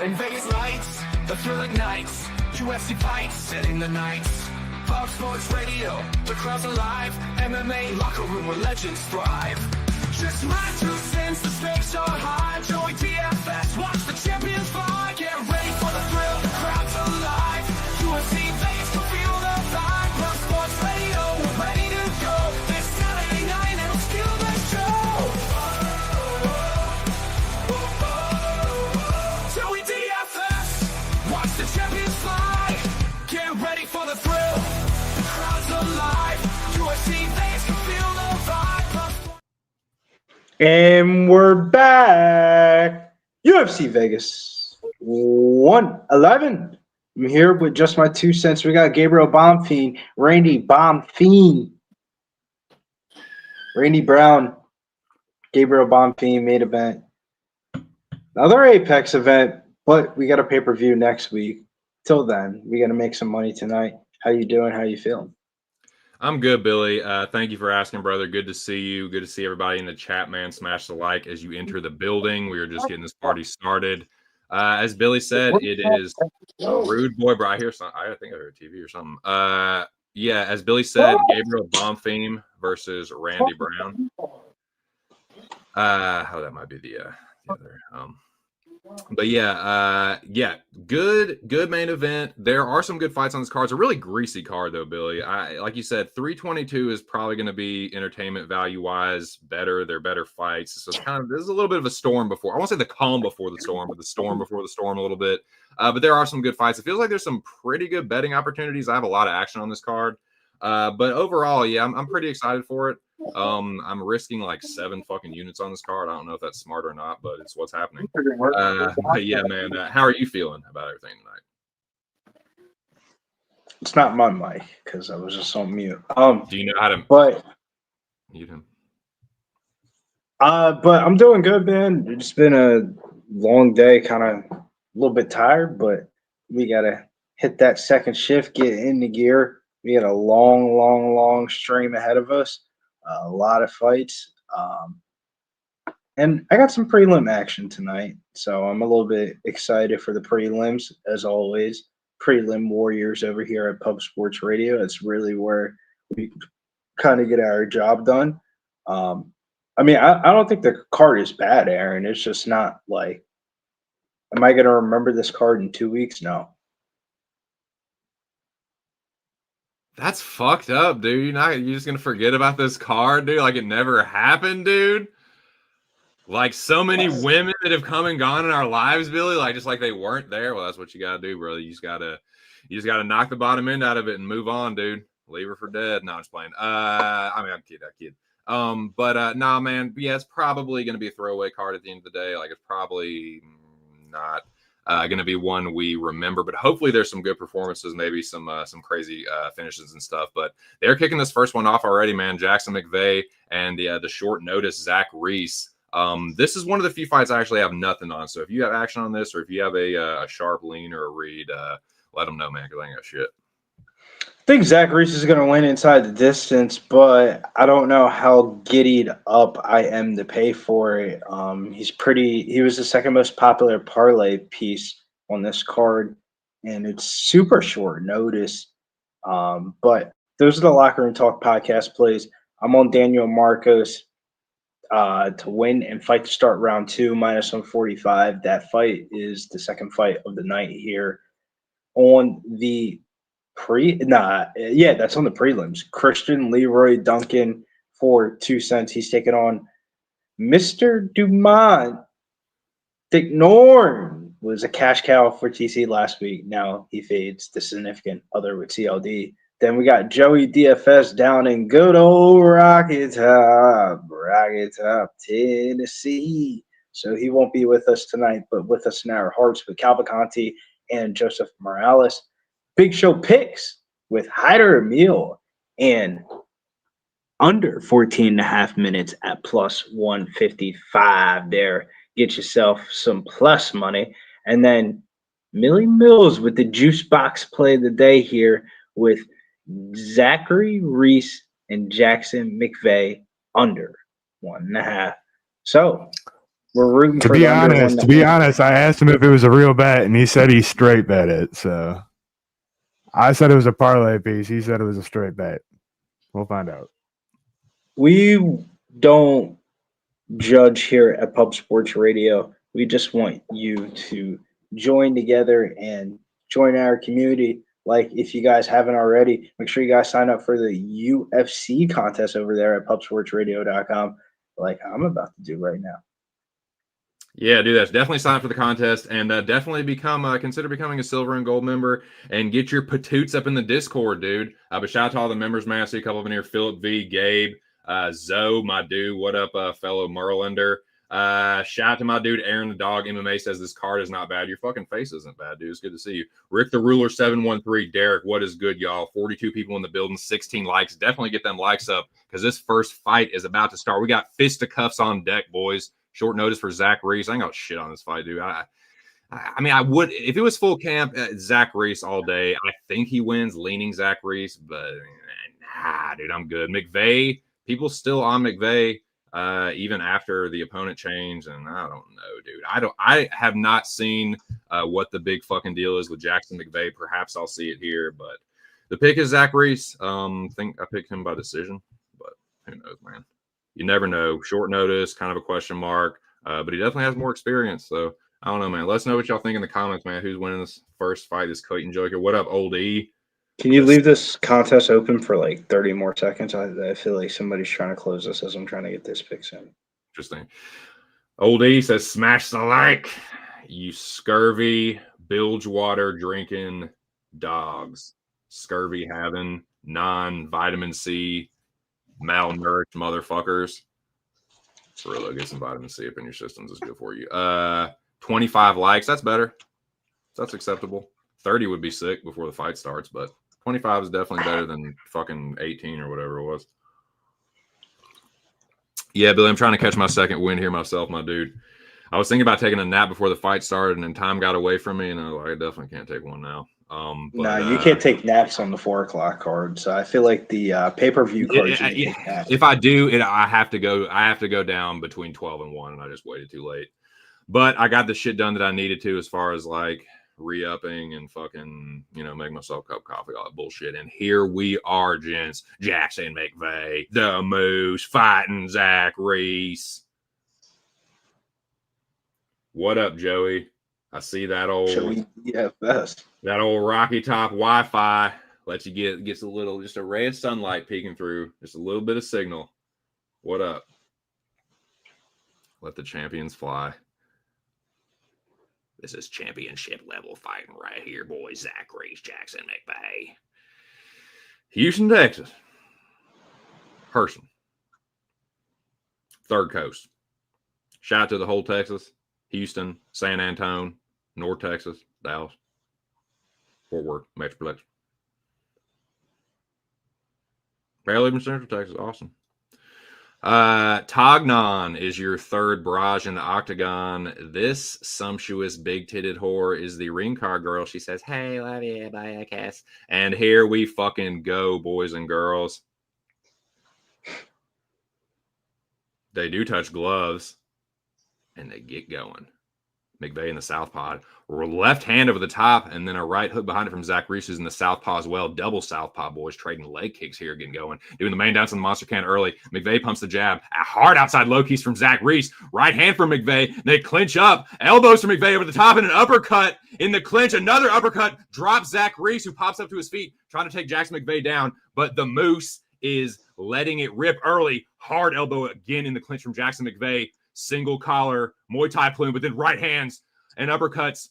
In Vegas lights, the thrilling nights, UFC fights, setting the nights. Fox Sports Radio, the crowd's alive. MMA locker room where legends thrive. Just my 2 cents, the stakes are high. Join DFS, watch the champions fly. Get ready for the thrill, the crowd's alive. UFC Vegas can feel the vibe. Fox Sports Radio, we're ready to go. This Saturday night, it'll steal the show. Joey DFS, watch the champions fly. Get ready for the thrill, the crowd's alive. UFC Vegas can feel the vibe. And we're back. UFC Vegas 111. I'm here with just my 2 cents. We got Gabriel Bonfim, Randy Bonfim, Randy Brown, Gabriel Bonfim main event. Another Apex event, but we got a pay-per-view next week. Till then, we got to make some money tonight. How you doing? How you feeling? I'm good, Billy. Thank you for asking, brother. Good to see you. Good to see everybody in the chat, man. Smash the like as you enter the building. We are just getting this party started. As Billy said, it is Rude Boy, bro. I hear something. I think I heard TV or something. Yeah, as Billy said, Gabriel Bonfim versus Randy Brown. That might be the other. But yeah, good main event. There are some good fights on this card. It's a really greasy card, though, Billy. Like you said, 322 is probably going to be entertainment value wise better. They're better fights. So it's there's a little bit of a storm before. I won't say the calm before the storm, but the storm before the storm a little bit. But there are some good fights. It feels like there's some pretty good betting opportunities. I have a lot of action on this card. But overall, yeah, I'm pretty excited for it. I'm risking like 7 fucking units on this card. I don't know if that's smart or not, but it's what's happening. But yeah, man, how are you feeling about everything tonight? It's not my mic because I was just on mute. Do you know how to mute him? But I'm doing good, man. It's been a long day, kind of a little bit tired, but we gotta hit that second shift, get into gear. We got a long stream ahead of us. A lot of fights. And I got some prelim action tonight, so I'm a little bit excited for the prelims, as always. Prelim warriors over here at Pub Sports Radio. It's really where we kind of get our job done. I mean, I don't think the card is bad, Aaron. It's just not like, am I going to remember this card in 2 weeks? No. That's fucked up, dude. You're just gonna forget about this card, dude? Like it never happened, dude. Like so many women that have come and gone in our lives, Billy. Like just like they weren't there. Well, that's what you gotta do, brother. You just gotta knock the bottom end out of it and move on, dude. Leave her for dead. No, I'm just playing. I mean, I'm kidding. Nah, man. Yeah, it's probably gonna be a throwaway card at the end of the day. Like it's probably not going to be one we remember, but hopefully there's some good performances, maybe some crazy finishes and stuff. But they're kicking this first one off already, man. Jackson McVeigh and the short notice Zach Reese. This is one of the few fights I actually have nothing on. So if you have action on this, or if you have a sharp lean or a read, let them know, man, because I ain't got shit. I think Zach Reese is going to win inside the distance, but I don't know how giddied up I am to pay for it. He was the second most popular parlay piece on this card, and it's super short notice. But those are the Locker Room Talk podcast plays. I'm on Daniel Marcos to win and fight to start round 2, minus 145. That fight is the second fight of the night here on the that's on the prelims. Christian Leroy Duncan for 2 cents. He's taking on Mr. Dumont. Dick Norn was a cash cow for TC last week. Now he fades the significant other with CLD. Then we got Joey DFS down in good old Rocky Top, Tennessee. So he won't be with us tonight, but with us in our hearts with Cavalcanti and Joseph Morales. Big Show picks with Hyder Amil and under 14.5 minutes at plus 155 there. Get yourself some plus money. And then Millie Mills with the juice box play of the day here with Zachary Reese and Jackson McVeigh under 1.5. So We're rooting To for be the under honest, one. I asked him if it was a real bet, and he said he straight bet it. So I said it was a parlay piece. He said it was a straight bet. We'll find out. We don't judge here at Pub Sports Radio. We just want you to join together and join our community. Like, if you guys haven't already, make sure you guys sign up for the UFC contest over there at pubsportsradio.com, like I'm about to do right now. Yeah, do that. Definitely sign up for the contest and definitely consider becoming a silver and gold member and get your patoots up in the Discord, dude. But shout out to all the members, man. I see a couple of them in here. Philip V, Gabe, Zoe, my dude. What up, fellow Merlander? Shout out to my dude, Aaron the Dog. MMA says this card is not bad. Your fucking face isn't bad, dude. It's good to see you. Rick the Ruler 713. Derek, what is good, y'all? 42 people in the building, 16 likes. Definitely get them likes up because this first fight is about to start. We got fisticuffs on deck, boys. Short notice for Zach Reese. I ain't got shit on this fight, dude. I mean, I would if it was full camp. Zach Reese all day. I think he wins, leaning Zach Reese, but nah, dude, I'm good. McVeigh, people still on McVeigh, even after the opponent change, and I don't know, dude. I have not seen what the big fucking deal is with Jackson McVeigh. Perhaps I'll see it here, but the pick is Zach Reese. Think I picked him by decision, but who knows, man. You never know. Short notice, kind of a question mark, but he definitely has more experience. So I don't know, man. Let us know what y'all think in the comments, man. Who's winning this first fight? This Clayton Joker. What up, Old E? Can you leave this contest open for like 30 more seconds? I feel like somebody's trying to close this as I'm trying to get this picks in. Interesting. Old E says, smash the like, you scurvy, bilge water drinking dogs. Scurvy having non-vitamin C malnourished motherfuckers. For real, get some vitamin C up in your systems is good for you. 25 likes, that's better. That's acceptable. 30 would be sick before the fight starts, but 25 is definitely better than fucking 18 or whatever it was. Yeah, Billy, I'm trying to catch my second win here myself, my dude. I was thinking about taking a nap before the fight started, and then time got away from me, and I was like, I definitely can't take one now. You can't take naps on the 4 o'clock card. So I feel like the pay-per-view cards. If I do it, I have to go down between 12 and 1, and I just waited too late. But I got the shit done that I needed to, as far as like re-upping and fucking, make myself a cup of coffee, all that bullshit. And here we are, gents. Jackson McVeigh, the Moose, fighting Zach Reese. What up, Joey? I see that old that old Rocky Top Wi-Fi lets you gets a little, just a ray of sunlight peeking through, just a little bit of signal. What up? Let the champions fly. This is championship level fighting right here, boys. Zach Reese, Jackson McVeigh, Houston, Texas, Herson, Third Coast. Shout out to the whole Texas, Houston, San Antonio, North Texas, Dallas, Fort Worth, Metroplex. I live in Central Texas. Awesome. Tognon is your third barrage in the octagon. This sumptuous big-titted whore is the ring card girl. She says, hey, love you, bye, I guess. And here we fucking go, boys and girls. They do touch gloves, and they get going. McVeigh in the southpaw. Left hand over the top, and then a right hook behind it from Zach Reese, who's in the southpaw as well. Double southpaw, boys, trading leg kicks here, getting going. Doing the main dance on the monster can early. McVeigh pumps the jab. A hard outside low kicks from Zach Reese. Right hand from McVeigh. They clinch up. Elbows from McVeigh over the top, and an uppercut in the clinch. Another uppercut drops Zach Reese, who pops up to his feet, trying to take Jackson McVeigh down. But the Moose is letting it rip early. Hard elbow again in the clinch from Jackson McVeigh. Single collar, Muay Thai plume, but then right hands and uppercuts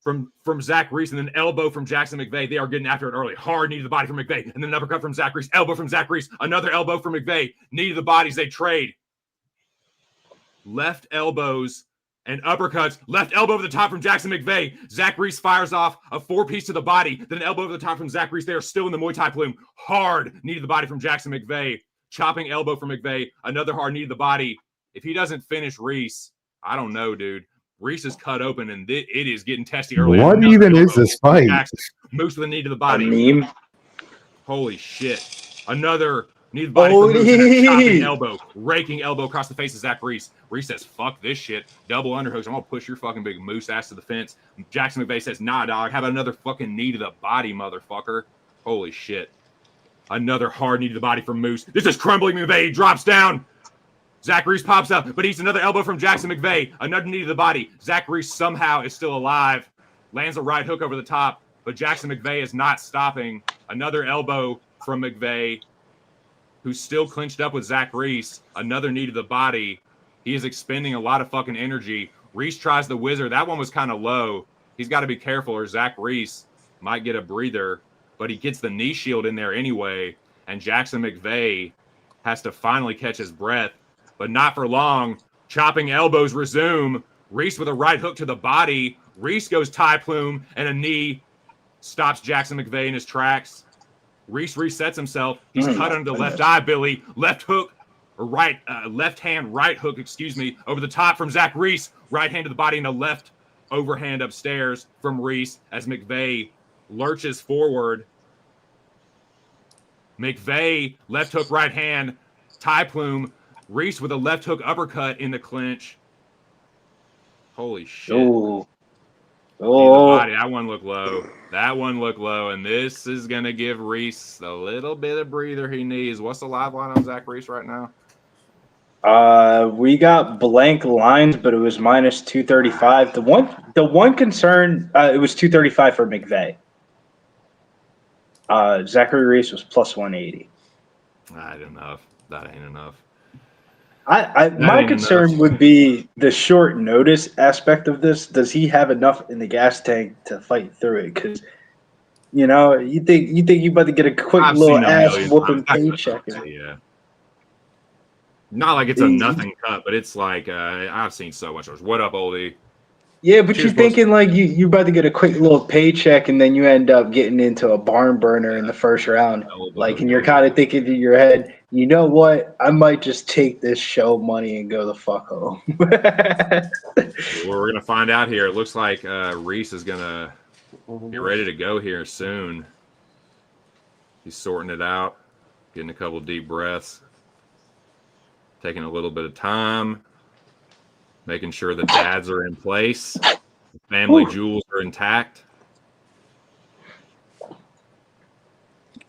from Zach Reese, and then elbow from Jackson McVeigh. They are getting after it early. Hard knee to the body from McVeigh, and then an uppercut from Zach Reese. Elbow from Zach Reese. Another elbow from McVeigh. Knee to the bodies. They trade. Left elbows and uppercuts. Left elbow over the top from Jackson McVeigh. Zach Reese fires off a 4-piece to the body. Then an elbow over the top from Zach Reese. They are still in the Muay Thai plume. Hard knee to the body from Jackson McVeigh. Chopping elbow from McVeigh. Another hard knee to the body. If he doesn't finish Reese, I don't know, dude. Reese is cut open, and it is getting testy early. What even is this fight? Moose with a knee to the body. A meme? Holy shit. Another Knee to the body from Moose, and a chopping Odie. elbow, raking elbow across the face of Zach Reese. Reese says, fuck this shit. Double underhooks. I'm going to push your fucking big Moose ass to the fence. Jackson McVeigh says, nah, dog. How about another fucking knee to the body, motherfucker? Holy shit. Another hard knee to the body from Moose. This is crumbling McVeigh. He drops down. Zach Reese pops up, but he's another elbow from Jackson McVeigh. Another knee to the body. Zach Reese somehow is still alive. Lands a right hook over the top, but Jackson McVeigh is not stopping. Another elbow from McVeigh, who's still clinched up with Zach Reese. Another knee to the body. He is expending a lot of fucking energy. Reese tries the whizzer. That one was kind of low. He's got to be careful or Zach Reese might get a breather, but he gets the knee shield in there anyway, and Jackson McVeigh has to finally catch his breath. But not for long. Chopping elbows resume. Reese with a right hook to the body. Reese goes tie plume, and a knee stops Jackson McVeigh in his tracks. Reese resets himself. He's cut under the left eye, Billy. Left hook, or left hand right hook, over the top from Zach Reese. Right hand to the body and a left overhand upstairs from Reese as McVeigh lurches forward. McVeigh, left hook, right hand, tie plume. Reese with a left hook uppercut in the clinch. Holy shit. Oh. Body. That one looked low. That one looked low. And this is going to give Reese a little bit of breather he needs. What's the live line on Zach Reese right now? We got blank lines, but it was minus 235. The one concern, it was 235 for McVeigh. Zachary Reese was plus 180. Not enough. That ain't enough. My concern would be the short notice aspect of this. Does he have enough in the gas tank to fight through it? Because you think you about to get a quick little ass whooping paycheck. Yeah. Not like it's a nothing cut, but it's like I've seen so much worse. What up, oldie? Yeah, but you're thinking like you about to get a quick little paycheck, and then you end up getting into a barn burner in the first round. Like, and you're kind of thinking in your head, you know what? I might just take this show money and go the fuck home. We're gonna find out here. It looks like Reese is gonna get ready to go here soon. He's sorting it out, getting a couple deep breaths, taking a little bit of time, making sure the dads are in place, the family jewels are intact.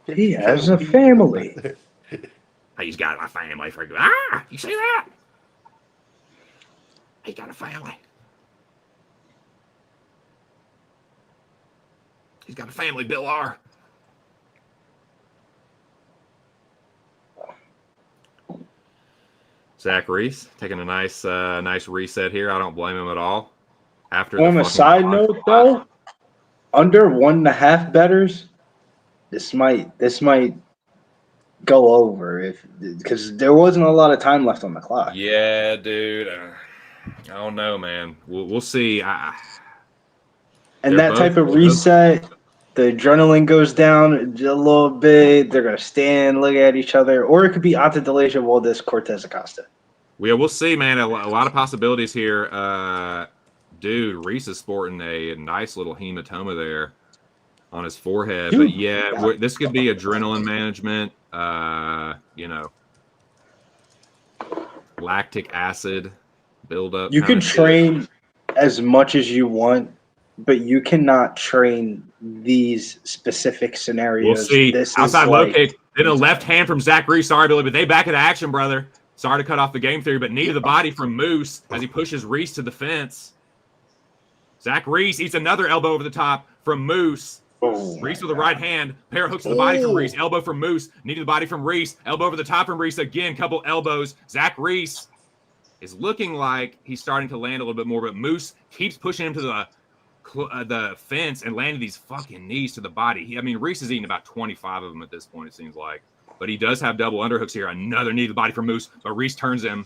He has a family. He's got a family. You see that? He's got a family. He's got a family, Bill R. Zach Reese taking a nice reset here. I don't blame him at all. On a side note, though, under 1.5 bettors, this might go over because there wasn't a lot of time left on the clock. Yeah, dude. I don't know, man. We'll see. And that type of reset, the adrenaline goes down a little bit. They're gonna stand, look at each other, or it could be Ante Deleuze, Valdez, Cortez Acosta. Yeah, we'll see, man. A lot of possibilities here. Dude, Reese is sporting a nice little hematoma there on his forehead. Dude, but yeah, this could be adrenaline management. Lactic acid buildup. You can train as much as you want, but you cannot train these specific scenarios. We'll see. Outside low kick. Then a left hand from Zach Reese. Sorry, Billy, but they back into action, brother. Sorry to cut off the game theory, but knee to the body from Moose as he pushes Reese to the fence. Zach Reese eats another elbow over the top from Moose. Oh, Reese with the right hand. Pair of hooks to the body from Reese. Elbow from Moose. Knee to the body from Reese. Elbow over the top from Reese. Again, couple elbows. Zach Reese is looking like he's starting to land a little bit more, but Moose keeps pushing him to the fence and landing these fucking knees to the body. Reese is eating about 25 of them at this point, it seems like. But he does have double underhooks here. Another knee to the body from Moose, but Reese turns him,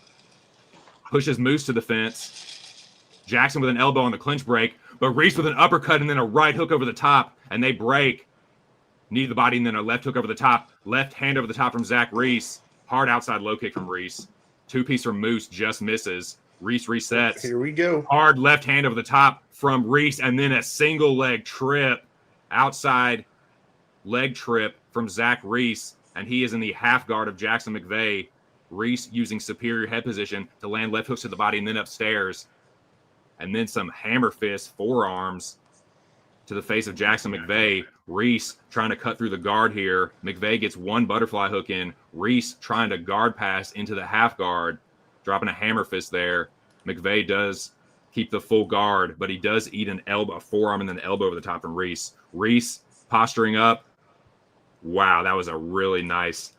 pushes Moose to the fence. Jackson with an elbow on the clinch break, but Reese with an uppercut and then a right hook over the top, and they break. Knee to the body and then a left hook over the top. Left hand over the top from Zach Reese. Hard outside low kick from Reese. Two-piece from Moose just misses. Reese resets. Here we go. Hard left hand over the top from Reese, and then a single leg trip, outside leg trip from Zach Reese and he is in the half guard of Jackson McVeigh. Reese using superior head position to land left hooks to the body and then upstairs. And then some hammer fist forearms to the face of Jackson McVeigh. Reese trying to cut through the guard here. McVeigh gets one butterfly hook in. Reese trying to guard pass into the half guard, dropping a hammer fist there. McVeigh does keep the full guard, but he does eat an elbow, a forearm, and then an elbow over the top from Reese. Reese posturing up. Wow, that was a really nice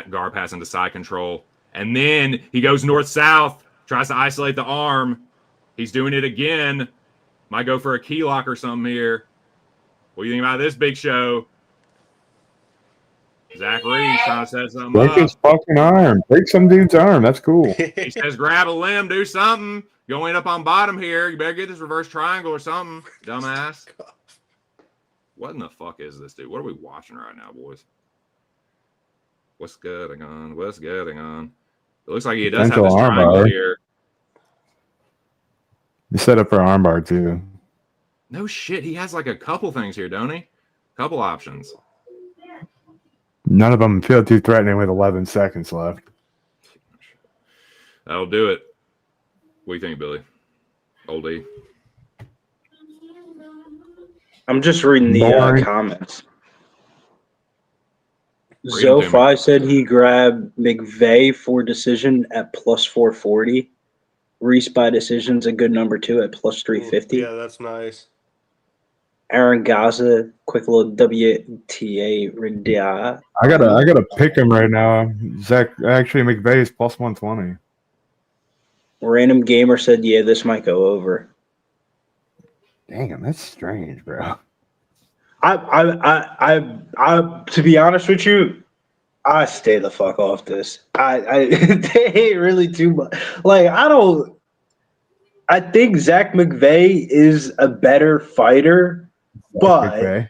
guard pass into side control. And then he goes north-south, tries to isolate the arm. He's doing it again. Might go for a key lock or something here. What do you think about this big show? Zach Reese trying to set something Break up. his fucking arm. Break some dude's arm. That's cool. He says, grab a limb, do something. You'll end up on bottom here. You better get this reverse triangle or something, dumbass. What in the fuck is this, dude? What are we watching right now, boys? What's going on? What's going on? It looks like he does have this triangle here. You set up for armbar, too. No shit. He has like a couple things here, don't he? Couple options. None of them feel too threatening with 11 seconds left. That'll do it. What do you think, Billy? Old E. I'm just reading the comments. Zofi said he grabbed McVeigh for decision at plus 440. Reese by decision's a good number 2 at plus 350. Yeah, that's nice. Aaron Gaza, quick little WTA Redia. I gotta pick him right now. McVeigh is plus 120. Random Gamer said, yeah, this might go over. Damn, that's strange, bro. I to be honest with you, I stay the fuck off this. They ain't really too much. Like, I think Zach McVeigh is a better fighter, but McVeigh.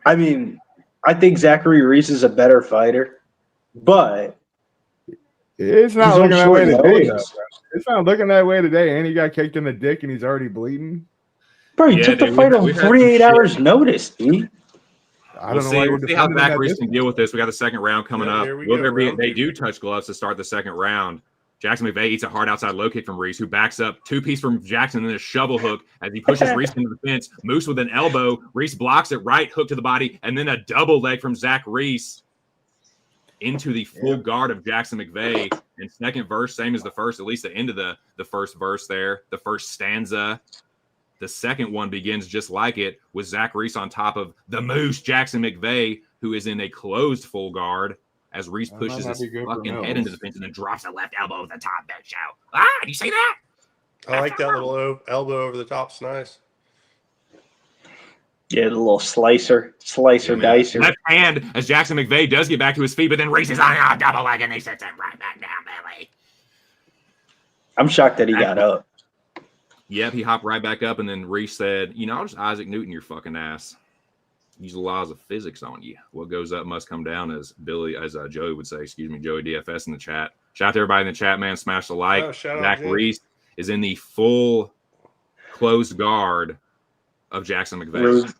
I mean, I think Zachary Reese is a better fighter, but it's not he's looking on that way short today. notice. It's not looking that way today, and he got kicked in the dick, and he's already bleeding. Bro, you took the fight on 48 hours notice, dude. We'll see how Zach Reese can deal with this. We got the second round coming up. They do touch gloves to start the second round. Jackson McVeigh eats a hard outside low kick from Reese, who backs up two-piece from Jackson and then a shovel hook as he pushes Reese into the fence. Moose with an elbow. Reese blocks it, right hook to the body, and then a double leg from Zach Reese into the full guard of Jackson McVeigh. And second verse, same as the first, at least the end of the first verse there, the first stanza. The second one begins just like it, with Zach Reese on top of the Moose, Jackson McVeigh, who is in a closed full guard, as Reese pushes his fucking head into the fence and then drops a left elbow over the top. Big shout. Do you see that? I like that little elbow over the top. It's nice. Yeah, the little slicer, dicer. Left hand as Jackson McVeigh does get back to his feet, but then Reese is on a double leg and he sets him right back down, Billy. I'm shocked that he got up. Yep, he hopped right back up, and then Reese said, I'll just Isaac Newton your fucking ass. Use the laws of physics on you. What goes up must come down, as Joey would say, Joey DFS in the chat. Shout out to everybody in the chat, man. Smash the like. Oh, Zach Reese is in the full closed guard of Jackson McVeigh.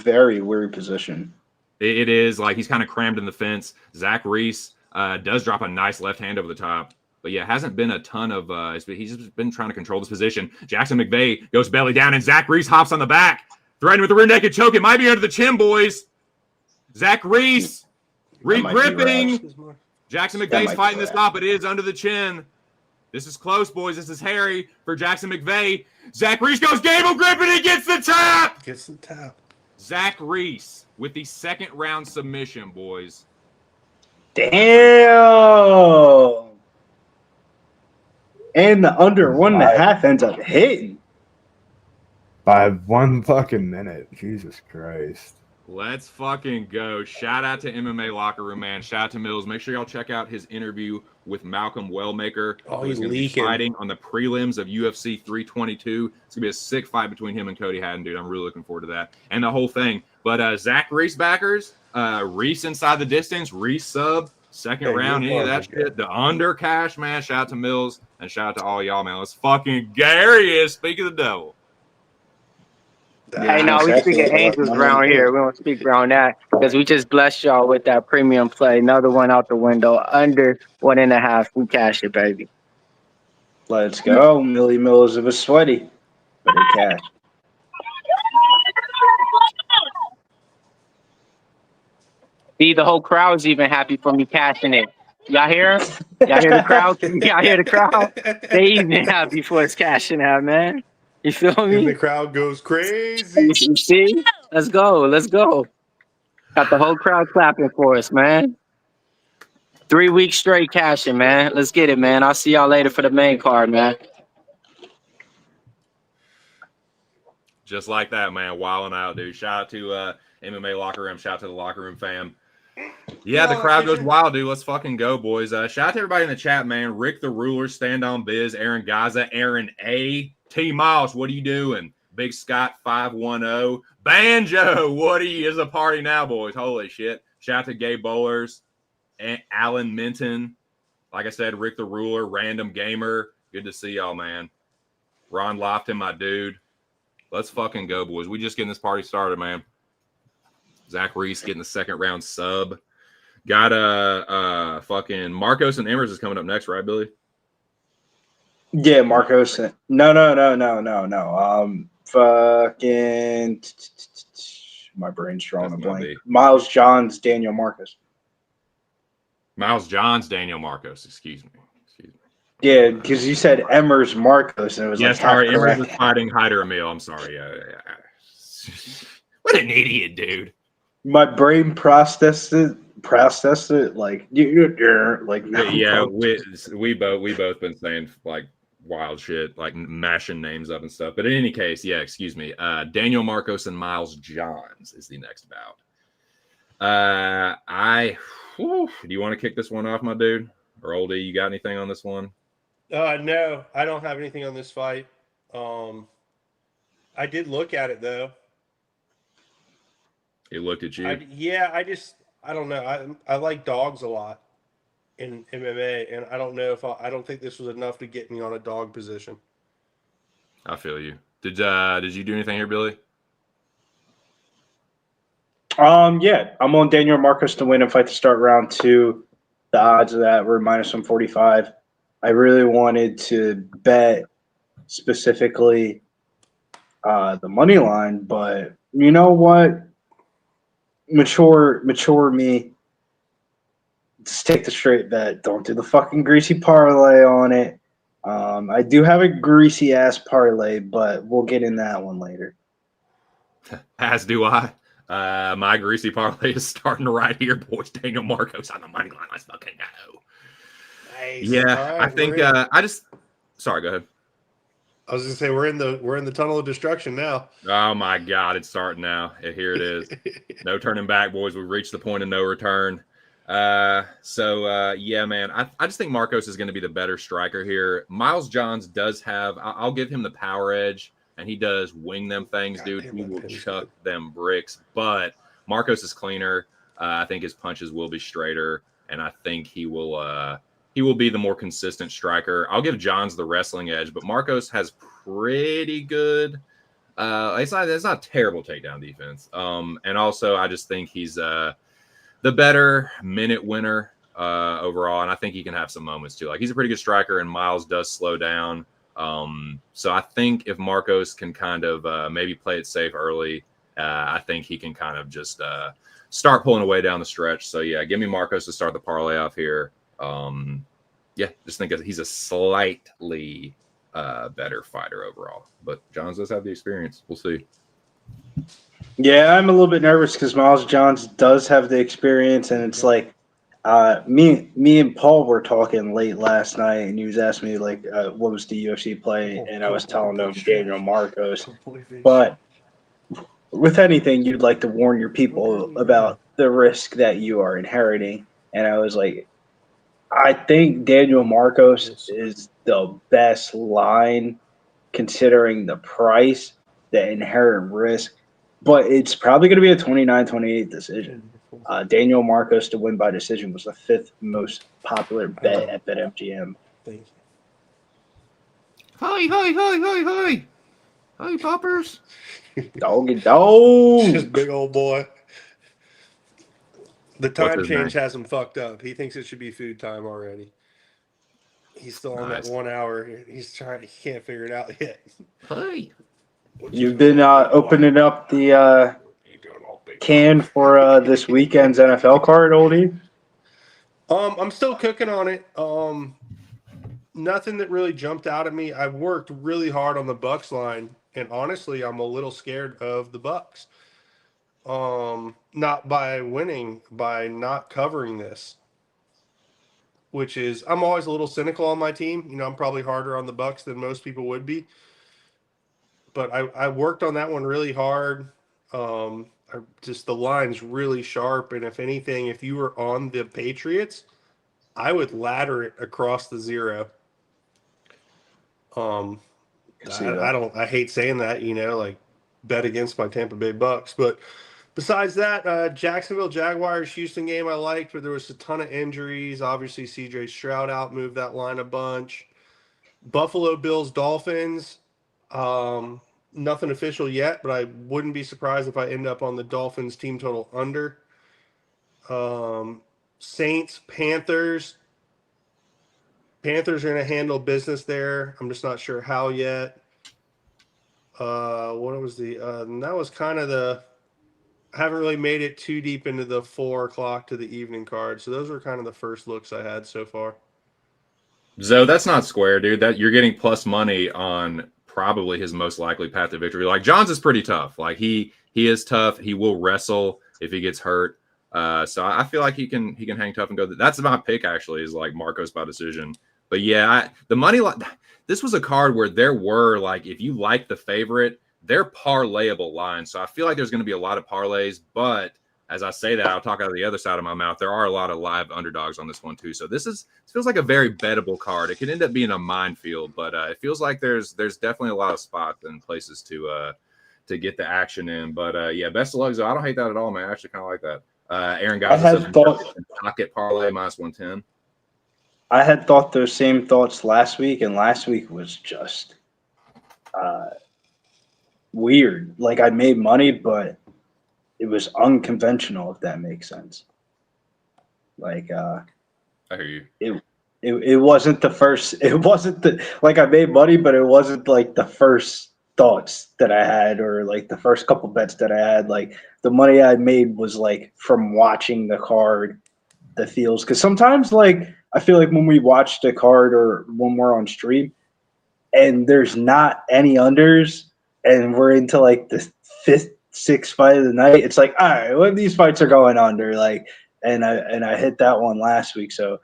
Very weird position. It is like he's kind of crammed in the fence. Zach Reese does drop a nice left hand over the top. But yeah, hasn't been a ton of he's just been trying to control this position. Jackson McVeigh goes belly down, and Zach Reese hops on the back. Threatening with the rear naked choke. It might be under the chin, boys. Zach Reese re-gripping. Jackson McVeigh's fighting this off, but it is under the chin. This is close, boys. This is hairy for Jackson McVeigh. Zach Reese goes gable grip, and he gets the tap. Zach Reese with the second round submission, boys. Damn. And the under 1.5 ends up hitting. By 1 fucking minute. Jesus Christ. Let's fucking go. Shout out to MMA Locker Room, man. Shout out to Mills. Make sure y'all check out his interview with Malcolm Wellmaker. Oh, he's going to be fighting on the prelims of UFC 322. It's going to be a sick fight between him and Cody Haddon, dude. I'm really looking forward to that. And the whole thing. But Zach Reese backers, Reese inside the distance, Reese sub, second round, any of that shit. The under cash, man. Shout out to Mills and shout out to all y'all, man. Let's fucking Gary is. Speak of the devil. Hey, no, we speak of angels around here. We don't speak around that because we just blessed y'all with that premium play. Another one out the window, under 1.5. We cash it, baby. Let's go. Millie Mills of a sweaty. Better cash. See, the whole crowd's even happy for me cashing it. Y'all hear? Y'all hear the crowd? Y'all hear the crowd? They even happy for us cashing out, man. You feel And me? the crowd goes crazy. You see? Let's go. Let's go. Got the whole crowd clapping for us, man. 3 weeks straight cashing, man. Let's get it, man. I'll see y'all later for the main card, man. Just like that, man. Wilding out, dude. Shout out to MMA Locker Room. Shout out to the Locker Room fam. Yeah, the crowd goes wild, dude. Let's fucking go, boys. Shout out to everybody in the chat, man. Rick the Ruler, Stand On Biz, Aaron Gaza, Aaron A. T. Miles, what are you doing? Big Scott 510. Banjo, what are you? Is a party now, boys. Holy shit. Shout out to Gay Bowlers and Alan Minton. Like I said, Rick the Ruler, Random Gamer. Good to see y'all, man. Ron Lofton, my dude. Let's fucking go, boys. We just getting this party started, man. Zach Reese getting the second round sub. Got fucking Marcos and Emmers is coming up next, right, Billy? Yeah, Marcos. No. Fucking. My brain's drawing a blank. Miles Johns, Daniel Marcos. Miles Johns, Daniel Marcos. Excuse me. Yeah, because you said Emmers Marcos, and it was yes, like sorry. half Emmers correct. is fighting Hyder Amil. I'm sorry. What an idiot, dude. My brain processed it like like now. Yeah, we both been saying like wild shit, like mashing names up and stuff. But in any case, yeah, excuse me. Daniel Marcos and Miles Johns is the next bout. Do you want to kick this one off, my dude? Or Oldie, you got anything on this one? No, I don't have anything on this fight. I did look at it though. He looked at you. I don't know. I like dogs a lot in MMA, and I don't know if I don't think this was enough to get me on a dog position. I feel you. Did you do anything here, Billy? Yeah, I'm on Daniel Marcos to win and fight to start round 2. The odds of that were -145. I really wanted to bet specifically the money line, but you know what? Mature me. Just take the straight bet. Don't do the fucking greasy parlay on it. I do have a greasy ass parlay, but we'll get in that one later. As do I. My greasy parlay is starting right here, boys. Daniel Marcos on the money line. Let's fucking go. Nice. Yeah, Right, I think sorry, go ahead. I was gonna say we're in the tunnel of destruction now. Oh my God, it's starting now. Here it is. No turning back, boys. We've reached the point of no return. Yeah, man. I just think Marcos is going to be the better striker here. Miles Johns does have. I'll give him the power edge, and he does wing them things, dude. He will chuck them bricks. But Marcos is cleaner. I think his punches will be straighter, and I think he will be the more consistent striker. I'll give Johns the wrestling edge, but Marcos has pretty good. It's not terrible takedown defense. And also I just think he's the better minute winner overall, and I think he can have some moments too. Like he's a pretty good striker, and Miles does slow down. So I think if Marcos can kind of maybe play it safe early, I think he can kind of just start pulling away down the stretch. So yeah, give me Marcos to start the parlay off here. Yeah, just think he's a slightly better fighter overall, but Johns does have the experience. We'll see. Yeah, I'm a little bit nervous because Miles Johns does have the experience, and it's like me and Paul were talking late last night, and he was asking me like what was the UFC play, and I was telling him Daniel Marcos. But with anything, you'd like to warn your people about the risk that you are inheriting, and I was like, I think Daniel Marcos is the best line considering the price, the inherent risk, but it's probably going to be a 29-28 decision. Daniel Marcos to win by decision was the 5th most popular bet at BetMGM. Thank you. Hi, poppers. Doggy dog. Just big old boy. The What's time his change name? has him fucked up. He thinks it should be food time already. He's still on that Nice. 1 hour. He's trying. He can't figure it out yet. Hey. You've been opening up the You doing all big can for this weekend's NFL card, oldie. I'm still cooking on it. Nothing that really jumped out at me. I've worked really hard on the Bucks line, and honestly, I'm a little scared of the Bucks. Not by winning, by not covering this. Which is, I'm always a little cynical on my team. You know, I'm probably harder on the Bucks than most people would be. But I worked on that one really hard. Just the line's really sharp, and if anything, if you were on the Patriots, I would ladder it across the 0. I hate saying that, you know, like bet against my Tampa Bay Bucks. But besides that, Jacksonville Jaguars Houston game I liked, but there was a ton of injuries. Obviously, CJ Stroud out moved that line a bunch. Buffalo Bills Dolphins. Nothing official yet, but I wouldn't be surprised if I end up on the Dolphins team total under. Saints Panthers. Panthers are going to handle business there. I'm just not sure how yet. What was the that was kind of the, I haven't really made it too deep into the 4 o'clock to the evening card. So those were kind of the first looks I had so far. Zoe, that's not square, dude. That you're getting plus money on probably his most likely path to victory. Like Johns is pretty tough. Like he is tough. He will wrestle if he gets hurt. So I feel like he can hang tough and go. That's my pick actually, is like Marcos by decision. But yeah, the money line. This was a card where there were, like, if you like the favorite, they're parlayable lines. So I feel like there's going to be a lot of parlays. But as I say that, I'll talk out of the other side of my mouth. There are a lot of live underdogs on this one too. So this feels like a very bettable card. It could end up being a minefield, but it feels like there's definitely a lot of spots and places to get the action in. But yeah, best of luck, Zoe. I don't hate that at all, man. I actually kind of like that. Aaron guys, I had thought pocket parlay minus 110. I had thought those same thoughts last week, and last week was just weird. Like I made money, but it was unconventional, if that makes sense. Like I hear you. It wasn't the first. It wasn't the, like, I made money, but it wasn't like the first thoughts that I had, or like the first couple bets that I had. Like the money I made was like from watching the card, the feels. Because sometimes, like, I feel like when we watch the card or when we're on stream, and there's not any unders, and we're into like the 5th, 6th fight of the night, it's like, all right, well, these fights are going under. Like, and I hit that one last week, so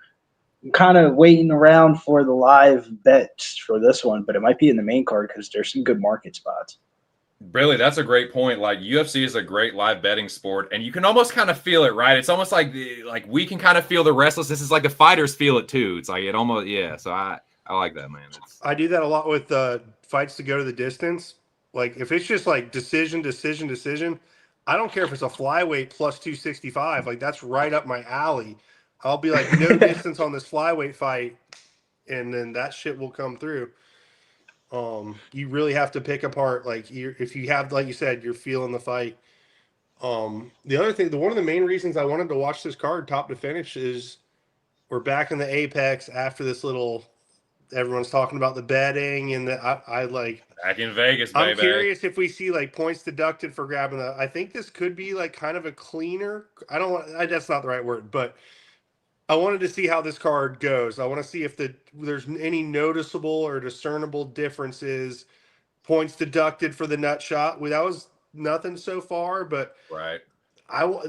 I'm kind of waiting around for the live bets for this one, but it might be in the main card because there's some good market spots. Really, that's a great point. Like UFC is a great live betting sport, and you can almost kind of feel it, right? It's almost like we can kind of feel the restlessness. It's like the fighters feel it too. It's like it almost, yeah. So I like that, man. I do that a lot with fights to go to the distance. Like if it's just like decision, I don't care if it's a flyweight plus 265. Like that's right up my alley. I'll be like, no distance on this flyweight fight, and then that shit will come through. You really have to pick apart, like, if you have, like you said, you're feeling the fight. The other thing, one of the main reasons I wanted to watch this card top to finish is we're back in the Apex after this little, everyone's talking about the betting, and I like back in Vegas, baby. I'm curious if we see like points deducted for grabbing the, I think this could be like kind of a cleaner. That's not the right word, but I wanted to see how this card goes. I want to see if there's any noticeable or discernible differences. Points deducted for the nut shot. That was nothing so far, but right.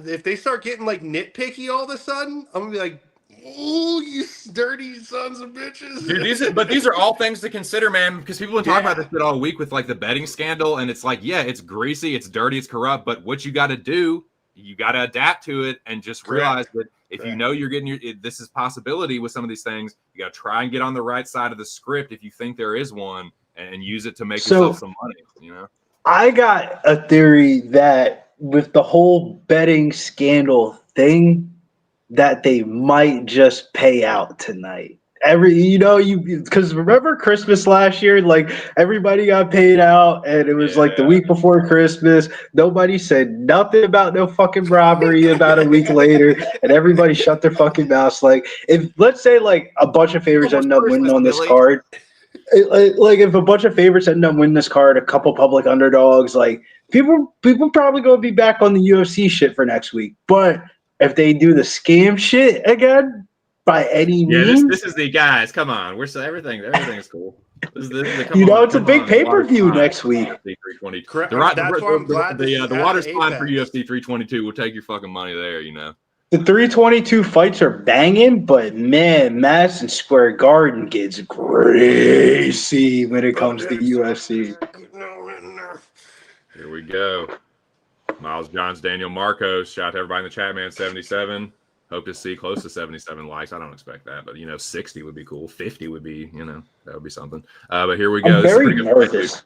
If they start getting like nitpicky all of a sudden, I'm gonna be like, "Oh, you dirty sons of bitches!" Dude, these are all things to consider, man. Because people have been talking about this shit all week with like the betting scandal, and it's like, yeah, it's greasy, it's dirty, it's corrupt. But what you got to do, you got to adapt to it, and just realize that if you know you're getting this is possibility with some of these things, you got to try and get on the right side of the script if you think there is one, and use it to make yourself some money. You know, I got a theory that with the whole betting scandal thing, that they might just pay out tonight. Because remember Christmas last year, like everybody got paid out, and it was like the week before Christmas. Nobody said nothing about no fucking robbery about a week later, and everybody shut their fucking mouths. Like, if let's say like a bunch of favorites end up winning on this card, like if a bunch of favorites end up winning this card, a couple public underdogs, like people probably gonna be back on the UFC shit for next week. But if they do the scam shit again, by any means, this is the guys. Come on, we're so everything is cool. This is it's a big pay-per-view next week. 320. That's why I'm glad the water's fine for UFC 322. We'll take your fucking money there. The 322 fights are banging, but man, Madison Square Garden gets crazy when it comes to UFC. Here we go. Miles Johns, Daniel Marcos. Shout out to everybody in the chat, man. 77. Hope to see close to 77 likes. I don't expect that, but 60 would be cool. 50 would be, that would be something. But here we go. I'm very nervous.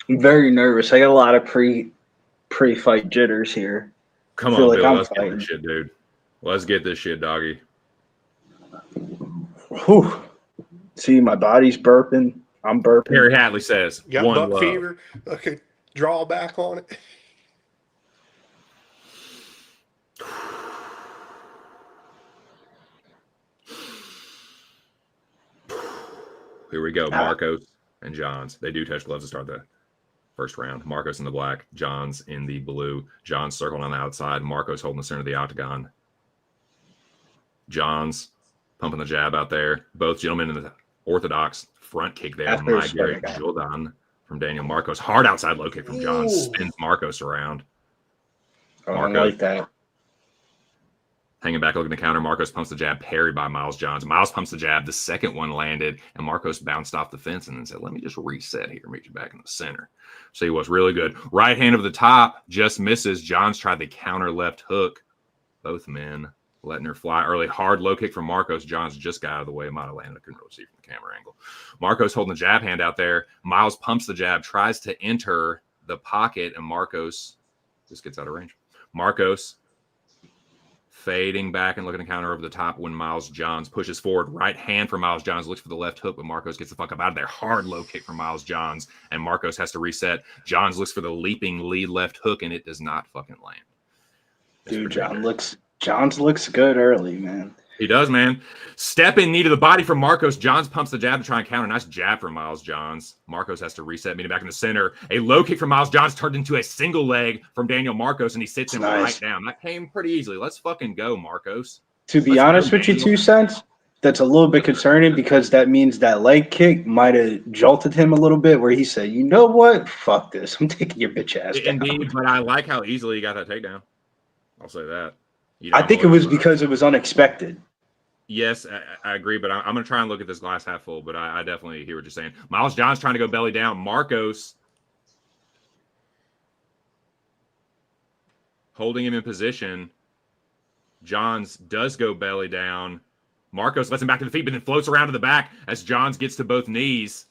I'm very nervous. I got a lot of pre-fight jitters here. Come on, Bill. Let's get this shit, dude. Let's get this shit, doggy. Whew. See, my body's burping. I'm burping. Harry Hatley says, got one butt fever. Okay, draw back on it. Here we go. Marcos and Johns. They do touch gloves to start the first round. Marcos in the black, Johns in the blue. Johns circling on the outside. Marcos holding the center of the octagon. Johns pumping the jab out there. Both gentlemen in the orthodox front kick there. Jordan from Daniel Marcos. Hard outside low kick from Johns. Spins Marcos around. Marcos. I like that. Hanging back, looking to counter. Marcos pumps the jab, parried by Miles Johns. Miles pumps the jab. The second one landed, and Marcos bounced off the fence and then said, let me just reset here, meet you back in the center. So he was really good. Right hand over the top, just misses. Johns tried the counter left hook. Both men letting her fly early. Hard low kick from Marcos. Johns just got out of the way. It might have landed. I couldn't really see from the camera angle. Marcos holding the jab hand out there. Miles pumps the jab, tries to enter the pocket, and Marcos just gets out of range. Marcos fading back and looking to counter over the top when Miles Johns pushes forward. Right hand for Miles Johns, looks for the left hook, but Marcos gets the fuck up out of there. Hard low kick from Miles Johns, and Marcos has to reset. Johns looks for the leaping lead left hook, and it does not fucking land. Dude, Johns looks good early, man. He does, man. Step in knee to the body from Marcos. Johns pumps the jab to try and counter. Nice jab from Miles Johns. Marcos has to reset, meeting back in the center. A low kick from Miles Johns turned into a single leg from Daniel Marcos, and he sits him right down. That came pretty easily. Let's fucking go, Marcos. To be honest with you, 2 cents, that's a little bit concerning because that means that leg kick might have jolted him a little bit where he said, you know what? Fuck this. I'm taking your bitch ass down. Indeed, but I like how easily he got that takedown. I'll say that. I think it was because it was unexpected. Yes, I agree, but I'm going to try and look at this glass half full, but I definitely hear what you're saying. Miles Johns trying to go belly down. Marcos holding him in position. Johns does go belly down. Marcos lets him back to the feet, but then floats around to the back as Johns gets to both knees.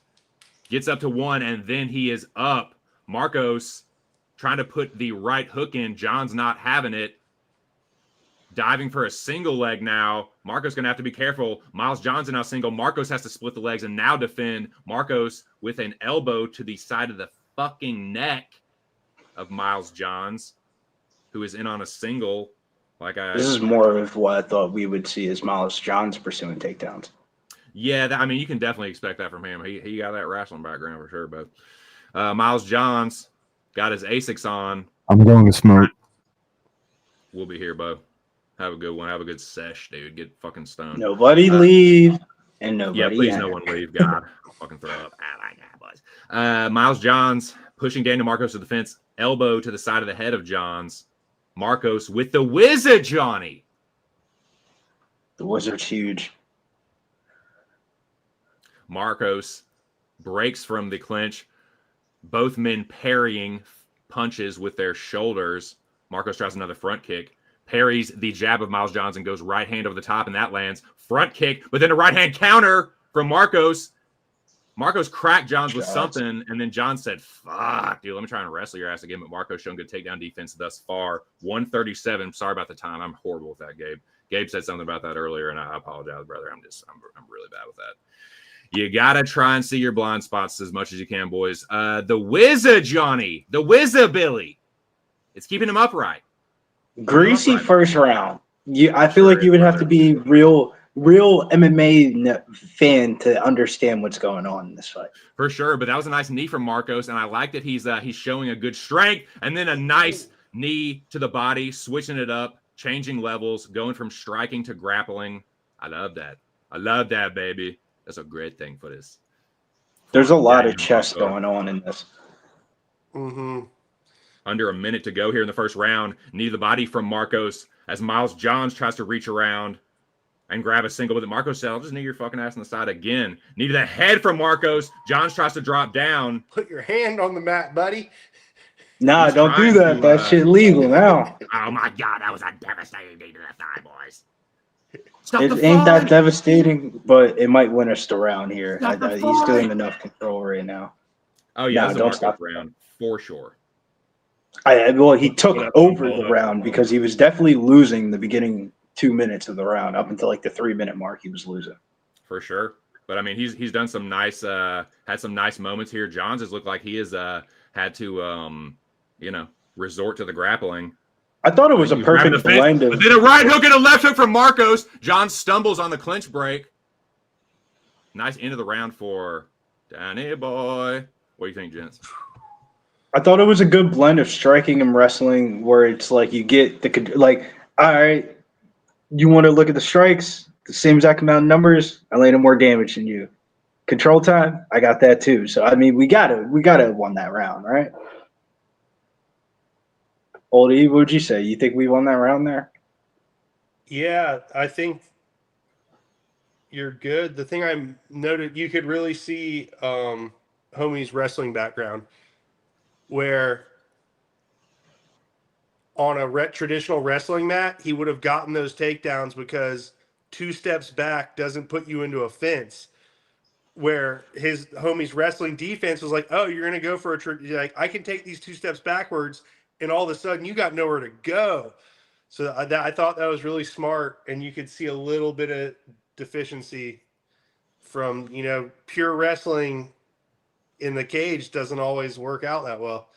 Gets up to one, and then he is up. Marcos trying to put the right hook in. Johns not having it. Diving for a single leg now. Marcos going to have to be careful. Miles Johnson now single. Marcos has to split the legs and now defend. Marcos with an elbow to the side of the fucking neck of Miles Johns, who is in on a single. This is more of what I thought we would see as Miles Johns pursuing takedowns. Yeah, you can definitely expect that from him. He got that wrestling background for sure. But Miles Johns got his ASICs on. I'm going to smoke. We'll be here, Bo. Have a good one. Have a good sesh, dude. Get fucking stoned. Nobody leave and nobody. Yeah, please, no one leave. God, I'll fucking throw up. My God, boys. Miles Johns pushing Daniel Marcos to the fence. Elbow to the side of the head of Johns. Marcos with the wizard, Johnny. The wizard's huge. Marcos breaks from the clinch. Both men parrying punches with their shoulders. Marcos tries another front kick. Parries the jab of Miles Johns and goes right hand over the top, and that lands. Front kick, but then a right hand counter from Marcos. Marcos cracked Johns with something, and then Johns said, fuck, dude, let me try and wrestle your ass again. But Marcos showing good takedown defense thus far. 137. Sorry about the time. I'm horrible with that, Gabe. Gabe said something about that earlier, and I apologize, brother. I'm really bad with that. You got to try and see your blind spots as much as you can, boys. The Wizza, Johnny. The Wizza, Billy. It's keeping him upright. Greasy first round. I feel like you would have to be real MMA fan to understand what's going on in this fight. For sure, but that was a nice knee from Marcos, and I like that he's showing a good strength, and then a nice knee to the body, switching it up, changing levels, going from striking to grappling. I love that. I love that, baby. That's a great thing for this. There's a lot of chess going on in this. Mm-hmm. Under a minute to go here in the first round. Knee to the body from Marcos as Miles Johns tries to reach around and grab a single with it. Marcos said, I'll just knee your fucking ass on the side again. Knee to the head from Marcos. Johns tries to drop down. Put your hand on the mat, buddy. Nah, don't do that. That shit legal now. Oh, my God. That was a devastating knee to the thigh, boys. It ain't that devastating, but it might win us the round here. He's doing enough control right now. Oh, yeah. No, don't stop round for sure. Well, he took over the round because he was definitely losing the beginning 2 minutes of the round up until like the 3-minute mark. He was losing for sure. But I mean, he's done some nice, had some nice moments here. Johns has looked like he has had to, resort to the grappling. I thought it was a perfect blend of. But then a right hook and a left hook from Marcos. Johns stumbles on the clinch break. Nice end of the round for Danny boy. What do you think, gents? I thought it was a good blend of striking and wrestling where it's like you get all right, you want to look at the strikes, the same exact amount of numbers, I landed more damage than you. Control time, I got that too. So, I mean, we gotta have won that round, right? Oldie, what would you say? You think we won that round there? Yeah, I think you're good. The thing I noted, you could really see homie's wrestling background, where on a traditional wrestling mat, he would have gotten those takedowns because 2 steps back doesn't put you into a fence. Where his homie's wrestling defense was like, oh, you're going to go for like, I can take these 2 steps backwards, and all of a sudden you got nowhere to go. So I thought that was really smart, and you could see a little bit of deficiency from, pure wrestling in the cage doesn't always work out that well.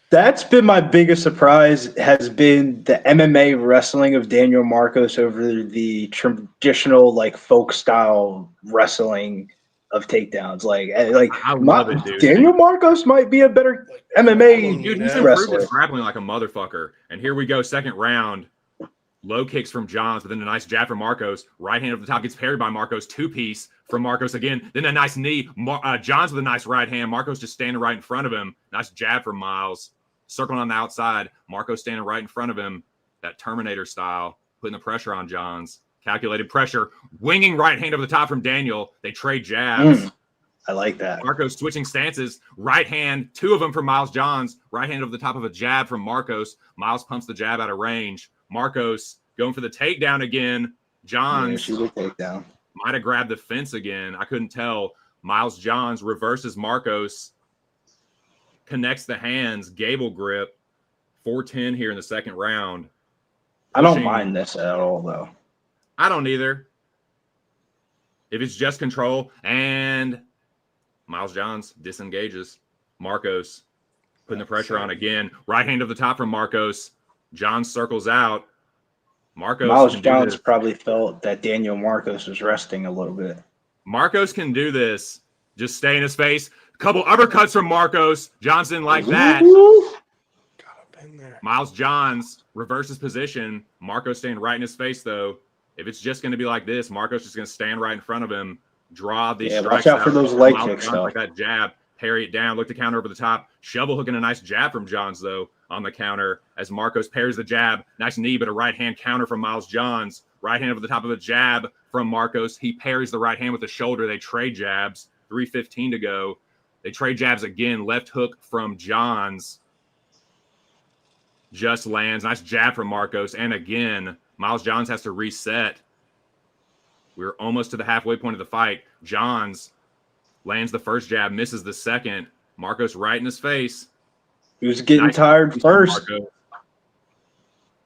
That's been my biggest surprise, has been the MMA wrestling of Daniel Marcos over the traditional folk style wrestling of takedowns. I love it, dude. Daniel Marcos might be a better MMA dude, he's improved his grappling like a motherfucker. And here we go, second round. Low kicks from Johns, but then a nice jab from Marcos. Right hand over the top gets parried by Marcos. 2-piece from Marcos again. Then a nice knee. Johns with a nice right hand. Marcos just standing right in front of him. Nice jab from Miles. Circling on the outside. Marcos standing right in front of him. That Terminator style. Putting the pressure on Johns. Calculated pressure. Winging right hand over the top from Daniel. They trade jabs. I like that. Marcos switching stances. Right hand. 2 of them from Miles Johns. Right hand over the top of a jab from Marcos. Miles pumps the jab out of range. Marcos going for the takedown again. Johns might have grabbed the fence again. I couldn't tell. Miles Johns reverses Marcos. Connects the hands. Gable grip. 4-10 here in the second round. I don't mind this at all, though. I don't either. If it's just control, and Miles Johns disengages. Marcos putting the pressure on again. Right hand of the top from Marcos. Johns circles out. Miles Johns probably felt that Daniel Marcos was resting a little bit. Marcos can do this. Just stay in his face. Couple uppercuts from Marcos. Johns didn't like that. Miles Johns reverses position. Marcos staying right in his face, though. If it's just going to be like this, Marcos just going to stand right in front of him, draw these strikes. Watch out for those leg kicks, though. Like that jab, parry it down, look to counter over the top. Shovel hooking a nice jab from Johns, though, on the counter as Marcos parries the jab. Nice knee, but a right hand counter from Miles Johns. Right hand over the top of a jab from Marcos. He parries the right hand with the shoulder. They trade jabs. 3:15 to go. They trade jabs again. Left hook from Johns. Just lands. Nice jab from Marcos. And again, Miles Johns has to reset. We're almost to the halfway point of the fight. Johns lands the first jab, misses the second. Marcos right in his face. He was getting tired first.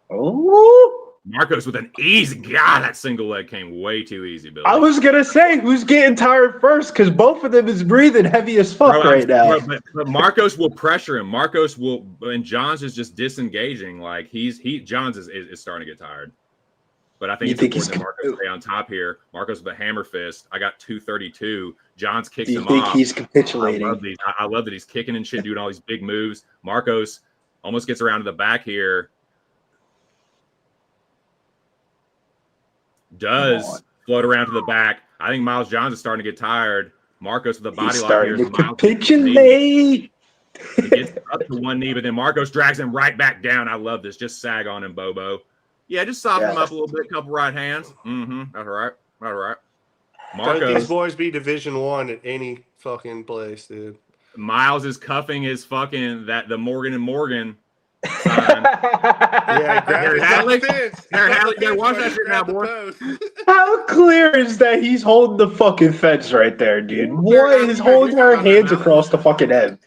Oh, Marcos with an easy. God, that single leg came way too easy, Billy. I was gonna say who's getting tired first because both of them is breathing heavy as fuck right now. But Marcos will pressure him. Marcos will, and Johns is just disengaging. Like Johns is starting to get tired. But I think it's important that Marcos stay on top here. Marcos with a hammer fist. I got 232. Johns kicks him off. Do you think he's capitulating? I love that he's kicking and shit, doing all these big moves. Marcos almost gets around to the back here. Does float around to the back. I think Miles Johns is starting to get tired. Marcos with the body lock here. Capitulate. He gets up to one knee, but then Marcos drags him right back down. I love this. Just sag on him, Bobo. Yeah, just soften him up a little bit. Couple right hands. That's right. All right. Marcos. These boys be Division I at any fucking place, dude. Miles is cuffing his fucking the Morgan and Morgan. Yeah, Harry Hadley, gotta watch that shit now, boy. How clear is that he's holding the fucking fence right there, dude? What is holding our hands across the fucking head?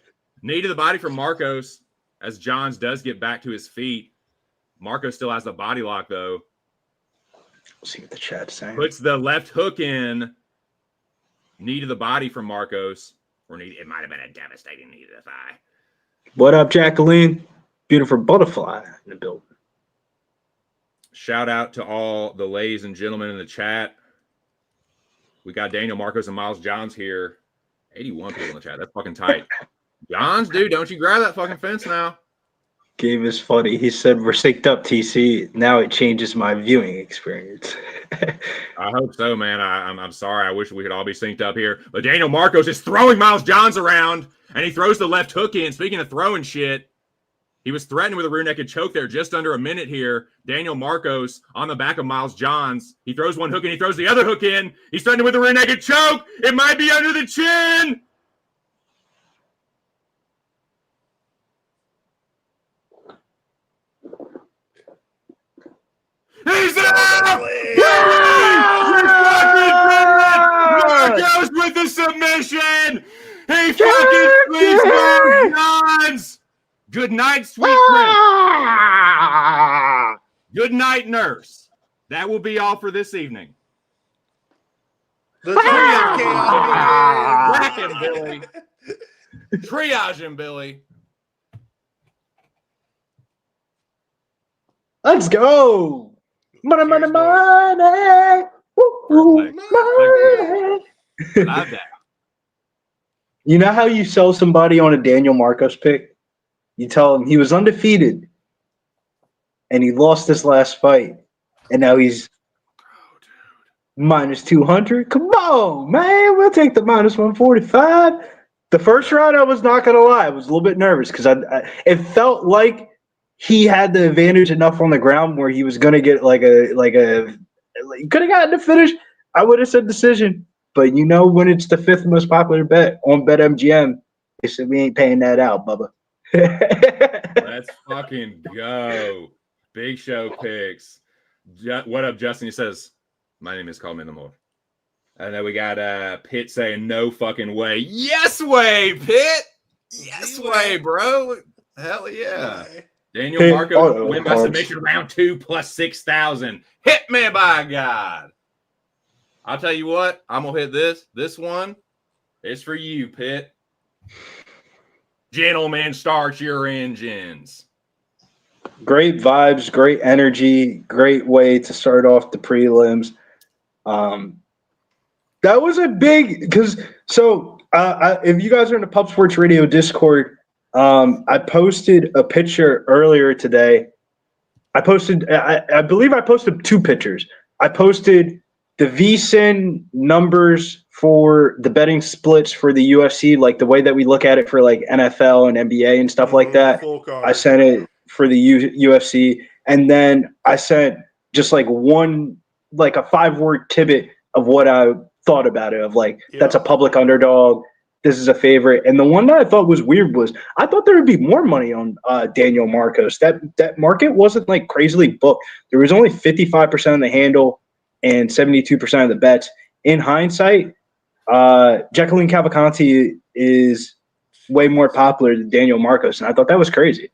Knee to the body from Marcos as Johns does get back to his feet. Marcos still has the body lock though. We'll see what the chat's saying. Puts the left hook in. Knee to the body from Marcos. Or it might have been a devastating knee to the thigh. What up, Jacqueline? Beautiful butterfly in the building. Shout out to all the ladies and gentlemen in the chat. We got Daniel Marcos and Miles Johns here. 81 people in the chat. That's fucking tight. Johns, dude, don't you grab that fucking fence now. Game is funny. He said, we're synced up, TC. Now it changes my viewing experience. I hope so, man. I'm sorry. I wish we could all be synced up here. But Daniel Marcos is throwing Miles Johns around, and he throws the left hook in. Speaking of throwing shit, he was threatened with a rear naked choke there just under a minute here. Daniel Marcos on the back of Miles Johns. He throws one hook and he throws the other hook in. He's threatened with a rear naked choke. It might be under the chin. He's out! Marcos with the submission. He fucking squeezed Miles Johns. Good night, sweet prince. Good night, nurse. That will be all for this evening. The triage Whack him, Billy. Triage him, Billy. Let's go. Money, money, money. Woo, money. Love that. You know how you sell somebody on a Daniel Marcos pick? You tell him he was undefeated and he lost his last fight, and now he's minus 200. Come on, man. We'll take the minus 145. The first round, I was not going to lie. I was a little bit nervous because it felt like he had the advantage enough on the ground where he was going to get could have gotten the finish. I would have said decision. But you know, when it's the fifth most popular bet on BetMGM, they said we ain't paying that out, Bubba. Let's fucking go. Big show picks. What up, Justin? He says, my name is Call Me in the Morning. And then we got Pitt saying no fucking way. Yes way, Pitt. Yes way, bro. Hell yeah. Daniel Marcos win by submission round 2 plus 6,000. Hit me by God. I'll tell you what, I'm gonna hit this. This one is for you, Pitt. Gentlemen, start your engines. Great vibes, great energy, great way to start off the prelims. That was a big because if you guys are in the Pub Sports Radio Discord, I posted a picture earlier today. I believe I posted 2 pictures. I posted the VSIN numbers for the betting splits for the UFC, like the way that we look at it for like NFL and NBA and stuff like that. I sent it for the UFC, and then I sent just like a 5-word tidbit of what I thought about it. Of like, that's a public underdog. This is a favorite. And the one that I thought was weird was I thought there would be more money on Daniel Marcos. That market wasn't like crazily booked. There was only 55% of the handle and 72% of the bets. In hindsight, Jacqueline Cavalcanti is way more popular than Daniel Marcos, and I thought that was crazy.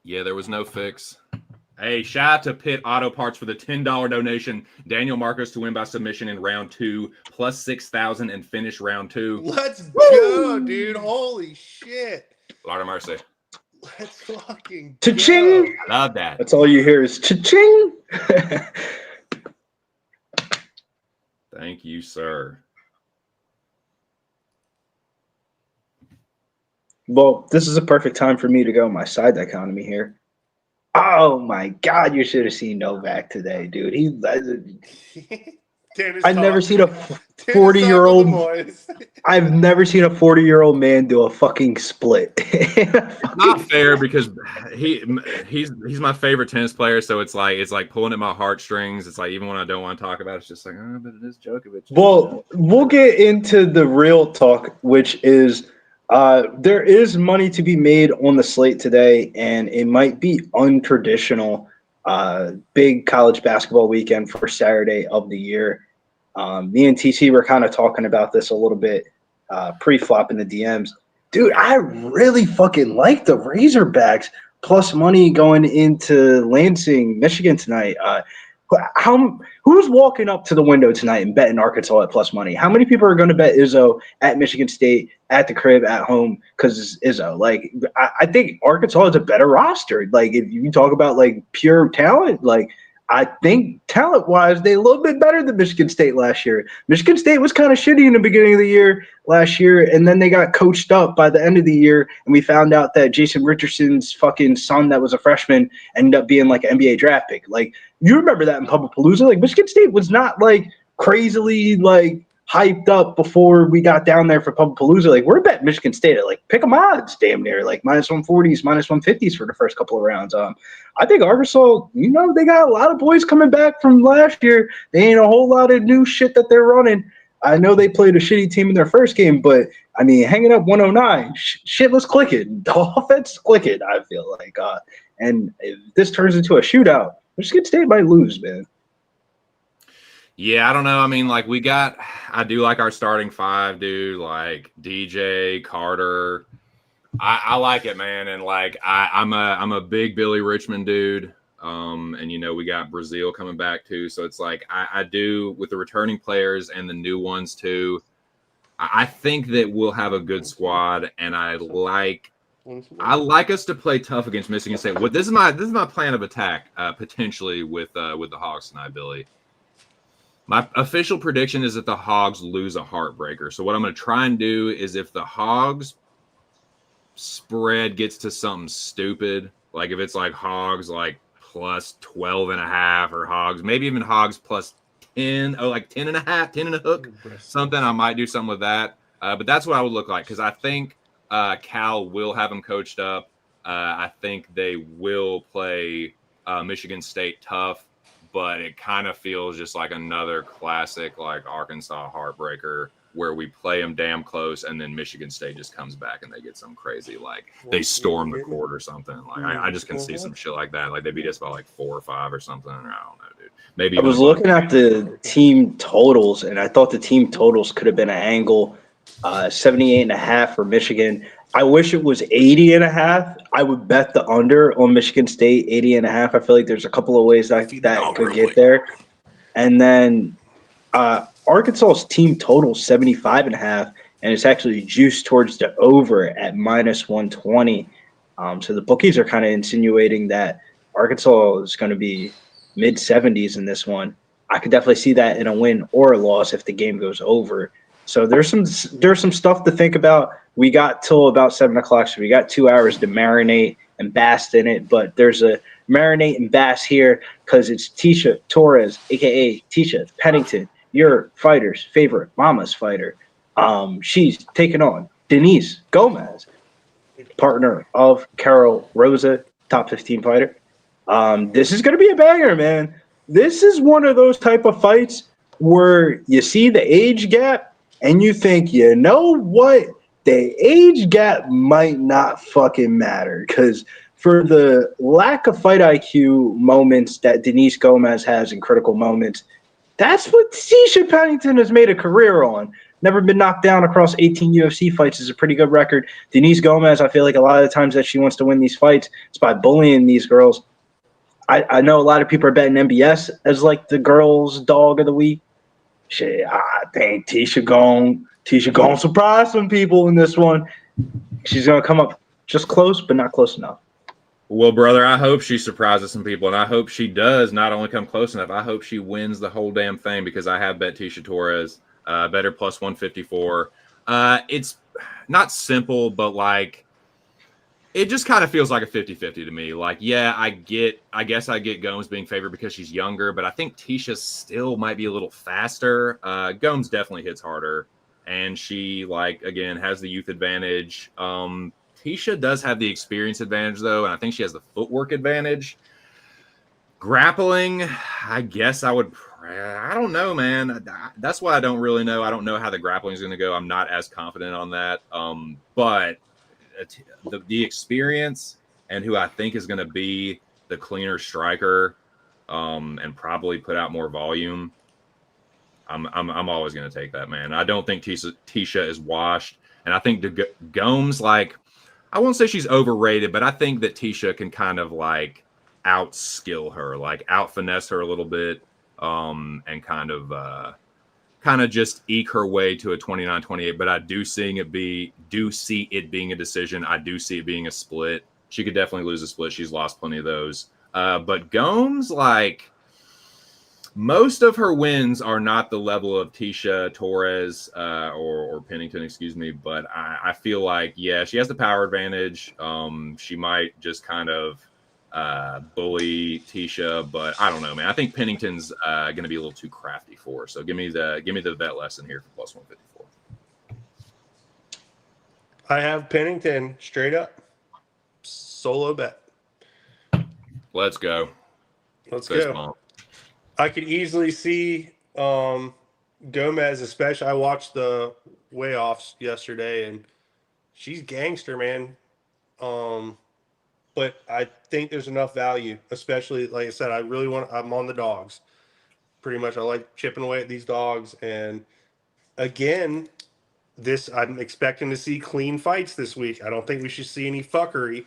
Yeah, there was no fix. Hey, shout out to Pit Auto Parts for the $10 donation. Daniel Marcos to win by submission in round 2, plus 6,000 and finish round 2. Let's go, dude. Holy shit. Lord of mercy. Let's fucking Cha-ching! go. Love that. That's all you hear is cha-ching. Thank you, sir. Well, this is a perfect time for me to go my side dichotomy here. Oh my God, you should have seen Novak today, dude. I've never seen a 40-year-old. I've never seen a 40-year-old man do a fucking split. Not fair because he's my favorite tennis player, so it's like pulling at my heartstrings. It's like even when I don't want to talk about it, it's just like, oh, but it is Djokovic. Well, we'll get into the real talk, which is there is money to be made on the slate today, and it might be untraditional. Big college basketball weekend for Saturday of the year. Me and TC were kind of talking about this a little bit pre-flop in the DMs. Dude, I really fucking like the Razorbacks plus money going into Lansing, Michigan tonight. Who's walking up to the window tonight and betting Arkansas at plus money? How many people are going to bet Izzo at Michigan State, at the crib, at home because it's Izzo? Like, I think Arkansas is a better roster. Like, if you talk about, like, pure talent, like, I think talent-wise, they're a little bit better than Michigan State last year. Michigan State was kind of shitty in the beginning of the year last year, and then they got coached up by the end of the year, and we found out that Jason Richardson's fucking son that was a freshman ended up being, like, an NBA draft pick. Like, you remember that in Public-Palooza? Like, Michigan State was not, like, crazily, like, hyped up before we got down there for Public-Palooza. Like, we're betting Michigan State at, like, pick 'em odds damn near, like, minus 140s, minus 150s for the first couple of rounds. I think Arkansas, you know, they got a lot of boys coming back from last year. They ain't a whole lot of new shit that they're running. I know they played a shitty team in their first game, but, I mean, hanging up 109, shit was clicking. The offense is clicking, I feel like. And if this turns into a shootout, Michigan State might lose, man. Yeah, I don't know. I mean, like, I do like our starting five, dude. Like DJ, Carter. I like it, man. And like, I'm a big Billy Richmond dude. And you know, we got Brazil coming back too. So it's like, I do with the returning players and the new ones too. I think that we'll have a good squad, and I like us to play tough against Michigan State. This is my plan of attack, potentially with the Hogs tonight, Billy. My official prediction is that the Hogs lose a heartbreaker. So what I'm going to try and do is if the Hogs spread gets to something stupid, like if it's like Hogs like plus 12.5 or Hogs, maybe even Hogs plus 10 or like 10.5, 10 and a hook, something, I might do something with that. But that's what I would look like because I think Cal will have them coached up. I think they will play Michigan State tough. But it kind of feels just like another classic, like Arkansas heartbreaker, where we play them damn close, and then Michigan State just comes back and they get some crazy, like they storm the court or something. Like I just can see some shit like that. Like they beat us by like 4 or 5 or something. Or I don't know, dude. Maybe I was looking at the team totals, and I thought the team totals could have been an angle. 78.5 for Michigan. I wish it was 80.5. I would bet the under on Michigan State, 80.5. I feel like there's a couple of ways that could get there. And then Arkansas's team total 75.5, and it's actually juiced towards the over at minus 120. So the bookies are kind of insinuating that Arkansas is going to be mid 70s in this one. I could definitely see that in a win or a loss if the game goes over. So there's some stuff to think about. We got till about 7 o'clock, so we got 2 hours to marinate and bask in it. But there's a marinate and bask here because it's Tisha Torres, a.k.a. Tisha Pennington, your fighter's favorite mama's fighter. She's taking on Denise Gomez, partner of Carol Rosa, top 15 fighter. This is going to be a banger, man. This is one of those type of fights where you see the age gap and you think, you know what? The age gap might not fucking matter because for the lack of fight IQ moments that Denise Gomez has in critical moments, that's what Tisha Pennington has made a career on. Never been knocked down across 18 UFC fights is a pretty good record. Denise Gomez, I feel like a lot of the times that she wants to win these fights, it's by bullying these girls. I know a lot of people are betting MBS as like the girls' dog of the week. Shit, I think Tisha gonna surprise some people in this one. She's gonna come up just close, but not close enough. Well, brother, I hope she surprises some people, and I hope she does not only come close enough. I hope she wins the whole damn thing because I have bet Tisha Torres, better plus 154. It's not simple, but like it just kind of feels like a 50-50 to me. Like, yeah, I guess I get Gomes being favored because she's younger, but I think Tisha still might be a little faster. Gomes definitely hits harder, and she, like, again, has the youth advantage. Tisha does have the experience advantage, though, and I think she has the footwork advantage. Grappling, I guess I would – I don't know, man. That's why I don't really know. I don't know how the grappling is going to go. I'm not as confident on that. But the experience and who I think is going to be the cleaner striker and probably put out more volume, I'm always going to take that, man. I don't think Tisha is washed. And I think Gomes, like – I won't say she's overrated, but I think that Tisha can kind of like out-skill her, like out-finesse her a little bit, and kind of just eke her way to a 29-28. But I do see it being a decision. I do see it being a split. She could definitely lose a split. She's lost plenty of those. But Gomes, like, most of her wins are not the level of Tisha Torres or Pennington, excuse me. But I feel like, yeah, she has the power advantage. She might just kind of bully Tisha, but I don't know, man. I think Pennington's going to be a little too crafty for her. So give me the bet lesson here for plus 154. I have Pennington straight up solo bet. Let's go. Let's go. I could easily see Gomez, especially. I watched the weigh-offs yesterday, and she's gangster, man. But I think there's enough value, especially, like I said, I'm on the dogs. Pretty much, I like chipping away at these dogs. And again, I'm expecting to see clean fights this week. I don't think we should see any fuckery.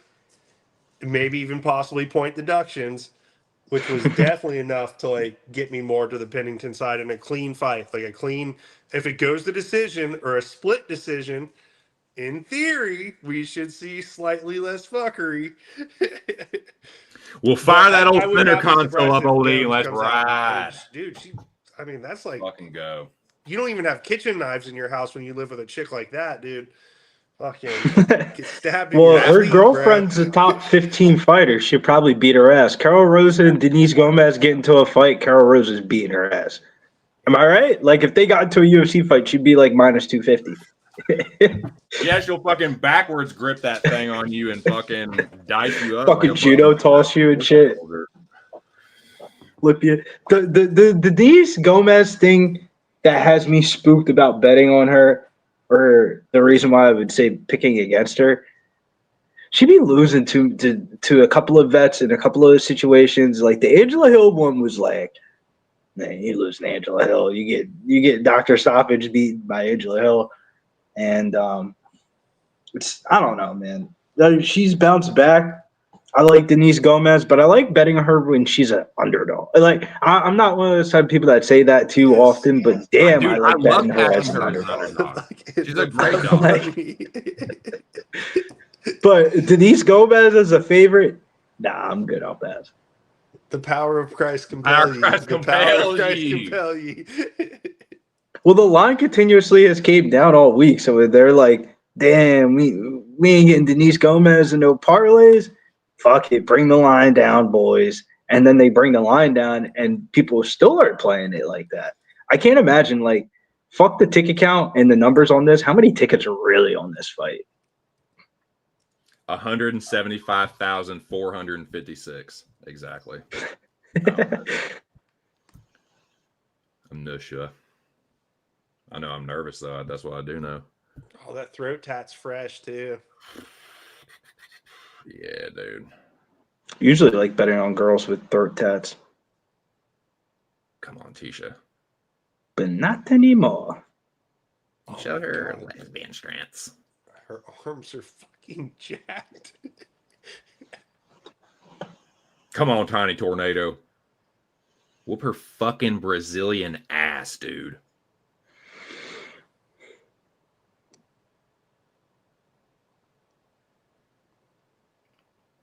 Maybe even possibly point deductions, which was definitely enough to like get me more to the Pennington side in a clean fight. Like if it goes to decision or a split decision, in theory, we should see slightly less fuckery. We'll fire that old center console up, old E, and let's ride. Dude, that's like fucking go. You don't even have kitchen knives in your house when you live with a chick like that, dude. Fucking get stabbed. Well, her girlfriend's a top 15 fighter. She'd probably beat her ass. Carol Rosa and Denise Gomez get into a fight. Carol Rosa's beating her ass. Am I right? Like, if they got into a UFC fight, she'd be like minus 250. Yeah, she'll fucking backwards grip that thing on you and fucking dice you up. Fucking like judo toss you and shit. Flip you. The Denise Gomez thing that has me spooked about betting on her, or the reason why I would say picking against her, she'd be losing to a couple of vets in a couple of situations. Like the Angela Hill one was like, man, you lose to Angela Hill, you get Dr. Stoppage beat by Angela Hill, and I don't know, man. She's bounced back. I like Denise Gomez, but I like betting her when she's an underdog. Like I'm not one of those type of people that say that too often, but damn, I like betting her as an underdog. She's a great dog. But Denise Gomez as a favorite, nah, I'm good. I'll pass. The power of Christ compels you. The power of Christ compel you. Well, the line continuously has came down all week, so they're like, damn, we ain't getting Denise Gomez and no parlays. Fuck it, bring the line down, boys. And then they bring the line down, and people still aren't playing it like that. I can't imagine, like, fuck the ticket count and the numbers on this. How many tickets are really on this fight? 175,456. Exactly. I'm no sure. I know I'm nervous, though. That's what I do know. Oh, that throat tat's fresh, too. Yeah, dude. Usually like betting on girls with throat tats. Come on, Tisha. But not anymore. Show her lesbian strengths. Her arms are fucking jacked. Come on, Tiny Tornado. Whoop her fucking Brazilian ass, dude.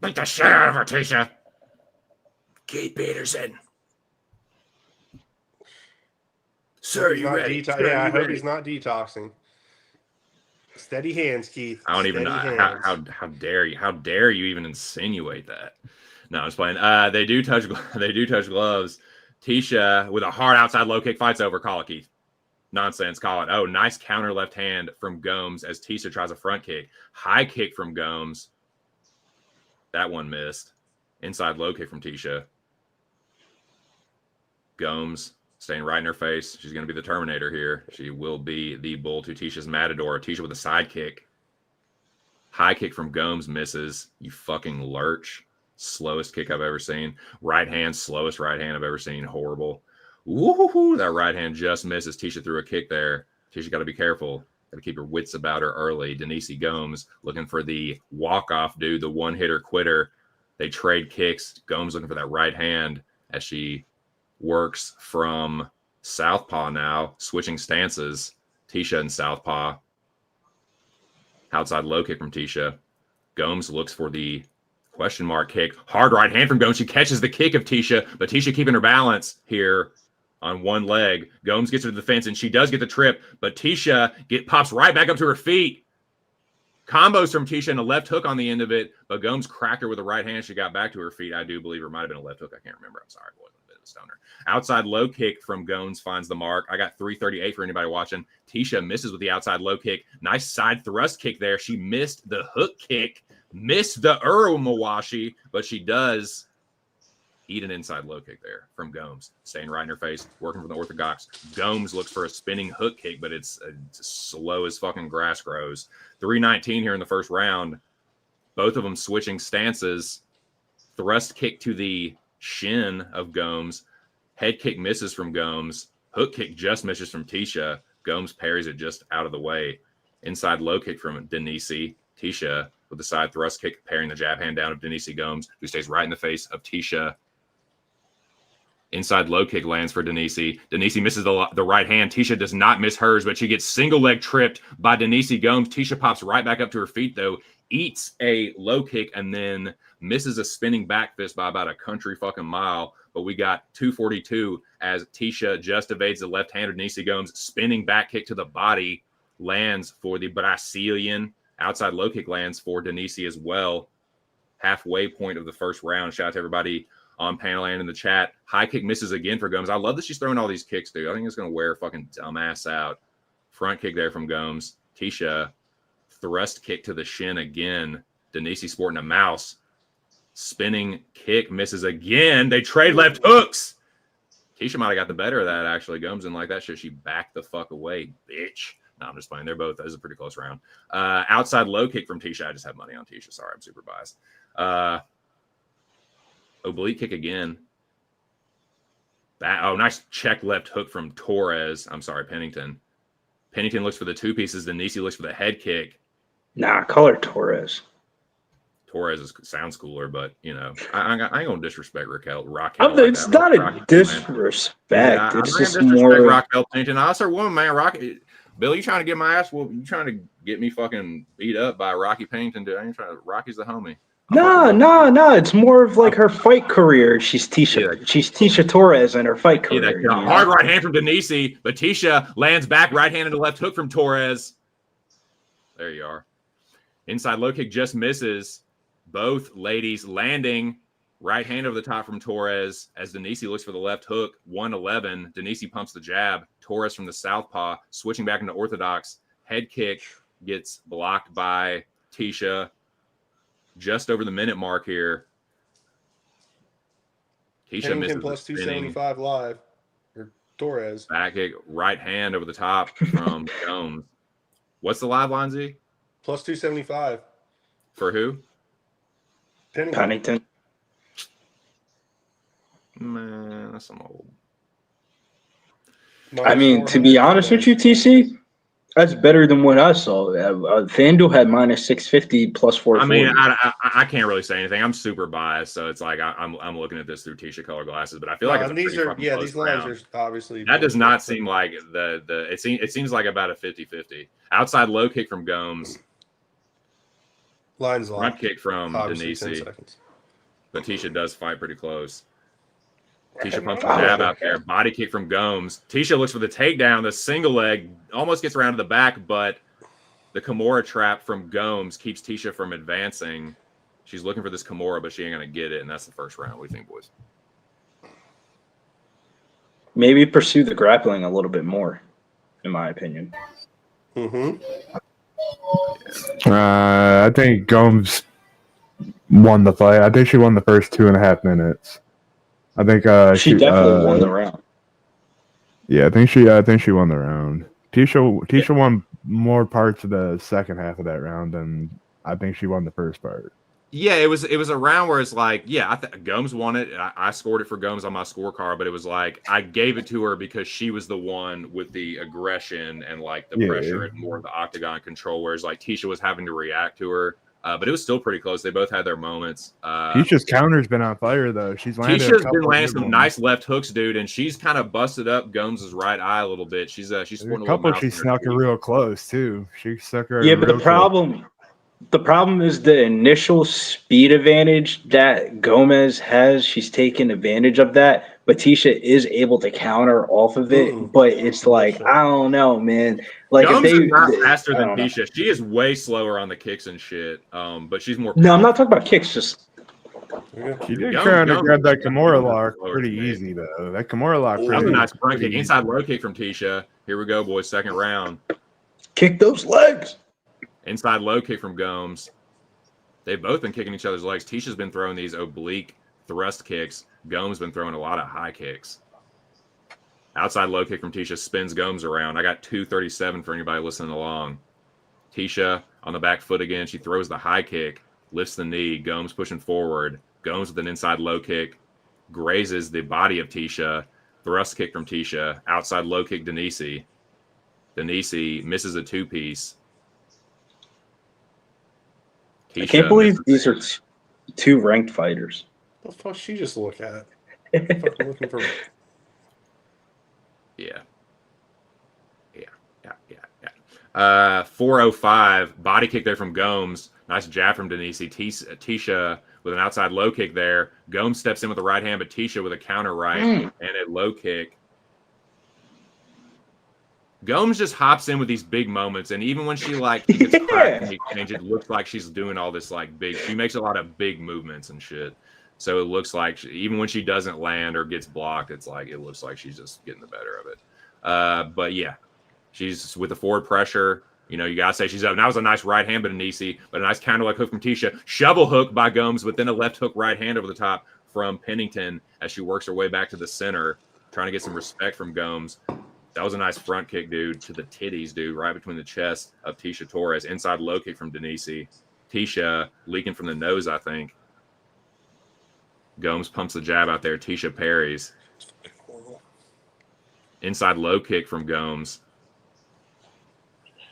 Beat the shit out of her, Tisha. Keith Peterson. Sir, He's you not ready? detox- Sir, yeah, I you hope ready? he's not detoxing. Steady hands, Keith. I don't even know Steady how hands. dare you? How dare you even insinuate that? No, I'm just playing. They do touch gloves. Tisha with a hard outside low kick fights over. Call it, Keith. Nonsense. Call it. Oh, nice counter left hand from Gomes as Tisha tries a front kick. High kick from Gomes. That one missed. Inside low kick from Tisha. Gomes staying right in her face. She's going to be the Terminator here. She will be the bull to Tisha's Matador. Tisha with a side kick. High kick from Gomes misses. You fucking lurch. Slowest kick I've ever seen. Right hand, slowest right hand I've ever seen. Horrible. Woo-hoo-hoo. That right hand just misses. Tisha threw a kick there. Tisha got to be careful. Got to keep her wits about her early. Denise Gomes looking for the walk-off dude, the one-hitter quitter. They trade kicks. Gomes looking for that right hand as she works from southpaw now, switching stances. Tisha and southpaw. Outside low kick from Tisha. Gomes looks for the question mark kick. Hard right hand from Gomes. She catches the kick of Tisha, but Tisha keeping her balance here on one leg. Gomes gets her to the fence, and she does get the trip, but Tisha pops right back up to her feet. Combos from Tisha and a left hook on the end of it, but Gomes cracked her with a right hand. She got back to her feet. I do believe it might have been a left hook. I can't remember. I'm sorry, boy. A bit of a stoner. Outside low kick from Gomes finds the mark. I got 338 for anybody watching. Tisha misses with the outside low kick. Nice side thrust kick there. She missed the hook kick. Missed the Uromawashi, but she does eat an inside low kick there from Gomes. Staying right in her face, working from the orthodox. Gomes looks for a spinning hook kick, but it's slow as fucking grass grows. 319 here in the first round. Both of them switching stances. Thrust kick to the shin of Gomes. Head kick misses from Gomes. Hook kick just misses from Tisha. Gomes parries it just out of the way. Inside low kick from Denise. Tisha with the side thrust kick, parrying the jab hand down of Denise Gomes, who stays right in the face of Tisha. Inside low kick lands for Denise. Denise misses the right hand. Tisha does not miss hers, but she gets single leg tripped by Denise Gomes. Tisha pops right back up to her feet, though, eats a low kick, and then misses a spinning back fist by about a country fucking mile. But we got 242 as Tisha just evades the left hand of Denise Gomes. Spinning back kick to the body lands for the Brazilian. Outside low kick lands for Denise as well. Halfway point of the first round. Shout out to everybody on panel and in the chat. High kick misses again for Gomes. I love that she's throwing all these kicks, dude. I think it's going to wear a fucking dumbass out. Front kick there from Gomes. Tisha, thrust kick to the shin again. Denise sporting a mouse. Spinning kick misses again. They trade left hooks. Tisha might have got the better of that, actually. Gomes didn't like that shit. She backed the fuck away, bitch. No, I'm just playing. They're both. That was a pretty close round. Outside low kick from Tisha. I just have money on Tisha. Sorry, I'm super biased. Oblique kick again. Nice check left hook from Torres. I'm sorry, Pennington. Pennington looks for the two pieces. Then Nisi looks for the head kick. Nah, call her Torres. Torres sounds cooler, but you know, I ain't gonna disrespect Raquel. It's not a disrespect. It's just more Raquel Pennington. I said, woman, man, Rocky. Bill, you trying to get my ass? Well, you trying to get me fucking beat up by Rocky Pennington? Dude, I ain't trying to. Rocky's the homie. No. It's more of like her fight career. She's Tisha Torres in her fight career. Yeah, hard right hand from Denise, but Tisha lands back right hand into left hook from Torres. There you are. Inside low kick just misses. Both ladies landing right hand over the top from Torres as Denise looks for the left hook. 111. Denise pumps the jab. Torres from the southpaw switching back into orthodox. Head kick gets blocked by Tisha. Just over the minute mark here. Tisha misses plus 275 live. Or Torres. Back kick, right hand over the top from Gomes. What's the live line, Z? Plus 275. For who? Pennington. Man, that's some old. I mean, to be honest with you, TC, That's better than what I saw. FanDuel had minus 650 plus 440. I mean, I can't really say anything. I'm super biased, so it's like I'm looking at this through Tisha color glasses, but I feel like it's a these pretty are fucking close these lines round. are obviously That does not seem like it seems like about a 50-50. Outside low kick from Gomes. lines Front locked. kick from Obviously 10 Denisi. seconds. But Tisha does fight pretty close. Tisha pumps the jab out there. Body kick from Gomes. Tisha looks for the takedown. The single leg almost gets around to the back, but the Kimura trap from Gomes keeps Tisha from advancing. She's looking for this Kimura, but she ain't going to get it, and that's the first round. What do you think, boys? Maybe pursue the grappling a little bit more, in my opinion. Mm-hmm. I think Gomes won the fight. I think she won the first 2.5 minutes. I think She definitely won the round. Yeah, I think she won the round. Tisha won more parts of the second half of that round than I think she won the first part. Yeah, it was a round where it's like, yeah, Gomes won it. I scored it for Gomes on my scorecard, but it was like I gave it to her because she was the one with the aggression and like the pressure and more of the octagon control, whereas like Tisha was having to react to her. But it was still pretty close. They both had their moments. Tisha's counter's been on fire though. Tisha's been landing some nice left hooks, dude, and she's kind of busted up Gomes's right eye a little bit. She's a couple she snuck her real close too. She stuck her. Yeah, but the problem is the initial speed advantage that Gomez has. She's taken advantage of that, but Tisha is able to counter off of it. But it's like, I don't know, man. Like Gomes is not faster than Tisha. She is way slower on the kicks and shit. But she's more. No, I'm not talking about kicks. Just she did trying to grab that Kimura lock pretty easy though. That Kimura lock. That was a nice front kick, inside low kick from Tisha. Here we go, boys. Second round. Kick those legs. Inside low kick from Gomes. They've both been kicking each other's legs. Tisha's been throwing these oblique thrust kicks. Gomes been throwing a lot of high kicks. Outside low kick from Tisha spins Gomes around. I got 237 for anybody listening along. Tisha on the back foot again. She throws the high kick, lifts the knee. Gomes pushing forward. Gomes with an inside low kick. Grazes the body of Tisha. Thrust kick from Tisha. Outside low kick Denisi. Denisi misses a two-piece. I can't believe these are two ranked fighters. What the fuck she just look at? Fucking looking for. Yeah. 405 body kick there from Gomes. Nice jab from Denisi. Tisha with an outside low kick there. Gomes steps in with the right hand, but Tisha with a counter right and a low kick. Gomes just hops in with these big moments, and even when she like gets cracked and exchange, it looks like she's doing all this like big. She makes a lot of big movements and shit. So it looks like even when she doesn't land or gets blocked, it looks like she's just getting the better of it. But yeah, she's with the forward pressure. You know, you gotta say she's up. And that was a nice right hand, but Denisi, but a nice counter like hook from Tisha. Shovel hook by Gomes, but then a left hook right hand over the top from Pennington as she works her way back to the center, trying to get some respect from Gomes. That was a nice front kick, dude, to the titties, dude, right between the chest of Tisha Torres. Inside low kick from Denisi. Tisha leaking from the nose, I think. Gomes pumps the jab out there. Tisha parries. Inside low kick from Gomes.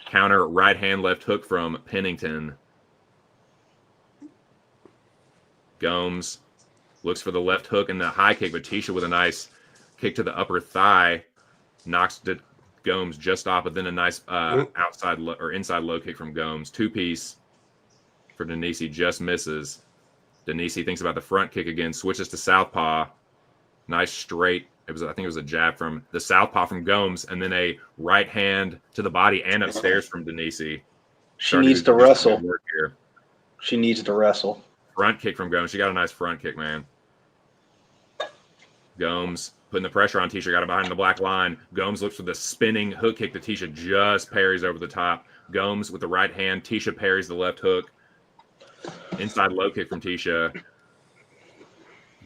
Counter right hand left hook from Pennington. Gomes looks for the left hook and the high kick, but Tisha with a nice kick to the upper thigh. Knocks Gomes just off, but then a nice outside or inside low kick from Gomes. Two-piece for Denisi, just misses. Denisi thinks about the front kick again, switches to southpaw. Nice straight. I think it was a jab from the southpaw from Gomes, and then a right hand to the body and upstairs from Denisi. She needs to wrestle. She needs to wrestle. Front kick from Gomes. She got a nice front kick, man. Gomes putting the pressure on Tisha, got it behind the black line. Gomes looks for the spinning hook kick that Tisha just parries over the top. Gomes with the right hand. Tisha parries the left hook. Inside low kick from Tisha.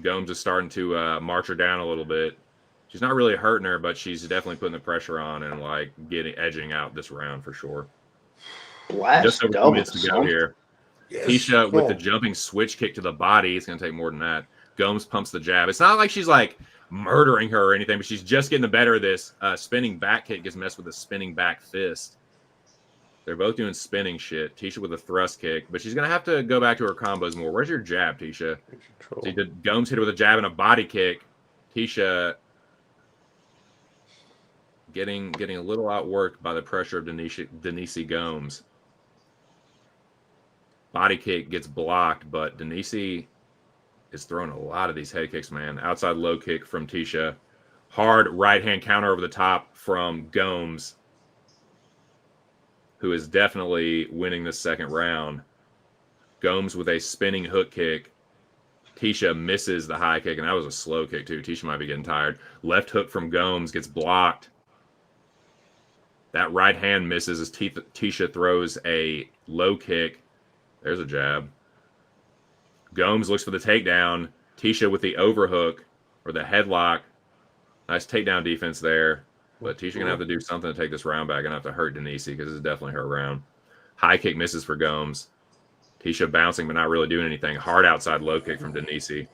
Gomes is starting to march her down a little bit. She's not really hurting her, but she's definitely putting the pressure on and like edging out this round for sure. Just over 2 minutes to go here. Yes. Tisha with the jumping switch kick to the body. It's going to take more than that. Gomes pumps the jab. It's not like she's like murdering her or anything, but she's just getting the better of this. Spinning back kick gets messed with a spinning back fist. They're both doing spinning shit. Tisha with a thrust kick, but she's going to have to go back to her combos more. Where's your jab, Tisha? See, Gomes hit her with a jab and a body kick. Tisha getting a little outworked by the pressure of Denise Gomes. Body kick gets blocked, but Denise is throwing a lot of these head kicks, man. Outside low kick from Tisha. Hard right-hand counter over the top from Gomes, who is definitely winning the second round. Gomes with a spinning hook kick. Tisha misses the high kick, and that was a slow kick, too. Tisha might be getting tired. Left hook from Gomes gets blocked. That right hand misses as Tisha throws a low kick. There's a jab. Gomes looks for the takedown. Tisha with the overhook or the headlock. Nice takedown defense there. But Tisha going to have to do something to take this round back. Going to have to hurt Denise because this is definitely her round. High kick misses for Gomes. Tisha bouncing but not really doing anything. Hard outside low kick from Denise.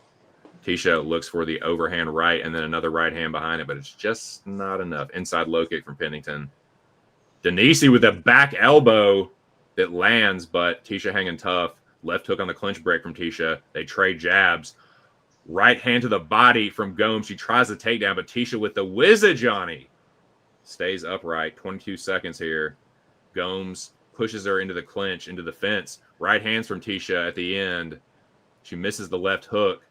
Tisha looks for the overhand right and then another right hand behind it, but it's just not enough. Inside low kick from Pennington. Denise with a back elbow that lands, but Tisha hanging tough. Left hook on the clinch break from Tisha. They trade jabs. Right hand to the body from Gomes. She tries the takedown, but Tisha with the whizza, Johnny. Stays upright. 22 seconds here. Gomes pushes her into the clinch, into the fence. Right hands from Tisha at the end. She misses the left hook.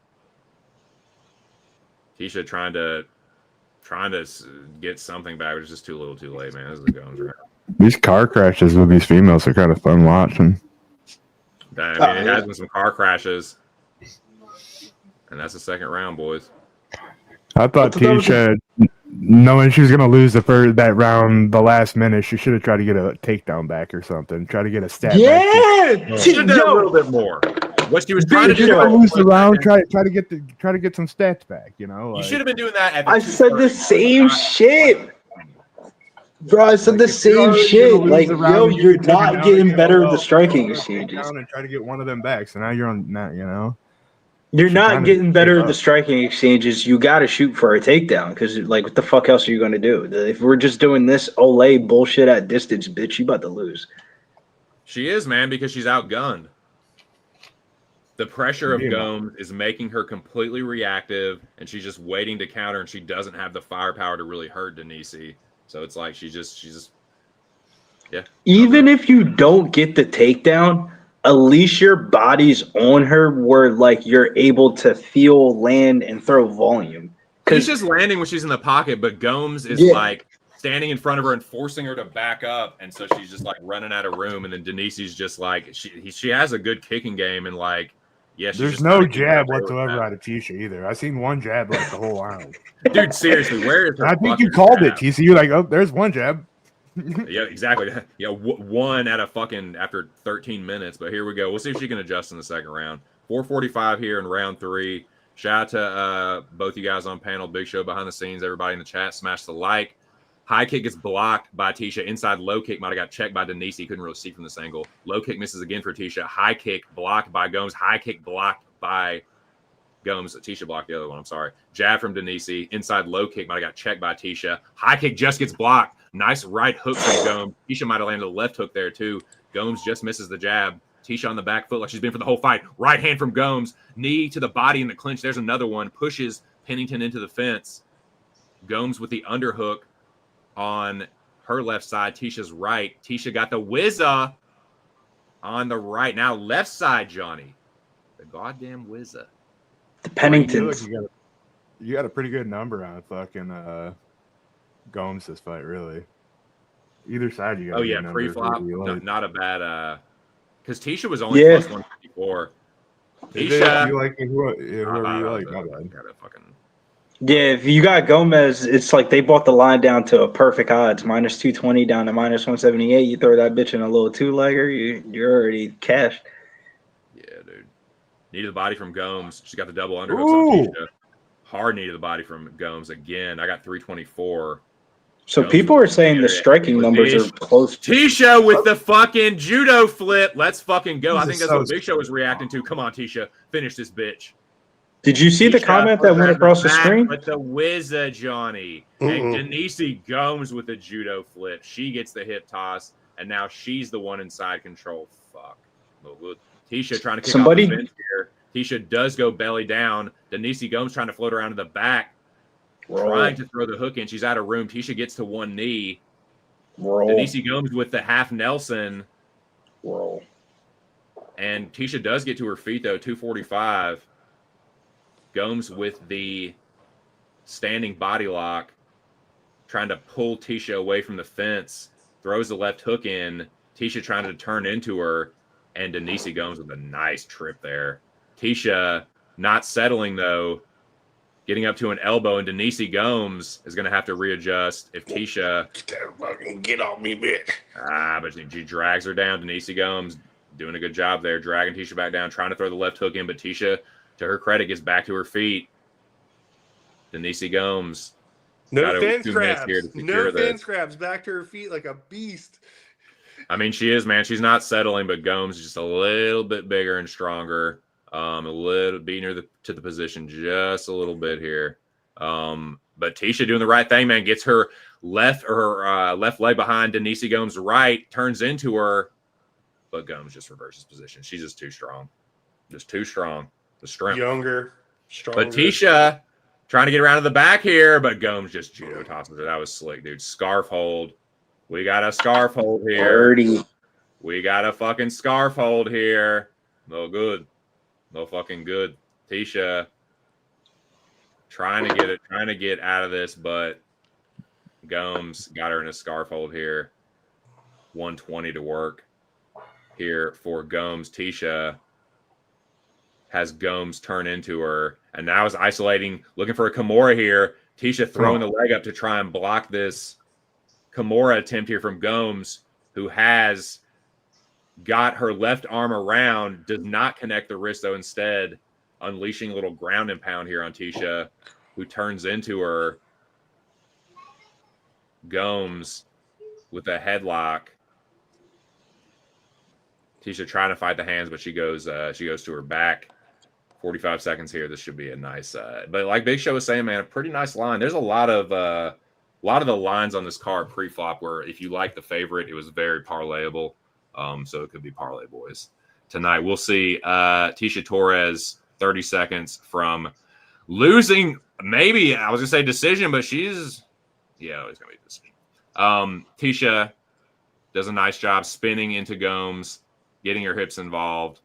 Tisha trying to get something back, but it's just too little too late, man. This is the Gomes round. These car crashes with these females are kind of fun watching. I mean, it has been some car crashes. And that's the second round, boys. I thought Tisha, knowing she was going to lose that round, the last minute, she should have tried to get a takedown back or something. Try to get a stat back. Yeah, She should have done a little bit more. What she was trying to do, lose the round, try to get some stats back. You know, you should have been doing that. At the I said the same shit. Bro, I said the same shit. Like, yo, you're not getting better with the striking exchanges. And try to get one of them back. So now you're on that, you know. You're not getting better with the striking exchanges. You got to shoot for a takedown because, like, what the fuck else are you going to do? If we're just doing this Olay bullshit at distance, bitch, you about to lose. She is, man, because she's outgunned. The pressure of Gomes is making her completely reactive, and she's just waiting to counter, and she doesn't have the firepower to really hurt Denise. So it's like she's just yeah. Even if you don't get the takedown, at least your body's on her where, like, you're able to feel, land, and throw volume. She's just landing when she's in the pocket, but Gomes is like standing in front of her and forcing her to back up, and so she's just like running out of room. And then Denise's just like she has a good kicking game, and like there's no jab whatsoever out of Tisha either. I've seen one jab like the whole round. Dude, seriously, where is her? I think you called it, Tisha. You're like, oh, there's one jab. Yeah, exactly. Yeah, one at a fucking after 13 minutes. But here we go. We'll see if she can adjust in the second round. 4:45 here in round 3. Shout out to both you guys on panel. Big show behind the scenes. Everybody in the chat, smash the like. High kick gets blocked by Tisha. Inside low kick might have got checked by Denise. Couldn't really see from this angle. Low kick misses again for Tisha. High kick blocked by Gomes. High kick blocked by Gomes. Tisha blocked the other one. I'm sorry. Jab from Denise. Inside low kick might have got checked by Tisha. High kick just gets blocked. Nice right hook from Gomes. Tisha might have landed a left hook there too. Gomes just misses the jab. Tisha on the back foot like she's been for the whole fight. Right hand from Gomes. Knee to the body in the clinch. There's another one. Pushes Pennington into the fence. Gomes with the underhook on her left side. Tisha's right. Tisha got the whizza on the right. Now left side, Johnny. The goddamn whizza. The Penningtons. You got a pretty good number on fucking Gomes this fight, really. Either side you got. Oh yeah, pre-flop. Not a bad because Tisha was only plus 154. Tisha, you like whoever you like. Got a fucking. Yeah, if you got Gomez, it's like they bought the line down to a perfect odds, -220 down to -178. You throw that bitch in a little two-legger, you're already cashed. Yeah, dude. Knee to the body from Gomes. She's got the double underhooks on Tisha. Hard knee to the body from Gomes again. I got 324. So Gomes people are saying the striking numbers are close. Tisha with the fucking judo flip. Let's fucking go. I think that's what Big Show was reacting to. Come on, Tisha. Finish this bitch. Did you see the comment that went across the screen? With the whizza, Johnny. And Denise Gomes with the judo flip. She gets the hip toss. and now she's the one inside control. Fuck. Tisha trying to kick Somebody- off the fence here. Tisha does go belly down. Denise Gomes trying to float around to the back, trying to throw the hook in. She's out of room. Tisha gets to one knee. Denise Gomes with the half Nelson. Roll. And Tisha does get to her feet, though, 245. Gomes with the standing body lock, trying to pull Tisha away from the fence, throws the left hook in. Tisha trying to turn into her, and Denise Gomes with a nice trip there. Tisha not settling, though, getting up to an elbow, and Denise Gomes is going to have to readjust if Tisha... Get off me, bitch. But she drags her down. Denise Gomes doing a good job there, dragging Tisha back down, trying to throw the left hook in, but Tisha, to her credit, gets back to her feet. Denise Gomes. No fence grabs. No fence grabs. Back to her feet like a beast. I mean, she is, man. She's not settling, but Gomes is just a little bit bigger and stronger. A little beating her to the position just a little bit here. But Tisha doing the right thing, man. Gets her left leg behind Denise Gomes' right, turns into her, but Gomes just reverses position. She's just too strong. Just too strong. The strength. Younger, stronger. But Tisha trying to get around to the back here, but Gomes just judo tosses it. That was slick, dude. Scarf hold. We got a scarf hold here. Dirty. We got a fucking scarf hold here. No good. No fucking good. Tisha trying to get out of this, but Gomes got her in a scarf hold here. 120 to work here for Gomes. Tisha has Gomes turn into her, and now is isolating, looking for a Kimura here. Tisha throwing the leg up to try and block this Kimura attempt here from Gomes, who has got her left arm around, does not connect the wrist, though, instead unleashing a little ground and pound here on Tisha, who turns into her. Gomes with a headlock. Tisha trying to fight the hands, but she goes to her back. 45 seconds here. This should be a nice, but like Big Show was saying, man, a pretty nice line. There's a lot of the lines on this card pre-flop where if you like the favorite, it was very parlayable. So it could be parlay boys tonight. We'll see. Tisha Torres, 30 seconds from losing. Maybe I was gonna say decision, but it's gonna be a decision. Tisha does a nice job spinning into Gomes, getting her hips involved.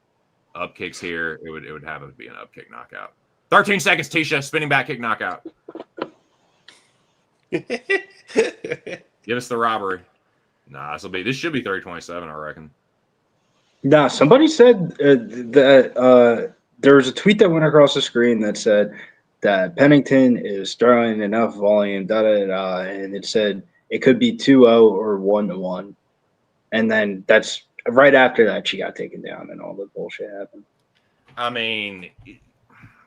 Up kicks here. It would have to be an up kick knockout. 13 seconds, Tisha, spinning back kick knockout. Give us the robbery. Nah, this should be 30-27, I reckon. Nah, somebody said that there was a tweet that went across the screen that said that Pennington is throwing enough volume, and it said it could be 2-0 or 1-1. And then that's right after that she got taken down and all the bullshit happened. I mean,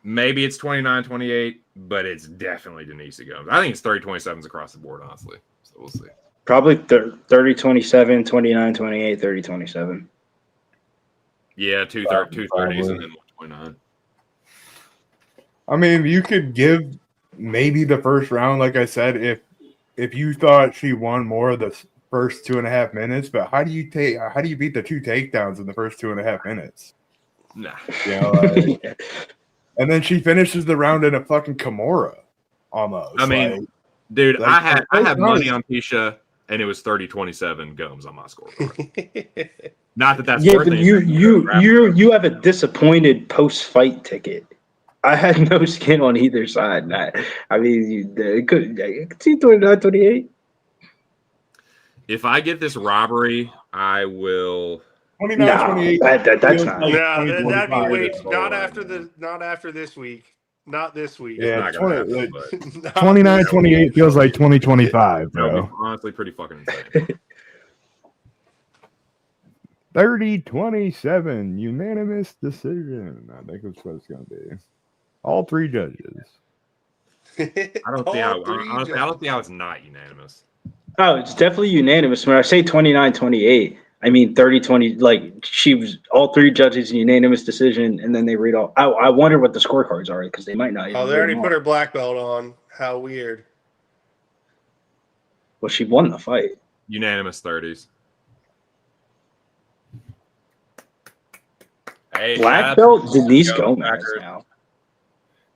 maybe it's 29-28, but it's definitely Denise Gomes. I think it's 30-27s across the board, honestly. So we'll see. Probably 30-27, 29-28, 30-27. Yeah, 230s and then 129. I mean, you could give maybe the first round, like I said, if you thought she won more of the first 2.5 minutes, but how do you beat the 2 takedowns in the first 2.5 minutes? Nah. You know, and then she finishes the round in a fucking Kimura almost. I mean, dude, I had money on Tisha, and it was 30-27 Gomes on my scoreboard. Not that that's worth but anything. you have a disappointed post-fight ticket. I had no skin on either side. I mean, I could see 29-28. If I get this robbery, I will. 29-28. That's not. No, that'd be wait. Not after this week. Not this week. Yeah, It's not gonna happen, but 29-28 feels like 2025, that would bro. be honestly pretty fucking insane. 30-27 unanimous decision. I think that's what it's going to be. All 3 judges. I don't see how it's not unanimous. Oh, it's definitely unanimous. When I say 29-28, I mean 30-20. Like she was all 3 judges unanimous decision, and then they read all. I wonder what the scorecards are because they might not. Oh, they already put her black belt on. How weird. Well, she won the fight. Unanimous 30s. Hey, shout Black out belt to Denise Gomez Gomez record. now.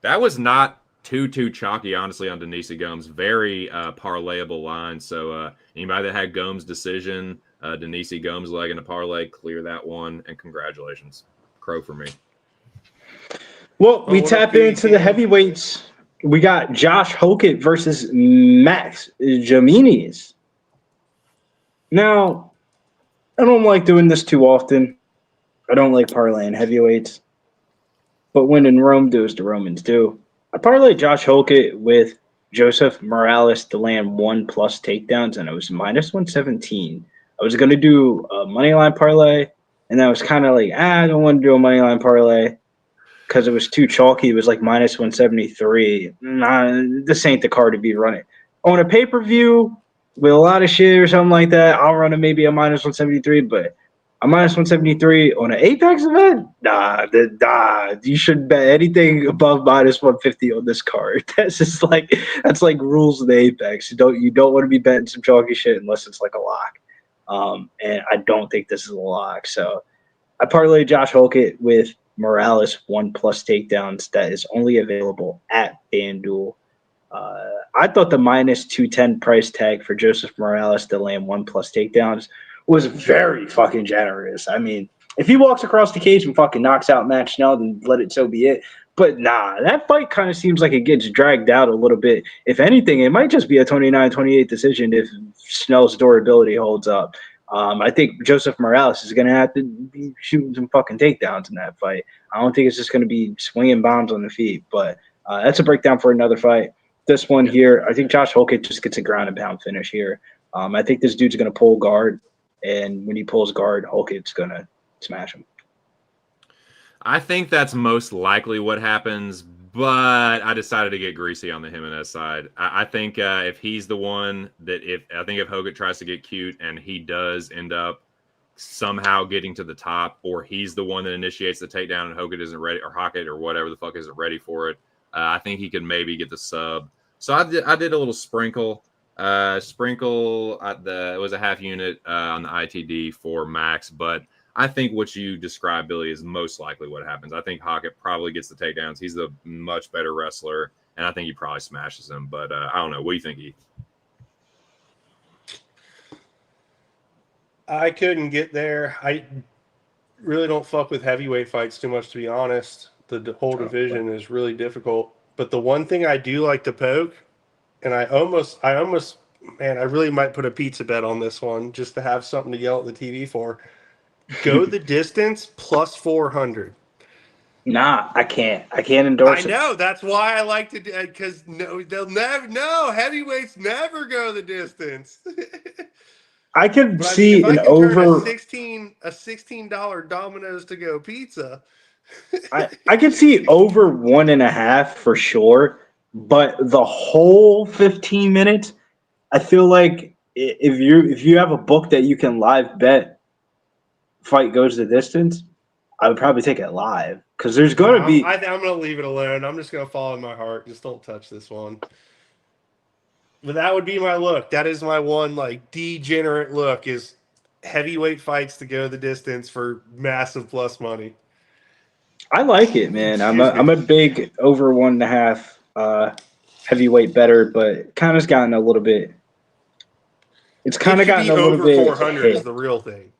That was not too chalky, honestly, on Denise Gomes. Very parlayable line. So anybody that had Gomes decision, Denise Gomes leg in a parlay, clear that one, and congratulations. Crow for me. Well, we what up, tap into the team? heavyweights. We got Josh Hokett versus Max Jaminis. Now, I don't like doing this too often. I don't like parlaying heavyweights. But when in Rome, do as the Romans do. I parlayed Josh Hokett with Joseph Morales to land 1+ takedowns, and it was minus 117. I was going to do a moneyline parlay, and I was kind of like, I don't want to do a moneyline parlay because it was too chalky. It was like minus 173. Nah, this ain't the card to be running. On a pay-per-view with a lot of shit or something like that, I'll run maybe a minus 173, but a minus 173 on an Apex event? Nah. You shouldn't bet anything above minus 150 on this card. That's like rules of the Apex. You don't want to be betting some chalky shit unless it's like a lock. And I don't think this is a lock. So I parlayed Josh Hokett with Morales 1+ takedowns that is only available at FanDuel. I thought the minus 210 price tag for Joseph Morales to land 1+ takedowns was very fucking generous. I mean, if he walks across the cage and fucking knocks out Matt Schnell, then let it so be it. But nah, that fight kind of seems like it gets dragged out a little bit. If anything, it might just be a 29-28 decision if Schnell's durability holds up. I think Joseph Morales is going to have to be shooting some fucking takedowns in that fight. I don't think it's just going to be swinging bombs on the feet. But that's a breakdown for another fight. This one here, I think Josh Hokett just gets a ground and pound finish here. I think this dude's going to pull guard. And when he pulls guard, Hokett's going to smash him. I think that's most likely what happens, but I decided to get greasy on the Jimenez side. I think if he's the one that if Hokett tries to get cute and he does end up somehow getting to the top, or he's the one that initiates the takedown and Hokett isn't ready, or Hokett or whatever the fuck isn't ready for it, I think he could maybe get the sub. So I did a little sprinkle. It was a half unit on the ITD for Max, but I think what you described, Billy, is most likely what happens. I think Hokett probably gets the takedowns. He's the much better wrestler, and I think he probably smashes him. But I don't know. What do you think, Heath? I couldn't get there. I really don't fuck with heavyweight fights too much, to be honest. The whole division is really difficult. But the one thing I do like to poke, and I almost, man, I really might put a pizza bet on this one just to have something to yell at the TV for. Go the distance plus 400. Nah, I can't. I can't endorse it. I know. That's why I like to do it, because heavyweights never go the distance. I could But see I mean, an if I can turn over. a $16 Domino's to go pizza. I could see over 1.5 for sure, but the whole 15 minutes, I feel like if you have a book that you can live bet fight goes the distance, I would probably take it live because there's going to be. I'm going to leave it alone. I'm just going to follow my heart. Just don't touch this one. But that would be my look. That is my one like degenerate look, is heavyweight fights to go the distance for massive plus money. I like it, man. I'm a big over 1.5 heavyweight better, but kind of gotten a little bit. It's kind of gotten a little over bit 400 hit. Is the real thing.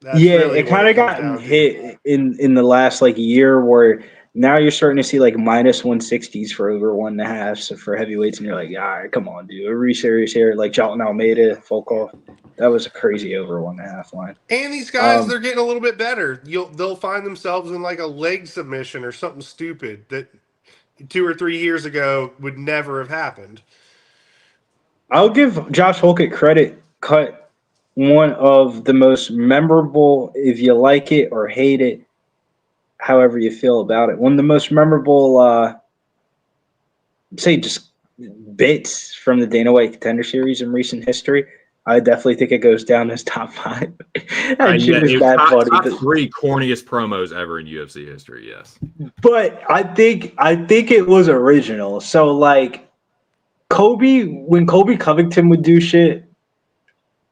That's Yeah, really it kind of gotten hit in the last like year, where now you're starting to see like minus 160s for over 1.5. So for heavyweights, and you're like, all right, come on, dude. Are we serious here? Like Jalton Almeida, Volkov. That was a crazy over 1.5 line. And these guys, they're getting a little bit better. They'll find themselves in like a leg submission or something stupid that 2 or 3 years ago would never have happened. I'll give Josh Hokett credit. Cut one of the most memorable, if you like it or hate it, however you feel about it. One of the most memorable, say just bits from the Dana White Contender Series in recent history. I definitely think it goes down as top 5. Top 3 corniest promos ever in UFC history. Yes, but I think it was original. So like when Kobe Covington would do shit,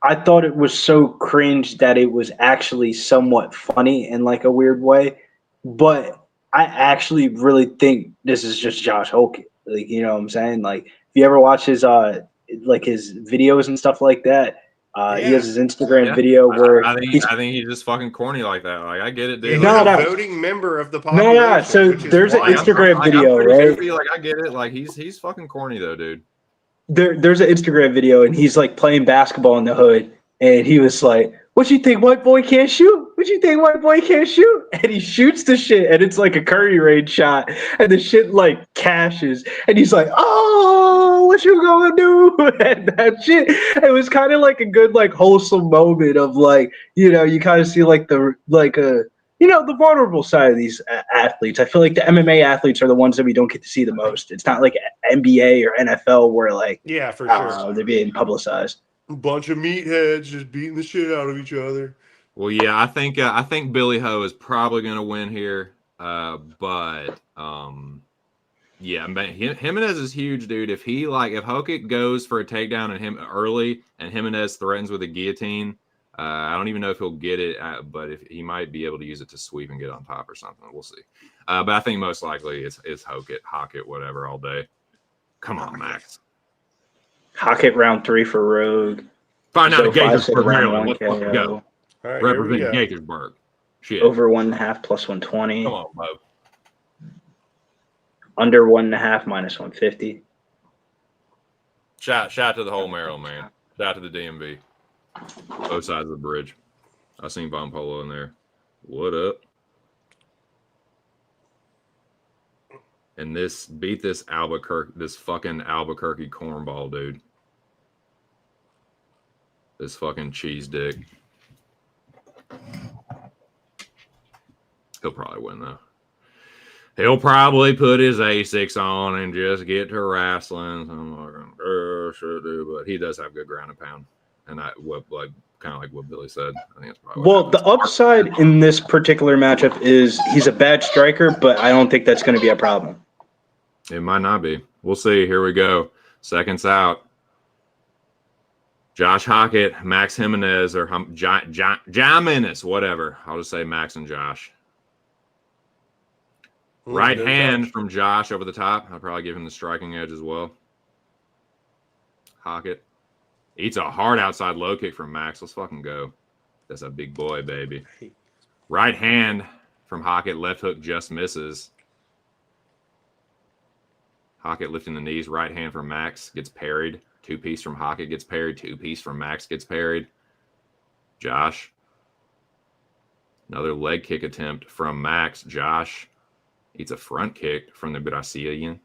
I thought it was so cringe that it was actually somewhat funny in like a weird way. but I actually really think this is just Josh Hogan. Like, you know what I'm saying? Like, if you ever watch his like his videos and stuff like that, he has his Instagram video where I think he's just fucking corny like that. Like, I get it, dude. He's No, a no. voting member of the population. No. So which is there's an why- Instagram I'm video, pretty right? goofy, like, I get it. Like, he's fucking corny though, dude. There's an Instagram video, and he's like playing basketball in the hood, and he was like, "What you think, white boy can't shoot? What you think, white boy can't shoot?" And he shoots the shit, and it's like a Curry range shot, and the shit like cashes, and he's like, "Oh, what you gonna do?" And that shit, it was kind of like a good like wholesome moment of like, you know, you kind of see like the you know, the vulnerable side of these athletes. I feel like the MMA athletes are the ones that we don't get to see the most. It's not like NBA or NFL where like, Yeah, for I don't sure. know, they're being publicized. A bunch of meatheads just beating the shit out of each other. Well, yeah, I think Billy Ho is probably going to win here, but yeah, Jimenez is huge, dude. If Hokic goes for a takedown and him early, and Jimenez threatens with a guillotine, I don't even know if he'll get it, but if he might be able to use it to sweep and get on top or something, we'll see. But I think most likely it's Hokic, whatever, all day. Come on, Max. Hockett round 3 for Rogue. Find out So a 5-6 Gaithersburg, round Maryland. 1 Let's fucking KO. go. All right, here we Represent go. Gaithersburg. Shit. Over 1.5 plus 120. Come on, Bo. Under 1.5 minus 150. Shout to the whole Maryland, man. Shout to the DMV. Both sides of the bridge. I seen Von Polo in there. What up? And beat this fucking Albuquerque cornball, dude. This fucking cheese dick. He'll probably win though. He'll probably put his A6 on and just get to wrestling. I'm not gonna sure do, but he does have good ground and pound. And kind of like what Billy said. I think that's probably Well, the upside in this particular matchup is he's a bad striker, but I don't think that's going to be a problem. It might not be. We'll see. Here we go. Seconds out. Josh Hockett, Max Jimenez, or Jimenez, whatever. I'll just say Max and Josh. Right hand from Josh over the top. I'll probably give him the striking edge as well. Hockett. Eats a hard outside low kick from Max. Let's fucking go. That's a big boy, baby. Right hand from Hockett. Left hook just misses. Hockett lifting the knees. Right hand from Max. Gets parried. 2-piece from Hockett gets parried. 2-piece from Max gets parried. Josh. Another leg kick attempt from Max. Josh eats a front kick from the Brazilian.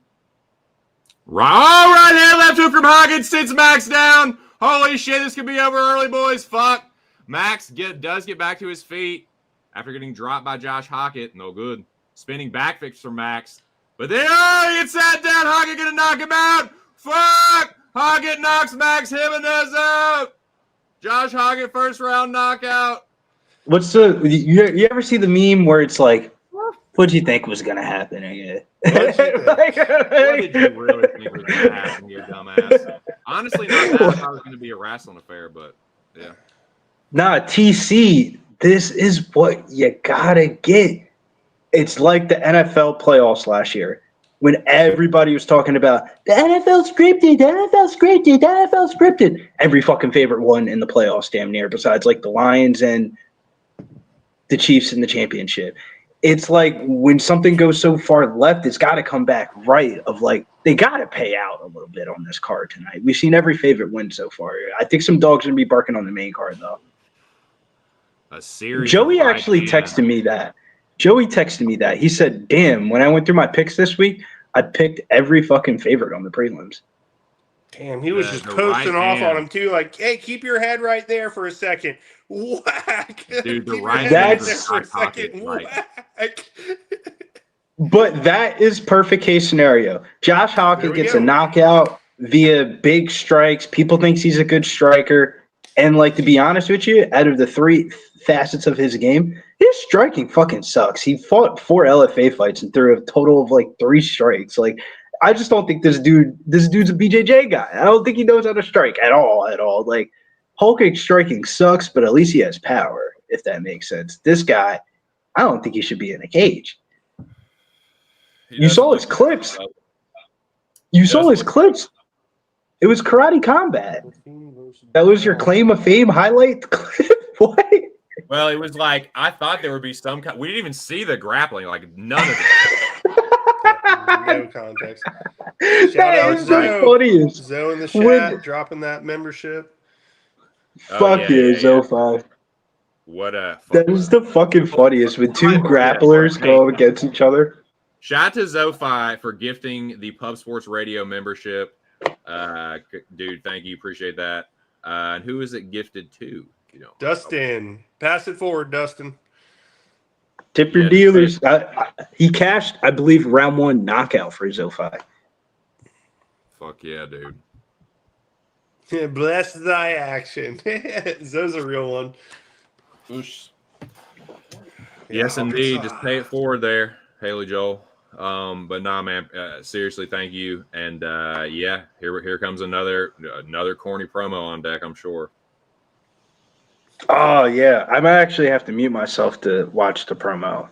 Right hand left hook from Hockett. Sits Max down. Holy shit, this could be over early, boys. Fuck. Max does get back to his feet after getting dropped by Josh Hockett. No good. Spinning back fix for Max. But then he gets sat down. Hockett gonna knock him out. Fuck. Hockett knocks Max Jimenez out. Josh Hockett first round knockout. What's you ever see the meme where it's like, what do you think was going to happen again? What did you really think was going to happen, you dumbass? Honestly, not that I thought it was going to be a wrestling affair, but yeah. Nah, TC, this is what you got to get. It's like the NFL playoffs last year when everybody was talking about the NFL scripted, the NFL scripted, the NFL scripted. Every fucking favorite won in the playoffs, damn near, besides like the Lions and the Chiefs in the championship. It's like when something goes so far left, it's got to come back right. Of like, they got to pay out a little bit on this card tonight. We've seen every favorite win so far. I think some dogs are going to be barking on the main card, though. A series. Joey actually texted me that. He said, damn, when I went through my picks this week, I picked every fucking favorite on the prelims. Damn, he was just posting off on him, too. Like, hey, keep your head right there for a second. Whack. Dude, the Keep your right head hand right there is for a hot pocket, second. like- Whack. But that is perfect case scenario. Josh There Hockett we gets go. a knockout via big strikes. People thinks he's a good striker. And, like, to be honest with you, out of the three facets of his game, his striking fucking sucks. He fought 4 LFA fights and threw a total of, like, 3 strikes. Like, I just don't think this dude's a BJJ guy. I don't think he knows how to strike at all. Like, Hulk striking sucks, but at least he has power, if that makes sense. This guy, I don't think he should be in a cage. He You saw doesn't his look- clips. You saw doesn't his look- clips. It was karate combat. That was your claim of fame highlight clip? What? Well, it was like I thought there would be some kind. We didn't even see the grappling. Like none of it. No context. That out is the Zoe. funniest. Zoe in the chat, When- dropping that membership. Fuck yeah, Zofi. What a. That is the fucking funniest when two grapplers go up against each other. Shout out to Zofi for gifting the Pub Sports Radio membership. Dude, thank you. Appreciate that. And who is it gifted to? You know, Dustin. Pass it forward, Dustin. Tip your Yeah, dealers. He cashed, I believe, round 1 knockout for Zofi. Fuck yeah, dude. Bless thy action. Zoe's a real one. Yes, Yeah, indeed. Just pay it forward there, Haley Joel. But nah, man. Seriously, thank you. And yeah, here comes another corny promo on deck, I'm sure. Oh, yeah. I might actually have to mute myself to watch the promo.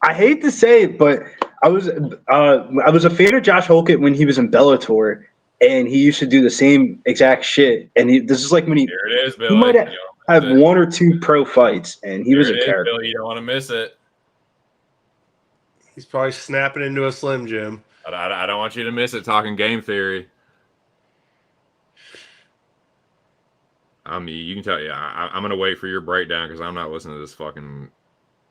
I hate to say it, but I was a fan of Josh Holkett when he was in Bellator, and he used to do the same exact shit. And this is like when Here it is, Billy. he might You don't have miss it. 1 or 2 pro fights, and he was Here a it is, character. Billy. You don't want to miss it. He's probably snapping into a Slim Jim. I don't want you to miss it. Talking game theory. I mean, you can tell. Yeah, I'm gonna wait for your breakdown because I'm not listening to this fucking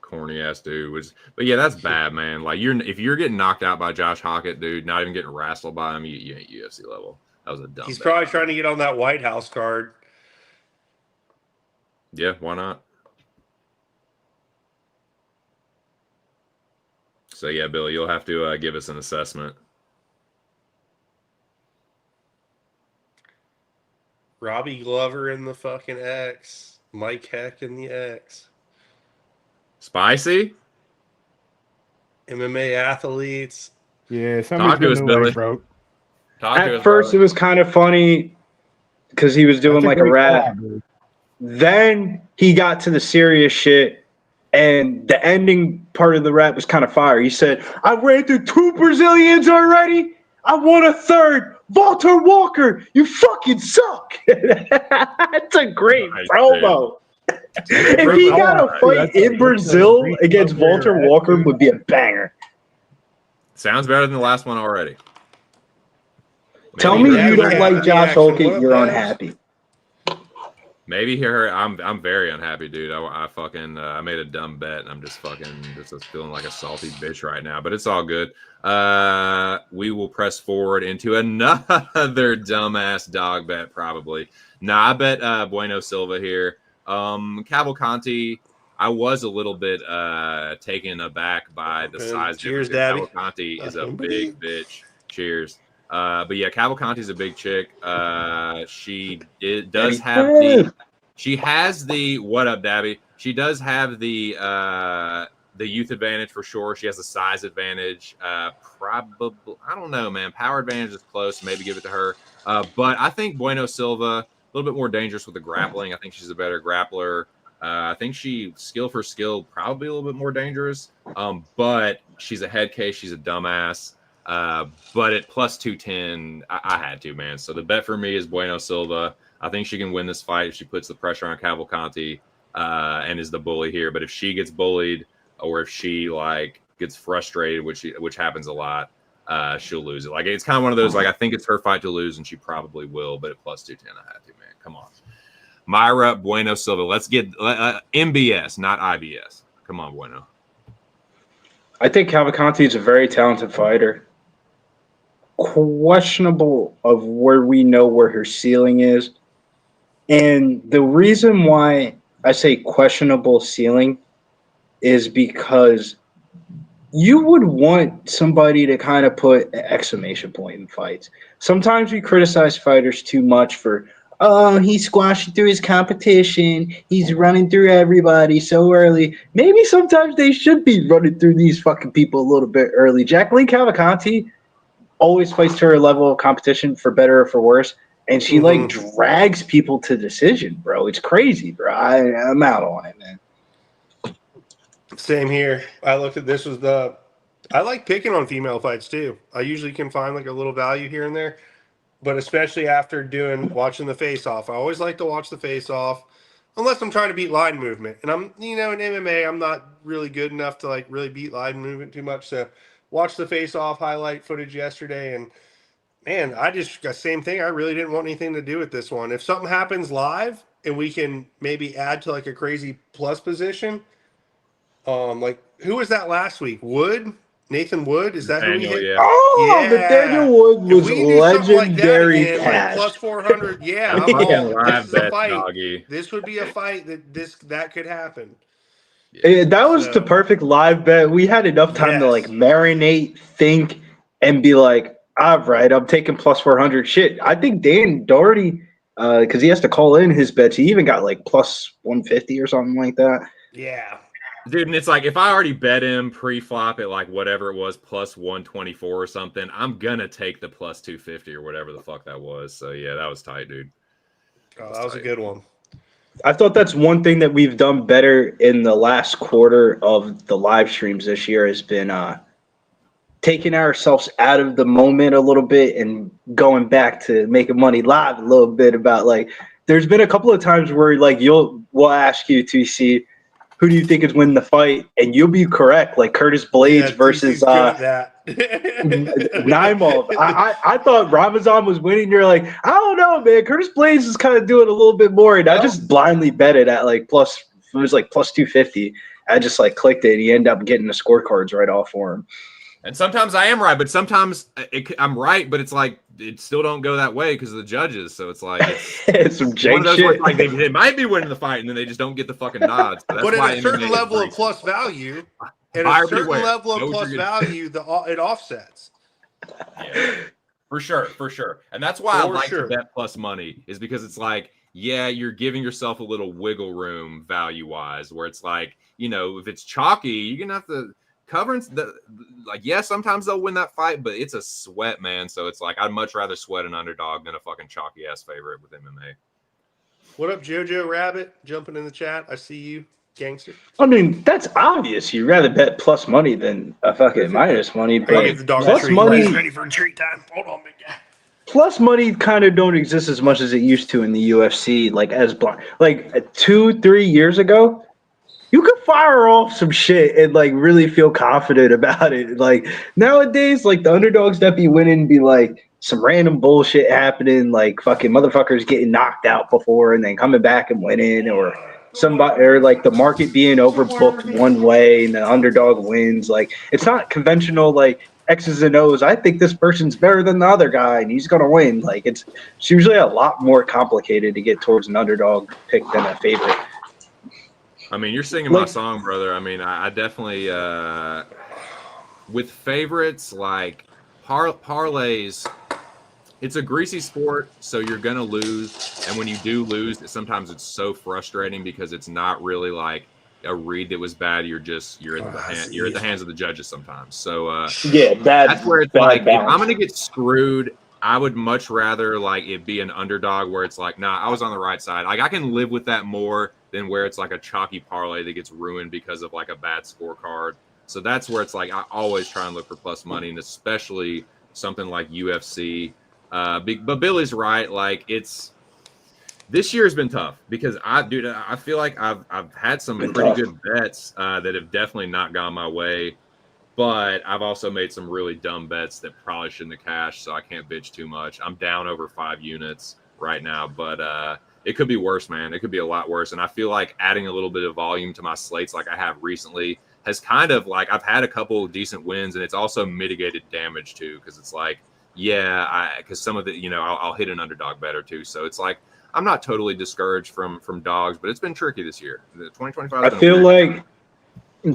corny ass dude. But yeah, that's bad, man. Like if you're getting knocked out by Josh Hockett, dude, not even getting wrestled by him, you ain't UFC level. That was a dumb. He's bet. probably trying to get on that White House card. Yeah, why not? So yeah, Billy, you'll have to give us an assessment. Robbie Glover in the fucking X. Mike Heck in the X. Spicy? MMA athletes. Yeah, somebody's Talk to us, getting away, Billy. bro. Talk to At us, first, it brother. was kind of funny because he was doing That's like a great rap. call, dude. Then he got to the serious shit, and the ending part of the rap was kind of fire. He said, I ran through 2 Brazilians already. I won a 3rd. Walter Walker, you fucking suck. That's a great Nice, promo. If he got a fight That's in a- Brazil that's a against great Walter player. Walker would be a banger. Sounds better than the last one already. Tell Maybe me he you heard- don't Yeah, like the Josh action. Holkett, What you're else? unhappy. Maybe he heard. I'm very unhappy, dude. I fucking I made a dumb bet, and I'm just feeling like a salty bitch right now. But it's all good. We will press forward into another dumbass dog bet, probably. Nah, I bet Bueno Silva here. Cavalcanti. I was a little bit taken aback by the size Cheers, difference. Daddy. Cavalcanti is a big bitch. Cheers. But yeah, Cavalcanti's a big chick. She does have the what up, Dabby? She does have the youth advantage for sure. She has the size advantage. Probably, I don't know, man. Power advantage is close. Maybe give it to her. But I think Bueno Silva a little bit more dangerous with the grappling. I think she's a better grappler. I think she skill for skill probably a little bit more dangerous. But she's a head case. She's a dumbass. But at plus 210, I had to, man. So the bet for me is Bueno Silva. I think she can win this fight if she puts the pressure on Cavalcanti and is the bully here. But if she gets bullied or if she like gets frustrated, which happens a lot, she'll lose it. Like it's kind of one of those, like I think it's her fight to lose and she probably will, but at plus 210, I had to, man. Come on. Myra Bueno Silva. Let's get MBS, not IBS. Come on, Bueno. I think Cavalcanti is a very talented fighter. Questionable of where we know where her ceiling is. And the reason why I say questionable ceiling is because you would want somebody to kind of put an exclamation point in fights. Sometimes we criticize fighters too much for, oh, he's squashing through his competition. He's running through everybody so early. Maybe sometimes they should be running through these fucking people a little bit early. Jacqueline Cavalcanti always fights to her level of competition for better or for worse. And she like drags people to decision, bro. It's crazy, bro. I'm out on it, man. Same here. I looked at this was the. I like picking on female fights too. I usually can find like a little value here and there, but especially after watching the face off, I always like to watch the face off, unless I'm trying to beat line movement. And I'm in MMA, I'm not really good enough to like really beat line movement too much. So watch the face off highlight footage yesterday, and man, I just got same thing. I really didn't want anything to do with this one. If something happens live and we can maybe add to like a crazy plus position. Like who was that last week? Nathan Wood? Is that Daniel, who we hit? yeah. Oh, Yeah. Nathaniel Wood If was we can do something like that legendary again, like cash. plus 400. Yeah, I'm Yeah. all. Live This is a bet, fight. doggy. This would be a fight that could happen. That was the So- perfect live bet. We had enough time to Yes. like marinate, think, and be like, all right, I'm taking plus 400. Shit, I think Dan Doherty, because he has to call in his bets, he even got like plus 150 or something like that. Yeah. Dude, and it's like if I already bet him pre-flop at like whatever it was, plus 124 or something, I'm gonna take the plus 250 or whatever the fuck that was. So yeah, that was tight, dude. Oh, that was a good one. I thought that's one thing that we've done better in the last quarter of the live streams this year has been taking ourselves out of the moment a little bit and going back to making money live a little bit about like there's been a couple of times where like we'll ask you to see who do you think is winning the fight, and you'll be correct. Like Curtis Blades versus Naimov. I thought Ramazan was winning. You're like, I don't know, man. Curtis Blades is kind of doing a little bit more, and I just blindly bet it at like plus. It was like plus 250. I just like clicked it. And he ended up getting the scorecards right off for him. And sometimes I am right, but sometimes I'm right, but it's like it still don't go that way because of the judges. So it's like it's some jank one of those shit. where, like they might be winning the fight, and then they just don't get the fucking nods. But But why at a certain MMA level of breaks. plus value, Buyer beware. Know what plus you're gonna- value, it offsets. Yeah. For sure. And that's why I For like sure. to bet plus money, is because it's like, yeah, you're giving yourself a little wiggle room value-wise, where it's like, if it's chalky, you're going to have to cover. Sometimes they'll win that fight, but it's a sweat, man. So it's like, I'd much rather sweat an underdog than a fucking chalky-ass favorite with MMA. What up, Jojo Rabbit? Jumping in the chat. I see you, gangster. I mean, that's obvious. You'd rather bet plus money than a fucking minus money. I'll But give the dog a plus treat. money, He's ready for treat time. Hold on, big guy. plus money kind of don't exist as much as it used to in the UFC. Like as blind, like 2-3 years ago, you could fire off some shit and like really feel confident about it. Like nowadays, like the underdogs that be winning be like some random bullshit happening, like fucking motherfuckers getting knocked out before and then coming back and winning, or somebody, or like the market being overbooked one way and the underdog wins. Like it's not conventional like X's and O's. I think this person's better than the other guy and he's gonna win. Like it's usually a lot more complicated to get towards an underdog pick than a favorite. I mean, you're singing my song, brother. I mean, I definitely, with favorites, like parlays, it's a greasy sport, so you're going to lose. And when you do lose, sometimes it's so frustrating because it's not really like a read that was bad. You're at the hands of the judges sometimes. So that's where it's like, if I'm going to get screwed, I would much rather like it be an underdog where it's like, nah, I was on the right side. Like I can live with that more than where it's like a chalky parlay that gets ruined because of like a bad scorecard. So that's where it's like I always try and look for plus money, and especially something like UFC. But Billy's right. Like this year has been tough because I feel like I've had some pretty good bets that have definitely not gone my way. But I've also made some really dumb bets that probably shouldn't have cashed, so I can't bitch too much. I'm down over 5 units right now, but it could be worse, man. It could be a lot worse. And I feel like adding a little bit of volume to my slates like I have recently has kind of like I've had a couple of decent wins, and it's also mitigated damage too, because it's like, because some of it, I'll hit an underdog better too. So it's like I'm not totally discouraged from dogs, but it's been tricky this year. 2025. I feel like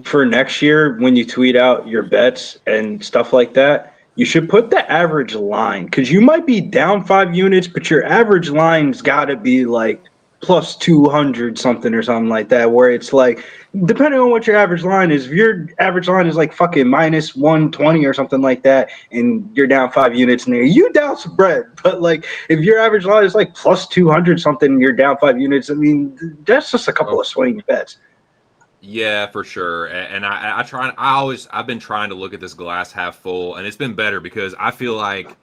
for next year, when you tweet out your bets and stuff like that, you should put the average line, because you might be down 5 units, but your average line's got to be like plus 200 something or something like that, where it's like, depending on what your average line is, if your average line is like fucking minus 120 or something like that, and you're down 5 units in there, you down some bread. But like, if your average line is like plus 200 something, and you're down 5 units, I mean, that's just a couple of swing bets. Yeah, for sure. And I've been trying to look at this glass half full, and it's been better because I feel like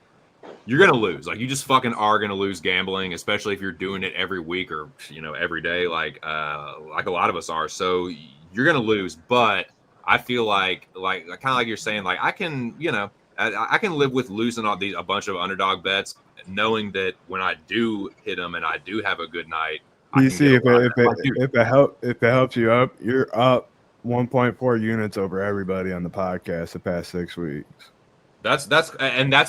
you're gonna lose. Like you just fucking are gonna lose gambling, especially if you're doing it every week or every day, like a lot of us are. So you're gonna lose. But I feel like kind of like you're saying, like I can, I can live with losing a bunch of underdog bets, knowing that when I do hit them and I do have a good night. You see, if it helps you up, you're up 1.4 units over everybody on the podcast the past 6 weeks. That's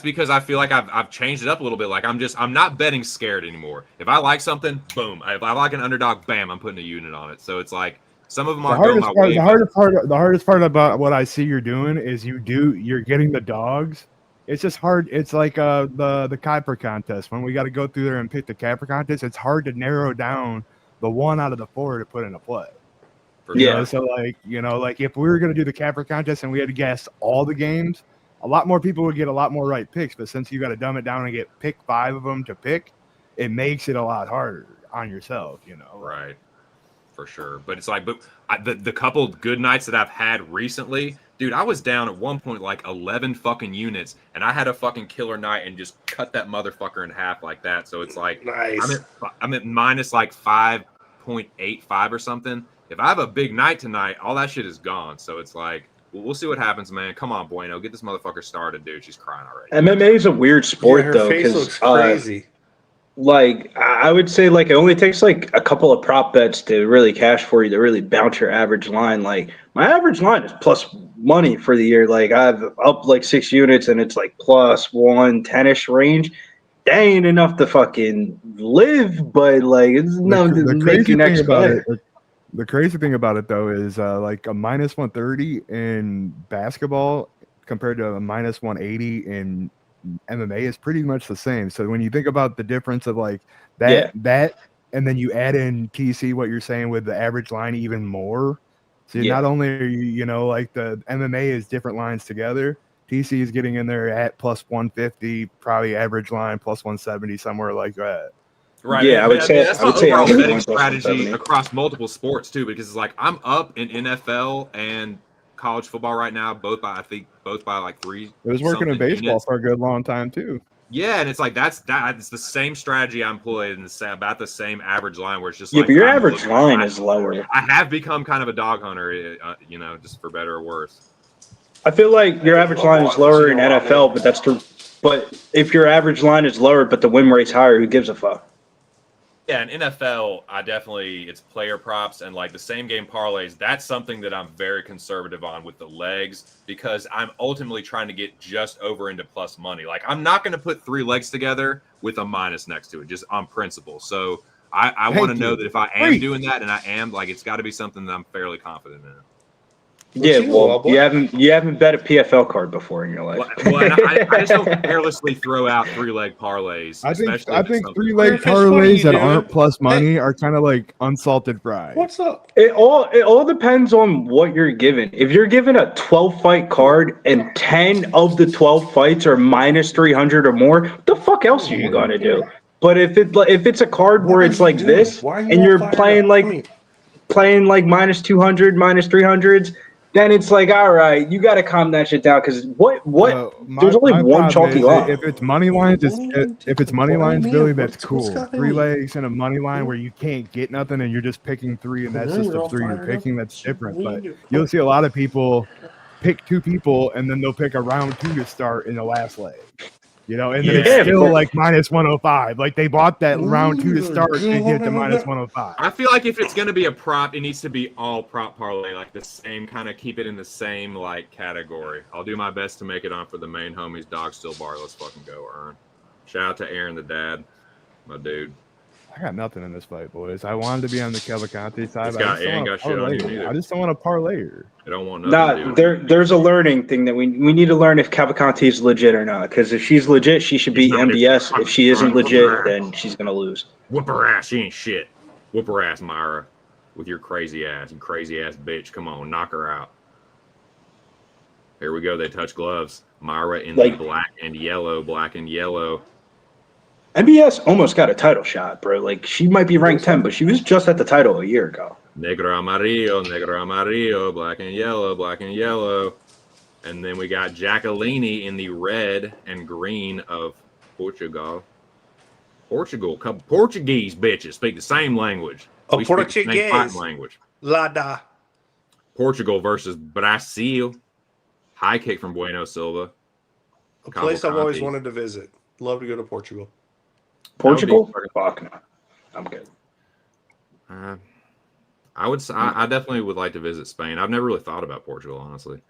because I feel like I've changed it up a little bit. Like I'm not betting scared anymore. If I like something, boom. If I like an underdog, bam, I'm putting a unit on it. So it's like some of them aren't going my way. The hardest part about what I see you're doing is you're getting the dogs. It's just hard. It's like the Kuiper contest. When we got to go through there and pick the Kuiper contest, it's hard to narrow down the 1 out of the 4 to put in a play. Yeah. So like if we were going to do the Kuiper contest and we had to guess all the games, a lot more people would get a lot more right picks. But since you got to dumb it down and pick 5 of them to pick, it makes it a lot harder on yourself. Right. For sure. But it's like, the couple good nights that I've had recently. Dude, I was down at one point like 11 fucking units, and I had a fucking killer night and just cut that motherfucker in half like that. So it's like, nice. I'm at minus like 5.85 or something. If I have a big night tonight, all that shit is gone. So it's like, we'll see what happens, man. Come on, Bueno, get this motherfucker started, dude. She's crying already. MMA is a weird sport, her though, face looks crazy. Like I would say, like it only takes like a couple of prop bets to really cash for you to really bounce your average line. Like my average line is plus money for the year. Like I've up like 6 units and it's like plus 110-ish range. That ain't enough to fucking live, but like it's enough to make your next bet. The crazy thing about it though is like a minus 130 in basketball compared to a minus 180 in MMA is pretty much the same. So when you think about the difference of like that, and then you add in TC, what you're saying with the average line even more. So not only are you, like the MMA is different lines together, TC is getting in there at plus 150, probably average line plus 170, somewhere like that. Right. Yeah, I would say that's my overall betting strategy across multiple sports too, because it's like I'm up in NFL and college football right now, both by like 3. It was working in baseball units for a good long time too. Yeah, and it's like it's the same strategy I employed and about the same average line where it's just but your average line is lower. I have become kind of a dog hunter, just for better or worse. I feel like your average line is lower in NFL, but that's true. But if your average line is lower, but the win rate's higher, who gives a fuck? Yeah, in NFL, it's player props and like the same game parlays. That's something that I'm very conservative on with the legs because I'm ultimately trying to get just over into plus money. Like I'm not going to put 3 legs together with a minus next to it, just on principle. So I want to know that if I am doing that, and I am, like it's got to be something that I'm fairly confident in. Yeah, well, you haven't bet a PFL card before in your life. Well, I just don't carelessly throw out 3-leg parlays. I think 3-leg parlays that aren't plus money are kind of like unsalted fries. What's up? It all depends on what you're given. If you're given a 12-fight card and 10 of the 12 fights are minus 300 or more, what the fuck else are you gonna do? But if it's a card where it's like this and you're playing like minus 200, minus 300s. Then it's like, all right, you got to calm that shit down because there's only one chalky line. If it's money lines, Billy, that's cool. 3 legs and a money line where you can't get nothing and you're just picking 3 and that's just the 3 you're picking. That's different. But you'll see a lot of people pick 2 people and then they'll pick a round 2 to start in the last leg. And then it's still like minus 105. Like they bought that round 2 to start to get to minus 105. I feel like if it's going to be a prop, it needs to be all prop parlay, like the same kind of keep it in the same like category. I'll do my best to make it on for the main homies. Dog still bar. Let's fucking go, Ern. Shout out to Aaron the dad, my dude. I got nothing in this fight, boys. I wanted to be on the Cavalcante side. Ain't got shit on you either. I just don't want to parlay her. I don't want nothing. There's a learning thing that we need to learn if Cavalcante is legit or not. Because if she's legit, she should beat MBS. If she isn't legit, then she's gonna lose. Whoop her ass. She ain't shit. Whoop her ass, Myra, with your crazy ass. You crazy ass bitch. Come on, knock her out. Here we go. They touch gloves. Myra in the black and yellow. MBS almost got a title shot, bro. Like she might be ranked 10, but she was just at the title a year ago. Negro amarillo, black and yellow. And then we got Jacqueline in the red and green of Portugal. Couple Portuguese bitches speak the same language. We speak the same fighting language. Lada. Portugal versus Brazil. High kick from Bueno Silva. A place I've always wanted to visit. Love to go to Portugal. Portugal? Fuck no. I'm good. I definitely would like to visit Spain. I've never really thought about Portugal, honestly.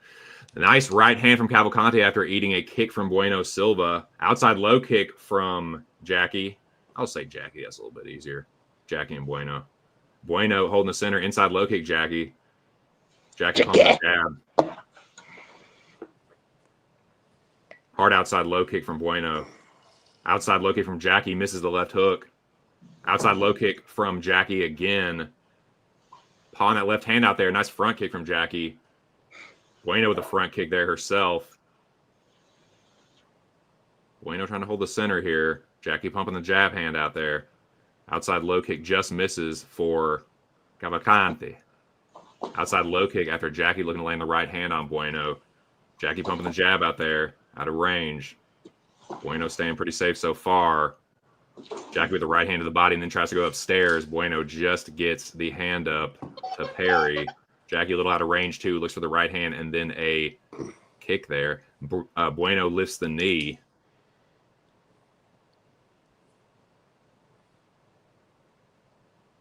A nice right hand from Cavalcante after eating a kick from Bueno Silva. Outside low kick from Jackie. I'll say Jackie. That's a little bit easier. Jackie and Bueno. Bueno holding the center. Inside low kick, Jackie. Jackie pumping the jab. Hard outside low kick from Bueno. Outside low kick from Jackie. Misses the left hook. Outside low kick from Jackie again. Pawing that left hand out there. Nice front kick from Jackie. Bueno with a front kick there herself. Bueno trying to hold the center here. Jackie pumping the jab hand out there. Outside low kick just misses for Cavalcante. Outside low kick after Jackie looking to land the right hand on Bueno. Jackie pumping the jab out there. Out of range. Bueno staying pretty safe so far. Jackie with the right hand to the body and then tries to go upstairs. Bueno just gets the hand up to parry. Jackie a little out of range too. Looks for the right hand and then a kick there. Bueno lifts the knee.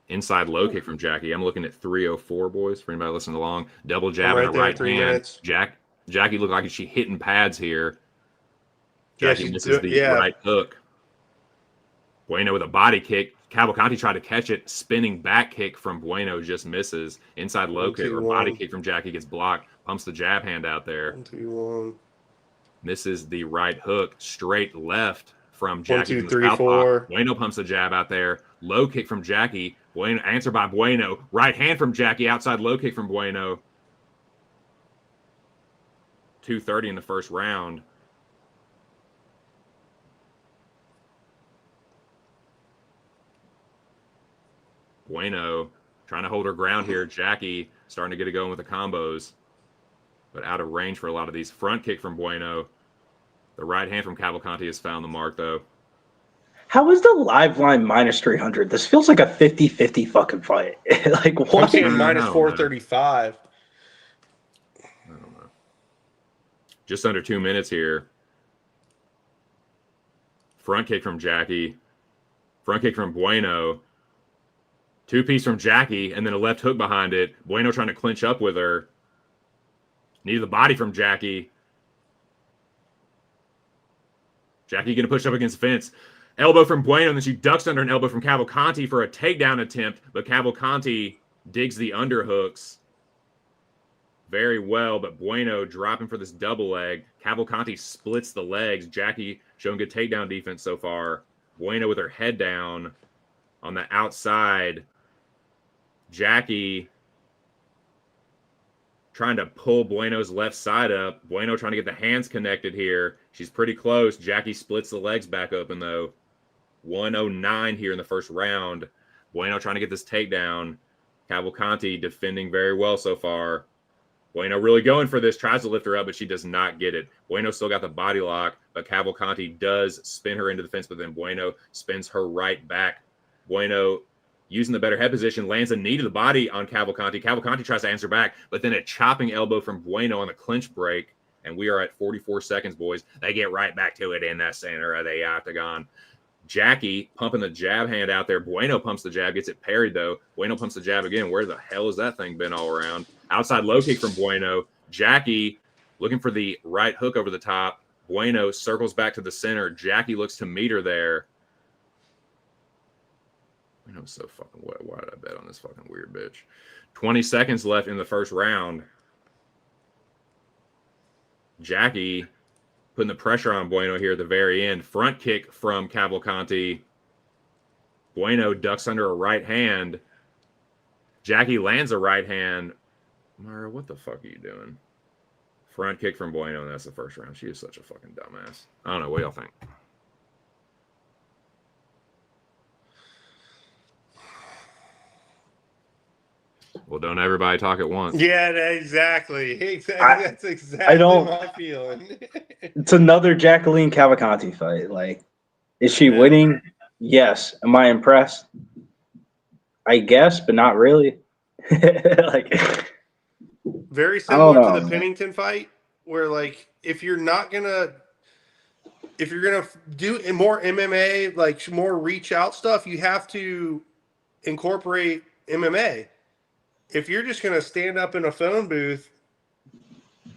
Inside low kick from Jackie. I'm looking at 304, boys, for anybody listening along. Double jab in the right hand. Minutes. Jackie looked like she hitting pads here. Jackie misses the right hook. Bueno with a body kick. Cavalcante tried to catch it. Spinning back kick from Bueno just misses. Inside low kick or body kick from Jackie gets blocked. Pumps the jab hand out there. 1-2-1. Misses the right hook. Straight left from Jackie. 1, 2, 3, 4. Bueno pumps the jab out there. Low kick from Jackie. Bueno answer by Bueno. Right hand from Jackie. Outside low kick from Bueno. 2:30 in the first round. Bueno trying to hold her ground here. Jackie starting to get it going with the combos, but out of range for a lot of these. Front kick from Bueno. The right hand from Cavalcante has found the mark, though. How is the live line minus 300? This feels like a 50-50 fucking fight. Like, I'm what? seeing minus 435. I don't know. Just under 2 minutes here. Front kick from Jackie. Front kick from Bueno. Two-piece from Jackie, and then a left hook behind it. Bueno trying to clinch up with her. Knee to the body from Jackie. Jackie going to push up against the fence. Elbow from Bueno, and then she ducks under an elbow from Cavalcante for a takedown attempt, but Cavalcante digs the underhooks very well, but Bueno dropping for this double leg. Cavalcante splits the legs. Jackie showing good takedown defense so far. Bueno with her head down on the outside. Jackie trying to pull Bueno's left side up. Bueno trying to get the hands connected here. She's pretty close. Jackie splits the legs back open, though. 109 here in the first round. Bueno trying to get this takedown. Cavalcante defending very well so far. Bueno really going for this. Tries to lift her up, but she does not get it. Bueno still got the body lock, but Cavalcante does spin her into the fence, but then Bueno spins her right back. Bueno using the better head position, lands a knee to the body on Cavalcante. Cavalcante tries to answer back, but then a chopping elbow from Bueno on the clinch break. And we are at 44 seconds, boys. They get right back to it in that center of the octagon. Jackie pumping the jab hand out there. Bueno pumps the jab, gets it parried, though. Bueno pumps the jab again. Where the hell has that thing been all around? Outside low kick from Bueno. Jackie looking for the right hook over the top. Bueno circles back to the center. Jackie looks to meet her there. I'm so fucking wet. Why did I bet on this fucking weird bitch? 20 seconds left in the first round. Jackie putting the pressure on Bueno here at the very end. Front kick from Cavalcante. Bueno ducks under a right hand. Jackie lands a right hand. Myra, what the fuck are you doing? Front kick from Bueno, and that's the first round. She is such a fucking dumbass. I don't know. What do y'all think? Well, don't everybody talk at once. Yeah, exactly. That's exactly I don't- my feeling. It's another Jacqueline Cavalcanti fight. Like, is she Yeah. winning? Yes. Am I impressed? I guess, but not really. Like, Very I don't similar to know, the man. Pennington fight, where like if you're gonna do more MMA, like more reach out stuff, you have to incorporate MMA. If you're just gonna stand up in a phone booth,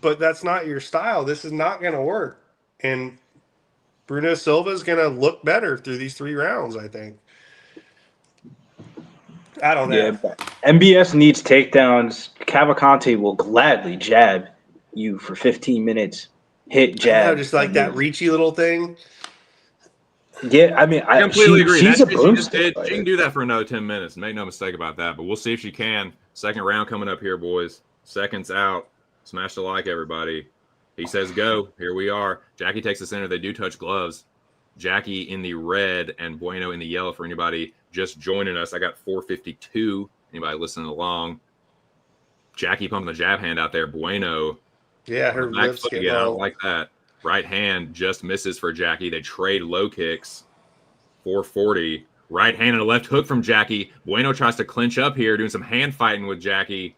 but that's not your style, this is not gonna work. And Bruno Silva is gonna look better through these 3 rounds, I think. I don't know. Yeah, but MBS needs takedowns. Cavalcanti will gladly jab you for 15 minutes. Hit I know, jab. just like that reachy little thing. Yeah, I mean, I completely agree. She's That a shit she just broomstick did, fighter. she can do that for another 10 minutes. Make no mistake about that. But we'll see if she can. Second round coming up here, boys. Seconds out. Smash the like, everybody. He says go. Here we are. Jackie takes the center. They do touch gloves. Jackie in the red and Bueno in the yellow for anybody just joining us. I got 452. Anybody listening along? Jackie pumping the jab hand out there. Bueno. Yeah, her Back lips foot getting again. I all don't like that. Right hand just misses for Jackie. They trade low kicks. 440. Right hand and a left hook from Jackie. Bueno tries to clinch up here, doing some hand fighting with Jackie.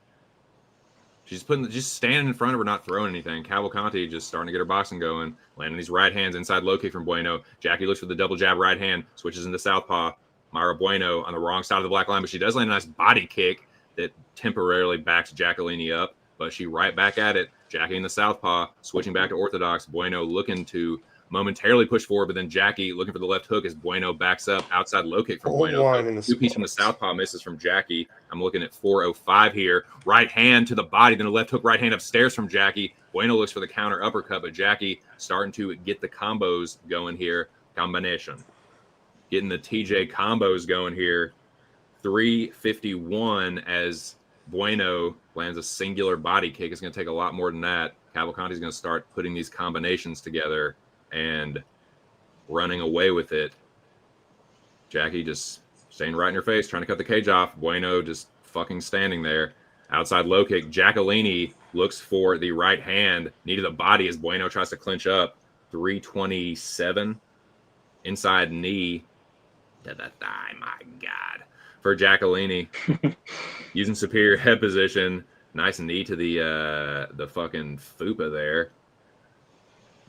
She's just standing in front of her, not throwing anything. Cavalcanti just starting to get her boxing going. Landing these right hands inside low kick from Bueno. Jackie looks for the double jab right hand, switches into southpaw. Myra Bueno on the wrong side of the black line, but she does land a nice body kick that temporarily backs Jacqueline up, but she right back at it. Jackie in the southpaw, switching back to orthodox. Bueno looking to momentarily push forward, but then Jackie looking for the left hook as Bueno backs up. Outside low kick from Bueno. Two piece from the southpaw misses from Jackie. I'm looking at 405 here. Right hand to the body, then a left hook right hand upstairs from Jackie. Bueno looks for the counter uppercut, but Jackie starting to get the combos going here. Combination. Getting the TJ combos going here. 351 as Bueno lands a singular body kick. It's going to take a lot more than that. Cavalcanti's going to start putting these combinations together and running away with it. Jackie just staying right in her face, trying to cut the cage off. Bueno just fucking standing there. Outside low kick. Jacqueline looks for the right hand. Knee to the body as Bueno tries to clinch up. 327. Inside knee to the thigh. My God. For Jacqueline. Using superior head position. Nice knee to the fucking fupa there.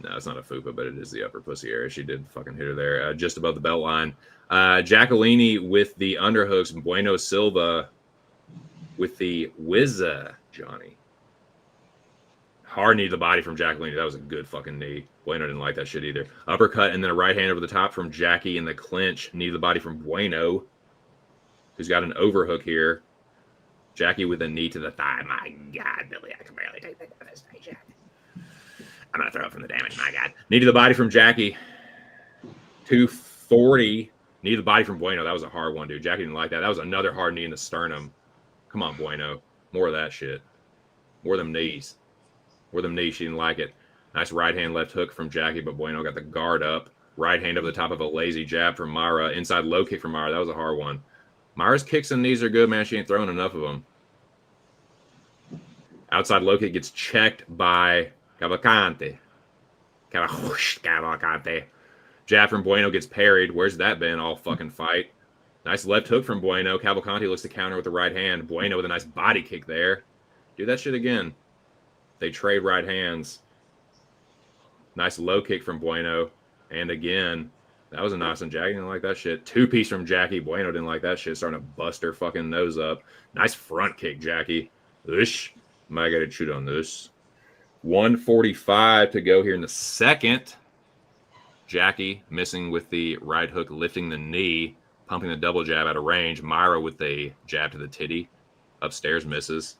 No, it's not a fupa, but it is the upper pussy area. She did fucking hit her there, just above the belt line. Jacqueline with the underhooks. Bueno Silva with the whizza, Johnny. Hard knee to the body from Jacqueline. That was a good fucking knee. Bueno didn't like that shit either. Uppercut and then a right hand over the top from Jackie in the clinch. Knee to the body from Bueno, who's got an overhook here. Jackie with a knee to the thigh. My God, Billy, I can barely take that damage. I'm going to throw it from the damage. My God. Knee to the body from Jackie. 240. Knee to the body from Bueno. That was a hard one, dude. Jackie didn't like that. That was another hard knee in the sternum. Come on, Bueno. More of that shit. More of them knees. More of them knees. She didn't like it. Nice right hand, left hook from Jackie, but Bueno got the guard up. Right hand over the top of a lazy jab from Myra. Inside low kick from Myra. That was a hard one. Myra's kicks and knees are good, man. She ain't throwing enough of them. Outside low kick gets checked by Cavalcanti. Cavalcanti. Jab from Bueno gets parried. Where's that been all fucking fight? Nice left hook from Bueno. Cavalcanti looks to counter with the right hand. Bueno with a nice body kick there. Do that shit again. They trade right hands. Nice low kick from Bueno. And again, that was a nice one. Jackie didn't like that shit. Two-piece from Jackie. Bueno didn't like that shit. Starting to bust her fucking nose up. Nice front kick, Jackie. Ish. Might get to shoot on this. 145 to go here in the second. Jackie missing with the right hook, lifting the knee, pumping the double jab out of range. Myra with the jab to the titty. Upstairs misses.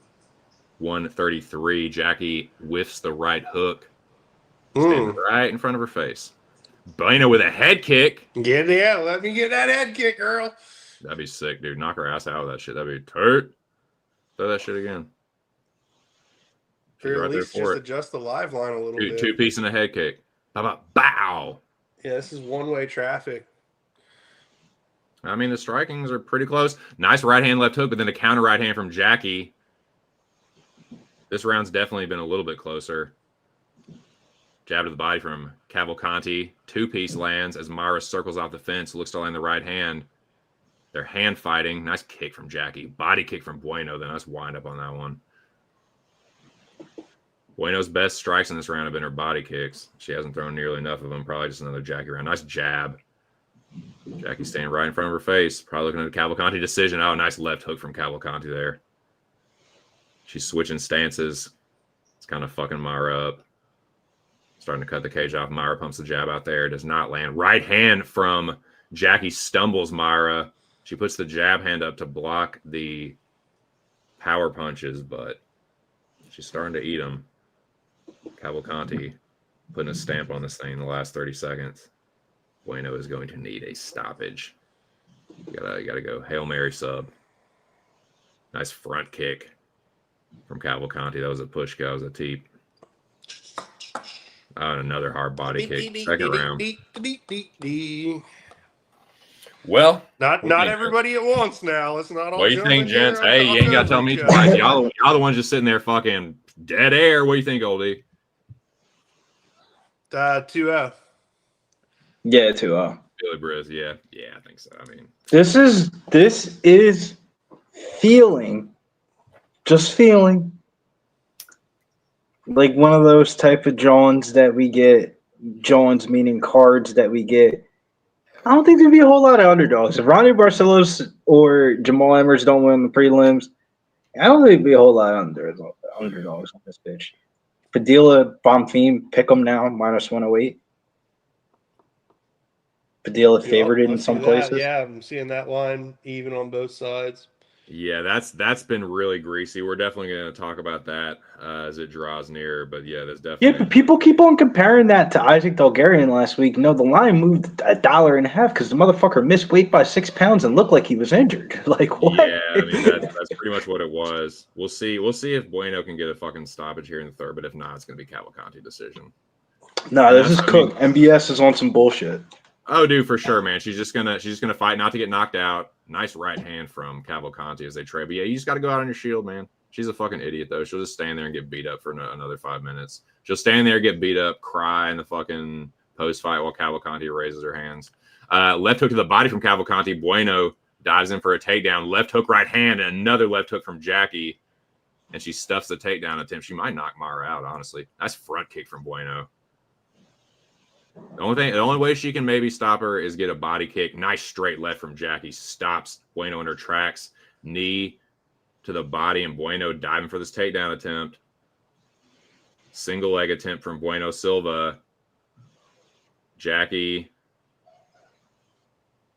133. Jackie whiffs the right hook. Standing right in front of her face. Bueno with a head kick. Yeah, let me get that head kick, girl. That'd be sick, dude. Knock her ass out with that shit. That'd be turd. Throw that shit again. Or Right at least there for just it. adjust the live line a little bit. Two-piece and a head kick. Bow. Yeah, this is one-way traffic. I mean, the strikings are pretty close. Nice right hand, left hook, but then a counter right hand from Jackie. This round's definitely been a little bit closer. Jab to the body from Cavalcanti. Two-piece lands as Mara circles off the fence, looks to land the right hand. They're hand fighting. Nice kick from Jackie. Body kick from Bueno. Then let's wind up on that one. Bueno's best strikes in this round have been her body kicks. She hasn't thrown nearly enough of them. Probably just another Jackie round. Nice jab. Jackie staying right in front of her face. Probably looking at a Cavalcanti decision. Oh, nice left hook from Cavalcanti there. She's switching stances. It's kind of fucking Mara up. Starting to cut the cage off. Mara pumps the jab out there. Does not land. Right hand from Jackie stumbles Mara. She puts the jab hand up to block the power punches, but she's starting to eat them. Cavalcanti putting a stamp on this thing in the last 30 seconds. Bueno is going to need a stoppage. You gotta go Hail Mary sub. Nice front kick from Cavalcanti. That was a push go. That was a teep. Oh, and another hard body kick. Second round. Well, not everybody at once now. Let's not all. What do you think, gents? Hey, you ain't gotta tell me twice. Y'all the ones just sitting there fucking dead air. What do you think, Oldie? 2-0. Yeah, 2-0. Billy Briz, yeah, I think so. I mean, This is feeling like one of those type of Jones that we get. Jones meaning cards that we get. I don't think there'd be a whole lot of underdogs. If Ronnie Barcelos or Jamal Emmers don't win the prelims, I don't think there'd be a whole lot of underdogs on this bitch. Padilla, Bonfim, pick them now, -108. Padilla favored it in some places. Yeah, I'm seeing that line even on both sides. yeah, that's been really greasy. We're definitely going to talk about that as it draws near. But yeah, there's definitely. Yeah, but people keep on comparing that to Isaac Delgarian last week. No, the line moved $1.50 because the motherfucker missed weight by 6 pounds and looked like he was injured. Like what? Yeah, I mean that's pretty much what it was. We'll see if Bueno can get a fucking stoppage here in the third. But if not, it's going to be Cavalcanti decision. No, this is cooked. MBS is on some bullshit. Oh, dude, for sure, man. She's just gonna fight not to get knocked out. Nice right hand from Cavalcanti as they trade. But yeah, you just got to go out on your shield, man. She's a fucking idiot though. She'll just stand there and get beat up for another 5 minutes. She'll stand there, get beat up, cry in the fucking post fight while Cavalcanti raises her hands. Left hook to the body from Cavalcanti. Bueno dives in for a takedown. Left hook, right hand, and another left hook from Jackie, and she stuffs the takedown attempt. She might knock Mara out, honestly. Nice front kick from Bueno. The only way she can maybe stop her is get a body kick. Nice straight left from Jackie. Stops Bueno in her tracks. Knee to the body, and Bueno diving for this takedown attempt. Single leg attempt from Bueno Silva. Jackie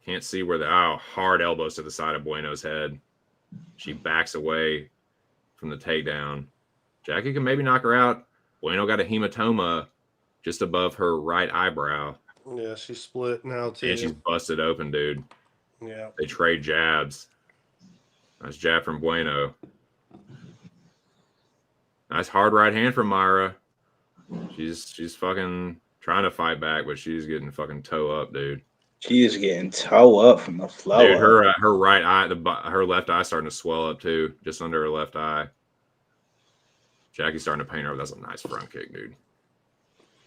can't see where hard elbows to the side of Bueno's head. She backs away from the takedown. Jackie can maybe knock her out. Bueno got a hematoma just above her right eyebrow. Yeah, she's split now too. And she's busted open, dude. Yeah. They trade jabs. Nice jab from Bueno. Nice hard right hand from Myra. She's fucking trying to fight back, but she's getting fucking toe up, dude. She is getting toe up from the flow. Dude, her right eye, her left eye starting to swell up too, just under her left eye. Jackie's starting to paint her. That's a nice front kick, dude.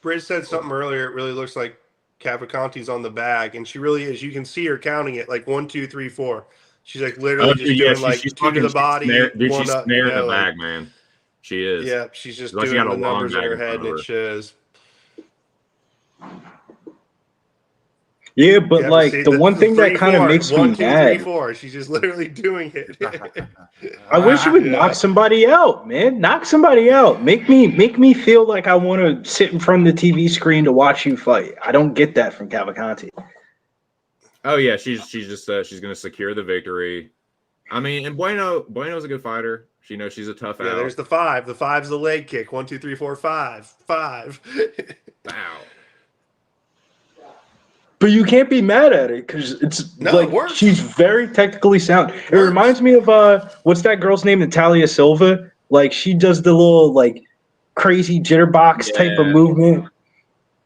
Bridge said something earlier. It really looks like Cavalcanti's on the bag, and she really is. You can see her counting it like 1, 2, 3, 4. She's like literally doing like she's 2 to the body. Dude, she's snaring the bag, man. She is. Yeah, she's just doing the numbers in her head, and it shows. Yeah, but like the one thing that kind of makes me 1, 2, mad. 3, 4. She's just literally doing it. I wish you would knock somebody out, man. Knock somebody out. Make me feel like I want to sit in front of the TV screen to watch you fight. I don't get that from Cavalcanti. Oh yeah, she's just she's gonna secure the victory. I mean, and Bueno's a good fighter. She knows she's a tough out. Yeah, there's the 5. The 5's the leg kick. 1, 2, 3, 4, 5. 5. Wow. But you can't be mad at it because it works. She's very technically sound. It reminds me of what's that girl's name, Natalia Silva? Like she does the little like crazy jitterbox type of movement.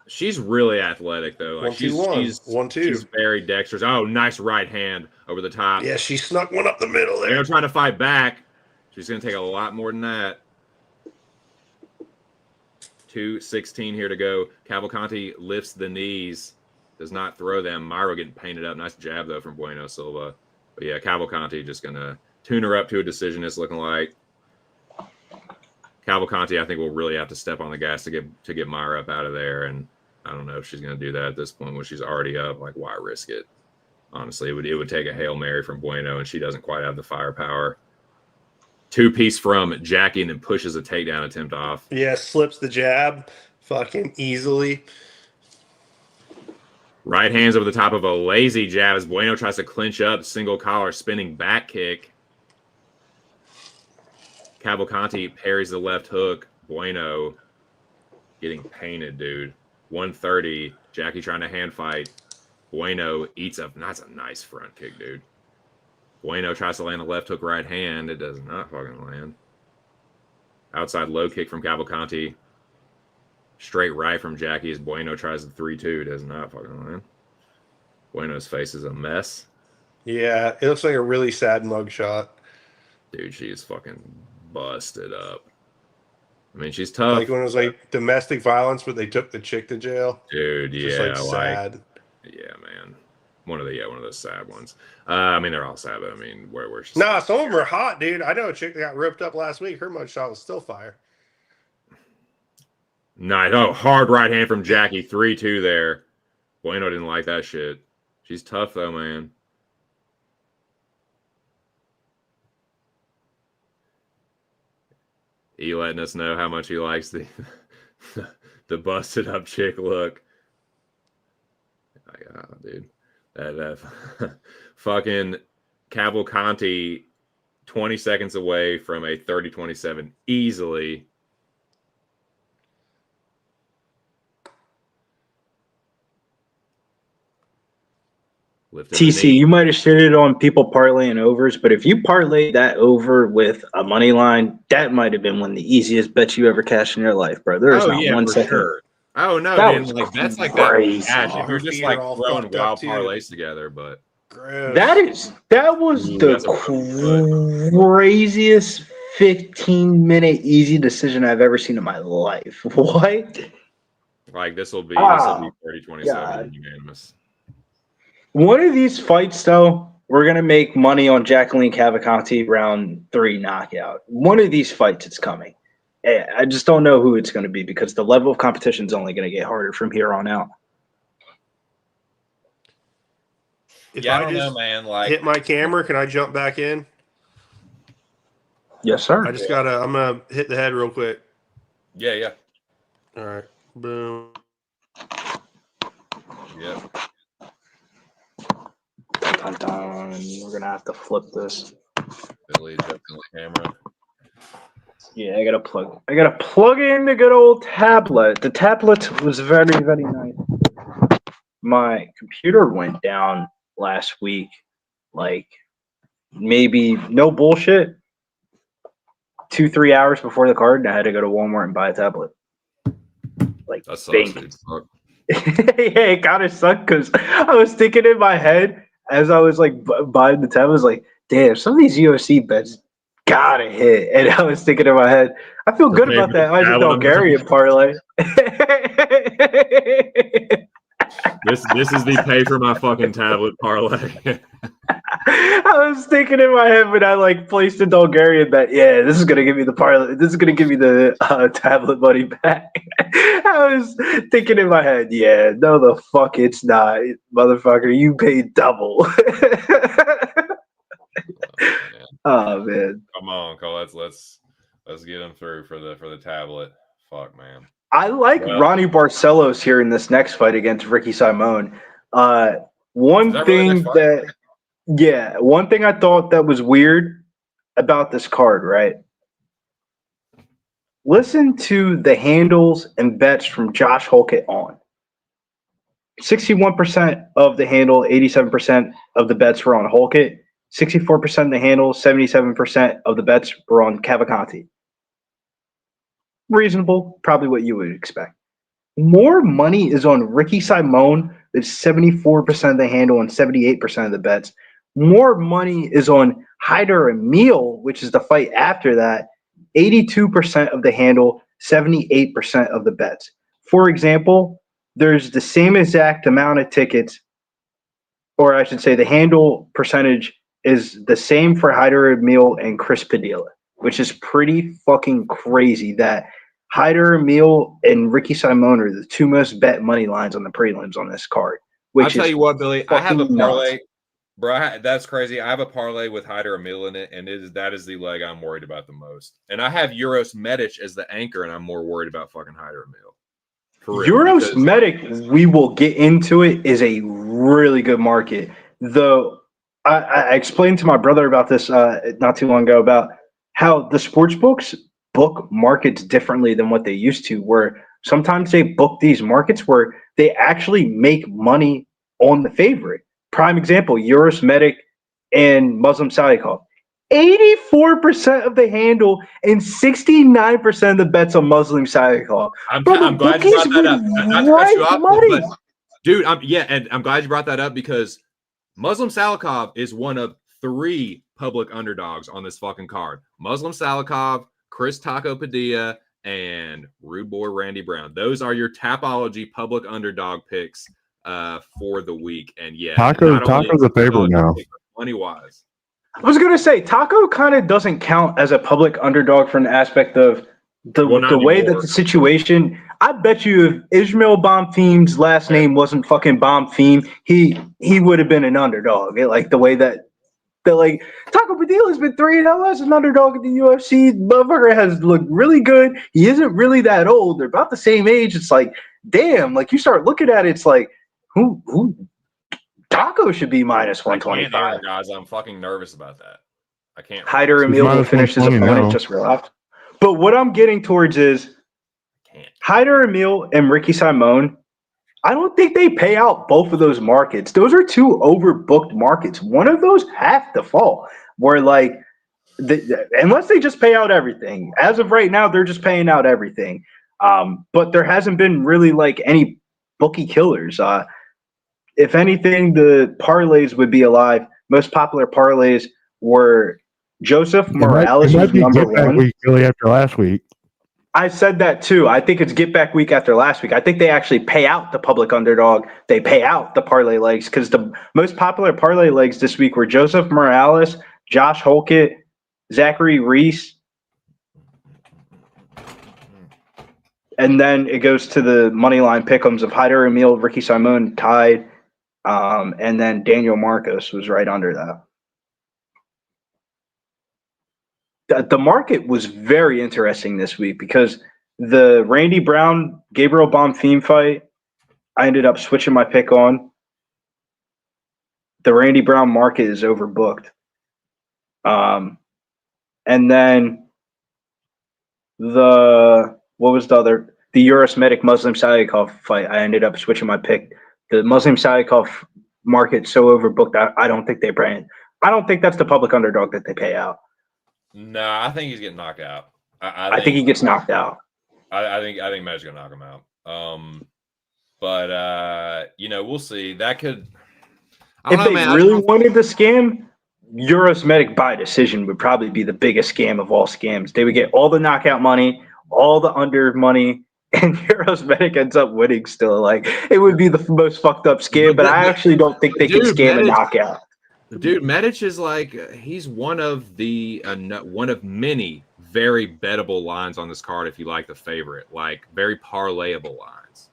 She's really athletic though. Like she's 1, 2. She's very dexterous. Oh, nice right hand over the top. Yeah, she snuck one up the middle there. They're trying to fight back. She's gonna take a lot more than that. 2:16 here to go. Cavalcanti lifts the knees, does not throw them. Myro getting painted up. Nice jab, though, from Bueno Silva. But, yeah, Cavalcanti just going to tune her up to a decision, it's looking like. Cavalcanti, I think, will really have to step on the gas to get Myra up out of there. And I don't know if she's going to do that at this point when she's already up. Like, why risk it? Honestly, it would take a Hail Mary from Bueno, and she doesn't quite have the firepower. Two-piece from Jackie and then pushes a takedown attempt off. Yeah, slips the jab fucking easily. Right hands over the top of a lazy jab as Bueno tries to clinch up, single collar, spinning back kick. Cavalcanti parries the left hook. Bueno getting painted, dude. 130. Jackie trying to hand fight. Bueno eats up. That's a nice front kick, dude. Bueno tries to land a left hook right hand. It does not fucking land. Outside low kick from Cavalcanti. Straight right from Jackie as Bueno tries the 3-2. Does not fucking land. Bueno's face is a mess. Yeah, it looks like a really sad mugshot. Dude, she is fucking busted up. I mean, she's tough. Like when it was like domestic violence, but they took the chick to jail. Dude, Just yeah, like sad. Yeah, man. One of those sad ones. I mean, they're all sad, but I mean, where she's Nah, some of them are hot, dude. I know a chick that got ripped up last week. Her mugshot was still fire. nice. Oh, hard right hand from Jackie. 3-2 there. Bueno didn't like that shit. She's tough though, man. He letting us know how much he likes the the busted up chick look. Like, oh, dude. That fucking Cavalcanti 20 seconds away from a 30-27 easily. TC, you might have shitted on people parlaying overs, but if you parlay that over with a money line, that might have been one of the easiest bets you ever cashed in your life, bro. There's not one second. Sure. Oh no, That man! was Like that's like crazy. that. Cash. If you're just like all throwing fucked up, wild too. parlays together, but Gross. That was That's the craziest 15-minute easy decision I've ever seen in my life. What? like this will be 30-27 God. unanimous. One of these fights, though, we're gonna make money on Jacqueline Cavalcanti round 3 knockout. One of these fights, it's coming. I just don't know who it's going to be because the level of competition is only going to get harder from here on out. If I I don't just know, man. Like hit my camera, can I jump back in? Yes, sir. I'm gonna hit the head real quick. yeah. All right. Boom. Yeah. Dun, dun. We're going to have to flip this. Billy jumped on the camera. Yeah, I gotta plug in the good old tablet. The tablet was very, very nice. My computer went down last week, like maybe no bullshit, 2-3 hours before the card, and I had to go to Walmart and buy a tablet. Like That sucks, bang. dude. Fuck. Yeah, it kind of sucked because I was thinking in my head as I was like buying the tablet, I was like, damn, some of these UFC bets gotta hit. And I was thinking in my head, I feel good about that Isaac Bulgarian parlay. This is the pay for my fucking tablet parlay. I was thinking in my head when I like placed a Bulgarian bet, yeah, this is gonna give me the parlay. This is gonna give me the tablet money back. I was thinking in my head, yeah, no, the fuck, it's not, motherfucker. You paid double. Oh man. Come on, Cole. Let's get him through for the tablet. Fuck, man. I like Ronnie Barcelos here in this next fight against Ricky Simone. One thing I thought that was weird about this card, right? Listen to the handles and bets from Josh Holkett on. 61% of the handle, 87% of the bets were on Holkett. 64% of the handle, 77% of the bets were on Cavalcanti. Reasonable, probably what you would expect. More money is on Ricky Simone, that's 74% of the handle and 78% of the bets. More money is on Hyder Amil, which is the fight after that, 82% of the handle, 78% of the bets. For example, there's the same exact amount of tickets, or I should say the handle percentage is the same for Hyder Amil and Chris Padilla, which is pretty fucking crazy that Hyder Amil and Ricky Simon are the two most bet money lines on the prelims on this card. I'll tell you what, Billy, I have a parlay. Nuts. Bro, that's crazy. I have a parlay with Hyder Amil in it, and that is the leg I'm worried about the most. And I have Uroš Medić as the anchor, and I'm more worried about fucking Hyder Amil. Uroš Medić, we will get into it, is a really good market. Though I explained to my brother about this not too long ago about how the sports books book markets differently than what they used to, where sometimes they book these markets where they actually make money on the favorite. Prime example, Uroš Medić and Muslim Salikhov. 84% of the handle and 69% of the bets on Muslim Salikhov. I'm glad you brought that up. Not to cut you off, but dude, I'm glad you brought that up because Muslim Salikhov is one of 3 public underdogs on this fucking card. Muslim Salikhov, Chris Taco Padilla, and Rude Boy Randy Brown. Those are your Tapology public underdog picks for the week. And yeah, Taco's a favorite now. Money wise. I was gonna say Taco kind of doesn't count as a public underdog from the aspect of the way that the situation. I bet you if Ismael Bonfim's last name wasn't fucking Bonfim, he would have been an underdog. Like the way that like Taco Padilla's been 3-0 as an underdog in the UFC. Motherfucker has looked really good. He isn't really that old. They're about the same age. It's like, damn. Like you start looking at it, it's like who. Taco should be minus 125. Guys, I'm fucking nervous about that. I can't. Hyder Amil will finish his opponent. Just relax. But what I'm getting towards is Hyder Amil and Ricky Simon. I don't think they pay out both of those markets. Those are 2 overbooked markets. One of those have to fall. Where like, unless they just pay out everything. As of right now, they're just paying out everything. But there hasn't been really like any bookie killers. If anything, the parlays would be alive. Most popular parlays were Joseph Morales was number 1. Week really after last week. I said that too. I think it's get back week after last week. I think they actually pay out the public underdog. They pay out the parlay legs because the most popular parlay legs this week were Joseph Morales, Josh Holkett, Zachary Reese. And then it goes to the money line pick'ems of Hyder Amil, Ricky Simon tied. And then Daniel Marcos was right under that. The market was very interesting this week because the Randy Brown, Gabriel Bonfim fight, I ended up switching my pick on. The Randy Brown market is overbooked. And then the Uroš Medić Muslim Salikhov fight, I ended up switching my pick. The Muslim Salikhov market so overbooked. I don't think they pay. I don't think that's the public underdog that they pay out. No, I think he's getting knocked out. I think he gets knocked out. I think Medic's gonna knock him out. But we'll see. That could. If they really wanted to scam, Uroš Medić by decision would probably be the biggest scam of all scams. They would get all the knockout money, all the under money. And Uroš Medić ends up winning still. Like, it would be the most fucked up scam, but I actually don't think they can scam a knockout. Dude, Medić is like, he's one of many very bettable lines on this card if you like the favorite, like very parlayable lines.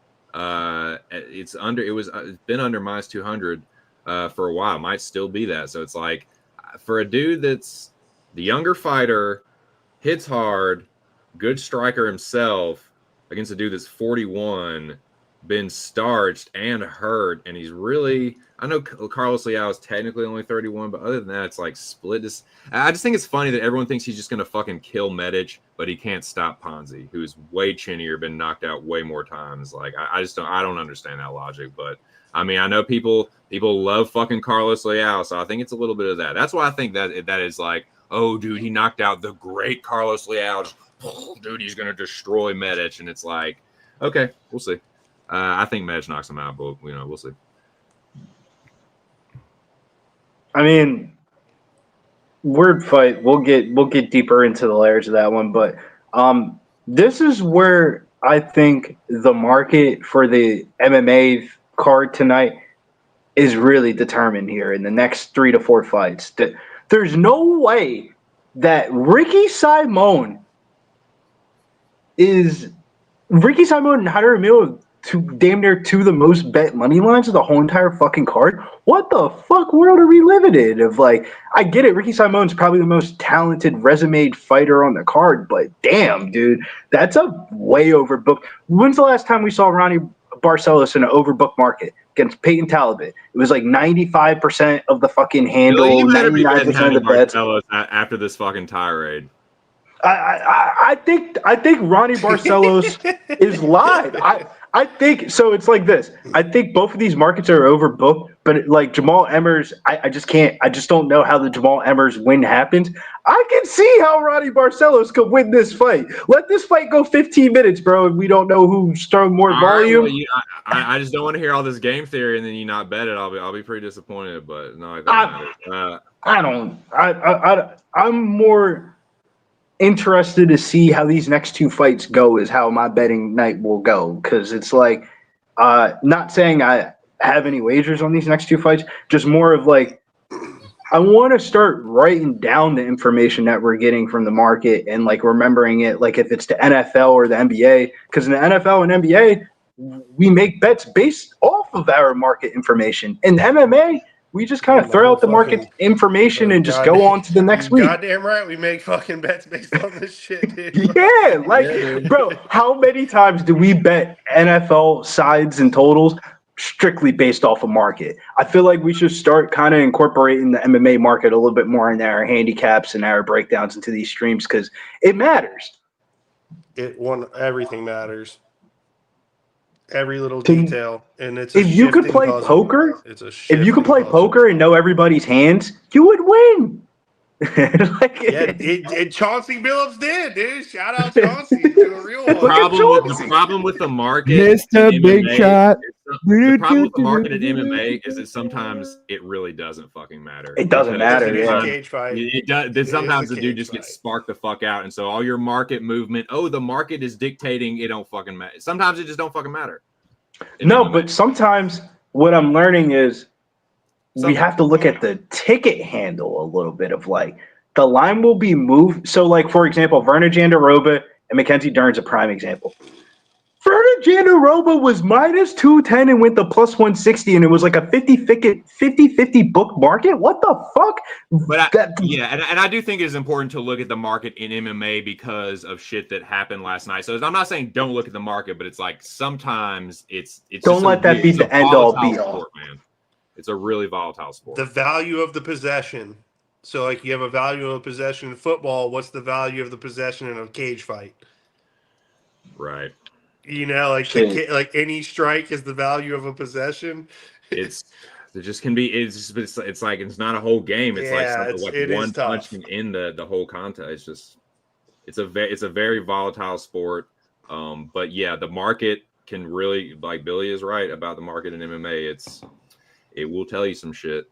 It's been under minus 200 for a while, might still be that. So it's like, for a dude that's the younger fighter, hits hard, good striker himself, against a dude that's 41, been starched and hurt, and he's really, I know Carlos Leao is technically only 31, but other than that, it's like split. I just think it's funny that everyone thinks he's just going to fucking kill Medić, but he can't stop Ponzi, who's way chinnier, been knocked out way more times. Like, I don't understand that logic, but I mean, I know people love fucking Carlos Leao, so I think it's a little bit of that. That's why I think that is like, oh, dude, he knocked out the great Carlos Leao. Dude, he's going to destroy Medić. And it's like, okay, we'll see. I think Medić knocks him out, but, we'll see. I mean, word fight. We'll get deeper into the layers of that one. But This is where I think the market for the MMA card tonight is really determined here in the next 3 to 4 fights. There's no way that Ricky Simon and Hyder Amil damn near two of the most bet money lines of the whole entire fucking card. What the fuck world are we living in? Of like, I get it, Ricky Simon's probably the most talented resumed fighter on the card, but damn, dude, that's a way overbooked. When's the last time we saw Ronnie Barcelos in an overbooked market against Peyton Talbot? It was like 95% of the fucking handle, You better be 99% betting of the bets. Marcellus after this fucking tirade. I think Ronnie Barcelos is live. I think so. It's like this. I think both of these markets are overbooked, but like Jamal Emmers, I just can't. I just don't know how the Jamal Emmers win happens. I can see how Ronnie Barcelos could win this fight. Let this fight go 15 minutes, bro, and we don't know who's throwing more volume. Right, well, I just don't want to hear all this game theory and then you not bet it. I'll be pretty disappointed. But no, I'm more interested to see how these next two fights go is how my betting night will go, because it's like not saying I have any wagers on these next two fights, just more of like I want to start writing down the information that we're getting from the market and like remembering it, like if it's the NFL or the NBA, because in the NFL and NBA we make bets based off of our market information. In MMA we just kind of throw out the market information and just go on to the next week. Goddamn right, we make fucking bets based on this shit, dude. Yeah, like, bro, how many times do we bet NFL sides and totals strictly based off of market? I feel like we should start kind of incorporating the MMA market a little bit more in our handicaps and our breakdowns into these streams because it matters. Everything matters. Every little detail, and it's if you could play poker, if you could play poker and know everybody's hands, you would win. Chauncey Billups did, dude. Shout out Chauncey to a real one. The problem with the market, Mr. Big Shot. The problem with the market in MMA is that sometimes it really doesn't fucking matter. It doesn't matter. It's a cage fight. It does. Sometimes the dude just gets sparked the fuck out, and so all your market movement. Oh, the market is dictating. It don't fucking matter. Sometimes it just don't fucking matter. No, but sometimes what I'm learning is we have to look at the ticket handle a little bit of like the line will be moved. So, like, for example, Verna Jandaroba and Mackenzie Dern's a prime example. Verna Jandaroba was minus 210 and went to plus 160, and it was like a 50-50 book market. What the fuck? But and I do think it's important to look at the market in MMA because of shit that happened last night. So I'm not saying don't look at the market, but it's like sometimes it's don't let that be the end all be all, man. It's a really volatile sport. The value of the possession. So, like, you have a value of a possession in football. What's the value of the possession in a cage fight? Right. You know, like any strike is the value of a possession. It just can be. It's like it's not a whole game. It's like one punch can end the whole contest. It's a very volatile sport. But yeah, the market can really, like Billy is right about the market in MMA. It will tell you some shit,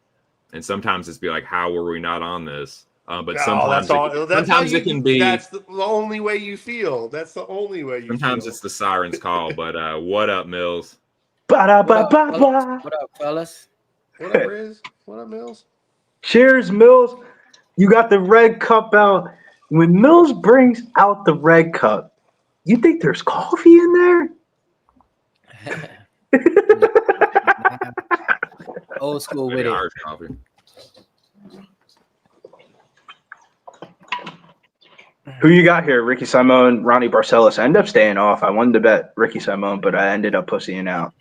and sometimes it's be like, how were we not on this? But sometimes it can be. That's the only way you feel. That's the only way you sometimes feel. It's the siren's call. But what up, Mills? What up, fellas? What up, Riz? What up, Mills? Cheers, Mills. You got the red cup out. When Mills brings out the red cup, you think there's coffee in there? Old school with it. Irish coffee. Who you got here? Ricky Simon, Ronnie Barcelos. I ended up staying off. I wanted to bet Ricky Simon, but I ended up pussying out.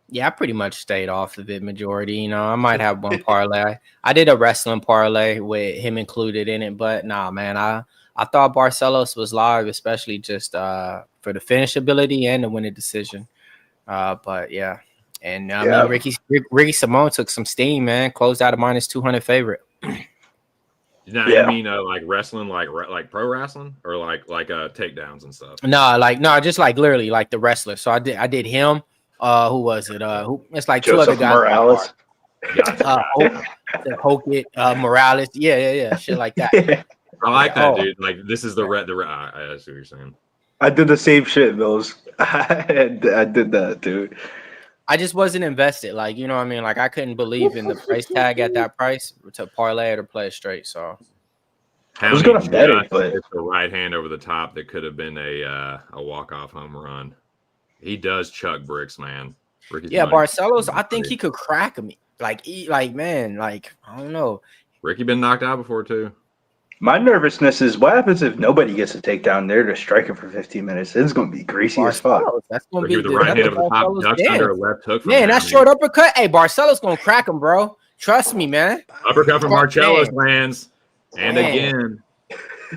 Yeah, I pretty much stayed off of it majority. You know, I might have one parlay. I did a wrestling parlay with him included in it, but nah, man, I thought Barcelos was live, especially just for the finish ability and the winning decision. But yeah, and I mean, Ricky Simon took some steam, man. Closed out a minus 200 favorite. Now, you mean like wrestling, like pro wrestling, or like takedowns and stuff? No, just like literally like the wrestler. So I did him. Who was it? It's like Joseph two other guys. Morales. Hokit, Morales. Yeah, shit like that. I like that, dude. Like this is the red. I see what you're saying. I did the same shit, Mills. I did that, dude. I just wasn't invested. Like, you know what I mean? Like, I couldn't believe in the price tag at that price to parlay it or play it straight. So I was gonna bet it, but it's a right hand over the top that could have been a walk-off home run. He does chuck bricks, man. Ricky's yeah, money. Barcelos, I think he could crack him. Like, man, like, I don't know. Ricky been knocked out before too. my nervousness is what happens if nobody gets a takedown there to strike it for 15 minutes? It's gonna be greasy as fuck. Barcelos, that's gonna Ricky be with the right hand over the top, Barcelos ducks dance. under a left hook. From Man, that Hammy. short uppercut. Hey, Barcelos gonna crack him, bro. Trust me, man. Uppercut from Man. Marcello's lands, and Man. again,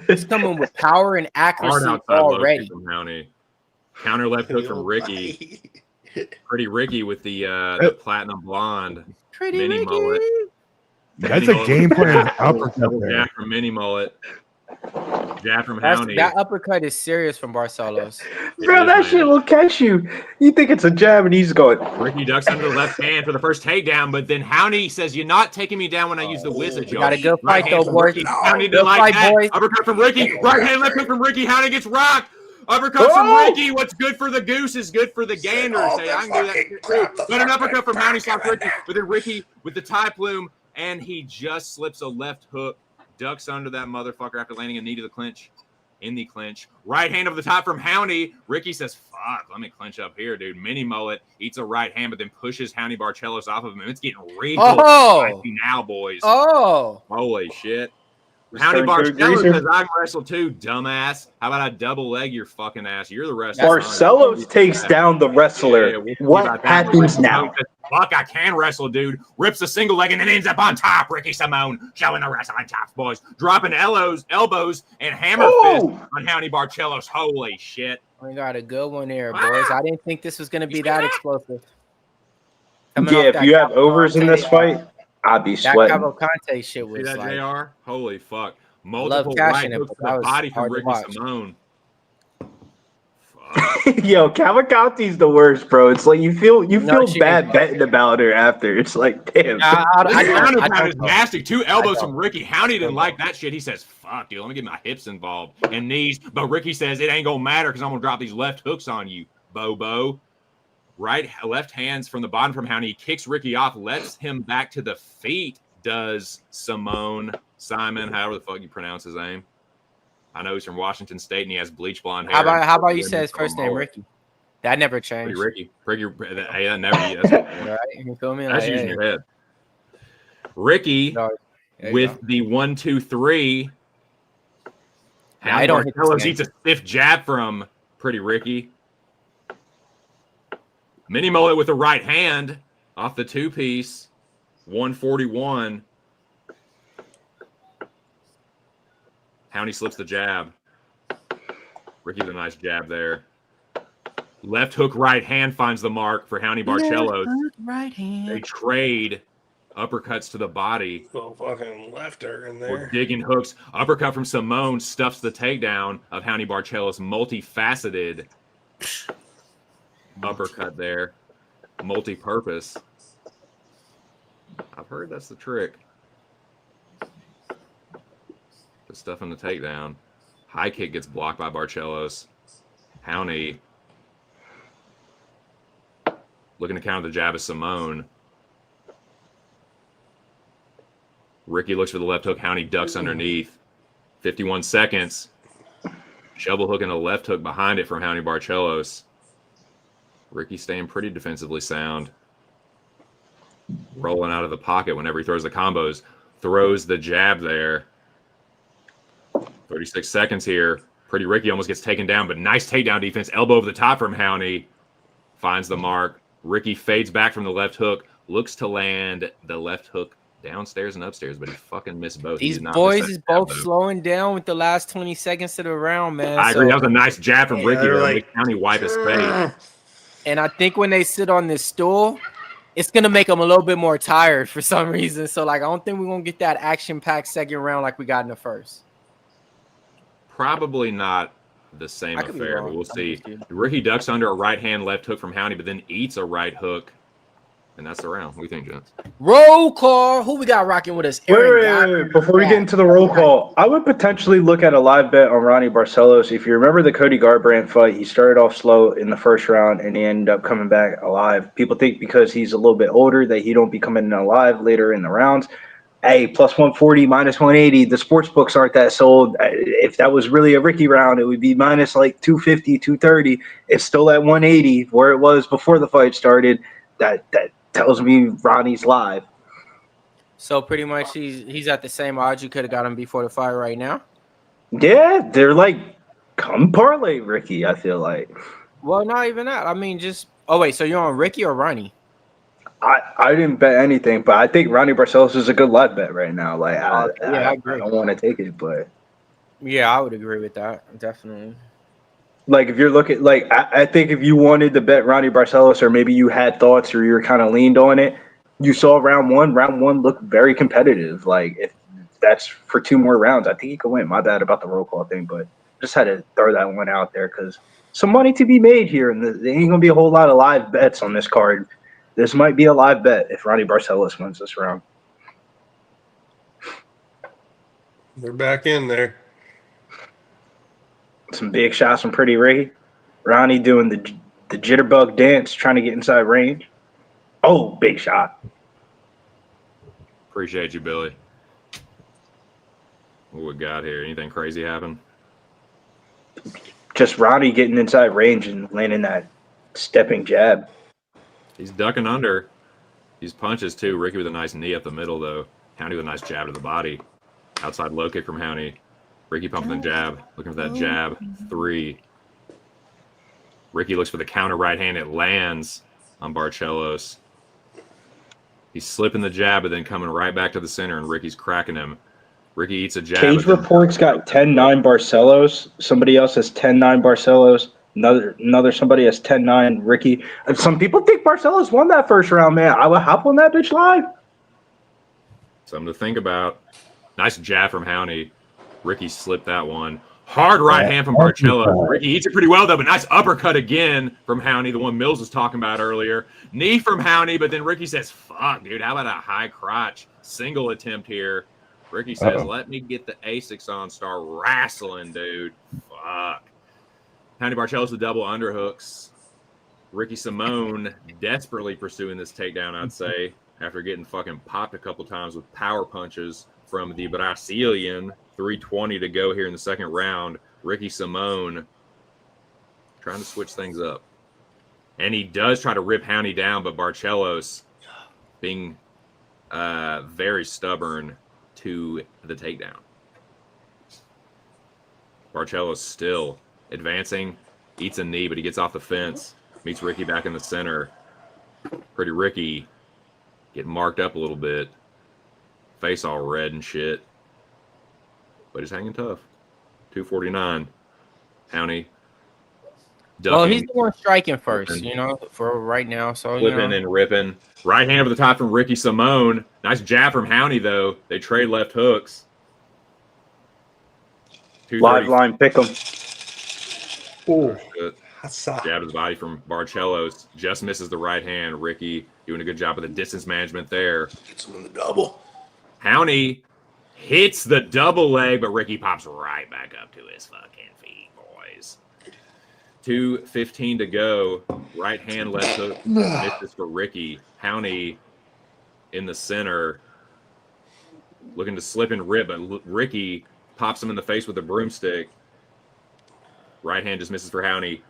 He's coming with power and hard accuracy outside low already. kick from Howney. Counter left hook from Ricky. Pretty Ricky with the platinum blonde Pretty mini Ricky. mullet. That's Mini a game mullet. plan uppercut Double there. jab from mini mullet. Jab from That's, Howney. that uppercut is serious from Barcelos. Bro, is, that man. shit will catch you. You think it's a jab, and he's going. Ricky ducks under the left hand for the first takedown, but then Howney says, "You're not taking me down when I use the wizard." We got a good Right fight, hand though, from boys. Ricky. Howney Good didn't like fight, that. boys. Uppercut from Ricky. Right hand, left hook from Ricky. Howney gets rocked. Uppercut from Oh! Ricky. What's good for the goose is good for the gander. Say, I can do that shit too. But an uppercut from Howney stops Ricky. But then Ricky with the tie plume, and he just slips a left hook, ducks under that motherfucker after landing a knee to the clinch. In the clinch. Right hand over the top from Howney. Ricky says, fuck, let me clinch up here, dude. Mini mullet eats a right hand, but then pushes Howney Barcelos off of him. And it's getting real spicy now, boys. Oh, Holy shit. Let's Howney turn to a Barcelos greaser. says, I can wrestle too, dumbass. How about I double leg your fucking ass? You're the wrestler. Barcelos takes down the wrestler. we'll see What about that. happens Ricky now? Simone says, fuck, I can wrestle, dude. Rips a single leg and then ends up on top. Ricky Simone showing the wrestling chops, boys. Dropping elbows and hammer fist on Howney Barcelos. Holy shit. we got a good one here, Wow. boys. I didn't think this was going to be He's that back. explosive. Yeah, if you have overs in this fight, I'd be that sweating. Cavalcante shit See was that, like, JR? Holy fuck. Multiple cashing right it, hooks but to that the was body from hard to Ricky watch. Simone. Fuck. Yo, Cavalcante's the worst, bro. It's like you feel she bad ain't- betting about her after. It's like, damn. This ground and pound is don't know. nasty. 2 elbows don't. from Ricky. Howney didn't like that shit. He says, fuck, dude, let me get my hips involved and knees. But Ricky says, it ain't going to matter because I'm going to drop these left hooks on you, Bobo. Left hands from the bottom from Howney. He kicks Ricky off, lets him back to the feet, does Simone, however the fuck you pronounce his name. I know he's from Washington State and he has bleach blonde hair. How about you say his first name, Ricky? That never changed. Ricky. Hey, that never. That's, Right? You feel me? that's Like, using hey, your head. Ricky no, there you with go. the 1, 2, 3. Yeah, I don't hit this Barcelos game. eats a stiff jab from Pretty Ricky. Mini mullet with the right hand off the 2-piece. 141. Howney slips the jab. Ricky with a nice jab there. Left hook right hand finds the mark for Howney Barcelos. Right hand. They trade uppercuts to the body. Well, fucking left her in Or there. digging hooks. Uppercut from Simone stuffs the takedown of Howney Barcelos. Multifaceted uppercut there. Multi-purpose. I've heard that's the trick. The stuff in the takedown. High kick gets blocked by Barcelos. Howney looking to counter the jab of Simone. Ricky looks for the left hook. Howney ducks underneath. 51 seconds. Shovel hook and a left hook behind it from Howney Barcelos. Ricky staying pretty defensively sound. Rolling out of the pocket whenever he throws the combos. Throws the jab there. 36 seconds here. Pretty Ricky almost gets taken down, but nice takedown defense. Elbow over the top from Howney. Finds the mark. Ricky fades back from the left hook. Looks to land the left hook downstairs and upstairs, but he fucking missed both. He These did not boys miss that is jab, both though. slowing down with the last 20 seconds of the round, man. I agree. That was a nice jab from Ricky. they're There. like, Make Howney wipe his face. And I think when they sit on this stool, it's gonna make them a little bit more tired for some reason. So, like, I don't think we're gonna get that action-packed second round like we got in the first. Probably not the same I could be affair, wrong. but we'll I'm see. just kidding. Ricky ducks under a right hand left hook from Howney, but then eats a right hook. And that's the round. What do you think, gents? Roll call. Who we got rocking with us? Wait. Before we get into the roll call, I would potentially look at a live bet on Ronnie Barcelos. If you remember the Cody Garbrandt fight, he started off slow in the first round and he ended up coming back alive. People think because he's a little bit older that he don't be coming in alive later in the rounds. Hey, plus 140, minus 180. The sports books aren't that sold. If that was really a Ricky round, it would be minus like 250, 230. It's still at 180 where it was before the fight started. That tells me Ronnie's live. So pretty much he's at the same odds you could have got him before the fight right now. Yeah, they're like, come parlay Ricky, I feel like. Well, not even that. I mean, wait, so you're on Ricky or Ronnie? I didn't bet anything, but I think Ronnie Barcelos is a good live bet right now. Like, I agree. I don't want to take it, but Yeah, I would agree with that. Definitely. like if you're looking, like I think if you wanted to bet Ronnie Barcelos, or maybe you had thoughts or you were kind of leaned on it, you saw round one looked very competitive. Like if that's for 2 more rounds, I think he could win. My bad about the roll call thing, but just had to throw that one out there because some money to be made here, and there ain't gonna be a whole lot of live bets on this card. This might be a live bet if Ronnie Barcelos wins this round. They're back in there. Some big shots from Pretty Ricky. Ronnie doing the jitterbug dance, trying to get inside range. Oh, big shot. Appreciate you, Billy. What we got here? Anything crazy happen? Just Ronnie getting inside range and landing that stepping jab. He's ducking under. These punches, too. Ricky with a nice knee up the middle, though. Howney with a nice jab to the body. Outside low kick from Howney. Ricky pumping the jab. Looking for that jab. 3. Ricky looks for the counter right hand. It lands on Barcelos. He's slipping the jab, but then coming right back to the center, and Ricky's cracking him. Ricky eats a jab. Cage Reports got 10-9 Barcelos. Somebody else has 10-9 Barcelos. Another somebody has 10-9 Ricky. And some people think Barcelos won that first round, man. I would hop on that bitch live. Something to think about. Nice jab from Howney. Ricky slipped that one. Hard right hand from Barcelos. Ricky eats it pretty well, though, but nice uppercut again from Howney, the one Mills was talking about earlier. Knee from Howney, but then Ricky says, fuck, dude, how about a high crotch single attempt here? Ricky says, let me get the Asics on, start wrestling, dude. Fuck. Howney Barcelos with double underhooks. Ricky Simone desperately pursuing this takedown, I'd say, after getting fucking popped a couple times with power punches from the Brazilian. 3:20 to go here in the second round. Ricky Simone trying to switch things up. And he does try to rip Howney down, but Barcelos being very stubborn to the takedown. Barcelos still advancing, eats a knee, but he gets off the fence, meets Ricky back in the center. Pretty Ricky getting marked up a little bit. Face all red and shit. But he's hanging tough. 249. Howney. Ducking, well, he's the one striking first, for right now. So flipping and ripping. Right hand over the top from Ricky Simone. Nice jab from Howney, though. They trade left hooks. Live line, pick him. Oh, jab to the body from Barcelos. Just misses the right hand. Ricky doing a good job of the distance management there. gets him in the double. Howney hits the double leg, but Ricky pops right back up to his fucking feet, boys. 2:15 to go. Right hand left hook misses for Ricky. Howney in the center, looking to slip and rip, but Ricky pops him in the face with a broomstick. Right hand just misses for Howney.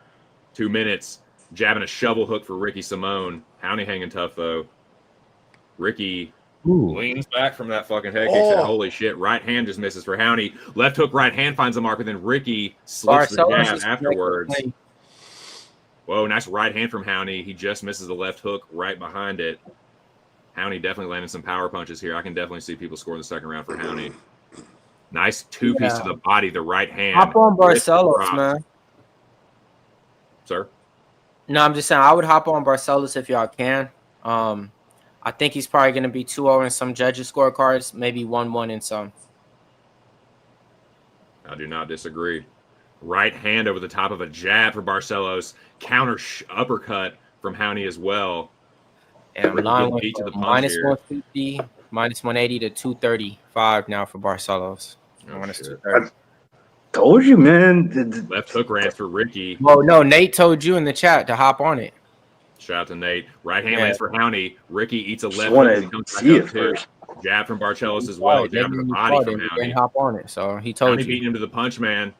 2 minutes. Jabbing a shovel hook for Ricky Simone. Howney hanging tough, though. Ricky leans back from that fucking head kick. Said, holy shit. Right hand just misses for Howney. Left hook, right hand finds the marker. Then Ricky slips the jab afterwards. Whoa, nice right hand from Howney. He just misses the left hook right behind it. Howney definitely landing some power punches here. I can definitely see people score in the second round for Howney. Nice two-piece to the body, the right hand. Hop on Barcelos, man. Sir? No, I'm just saying I would hop on Barcelos if y'all can. I think he's probably going to be 2-0 in some judges' scorecards, maybe 1-1 in some. I do not disagree. Right hand over the top of a jab for Barcelos. Counter uppercut from Howney as well. And Ricky line getting went beat to the from punch minus here. 150, minus 180 to 235 now for Barcelos. Oh, Minus shit. 230. Told you, man. Left hook ran for Ricky. Well, no, Nate told you in the chat to hop on it. Shout out to Nate. Right hand Yeah. lands for Howney. Ricky eats a Just left wanna hook. He comes back see up it too. first. Jab from Barcelos He as well. saw it. Jab to Maybe the he body saw from it. He Howney. didn't hop on it, so he told Howney you. beating him to the punch, man.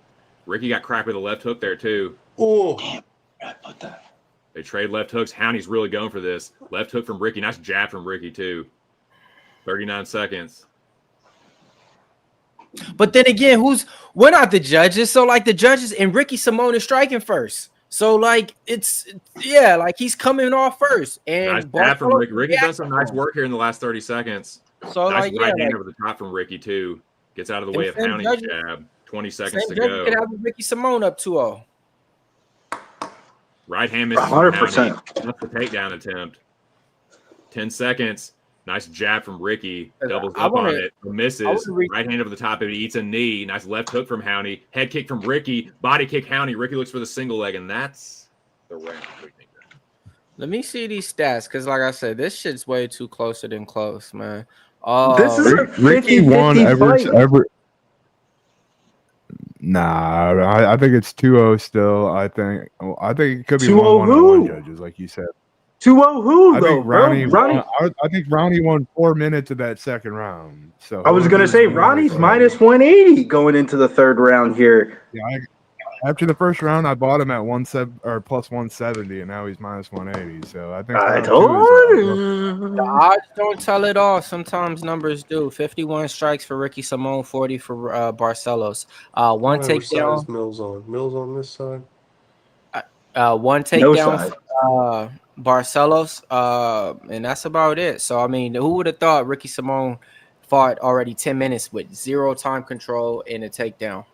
Ricky got cracked with a left hook there too. Oh, I put that. They trade left hooks. Howney's really going for this. Left hook from Ricky. Nice jab from Ricky too. 39 seconds. But then again, we're not the judges, so like the judges and Ricky Simone is striking first. So like like he's coming off first. And Nice jab from Barcelos Ricky. Ricky's done some nice reacting. work here in the last 30 seconds. So Nice like right yeah, hand like, over the top from Ricky too. Gets out of the And way of same Howney's judges- jab. 20 seconds same to judge go. could have Ricky Simone up 2-0. Right hand misses. 100%. That's the takedown attempt. 10 seconds. Nice jab from Ricky. Doubles I up wanna- on it. Misses. wanna Right hand over the top. It eats a knee. Nice left hook from Howney. Head kick from Ricky. Body kick Howney. Ricky looks for the single leg, and that's the round. Let me see these stats because, like I said, this shit's way too closer than close, man. This is a Ricky won 50-50 fight. ever. Nah, I think it's 2-0 still. I think it could be 2-0 1-1 who? judges, like you said. 2-0 who, I though, think bro? Ronnie. Ronnie, I think Ronnie won 4 minutes of that second round. So I was going to say, Ronnie's minus 180 going into the third round here. Yeah, after the first round, I bought him at plus 170, and now he's minus 180. So I think I round told two is- The odds don't tell it all. Sometimes numbers do. 51 strikes for Ricky Simone, 40 for Barcelos. One whatever side takedown. is Mills on. Mills on this side. One No takedown side. for Barcelos, and that's about it. So I mean, who would have thought Ricky Simone fought already 10 minutes with 0 time control and a takedown?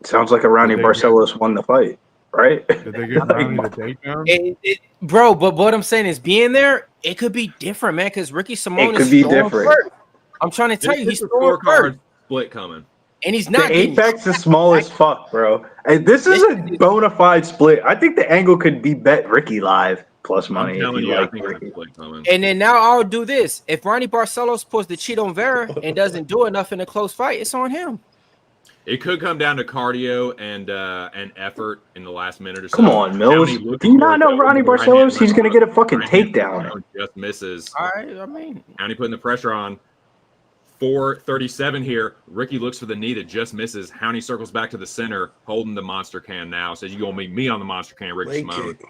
Sounds like a Ronnie Barcelos won the fight, right? Did they get Ronnie the takedown? Bro, but what I'm saying is being there, it could be different, man, because Ricky Simone It could is be throwing different. first. I'm trying to tell you, he's throwing first, split coming. and he's not The getting Apex is small as fuck, bro. And this is a bona fide split. I think the angle could be bet Ricky live plus I'm money if telling you you, I like think it's Ricky. a split coming. And then now I'll do this. If Ronnie Barcelos pulls the cheat on Vera and doesn't do enough in a close fight, it's on him. It could come down to cardio and effort in the last minute or so. Come on, Mills. Howney Do you not know Ronnie looking for Barcelos? He's going to get a fucking right hand takedown. just misses. All right, I mean, Howney putting the pressure on. 4:37 here. Ricky looks for the knee that just misses. Howney circles back to the center, holding the monster can now. Says, you gonna meet me on the monster can, Ricky Leg Simone. kick.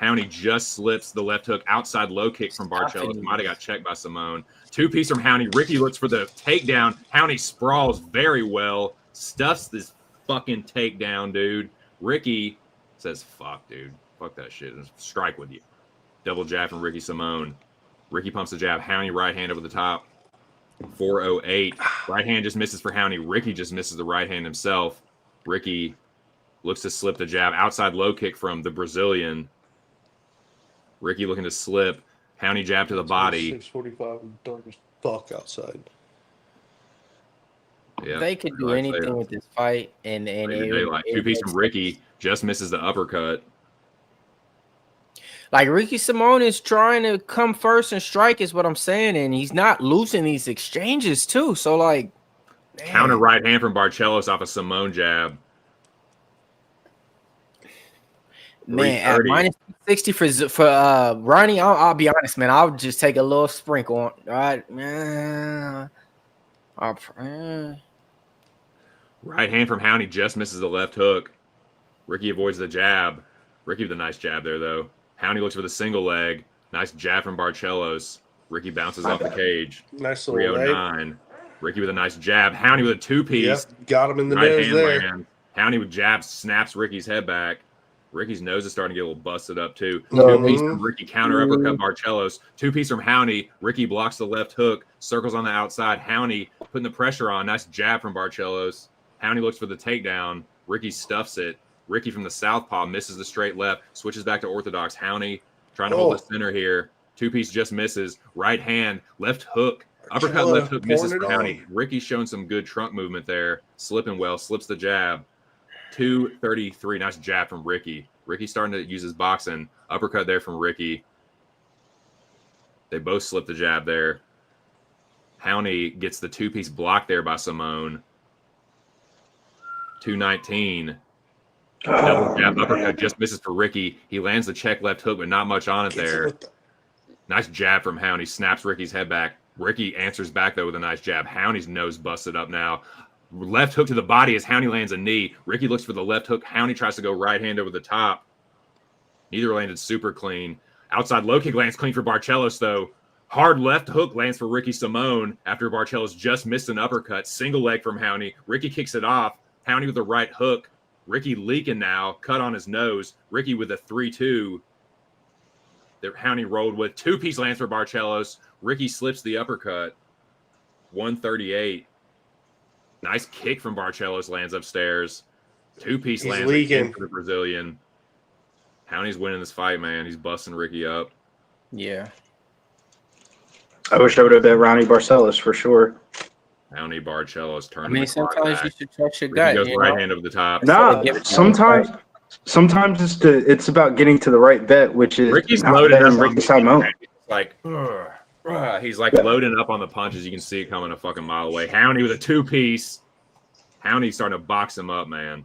Howney just slips the left hook outside low kick from Barcelos. Might have got checked by Simone. 2-piece from Howney. Ricky looks for the takedown. Howney sprawls very well. Stuffs this fucking takedown, dude. Ricky says, fuck, dude. Fuck that shit. And strike with you. Double jab from Ricky Simone. Ricky pumps the jab. Howney right hand over the top. 408. Right hand just misses for Howney. Ricky just misses the right hand himself. Ricky looks to slip the jab. Outside low kick from the Brazilian. Ricky looking to slip. Howney jab to the body. 6:45 dark as fuck outside. Yeah, they could do like anything that. with this fight, and Daylight. 2-piece from Ricky just misses the uppercut. like Ricky Simone is trying to come first and strike, is what I'm saying, and he's not losing these exchanges too. So like, man. Counter right hand from Barcelos off a Simone jab. Man, at 330. minus 60 for Ronnie, I'll be honest, man. I'll just take a little sprinkle on. All right, man. Right hand from Howney just misses the left hook. Ricky avoids the jab. Ricky with a nice jab there, though. Howney looks for the single leg. Nice jab from Barcelos. Ricky bounces off the cage. Nice little leg. 309. Ricky with a nice jab. Howney with a 2-piece. Yep, got him in the Right nose hand there. land. Howney with jab snaps Ricky's head back. Ricky's nose is starting to get a little busted up too. Mhm. 2-piece from Ricky, counter uppercut Barcelos. 2-piece from Howney. Ricky blocks the left hook, circles on the outside. Howney putting the pressure on. Nice jab from Barcelos. Howney looks for the takedown. Ricky stuffs it. Ricky from the southpaw misses the straight left, switches back to orthodox. Howney trying to hold the center here. 2-piece just misses. Right hand, left hook. Uppercut, left hook misses for Howney. Ricky's showing some good trunk movement there. Slipping well, slips the jab. 233. Nice jab from Ricky. Ricky starting to use his boxing. Uppercut there from Ricky. They both slip the jab there. Howney gets the two-piece block there by Simone. 219. Double jab uppercut just misses for Ricky. He lands the check left hook, but not much on it there. Nice jab from Howney. Snaps Ricky's head back. Ricky answers back, though, with a nice jab. Howney's nose busted up now. Left hook to the body as Howney lands a knee. Ricky looks for the left hook. Howney tries to go right hand over the top. Neither landed super clean. Outside low kick lands clean for Barcelos, though. Hard left hook lands for Ricky Simone after Barcelos just missed an uppercut. Single leg from Howney. Ricky kicks it off. Howney with the right hook. Ricky leaking now. Cut on his nose. Ricky with a 3-2. That Howney rolled with. Two-piece lands for Barcelos. Ricky slips the uppercut. 138. Nice kick from Barcelos lands upstairs. Two-piece lands leaking for the Brazilian. Howney's winning this fight, man. He's busting Ricky up. Yeah. I wish I would have bet Ronnie Barcelos for sure. Howney Barcelos turning. I mean, sometimes you should trust your Ricky gut. goes right hand over the top. Nah, sometimes it's about getting to the right bet, which is Ricky's not loaded betting up Ricky Simone. Like, he's like loading up on the punches. You can see it coming a fucking mile away. Howney with a two-piece. Howney's starting to box him up, man.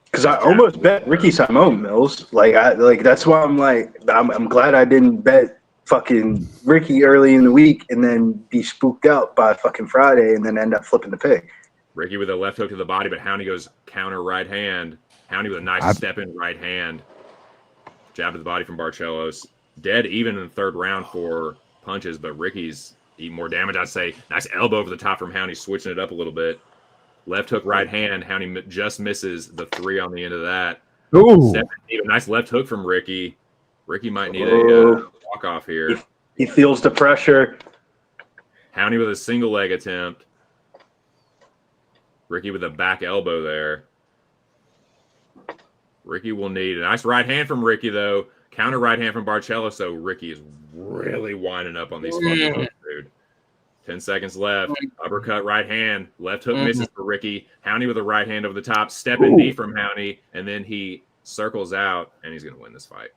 Because I almost bet Ricky Simone, Mills. That's why I'm glad I didn't bet fucking Ricky early in the week and then be spooked out by fucking Friday and then end up flipping the pick. Ricky with a left hook to the body, but Howney goes counter right hand. Howney with a nice step in right hand. Jab to the body from Barcelos. Dead even in the third round for punches, but Ricky's eating more damage, I'd say. Nice elbow over the top from Howney, switching it up a little bit. Left hook right hand. Howney just misses the 3 on the end of that. Ooh. A nice left hook from Ricky. Ricky might need a walk off here. He feels the pressure. Howney with a single leg attempt. Ricky with a back elbow there. Ricky will need a nice right hand from Ricky, though. Counter right hand from Barcelos, so Ricky is really winding up on these fucking hooks, dude. 10 seconds left. Uppercut right hand. Left hook misses for Ricky. Howney with a right hand over the top. Step and knee from Howney, and then he circles out, and he's going to win this fight.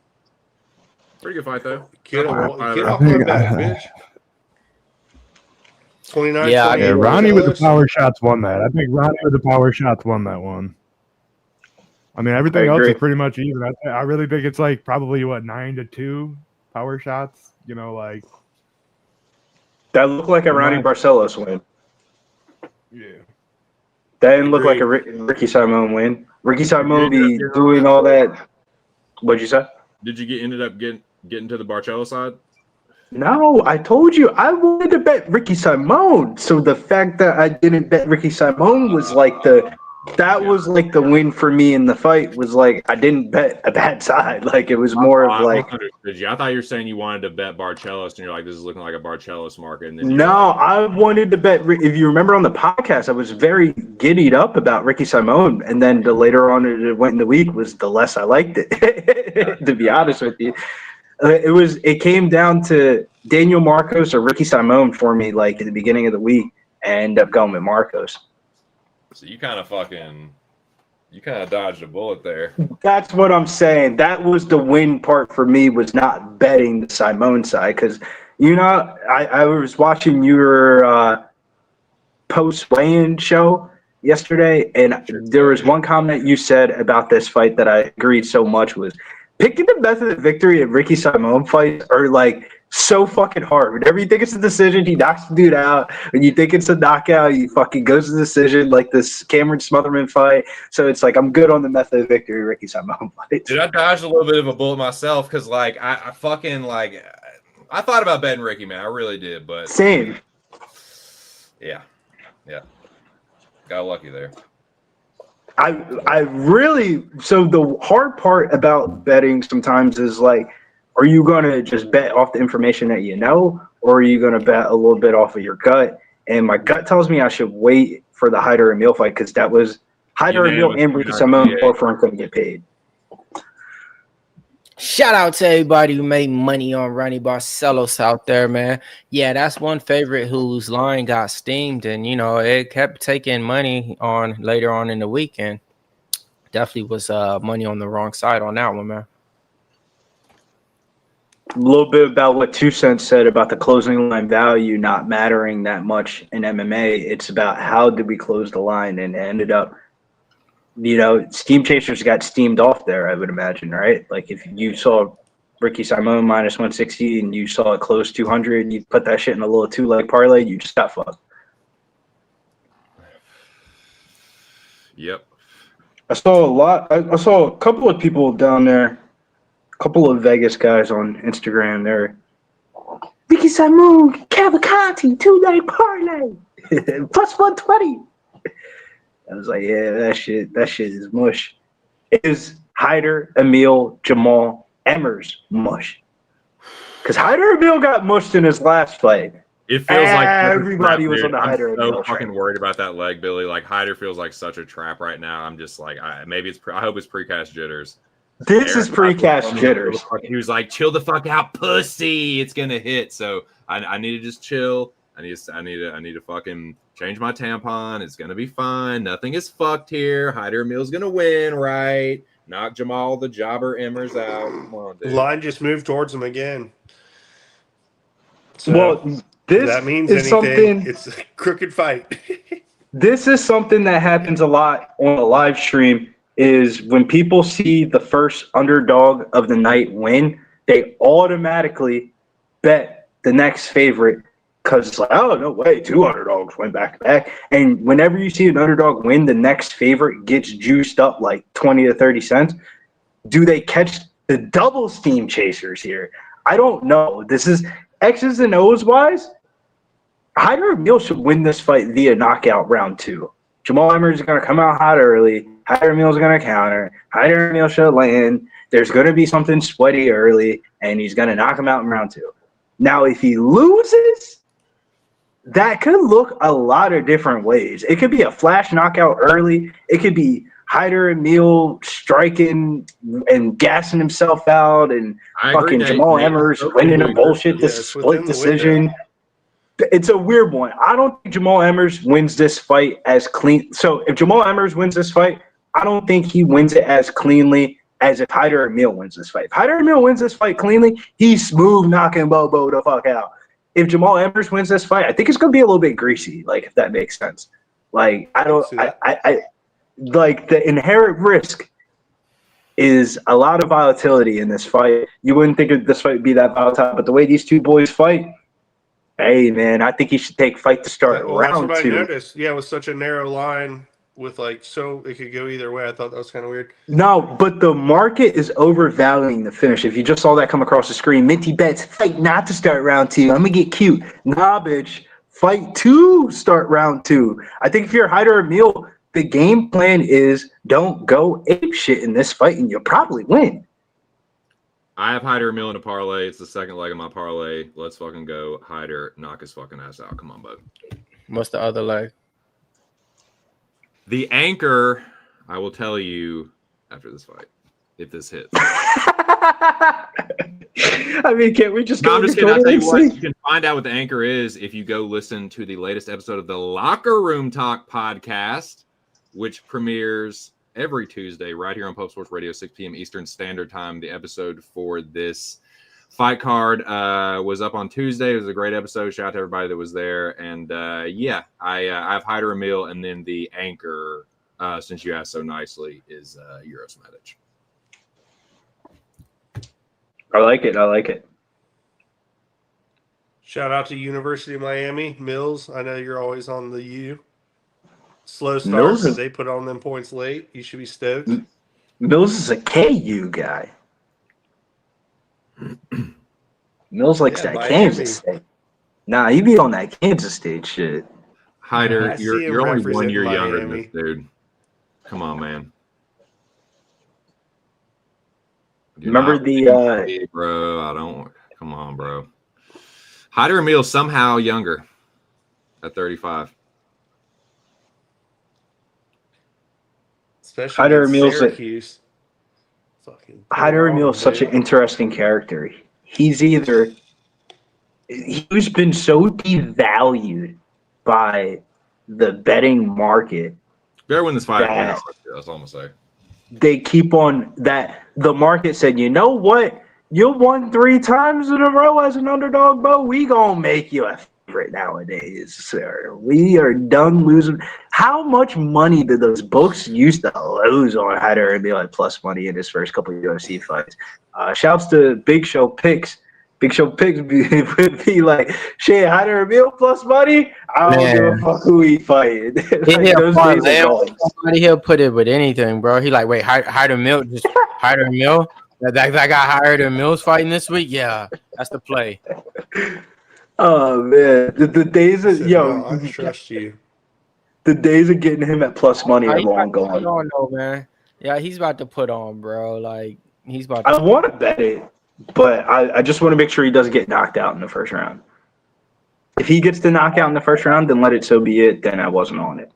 Pretty good fight, though. Get off my back, bitch. 29. Yeah, Ronnie with the power shots won that. I think Ronnie with the power shots won that one. I mean, everything else is pretty much even. I really think it's like probably 9-2 power shots. That looked like a Ronnie Barcelos win. Yeah. That didn't look like a Ricky Simone win. Ricky Simone be doing all that. What'd you say? Did you ended up getting to the Barcelos side? No, I told you I wanted to bet Ricky Simone. So the fact that I didn't bet Ricky Simone was like the win for me in the fight. Was like I didn't bet a bad side. Like it was more of like. I thought you were saying you wanted to bet Barcelos, and you're like, this is looking like a Barcelos market. And then no, I wanted to bet. If you remember on the podcast, I was very giddied up about Ricky Simone, and then the later on it went in the week was the less I liked it. To be honest with you, it came down to Daniel Marcos or Ricky Simone for me. Like at the beginning of the week, I ended up going with Marcos. So you kind of dodged a bullet there. That's what I'm saying. That was the win part for me, was not betting the Simone side. Because, I was watching your post weigh-in show yesterday, and there was one comment you said about this fight that I agreed so much was picking the method of victory at Ricky Simone fights are like so fucking hard. Whenever you think it's a decision, he knocks the dude out. When you think it's a knockout, he fucking goes to the decision, like this Cameron Smotherman fight. So it's like I'm good on the method of victory, Ricky Simone fight. Dude, I dodged a little bit of a bullet myself because, like, I thought about betting Ricky, man. I really did, but same. Yeah, got lucky there. I really, so the hard part about betting sometimes is like, are you going to just bet off the information that you know, or are you going to bet a little bit off of your gut? And my gut tells me I should wait for the Hyder Amil fight because that was Hyder Amil and Ricky Simone both weren't going to get paid. Shout out to everybody who made money on Ronnie Barcelos out there, man. Yeah, that's one favorite whose line got steamed, and it kept taking money on later on in the weekend. Definitely was money on the wrong side on that one, man. A little bit about what 2 Cents said about the closing line value not mattering that much in MMA. It's about how did we close the line, and it ended up, steam chasers got steamed off there, I would imagine, right? Like if you saw Ricky Simon minus 160 and you saw it close 200, you put that shit in a little 2-leg parlay, you just got fucked. Yep. I saw a couple of people down there, a couple of Vegas guys on Instagram. They're Ricky Simon, Cavalcanti, 2-leg parlay, plus 120. I was like, yeah, that shit is mush. It is Hyder, Amil, Jamal, Emmers mush. Because Hyder Amil got mushed in his last fight. It feels like everybody was on the Hyder I'm so Amil fucking train. worried about that leg, Billy. Like Hyder feels like such a trap right now. I'm just like, I hope it's precast jitters. This is precast jitters. He was like, chill the fuck out, pussy. It's gonna hit. So I need to just chill. I need to fucking change my tampon. It's gonna be fine. Nothing is fucked here. Hyder Amil's gonna win, right? Knock Jamal the Jobber Emmers out. Come on, dude. Line just moved towards him again. So Well, this that means is anything. something. It's a crooked fight. This is something that happens a lot on a live stream. Is when people see the first underdog of the night win, they automatically bet the next favorite because it's like, oh, no way, 2 underdogs went back to back. And whenever you see an underdog win, the next favorite gets juiced up like 20 to 30 cents. Do they catch the double steam chasers here? I don't know. This is X's and O's wise. Hyder Amil should win this fight via knockout round 2. Jamal Emmers is going to come out hot early. Hyder Amil is going to counter. Hyder Amil should land. There's going to be something sweaty early, and he's going to knock him out in round 2. Now, if he loses, that could look a lot of different ways. It could be a flash knockout early. It could be Hyder Amil striking and gassing himself out, and fucking Jamal Emmers winning a bullshit split decision. It's a weird one. I don't think Jamal Emmers wins this fight as clean. So if Jamal Emmers wins this fight, I don't think he wins it as cleanly as if Hyder Amil wins this fight. If Hyder Amil wins this fight cleanly, he's smooth knocking Bobo the fuck out. If Jamal Emmers wins this fight, I think it's going to be a little bit greasy, like, if that makes sense. Like, I like, the inherent risk is a lot of volatility in this fight. You wouldn't think this fight would be that volatile, but the way these two boys fight, hey, man, I think he should take fight to start round 2. That's what I noticed. Yeah, it was such a narrow line with, like, so it could go either way. I thought that was kind of weird. No, but the market is overvaluing the finish. If you just saw that come across the screen, Minty bets fight not to start round 2. I'm going to get cute. Nah, bitch. Fight to start round 2. I think if you're Hyder Amil, the game plan is don't go ape shit in this fight, and you'll probably win. I have Hyder Amil in a parlay. It's the second leg of my parlay. Let's fucking go. Hyder, knock his fucking ass out. Come on, bud. What's the other leg? The anchor, I will tell you after this fight, if this hits. I mean, can't we just go? No, I'm just kidding. I'll tell you what, you can find out what the anchor is if you go listen to the latest episode of the Locker Room Talk podcast, which premieres every Tuesday right here on Pub Sports Radio, 6 p.m. Eastern Standard Time. The episode for this fight card was up on Tuesday. It was a great episode. Shout out to everybody that was there. And I have Hyder Amil, and then the anchor, since you asked so nicely, is Uroš Medić. I like it. Shout out to University of Miami, Mills. I know you're always on the U. Slow start because they put on them points late. You should be stoked. Mills is a KU guy. Mills likes that Miami. Kansas State. Nah, he be on that Kansas State shit. Hyder, I see you're him only 1 year representing younger than Miami. this dude. Come on, man. Remember the bro? I don't. Come on, bro. Hyder Amil somehow younger at 35. Especially Hyder against Amil's Syracuse. Hyder Amil is such an interesting character. He's been so devalued by the betting market. Better win this fight. Yeah. That's all I'm gonna say. They keep on that. The market said, you know what? You won 3 times in a row as an underdog, bro. We gonna make you a favorite nowadays, sir. We are done losing. How much money did those books used to lose on Hyder Amil at plus money in his first couple of UFC fights? Shouts to Big Show Picks. Big Show Picks would be like, shit, Hyder Amil plus money? I don't give a fuck who he fighting. Like, those days are gone. He'll put it with anything, bro. He like, wait, Hyder Amil, just Hyder Amil. That got Hyder Amil's fighting this week. Yeah, that's the play. Oh man, the days of No, I trust you. the days of getting him at plus money are He's long about to put gone. on, though, man. Yeah, he's about to put on, bro. Like he's about. I want to bet it, but I just want to make sure he doesn't get knocked out in the first round. If he gets the knockout in the first round, then let it so be it. Then I wasn't on it.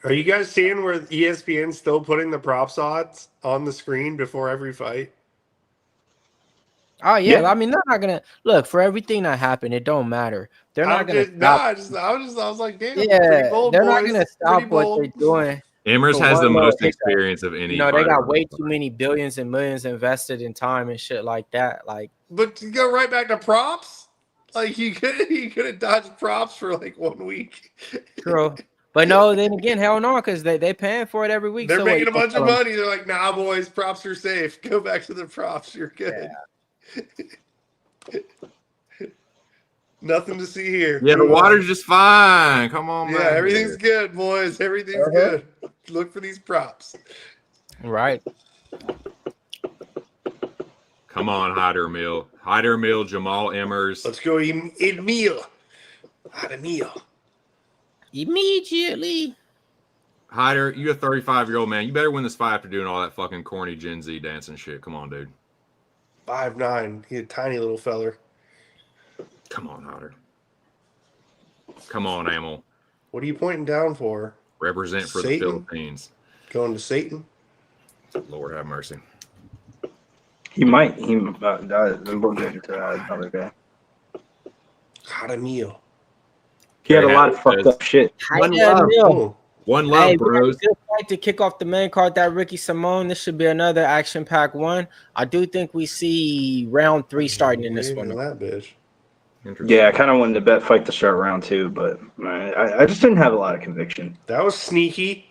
Are you guys seeing where ESPN's still putting the props odds on the screen before every fight? Oh yeah, Yeah. I mean they're not gonna look for everything that happened. It don't matter. They're not gonna stop. I was like, damn. Yeah, pretty bold, they're not boys. gonna stop Pretty what bold. they're doing. Emmers For has one the little most hiccup. experience of any. You know, they fighter got on way the too planet. many billions and millions invested in time and shit like that. Like, But to go right back to props, like you could have dodged props for like 1 week. true. But no, then again, hell no, because they paying for it every week. They're so making a what, you bunch of gonna tell money. They're like, nah, boys, props are safe. Go back to the props. You're good. Nothing to see here. Yeah, the Move on. water's just fine. Come on, Yeah, man. everything's good, boys. Everything's good. Look for these props. them? Right. Come on, Hyder Amil. Hyder Amil, Jamal Emmers. Let's go Emil. Emil. Immediately. Hyder, you a 35-year-old man. You better win this fight after doing all that fucking corny Gen Z dancing shit. Come on, dude. 5'9". He's a tiny little feller. Come on, Hyder. Come on, Amil. What are you pointing down for? Represent for the Satan? Philippines. Going to Satan? Lord have mercy. He might. We'll get into that another day. Emil. He had a lot of fucked up shit. One Yeah, love. Neil. Oh, One Hey, love, we got a bros. good fight to kick off the main card. That Ricky Simone. This should be another action-packed one. I do think we see round 3 starting in this wait a one. minute, that bitch. Interesting. Yeah, I kind of wanted to bet fight to start round 2, but I just didn't have a lot of conviction. That was sneaky.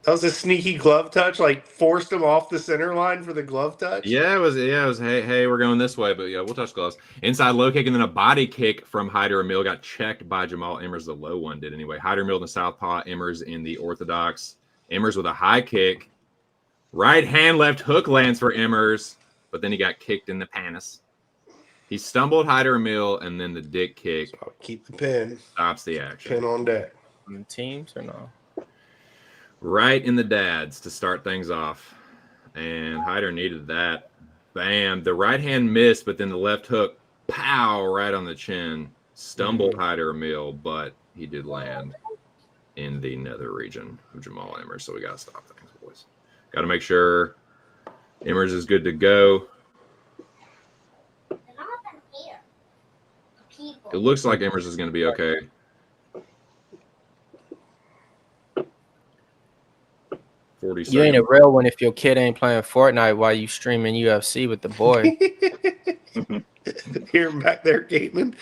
That was a sneaky glove touch. Like forced him off the center line for the glove touch. Yeah, it was. Hey, we're going this way, but yeah, we'll touch gloves. Inside low kick and then a body kick from Hyder Amil got checked by Jamal Emmers. The low one did anyway. Hyder Amil in the southpaw, Emmers in the orthodox. Emmers with a high kick. Right hand, left hook lands for Emmers, but then he got kicked in the panis. He stumbled Hyder Amil, and then the dick kick So keep the pin. stops the action. Pin on deck. On the teams or no? Right in the dads to start things off. And Hyder needed that. Bam. The right hand missed, but then the left hook, pow, right on the chin. Stumbled Hyder Amil, but he did land in the nether region of Jamal Emmers. So we got to stop things, boys. Got to make sure Emmers is good to go. It looks like Emmers is going to be okay. You ain't a real one if your kid ain't playing Fortnite while you streaming UFC with the boy. Hear him back there, Gateman.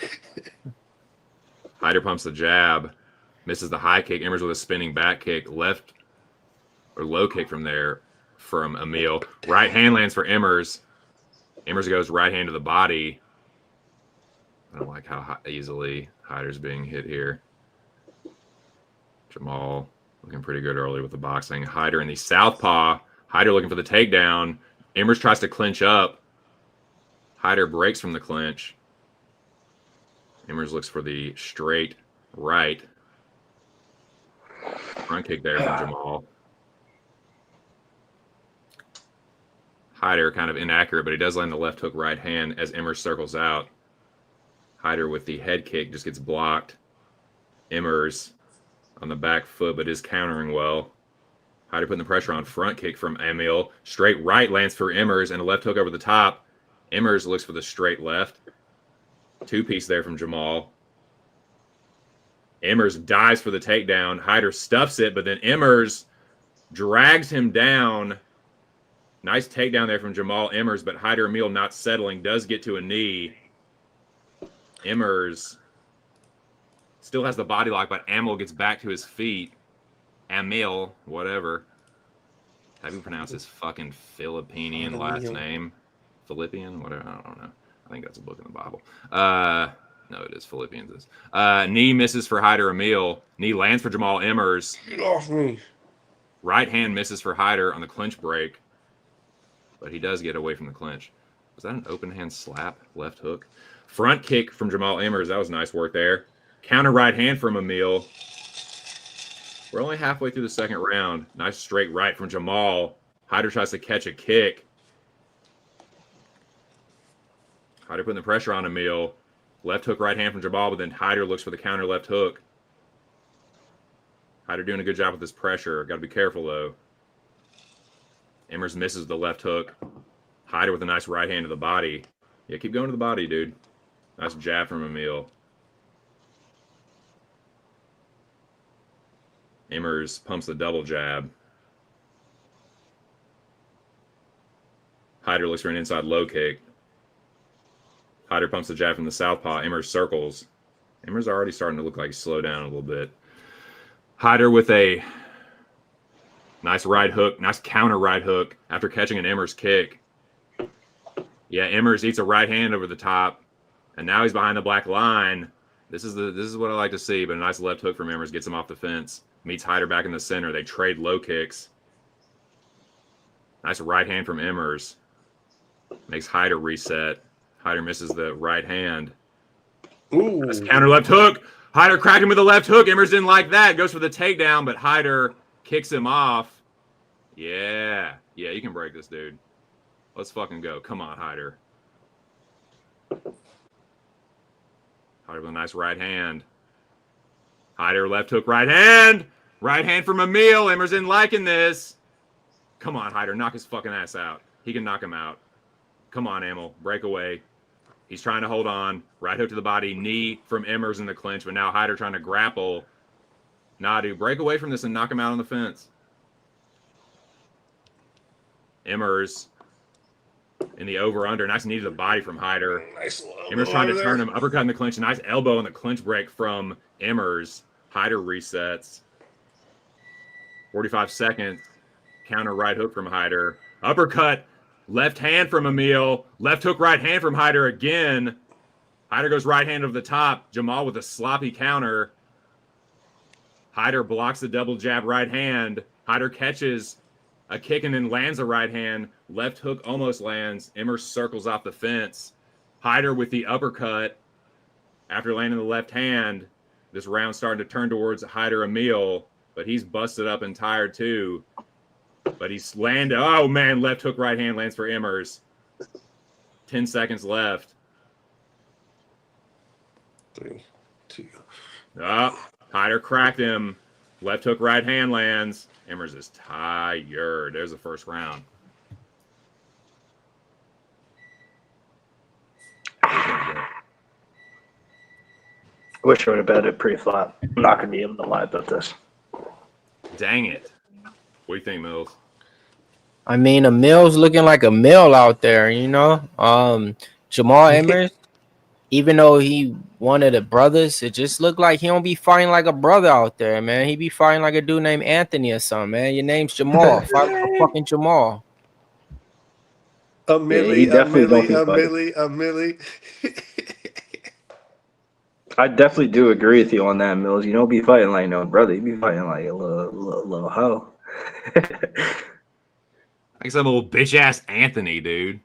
Hyder pumps the jab, misses the high kick. Emmers with a spinning back kick, left or low kick from there from Amil. Right hand lands for Emmers. Emmers goes right hand to the body. I don't like how easily Hyder's being hit here. Jamal looking pretty good early with the boxing. Hyder in the southpaw. Hyder looking for the takedown. Emmers tries to clinch up. Hyder breaks from the clinch. Emmers looks for the straight right. Front kick there from Jamal. Hyder kind of inaccurate, but he does land the left hook right hand as Emmers circles out. Hyder with the head kick just gets blocked. Emmers on the back foot, but is countering well. Hyder putting the pressure on. Front kick from Amil. Straight right lands for Emmers and a left hook over the top. Emmers looks for the straight left. Two-piece there from Jamal. Emmers dives for the takedown. Hyder stuffs it, but then Emmers drags him down Nice takedown there from Jamal Emmers, but Hyder Amil not settling, does get to a knee. Emmers still has the body lock, but Amil gets back to his feet. Amil, whatever. How do you pronounce his fucking Philippinian last name? Philippian? Whatever. I don't know. I think that's a book in the Bible. No, it is Philippians. Knee misses for Hyder Amil. Knee lands for Jamal Emmers. Get off me. Right hand misses for Hyder on the clinch break. But he does get away from the clinch. Was that an open hand slap? Left hook. Front kick from Jamal Emmers. That was nice work there. Counter right hand from Amil. We're only halfway through the second round. Nice straight right from Jamal. Hyder tries to catch a kick. Hyder putting the pressure on Amil. Left hook right hand from Jamal, but then Hyder looks for the counter left hook. Hyder doing a good job with this pressure. Got to be careful, though. Emmers misses the left hook. Hyder with a nice right hand to the body. Yeah, keep going to the body, dude. Nice jab from Amil. Emmers pumps the double jab. Hyder looks for an inside low kick. Hyder pumps the jab from the southpaw. Emmers circles. Emmers already starting to look like he's slowed down a little bit. Hyder with a nice right hook, nice counter right hook after catching an Emmers kick. Yeah, Emmers eats a right hand over the top, and now he's behind the black line. This is what I like to see, but a nice left hook from Emmers gets him off the fence. Meets Hyder back in the center. They trade low kicks. Nice right hand from Emmers. Makes Hyder reset. Hyder misses the right hand. Ooh. Nice counter left hook. Hyder cracked him with a left hook. Emmers didn't like that. Goes for the takedown, but Hyder kicks him off. Yeah. Yeah, you can break this, dude. Let's fucking go. Come on, Hyder. Hyder with a nice right hand. Hyder left hook right hand. Right hand from Amil. Emmers didn't liking this. Come on, Hyder. Knock his fucking ass out. He can knock him out. Come on, Amil. Break away. He's trying to hold on. Right hook to the body. Knee from Emmers in the clinch, but now Hyder trying to grapple. Nah, dude. Break away from this and knock him out on the fence. Emmers in the over-under. Nice knee to the body from Hyder. Nice Emmers trying to turn him. Uppercut in the clinch. Nice elbow in the clinch break from Emmers. Hyder resets. 45 seconds. Counter right hook from Hyder. Uppercut. Left hand from Amil. Left hook right hand from Hyder again. Hyder goes right hand over the top. Jamal with a sloppy counter. Hyder blocks the double jab right hand. Hyder catches a kick and then lands a right hand. Left hook almost lands. Emmers circles off the fence. Hyder with the uppercut after landing the left hand. This round starting to turn towards Hyder Amil, but he's busted up and tired too. But he's landed. Oh, man, left hook right hand lands for Emmers. 10 seconds left. 3, 2. Hyder cracked him. Left hook right hand lands. Emmers is tired. There's the first round. I wish I would have bet it pre-flop. I'm not going to be able to lie about this. Dang it. What do you think, Mills? I mean, Amil's looking like a mill out there, you know. Jamal Emmers, even though he one of the brothers, it just looked like he don't be fighting like a brother out there, man. He be fighting like a dude named Anthony or something, man. Your name's Jamal. Fight like a fucking Jamal. A milli. I definitely do agree with you on that, Mills. You don't be fighting like no brother. You be fighting like a little hoe. Like some little bitch ass Anthony, dude.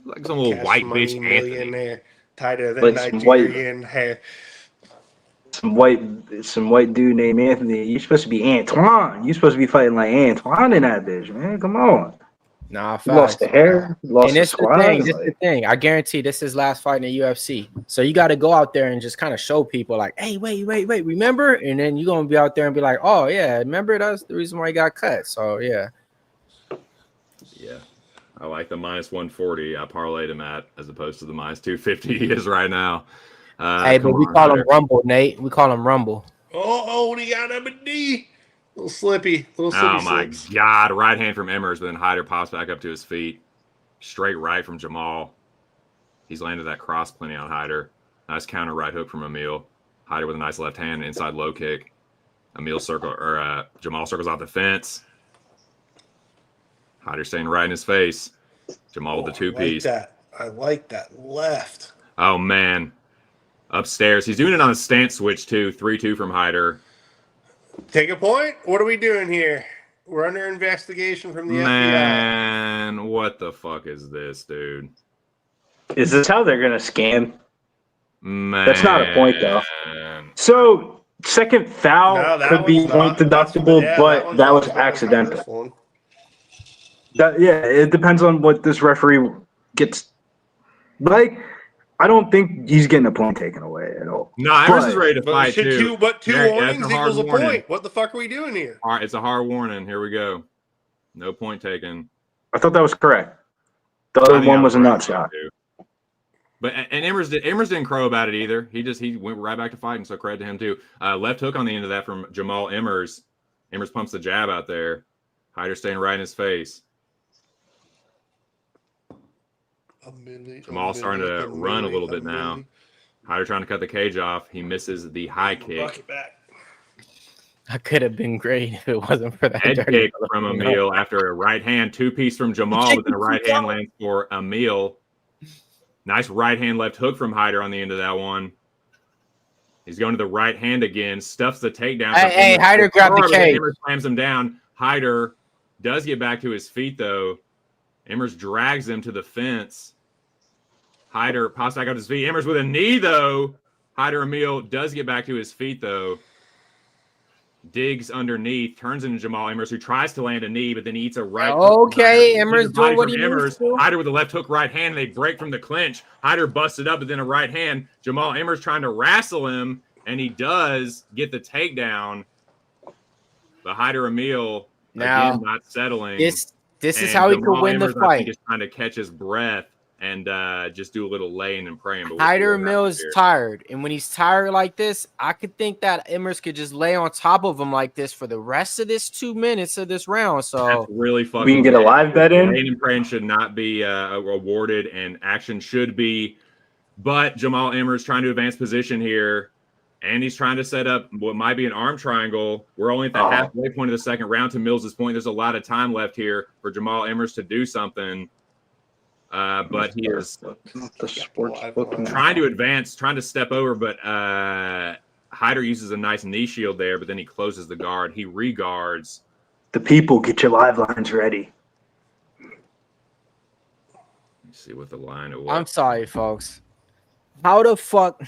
Like some little white bitch Anthony. Millionaire, tighter than Like Nigerian hair. Some white dude named Anthony. You're supposed to be Antoine. You're supposed to be fighting like Antoine in that bitch, man. Come on. Nah, You lost the hair. You lost And the this squad. this the thing. I guarantee this is his last fight in the UFC. So you got to go out there and just kind of show people like, hey, wait, remember? And then you're going to be out there and be like, oh, yeah, remember? That's the reason why he got cut. So, yeah. Yeah. I like the minus 140 I parlayed him at as opposed to the minus 250 he is right now. Hey, but we call him Rumble, Nate. We call him Rumble. Oh, he got him a D. Little slippy. Oh my God. Right hand from Emmers, but then Hyder pops back up to his feet. Straight right from Jamal. He's landed that cross plenty on Hyder. Nice counter right hook from Amil. Hyder with a nice left hand, inside low kick. Jamal circles off the fence. Hyder staying right in his face. Jamal with the two-piece. I like that left. Oh, man. Upstairs. He's doing it on a stance switch, too. 3-2 from Hyder. Take a point. What are we doing here? We're under investigation from the FBI. Man, what the fuck is this, dude? Is this how they're going to scam? Man. That's not a point, though. So, second foul could be point deductible, but that was accidental. It depends on what this referee gets. Like, I don't think he's getting a point taken away at all. No, Emmers is ready to fight, too. Two warnings equals a point. What the fuck are we doing here? All right, it's a hard warning. Here we go. No point taken. I thought that was correct. The other one was a nut shot. But Emmers didn't crow about it either. He went right back to fighting, so credit to him too. Left hook on the end of that from Jamal Emmers. Emmers pumps the jab out there. Hyder staying right in his face. Jamal starting to run a little bit now. Hyder trying to cut the cage off. He misses the high kick. That could have been great if it wasn't for that Head kick from Amil after a right hand two-piece from Jamal, but then a right hand lands for Amil. Nice right hand left hook from Hyder on the end of that one. He's going to the right hand again. Stuffs the takedown. Hey, Hyder grabbed the cage. Emmers slams him down. Hyder does get back to his feet, though. Emmers drags him to the fence. Hyder pops back up to his feet. Emmers with a knee, though. Hyder Amil does get back to his feet, though. Digs underneath, turns into Jamal Emmers, who tries to land a knee, but then he eats a right. Okay, Emmers doing what he needs to. Hyder with a left hook right hand. They break from the clinch. Hyder busted up, but then a right hand. Jamal Emmers trying to wrestle him, and he does get the takedown. But Hyder Amil, again, not settling. This is how he could win the fight. Just trying to catch his breath and just do a little laying and praying. Hyder Amil is tired, and when he's tired like this, I could think that Emmers could just lay on top of him like this for the rest of this 2 minutes of this round. So that's really fucking. We can get a live bet in. Laying and praying should not be awarded, and action should be. But Jamal Emmers trying to advance position here, and he's trying to set up what might be an arm triangle. We're only at the halfway point of the second round. To Mills' point, there's a lot of time left here for Jamal Emmers to do something. But he is trying to advance, trying to step over, but Hyder uses a nice knee shield there, but then he closes the guard. He reguards. The people, get your live lines ready. Let's see what the line was. I'm sorry, folks. How the fuck?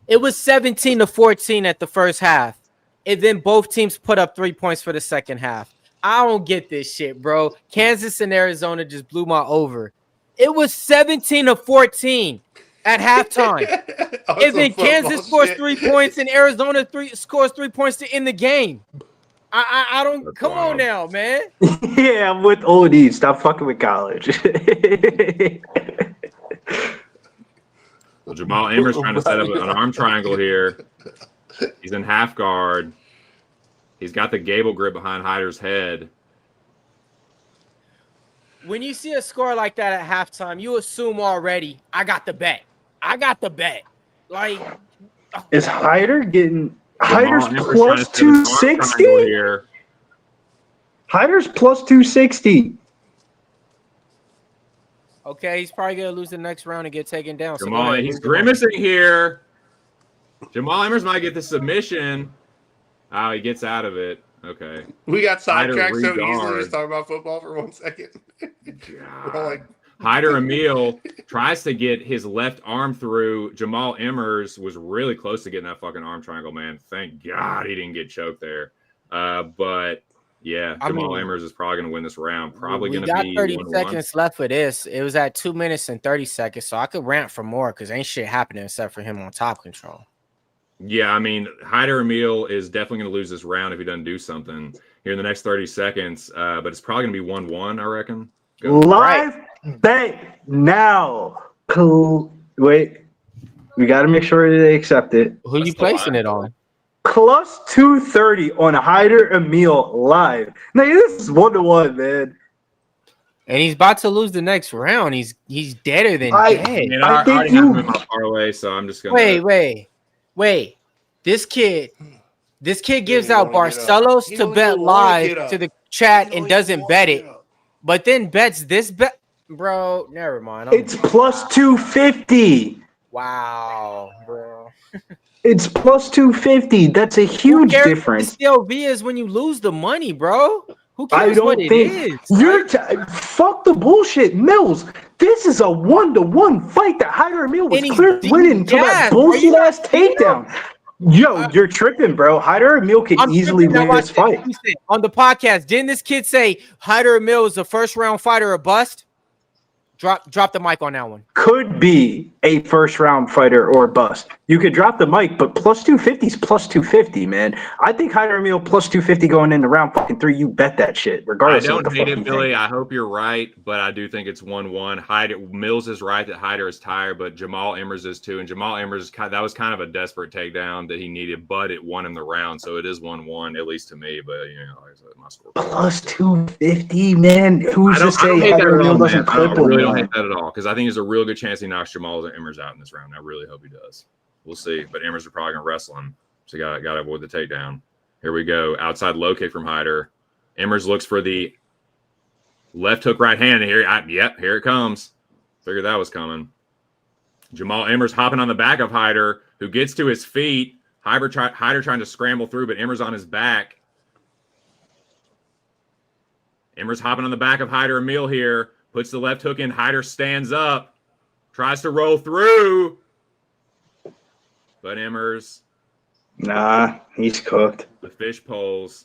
It was 17-14 at the first half, and then both teams put up 3 points for the second half. I don't get this shit, bro. Kansas and Arizona just blew my over. It was 17-14 at halftime. And then Kansas scores 3 points and Arizona scores 3 points to end the game. I don't. That's come wild. On now, man. Yeah, I'm with OD. Stop fucking with college. Well, Jamal Emmers trying to set up an arm triangle here. He's in half guard. He's got the gable grip behind Hyder's head. When you see a score like that at halftime, you assume already, I got the bet. Like, is Hyder getting Hyder's plus 260? Hyder's plus 260. Okay, he's probably gonna lose the next round and get taken down. Jamal, he's grimacing here. Jamal Emmers might get the submission. Oh, he gets out of it. Okay. We got sidetracked so easily just talking about football for 1 second. Hyder Amil tries to get his left arm through. Jamal Emmers was really close to getting that fucking arm triangle, man. Thank God he didn't get choked there. But, yeah, Jamal Emmers is probably going to win this round. Probably going to be. We got 30 seconds left for this. It was at 2 minutes and 30 seconds, so I could rant for more because ain't shit happening except for him on top control. Yeah, I mean, Hyder Amil is definitely going to lose this round if he doesn't do something here in the next 30 seconds. But it's probably going to be 1-1, I reckon. Live bet now. Wait, we got to make sure they accept it. Who are you placing it on? plus 230 on Hyder Amil live. Now this is 1-1, man. And he's about to lose the next round. He's deader than dead. I think already have him in my parlay, so I'm just gonna Wait. This kid gives even out wanna get up. Barcelos He to don't bet even wanna live get up. to the chat He don't and doesn't even bet wanna it, get up. but then bets this bet. Bro, never mind. It's plus 250. Wow, bro. It's plus 250. That's a Who huge cares what difference. the CLV is when you lose the money, bro? Who I cares what don't it think is? you're fuck the bullshit, Mills. This is a 1-1 fight that Hyder Amil was And he's clearly winning until that gassed. Are you bullshit ass not seeing him? takedown. Yo, you're tripping, bro. Hyder Amil could I'm easily tripping. Now win watch this fight. He said on the podcast, didn't this kid say Hyder Amil is a first round fighter or bust? Drop the mic on that one. Could be a first round fighter or bust. You could drop the mic, but plus 250 is plus 250, man. I think Hyder Amil plus 250 going into round fucking 3. You bet that shit, I regardless of don't what the hate fuck it, you Billy. think. I hope you're right, but I do think it's 1-1. Hyder Mills is right that Hyder is tired, but Jamal Emmers is too. And Jamal Emmers, that was kind of a desperate takedown that he needed, but it won him the round, so it is 1-1 at least to me. But like I said, my score Plus 250, man. Who's to I say don't hate that Hyder at all, Amil doesn't man. I clip him? really don't man? hate that at all because I think there's a real good chance he knocks Jamal Emmers out in this round. I really hope he does. We'll see, but Emmers are probably gonna wrestle him, so got to avoid the takedown. Here we go, outside low kick from Hyder. Emmers looks for the left hook, right hand. Here, yep, here it comes. Figured that was coming. Jamal Emmers hopping on the back of Hyder, who gets to his feet. Hyder trying to scramble through, but Emmers on his back. Emmers hopping on the back of Hyder Amil here, puts the left hook in. Hyder stands up, tries to roll through. But Emmers, Nah, he's cooked. the fish poles.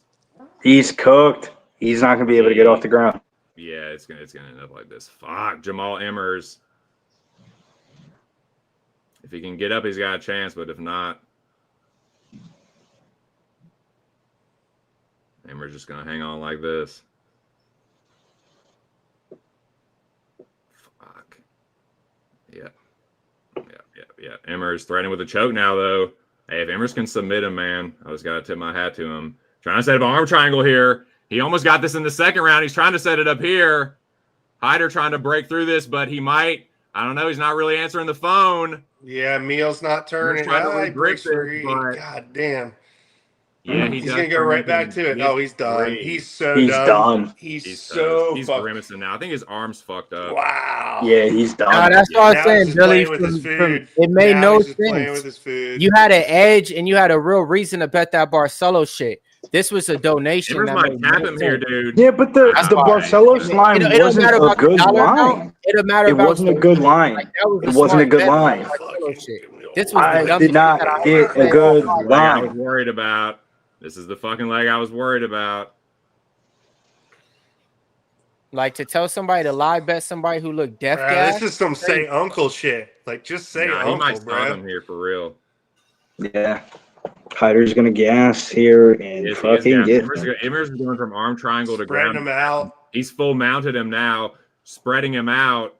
He's cooked. He's not gonna be able to get off the ground. Yeah, it's gonna end up like this. Fuck, Jamal Emmers. If he can get up, he's got a chance. But if not, Emmers just gonna hang on like this. Fuck. Yeah. Emmers threatening with a choke now, though. Hey, if Emmers can submit him, man, I just got to tip my hat to him. Trying to set up an arm triangle here. He almost got this in the second round. He's trying to set it up here. Hyder trying to break through this, but he might. I don't know. He's not really answering the phone. Yeah, Meal's not turning. Trying to He breaks regrip free. it, but- God damn. Yeah, He's going to go right back to it. Oh, he's done. He's so He's done. done. He's so he's fucked. grimacing now. I think his arm's fucked up. Wow. Yeah, he's done. Nah, that's what I Now was he's saying, just Billy. playing with his food. It made Now no he's just playing with sense. his food. You had an edge and you had a real reason to bet that Barcelo shit. This was a donation. Emmers that might made tap no him here, sense. dude. Yeah, but the That's Barcelos line It don't wasn't matter a about the good dollar line. amount. It don't matter It about wasn't a good line. Like, that was It a wasn't a smart good bet on line. Barcelo shit. This was the I dumbest did not shit that I get ever a said. good Leg I was line. worried about. This is the fucking leg I was worried about. Like to tell somebody to live bet somebody who looked deaf Bro, gas. this is some say uncle shit. Like, just say Nah, he might uncle, stop bro. him here for real. Yeah. Hyder's gonna gas here and Yes, he is fucking down. get Emmers is going from arm triangle to Spreading ground. him out. He's full mounted him now, spreading him out.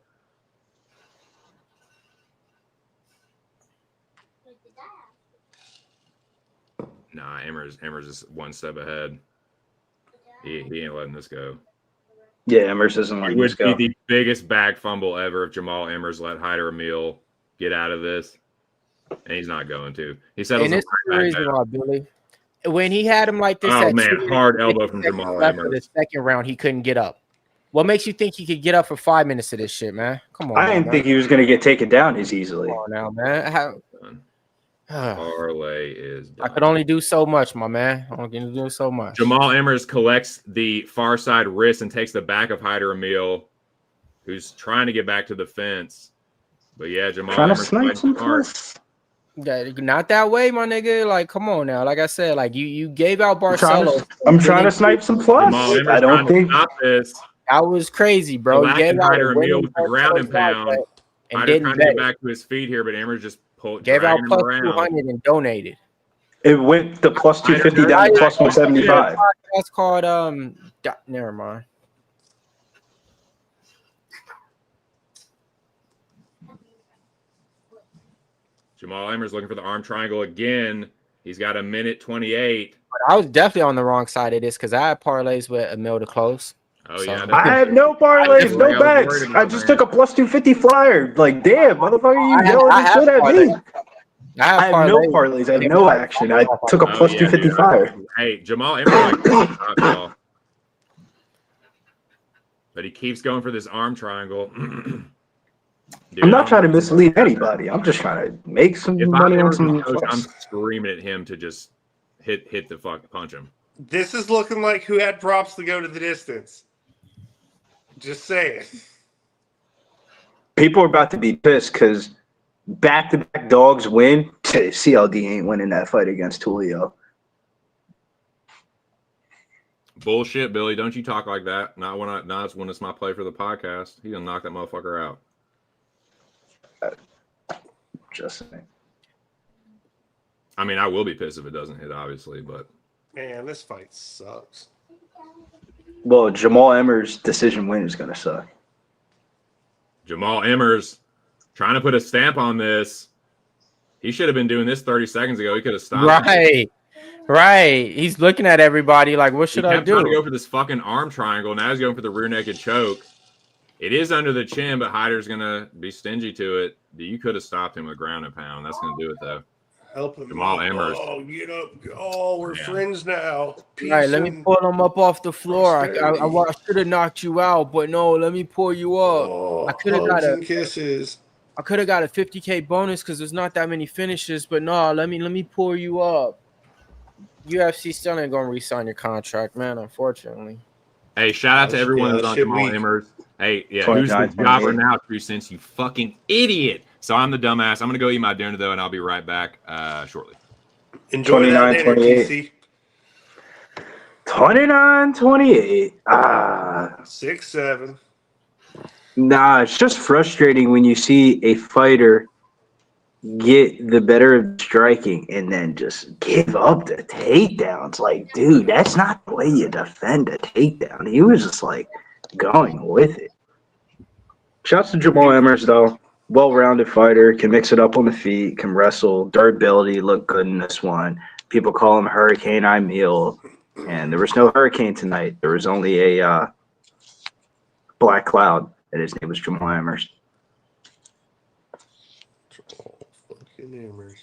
Nah, Emmers is one step ahead. He ain't letting this go. Yeah, Emmers isn't It letting this would go. be the biggest bag fumble ever if Jamal Emmers let Hyder Amil get out of this. And he's not going to. He settles And him this is the right back reason down. why, Billy. When he had him like this, Oh, at man, 2 hard minutes, elbow from 50 Jamal left for the Emmers. second round, he couldn't get up. What makes you think he could get up for 5 minutes of this shit, man? Come on, I didn't man. think he was gonna get taken down as easily. Come on now, man. How- Parlay is done. I could only do so much, my man. I can do so much. Jamal Emmers collects the far side wrist and takes the back of Hyder Amil, who's trying to get back to the fence. But yeah, Jamal Trying to Emmers snipe fights some hard. plus. Not that way, my nigga. Like, come on now. Like I said, like you gave out Barcelo. I'm trying to snipe some plus. Jamal Emmers I don't trying to think stop this. That was crazy, bro. You Relaxing gave out Hyder a Amil winning with the ground and Barcelo side pound. bet and Hyder didn't trying to bet get it. back to his feet here, but Emmers just Gave out dragging him plus around. 200 and donated. it went the plus 250 down to plus 175. That's called never mind. Jamal Emmers looking for the arm triangle again. He's got a minute 28. But I was definitely on the wrong side of this because I had parlays with Amil to close. Oh, So- yeah. I have no parlays, That's no what I was bets. worried about, I just man. took a plus 250 flyer. Like, damn, motherfucker, you yelling I this have shit at me. I I have no parlays. I have no action. I took a Oh, plus yeah, 250 dude. flyer. Hey, Jamal Emmer like top, y'all. But he keeps going for this arm triangle. Dude, I'm not trying to mislead anybody. I'm just trying to make some If money I'm on some coach, I'm plus. screaming at him to just hit the fuck, punch him. This is looking like who had props to go to the distance. Just saying. People are about to be pissed because back-to-back dogs win. CLD ain't winning that fight against Tulio. Bullshit, Billy. Don't you talk like that. Not when it's my play for the podcast. He's gonna knock that motherfucker out. Just saying. I mean, I will be pissed if it doesn't hit, obviously, but Man, this fight sucks. Well, Jamal Emmer's decision win is going to suck. Jamal Emmers trying to put a stamp on this. He should have been doing this 30 seconds ago. He could have stopped. Right. He's looking at everybody like, what should He I kept trying to do? go for this fucking arm triangle. Now he's going for the rear naked choke. It is under the chin, but Hyder's going to be stingy to it. You could have stopped him with ground and pound. That's going to do it, though. Help him. Jamal Emmers. Oh, get up. Oh, we're friends now. Peace Right, let me and- pull him up off the floor. I prosperity. should have knocked you out, but no, let me pull you up. Oh, I could have hugs got and kisses. I could have got a 50K bonus because there's not that many finishes, but no, let me pull you up. UFC still ain't gonna re-sign your contract, man. Unfortunately. Hey, shout out to everyone who's that on shit Jamal weak. Emmers. Hey, yeah, who's the 29, jobber 28. now, True Sense? You fucking idiot. So I'm the dumbass. I'm going to go eat my dinner, though, and I'll be right back shortly. Enjoy 29, that dinner, 28. TC. 29-28. 6-7. Nah, it's just frustrating when you see a fighter get the better of striking and then just give up the takedowns. Like, dude, that's not the way you defend a takedown. He was just like going with it. Shouts to Jamal Emmers, though. Well-rounded fighter, can mix it up on the feet, can wrestle, durability, look good in this one. People call him Hurricane Amil, and there was no hurricane tonight. There was only a black cloud, and his name was Jamal Emmers. Oh, fucking hammers.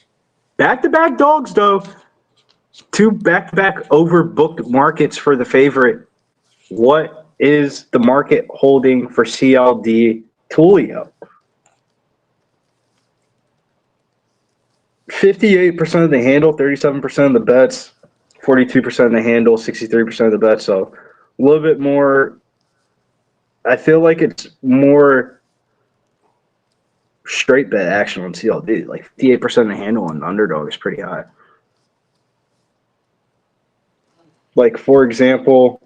Back-to-back dogs, though. 2 back-to-back overbooked markets for the favorite. What is the market holding for CLD Tulio? 58% of the handle, 37% of the bets, 42% of the handle, 63% of the bets. So a little bit more. I feel like it's more straight bet action on CLD. Like 58% of the handle on underdog is pretty high. Like, for example,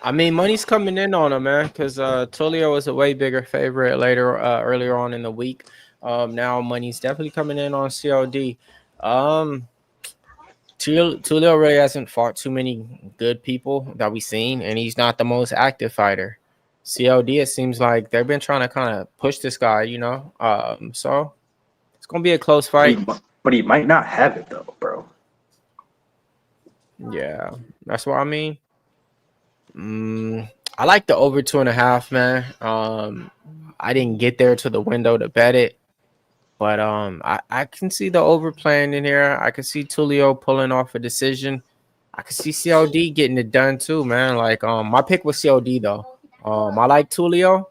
I mean, money's coming in on him, man, because Tulio was a way bigger favorite earlier on in the week. Now money's definitely coming in on CLD. Tulio really hasn't fought too many good people that we've seen, and he's not the most active fighter. CLD, it seems like they've been trying to kind of push this guy, you know. So it's gonna be a close fight. but he might not have it though, bro. Yeah, that's what I mean. I like the over 2.5, man. I didn't get there to the window to bet it, but I can see the over playing in here. I can see Tulio pulling off a decision. I can see CLD getting it done too, man. Like my pick was CLD though. I like Tulio,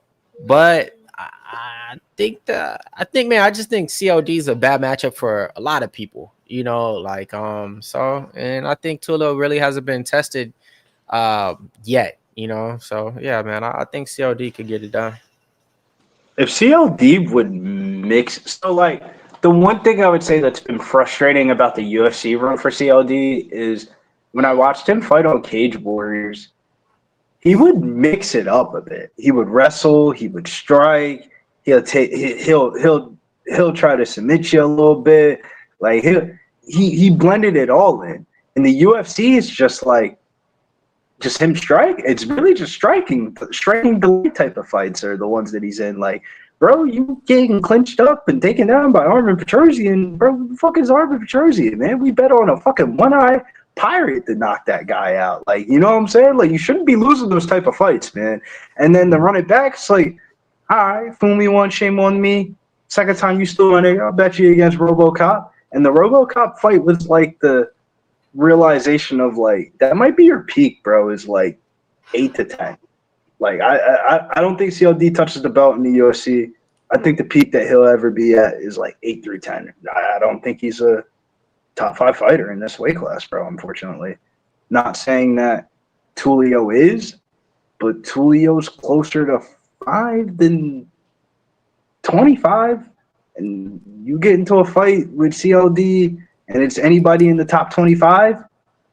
but I think, man, I just think CLD is a bad matchup for a lot of people. You know, like so, and I think Tulio really hasn't been tested yet. You know, so yeah, man, I think CLD could get it done. If CLD would mix, so like the one thing I would say that's been frustrating about the UFC run for CLD is when I watched him fight on Cage Warriors, he would mix it up a bit. He would wrestle, he would strike, he'll try to submit you a little bit. Like he blended it all in. And the UFC is just like him strike. It's really just striking delay type of fights are the ones that he's in. Like bro, you getting clinched up and taken down by Armin Petrosian, bro. Who the fuck is Armin Petrosian, man? We bet on a fucking one-eye pirate to knock that guy out. Like, you know what I'm saying? Like, you shouldn't be losing those type of fights, man. And then to run it back, it's like, all right, fool me once, shame on me. Second time you still in it, I'll bet you against RoboCop. And the RoboCop fight was like the realization of like, that might be your peak, bro, is like 8 to 10. Like, I don't think CLD touches the belt in the UFC. I think the peak that he'll ever be at is like 8 through 10. I don't think he's a top 5 fighter in this weight class, bro, unfortunately. Not saying that Tulio is, but Tulio's closer to 5 than 25. And you get into a fight with CLD and it's anybody in the top 25,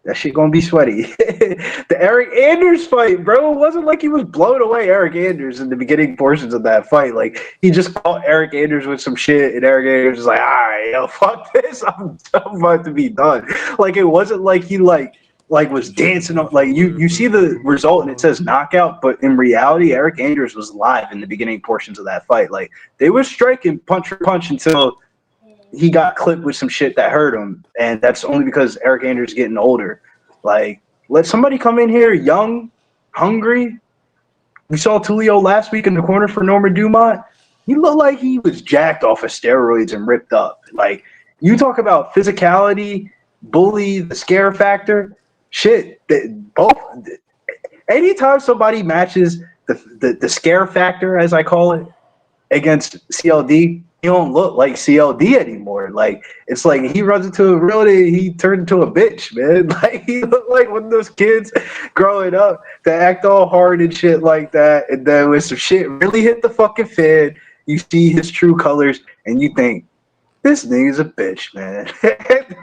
that shit gonna be sweaty. The Eric Anders fight, bro, it wasn't like he was blowing away Eric Anders in the beginning portions of that fight. Like, he just caught Eric Anders with some shit, and Eric Anders was like, all right, yo, fuck this, I'm about to be done. Like, it wasn't like he like was dancing up. Like, you see the result and it says knockout, but in reality, Eric Anders was live in the beginning portions of that fight. Like, they were striking punch for punch until he got clipped with some shit that hurt him, and that's only because Eric Anders is getting older. Like, let somebody come in here young, hungry. We saw Tulio last week in the corner for Norman Dumont. He looked like he was jacked off of steroids and ripped up. Like, you talk about physicality, bully, the scare factor, shit. Anytime somebody matches the scare factor, as I call it, against CLD, he don't look like CLD anymore. Like, it's like he runs into a reality, he turned into a bitch, man. Like, he looked like one of those kids growing up that act all hard and shit like that, and then when some shit really hit the fucking fan, you see his true colors, and you think, this nigga's a bitch, man.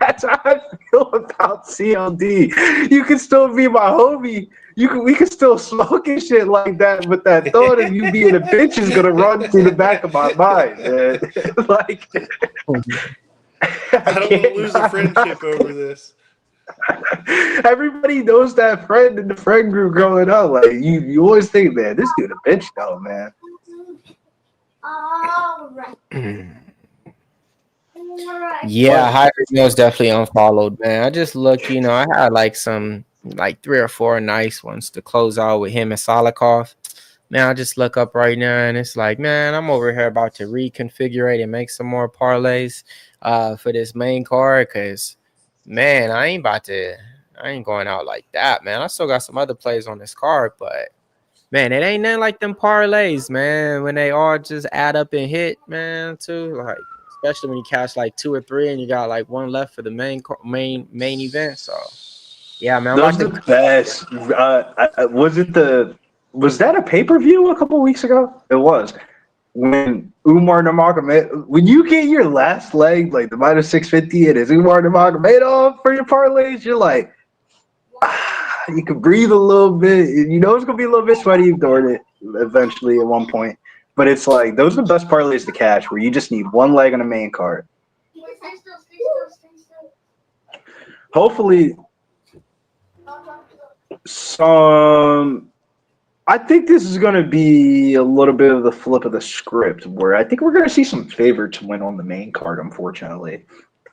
That's how I feel about CLD. You can still be my homie. We can still smoke and shit like that, but that thought of you being a bitch is gonna run through the back of my mind, man. Like, I don't want to lose a friendship over this. Everybody knows that friend in the friend group growing up. Like, you always think, man, this dude a bitch though, man. All right. Yeah, Hyder Amil's definitely unfollowed, man. I just look, I had like 3 or 4 nice ones to close out with him and Salikhov. Man, I just look up right now and it's like, man, I'm over here about to reconfigure and make some more parlays for this main card, because, man, I ain't going out like that, man. I still got some other plays on this card, but, man, it ain't nothing like them parlays, man, when they all just add up and hit, man, too. Like, especially when you catch like 2 or 3 and you got like 1 left for the main event. So, yeah, man. Those are the best. Was that a pay-per-view a couple weeks ago? It was. When Umar Nurmagomedov, when you get your last leg, like the minus 650, and it's Umar Nurmagomedov for your parlays, you're like, you can breathe a little bit. You know it's going to be a little bit sweaty during it eventually at one point. But it's like, those are the best parlays to catch, where you just need 1 leg on the main card. Hopefully, I think this is going to be a little bit of the flip of the script, where I think we're going to see some favorites win on the main card, unfortunately.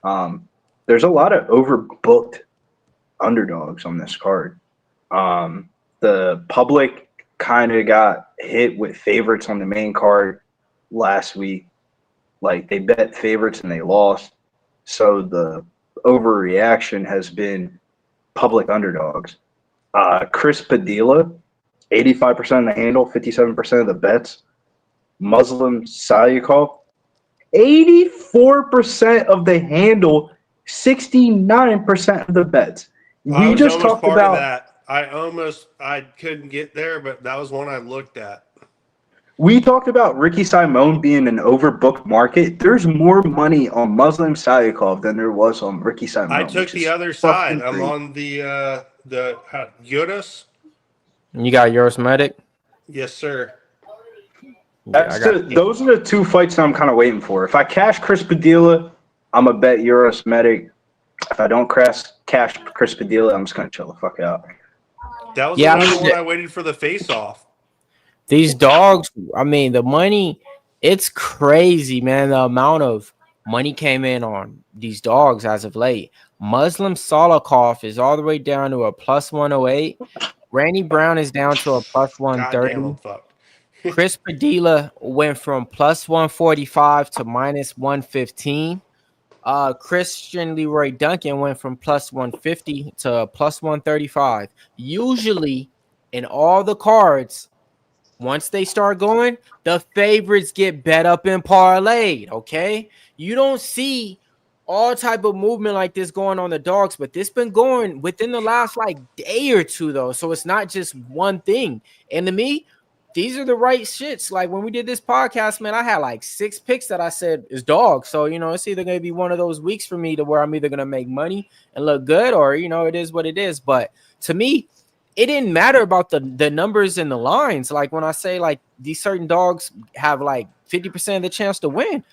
There's a lot of overbooked underdogs on this card. The public kind of got hit with favorites on the main card last week. Like, they bet favorites and they lost. So the overreaction has been public underdogs. Chris Padilla, 85% of the handle, 57% of the bets. Muslim Salikhov, 84% of the handle, 69% of the bets. We just talked about that. I couldn't get there, but that was one I looked at. We talked about Ricky Simon being an overbooked market. There's more money on Muslim Salikhov than there was on Ricky Simon. I took the other side. I'm on the Uroš. You got Uroš Medić? Yes, sir. Those are the 2 fights that I'm kind of waiting for. If I cash Chris Padilla, I'm going to bet Uroš Medić. If I don't cash Chris Padilla, I'm just going to chill the fuck out. That was another one I waited for the face-off. These dogs, I mean, the money It's crazy, man. The amount of money came in on these dogs as of late. Muslim Salikhov is all the way down to a plus 108. Randy Brown is down to a plus God damn, 130. I'm fucked. Chris Padilla went from plus 145 to minus 115. Christian Leroy Duncan went from plus 150 to plus 135. Usually, in all the cards, once they start going, the favorites get bet up and parlayed. Okay, you don't see all type of movement like this going on the dogs, but this been going within the last like day or two though, so it's not just one thing. And to me, these are the right shits. Like when we did this podcast, man, I had like 6 picks that I said is dogs. So it's either gonna be one of those weeks for me to where I'm either gonna make money and look good, or it is what it is. But to me, it didn't matter about the numbers and the lines. Like when I say like these certain dogs have like 50% of the chance to win,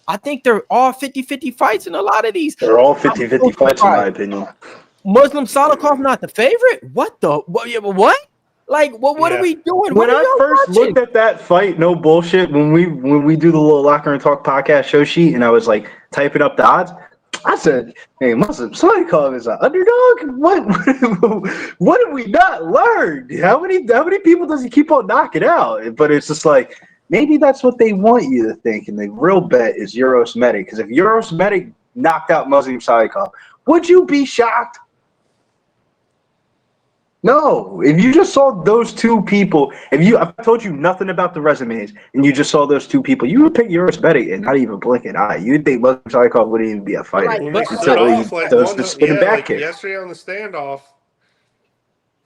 I think they're all 50-50 fights in a lot of these. They're all 50-50 fights, in my opinion. Muslim Salikhov not the favorite? What? Like, what are we doing? When I first looked at that fight, no bullshit, when we do the little Locker and Talk podcast show sheet, and I was like typing up the odds, I said, "Hey, Muslim Salikhov is an underdog. What have we not learned? How many people does he keep on knocking out?" But it's just like maybe that's what they want you to think, and the real bet is Uroš Medić. Because if Uroš Medić knocked out Muslim Salikhov, would you be shocked? No, if you just saw those two people, I told you nothing about the resumes, and you just saw those two people, you would pick Uroš Medić and not even blink an eye. You'd think Muslim Salikhov wouldn't even be a fighter until he does the spinning back kick. Yesterday on the standoff,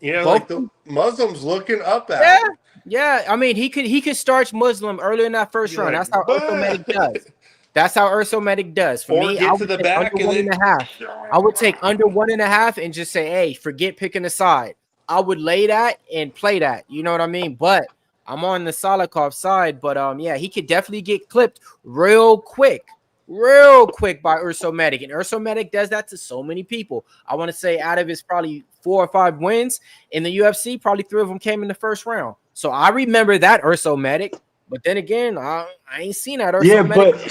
like the Muslims looking up at him. Yeah. I mean, he could start Muslim earlier in that first round. That's how Medić does. That's how Medić does. For me, I would take under 1.5. I would take under 1.5 and just say, hey, forget picking a side. I would lay that and play that. You know what I mean? But I'm on the Salikhov side. But he could definitely get clipped real quick by Uroš Medić. And Uroš Medić does that to so many people. I want to say out of his probably 4 or 5 wins in the UFC, probably 3 of them came in the first round. So I remember that Uroš Medić. But then again, I ain't seen that. But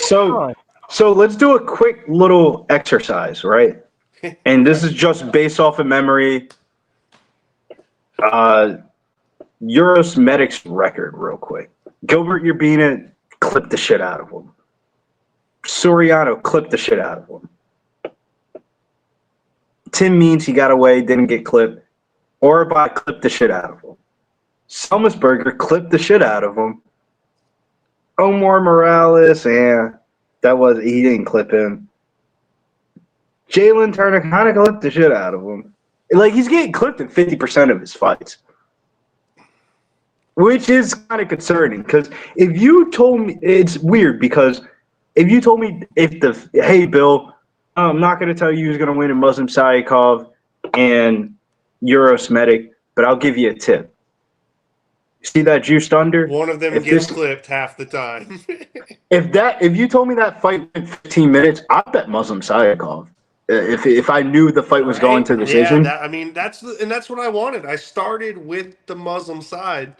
so let's do a quick little exercise, right? And this is just based off of memory. Uroš Medić's record, real quick. Gilbert Urbina clipped the shit out of him. Soriano clipped the shit out of him. Tim Means, he got away, didn't get clipped. Orabot clipped the shit out of him. Selmasberger clipped the shit out of him. Omar Morales, he didn't clip him. Jalen Turner kind of clipped the shit out of him. Like, he's getting clipped in 50% of his fights. Which is kind of concerning, because if you told me, it's weird, because if you told me hey, Bill, I'm not going to tell you who's going to win in Muslim Salikhov and Uroš Medić, but I'll give you a tip. See that juiced under? One of them gets clipped half the time. If you told me that fight in 15 minutes, I bet Muslim Salikhov. If I knew the fight was going to decision. Yeah, that's what I wanted. I started with the Muslim side.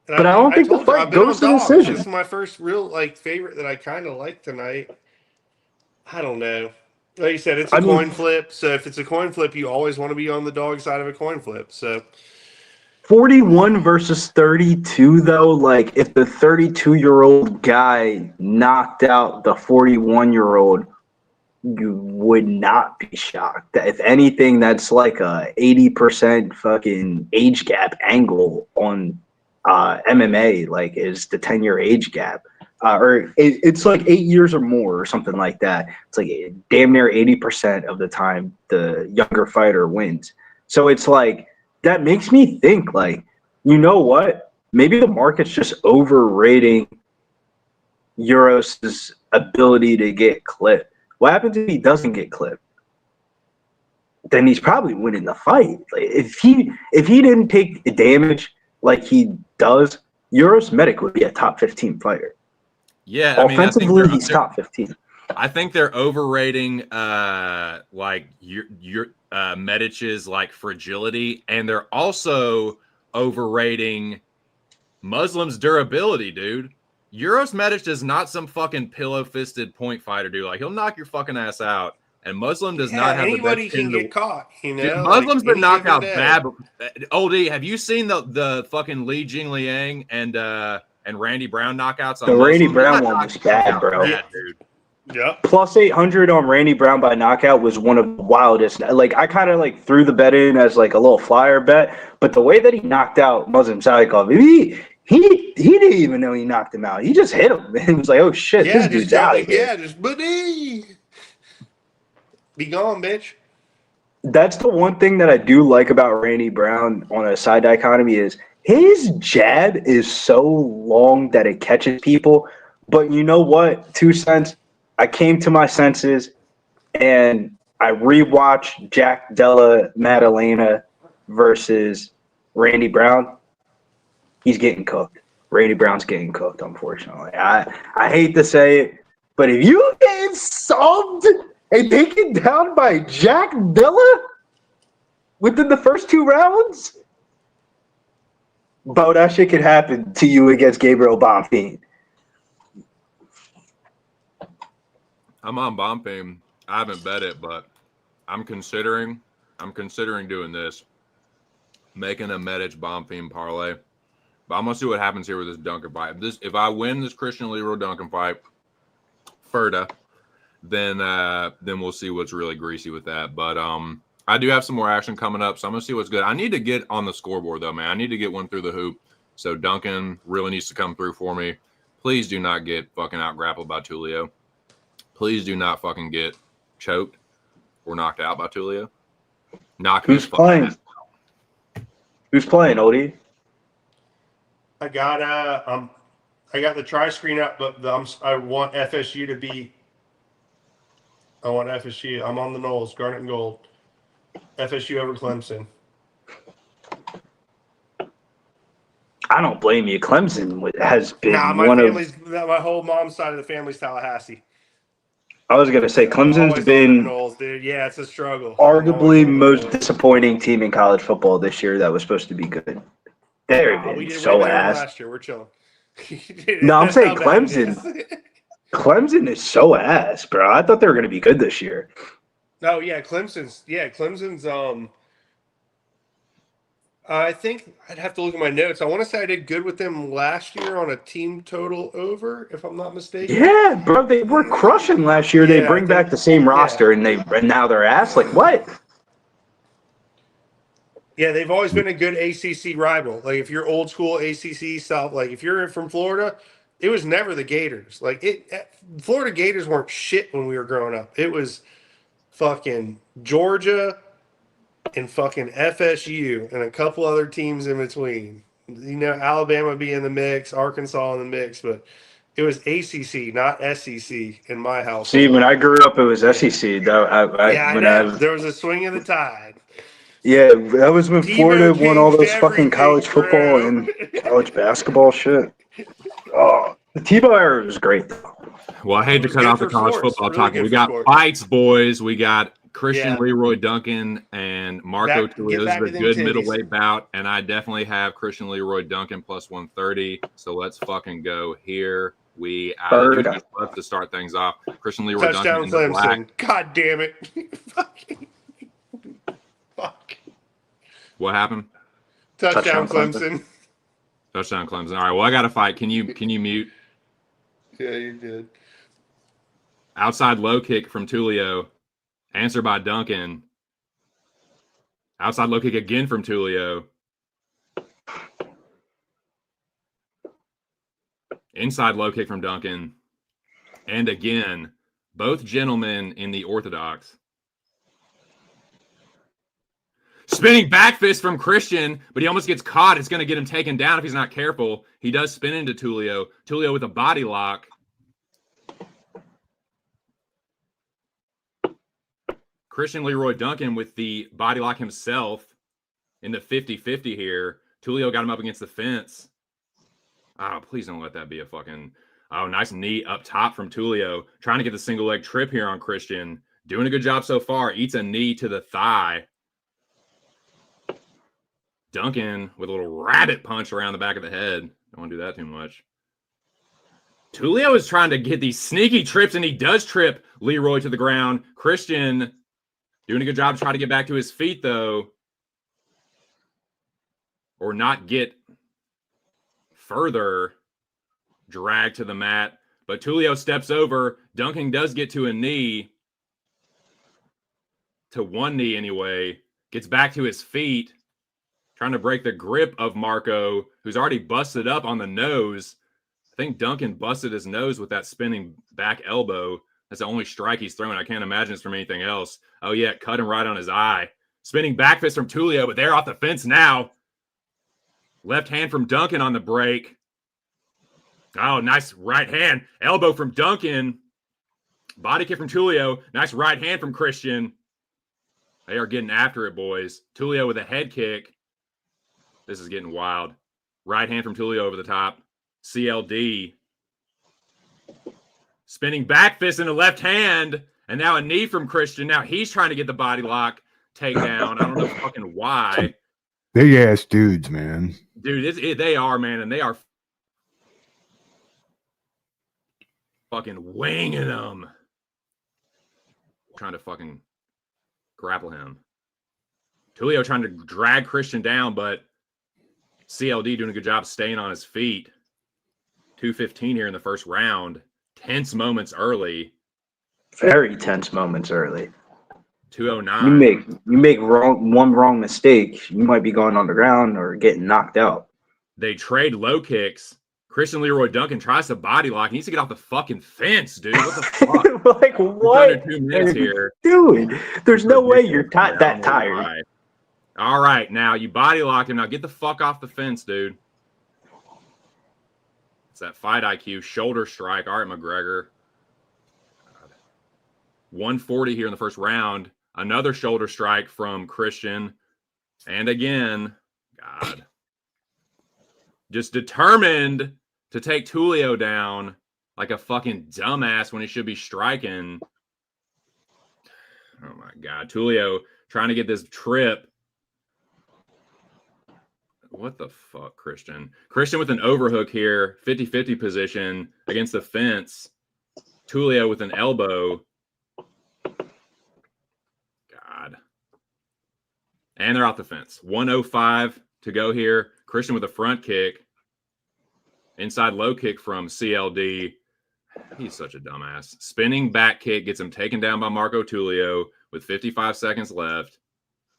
But I don't think the fight goes to decision. This is my first real favorite that I kind of like tonight. I don't know. Like you said, it's a coin flip. So if it's a coin flip, you always want to be on the dog side of a coin flip. So 41 versus 32, though, like if the 32-year-old guy knocked out the 41-year-old, you would not be shocked. If anything, that's like a 80% fucking age gap angle on MMA, like is the 10-year age gap. It's like 8 years or more or something like that. It's like damn near 80% of the time the younger fighter wins. So it's like, that makes me think, like, you know what? Maybe the market's just overrating Uroš's ability to get clipped. What happens if he doesn't get clipped? Then he's probably winning the fight. Like, if he didn't take the damage like he does, Uroš Medić would be a top 15 fighter. Yeah, offensively, he's top 15. I think they're overrating Medić's like fragility, and they're also overrating Muslim's durability, dude. Uroš Medić is not some fucking pillow-fisted point fighter, dude. Like, he'll knock your fucking ass out. And Muslim does not have anybody the best can get caught. You know, dude, Muslim's been knocked out day. bad. Old E, have you seen the fucking Li Jingliang and Randy Brown knockouts? On The Randy Muslim? Brown one was bad, bro. Yeah, dude. Yep. Plus 800 on Randy Brown by knockout was one of the wildest. Like, I kind of like threw the bet in as like a little flyer bet, but the way that he knocked out Muslim Salikhov, he didn't even know he knocked him out. He just hit him. It was like, oh shit, this dude's out of here. Yeah, just buddy. Be gone, bitch. That's the one thing that I do like about Randy Brown on a side dichotomy is his jab is so long that it catches people. But you know what? 2 cents. I came to my senses and I rewatched Jack Della Maddalena versus Randy Brown. He's getting cooked. Randy Brown's getting cooked, unfortunately. I hate to say it, but if you get solved and taken down by Jack Della within the first 2 rounds, bro, that shit could happen to you against Gabriel Bonfim. I'm on Bonfim. I haven't bet it, but I'm considering doing this, making a Medić Bonfim parlay. But I'm gonna see what happens here with this Duncan fight. If I win this Christian Leroy Duncan fight, Ferda, then we'll see what's really greasy with that. But I do have some more action coming up, so I'm gonna see what's good. I need to get on the scoreboard though, man. I need to get one through the hoop. So Duncan really needs to come through for me. Please do not get fucking out grappled by Tulio. Please do not fucking get choked or knocked out by Tulio. Who's playing? Who's playing, Odie? I got the try screen up, but I want FSU to be. I want FSU. I'm on the Knolls, Garnet and Gold. FSU over Clemson. I don't blame you. Clemson has been my whole mom's side of the family's Tallahassee. I was gonna say Clemson's been Knolls, dude. Yeah, it's a struggle. arguably most disappointing team in college football this year that was supposed to be good. They're been so ass. Last year, we're chilling. No, I'm saying Clemson. Clemson is so ass, bro. I thought they were gonna be good this year. Oh yeah, Clemson's. I think I'd have to look at my notes. I want to say I did good with them last year on a team total over, if I'm not mistaken. Yeah, bro, they were crushing last year. They bring back the same roster, and now they're ass. Like what? Yeah, they've always been a good ACC rival. Like if you're old school ACC South, like if you're from Florida, it was never the Gators. Like Florida Gators weren't shit when we were growing up. It was fucking Georgia and fucking FSU and a couple other teams in between. You know, Alabama be in the mix, Arkansas in the mix, but it was ACC, not SEC in my house. See, when I grew up, it was SEC. Though, there was a swing of the tide. Yeah, that was when Florida won all those fucking college football and college basketball shit. Oh, the Tebow era was great. Well, I hate to cut off the college football talk. We got fights, boys. We got Christian Leroy Duncan and Marco Tulio. This is a good middleweight bout, and I definitely have Christian Leroy Duncan plus 130. So let's fucking go. Here we just left to start things off. Christian Leroy Touchdown Duncan in the black. Clemson. God damn it. Fuck. What happened? Touchdown Clemson. Touchdown Clemson. All right, well, I got a fight. Can you mute? Yeah, you did. Outside low kick from Tulio. Answer by Duncan. Outside low kick again from Tulio. Inside low kick from Duncan. And again, both gentlemen in the orthodox. Spinning back fist from Christian, but he almost gets caught. It's going to get him taken down if he's not careful. He does spin into Tulio. Tulio with a body lock. Christian Leroy Duncan with the body lock himself in the 50-50 here. Tulio got him up against the fence. Oh, please don't let that be a fucking... Oh, nice knee up top from Tulio. Trying to get the single leg trip here on Christian. Doing a good job so far. Eats a knee to the thigh. Duncan with a little rabbit punch around the back of the head. Don't want to do that too much. Tulio is trying to get these sneaky trips, and he does trip Leroy to the ground. Christian doing a good job trying to get back to his feet, though. Or not get further dragged to the mat. But Tulio steps over. Duncan does get to a knee. To one knee, anyway. Gets back to his feet. Trying to break the grip of Marco, who's already busted up on the nose. I think Duncan busted his nose with that spinning back elbow. That's the only strike he's throwing. I can't imagine it's from anything else. Oh, yeah, cut him right on his eye. Spinning back fist from Tulio, but they're off the fence now. Left hand from Duncan on the break. Oh, nice right hand. Elbow from Duncan. Body kick from Tulio. Nice right hand from Christian. They are getting after it, boys. Tulio with a head kick. This is getting wild. Right hand from Tulio over the top. CLD. Spinning back fist in the left hand. And now a knee from Christian. Now he's trying to get the body lock takedown. I don't know fucking why. Big ass dudes, man. Dude, they are, man. And they are fucking winging them. Trying to fucking grapple him. Tulio trying to drag Christian down, but CLD doing a good job staying on his feet. 2:15 here in the first round. Tense moments early. Very tense moments early. 2:09. You make one wrong mistake, you might be going on the ground or getting knocked out. They trade low kicks. Christian Leroy Duncan tries to body lock. He needs to get off the fucking fence, dude. What the fuck? Like what? Under 2 minutes here. Dude, there's no way you're that tired. All right, now you body locked him. Now get the fuck off the fence, dude. It's that fight IQ. Shoulder strike. All right, McGregor. 140 here in the first round. Another shoulder strike from Christian. And again, God. Just determined to take Tulio down like a fucking dumbass when he should be striking. Oh, my God. Tulio trying to get this trip. What the fuck, Christian? Christian with an overhook here. 50-50 position against the fence. Tulio with an elbow. God. And they're off the fence. 1:05 to go here. Christian with a front kick. Inside low kick from CLD. He's such a dumbass. Spinning back kick gets him taken down by Marco Tulio with 55 seconds left.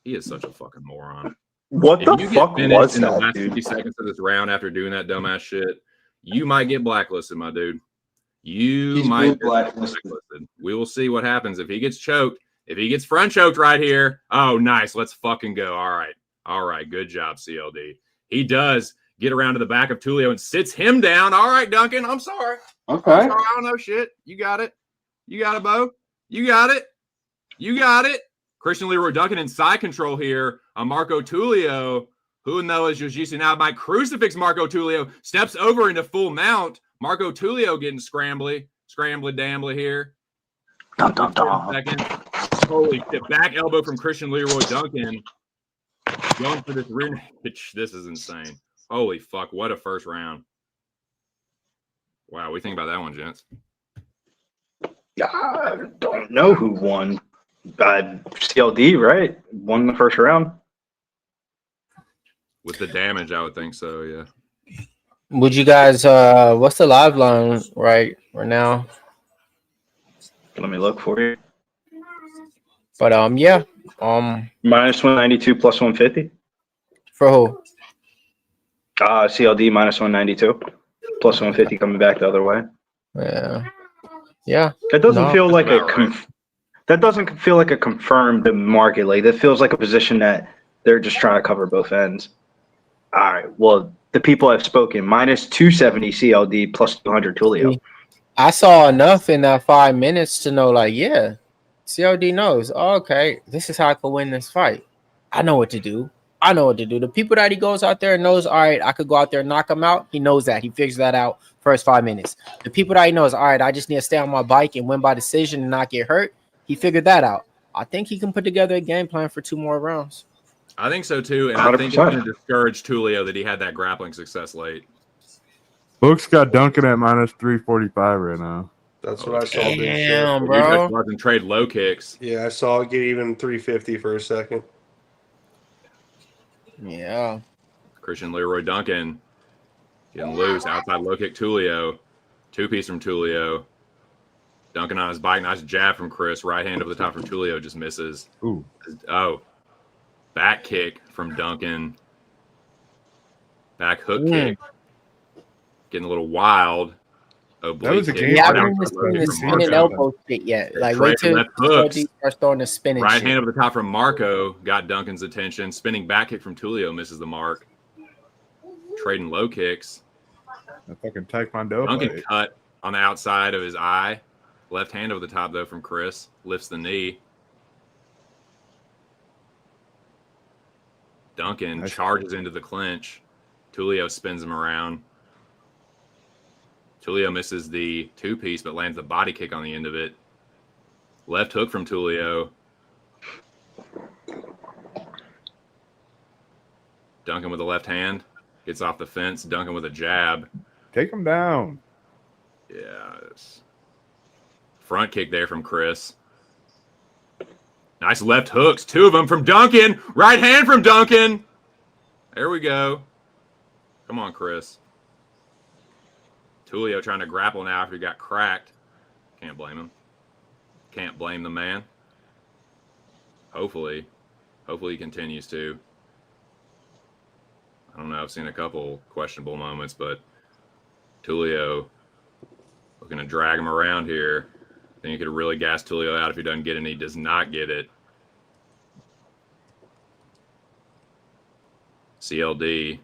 He is such a fucking moron. What If the you fuck get was finished in the that, last dude? 50 seconds of this round after doing that dumbass shit, you might get blacklisted, my dude. He's Might get blacklisted. We will see what happens if he gets choked. If he gets front choked right here, oh, nice. Let's fucking go. All right. Good job, CLD. He does get around to the back of Tulio and sits him down. All right, Duncan. I'm sorry. Okay. I'm sorry. I don't know shit. You got it. You got it, Bo. You got it. You got it. Christian Leroy Duncan in side control here on Marco Tulio. Who knows Jiu-Jitsu now might crucifix Marco Tulio. Steps over into full mount. Marco Tulio getting scrambly here. Dum, dum, dum. Second. Holy shit. Back elbow from Christian Leroy Duncan. Going for this rear naked. This is insane. Holy fuck. What a first round. Wow. What do you think about that one, gents? I don't know who won. CLD, right? Won the first round. With the damage, I would think so, yeah. Would you guys what's the live line right now? Let me look for you. But yeah. Minus 192 plus 150. For who? CLD minus 192 plus 150 coming back the other way. Yeah. That doesn't feel like about that doesn't feel like a confirmed market. Like that feels like a position that they're just trying to cover both ends. All right. Well, the people have spoken. Minus 270 CLD plus 200 Tulio. I saw enough in that 5 minutes to know, like, yeah, CLD knows. Oh, okay, this is how I could win this fight. I know what to do. The people that he goes out there and knows, all right, I could go out there and knock him out. He knows that. He figures that out first 5 minutes. The people that he knows, all right, I just need to stay on my bike and win by decision and not get hurt. He figured that out. I think he can put together a game plan for 2 more rounds. I think so too, and 100%. I think it's going to discourage Tulio that he had that grappling success late. Book's got Duncan at minus 345 right now. That's what I saw. Big shit. Damn, You bro. guys can trade low kicks. Yeah, I saw it get even 350 for a second. Yeah. Christian Leroy Duncan getting loose. Outside low kick Tulio. 2-piece from Tulio. Duncan on his bike. Nice jab from Chris. Right hand over the top from Tulio. Just misses. Ooh. Oh. Back kick from Duncan. Back hook kick. Getting a little wild. That was a Oblique game. kick. Yeah, I Down haven't for low seen kick the from spinning Marco. elbow shit yet. Like, Trade wait till left hooks. CLD starts throwing the spinning Right shit. hand over the top from Marco. Got Duncan's attention. Spinning back kick from Tulio. Misses the mark. Trading low kicks. A fucking taekwondo Duncan fight. cut on the outside of his eye. Left hand over the top, though, from Chris. Lifts the knee. Duncan Nice. charges into the clinch. Tulio spins him around. Tulio misses the 2-piece, but lands the body kick on the end of it. Left hook from Tulio. Duncan with the left hand. Gets off the fence. Duncan with a jab. Take him down. Yes. Front kick there from Chris. Nice left hooks. 2 of them from Duncan. Right hand from Duncan. There we go. Come on, Chris. Tulio trying to grapple now after he got cracked. Can't blame him. Can't blame the man. Hopefully he continues to. I don't know. I've seen a couple questionable moments, but Tulio looking to drag him around here. I think he could really gas Tulio out if he doesn't get it, and he does not get it. CLD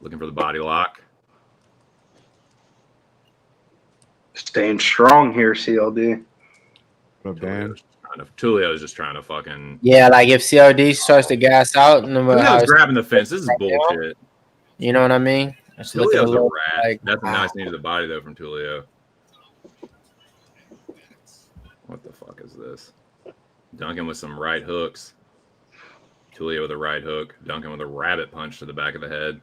looking for the body lock. Staying strong here, CLD. What up, Dan? Tulio's just trying to fucking. Yeah, like if CLD starts to gas out, no matter how Tulio's it's- grabbing the fence. This is bullshit. you know what I mean? It's looking a Tulio's a little rat. like That's a nice knee to the body, though, from Tulio. What the fuck is this? Duncan with some right hooks. Tulio with a right hook. Duncan with a rabbit punch to the back of the head.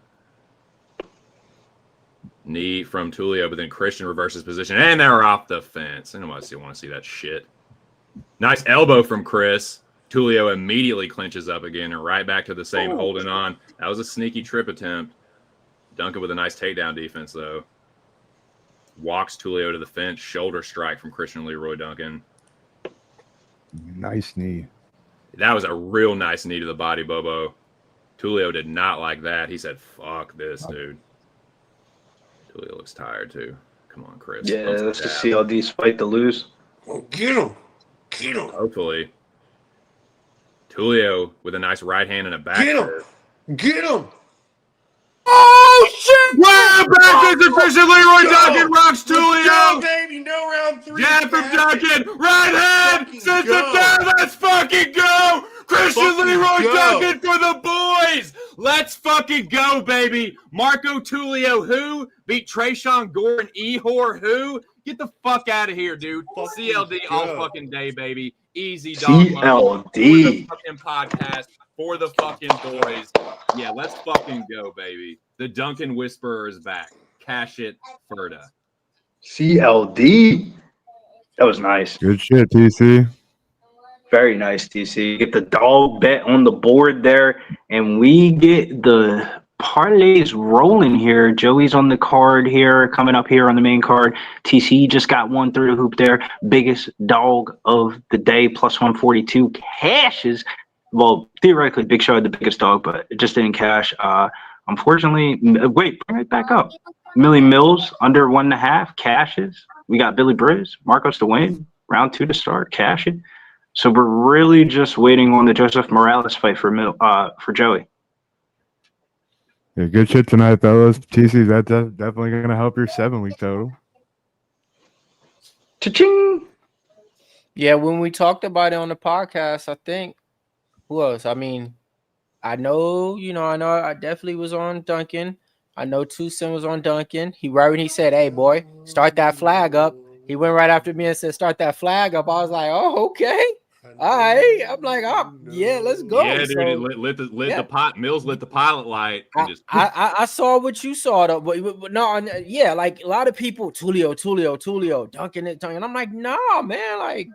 Knee from Tulio, but then Christian reverses position, and they're off the fence. I don't want to see that shit. Nice elbow from Chris. Tulio immediately clinches up again and right back to the same holding on. That was a sneaky trip attempt. Duncan with a nice takedown defense, though. Walks Tulio to the fence. Shoulder strike from Christian Leroy Duncan. Nice knee. That was a real nice knee to the body, Bobo. Tulio did not like that. He said, fuck this, dude. Tulio looks tired, too. Come on, Chris. Yeah, Pump some that's the jab. CLD's fight to lose. Get him. Get him. Hopefully. Tulio with a nice right hand and a back. Get him. curve. Get him. oh shit! Wow, back is Christian Leroy Go. Duncan rocks Let's go, Tulio. baby. No round 3. Jab from Duncan. Right hand. Fucking Sends go. him down. Let's fucking go. Christian Fucking Leroy go. Duncan for the boys. Let's fucking go, baby. Marco Tulio, who beat Trayshawn Gore and Ehor, who? Get the fuck out of here, dude. Fucking CLD all go. fucking day, baby. Easy dog. CLD. For the fucking podcast for the fucking boys. Yeah, let's fucking go, baby. The Duncan Whisperer is back. Cash it, Ferda. CLD. That was nice. Good shit, TC. Very nice, TC. Get the dog bet on the board there, and we get the parlays rolling here. Joey's on the card here, coming up here on the main card. TC just got one through the hoop there. Biggest dog of the day, plus 142. Cashes. Well, theoretically, Big Show had the biggest dog, but it just didn't cash. Unfortunately, wait, bring it back up. Millie Mills, under 1.5, cashes. We got Billy Briz, Marcos to win. Round 2 to start, cashing. So we're really just waiting on the Joseph Morales fight for Joey. Yeah, good shit tonight, fellas. TC, that's definitely going to help your 7-week total. Cha-ching! Yeah, when we talked about it on the podcast, I think who else? I mean, I know I definitely was on Duncan. I know Tucson was on Duncan. He right when he said, "Hey boy, start that flag up." He went right after me and said, "Start that flag up." I was like, "Oh, okay." all right. I'm like, oh, yeah, let's go. Yeah, dude, So, it lit the pot. Mills lit the pilot light. And just I saw what you saw though, but no, yeah, like a lot of people, Tulio, Duncan it, and I'm like, nah, man, like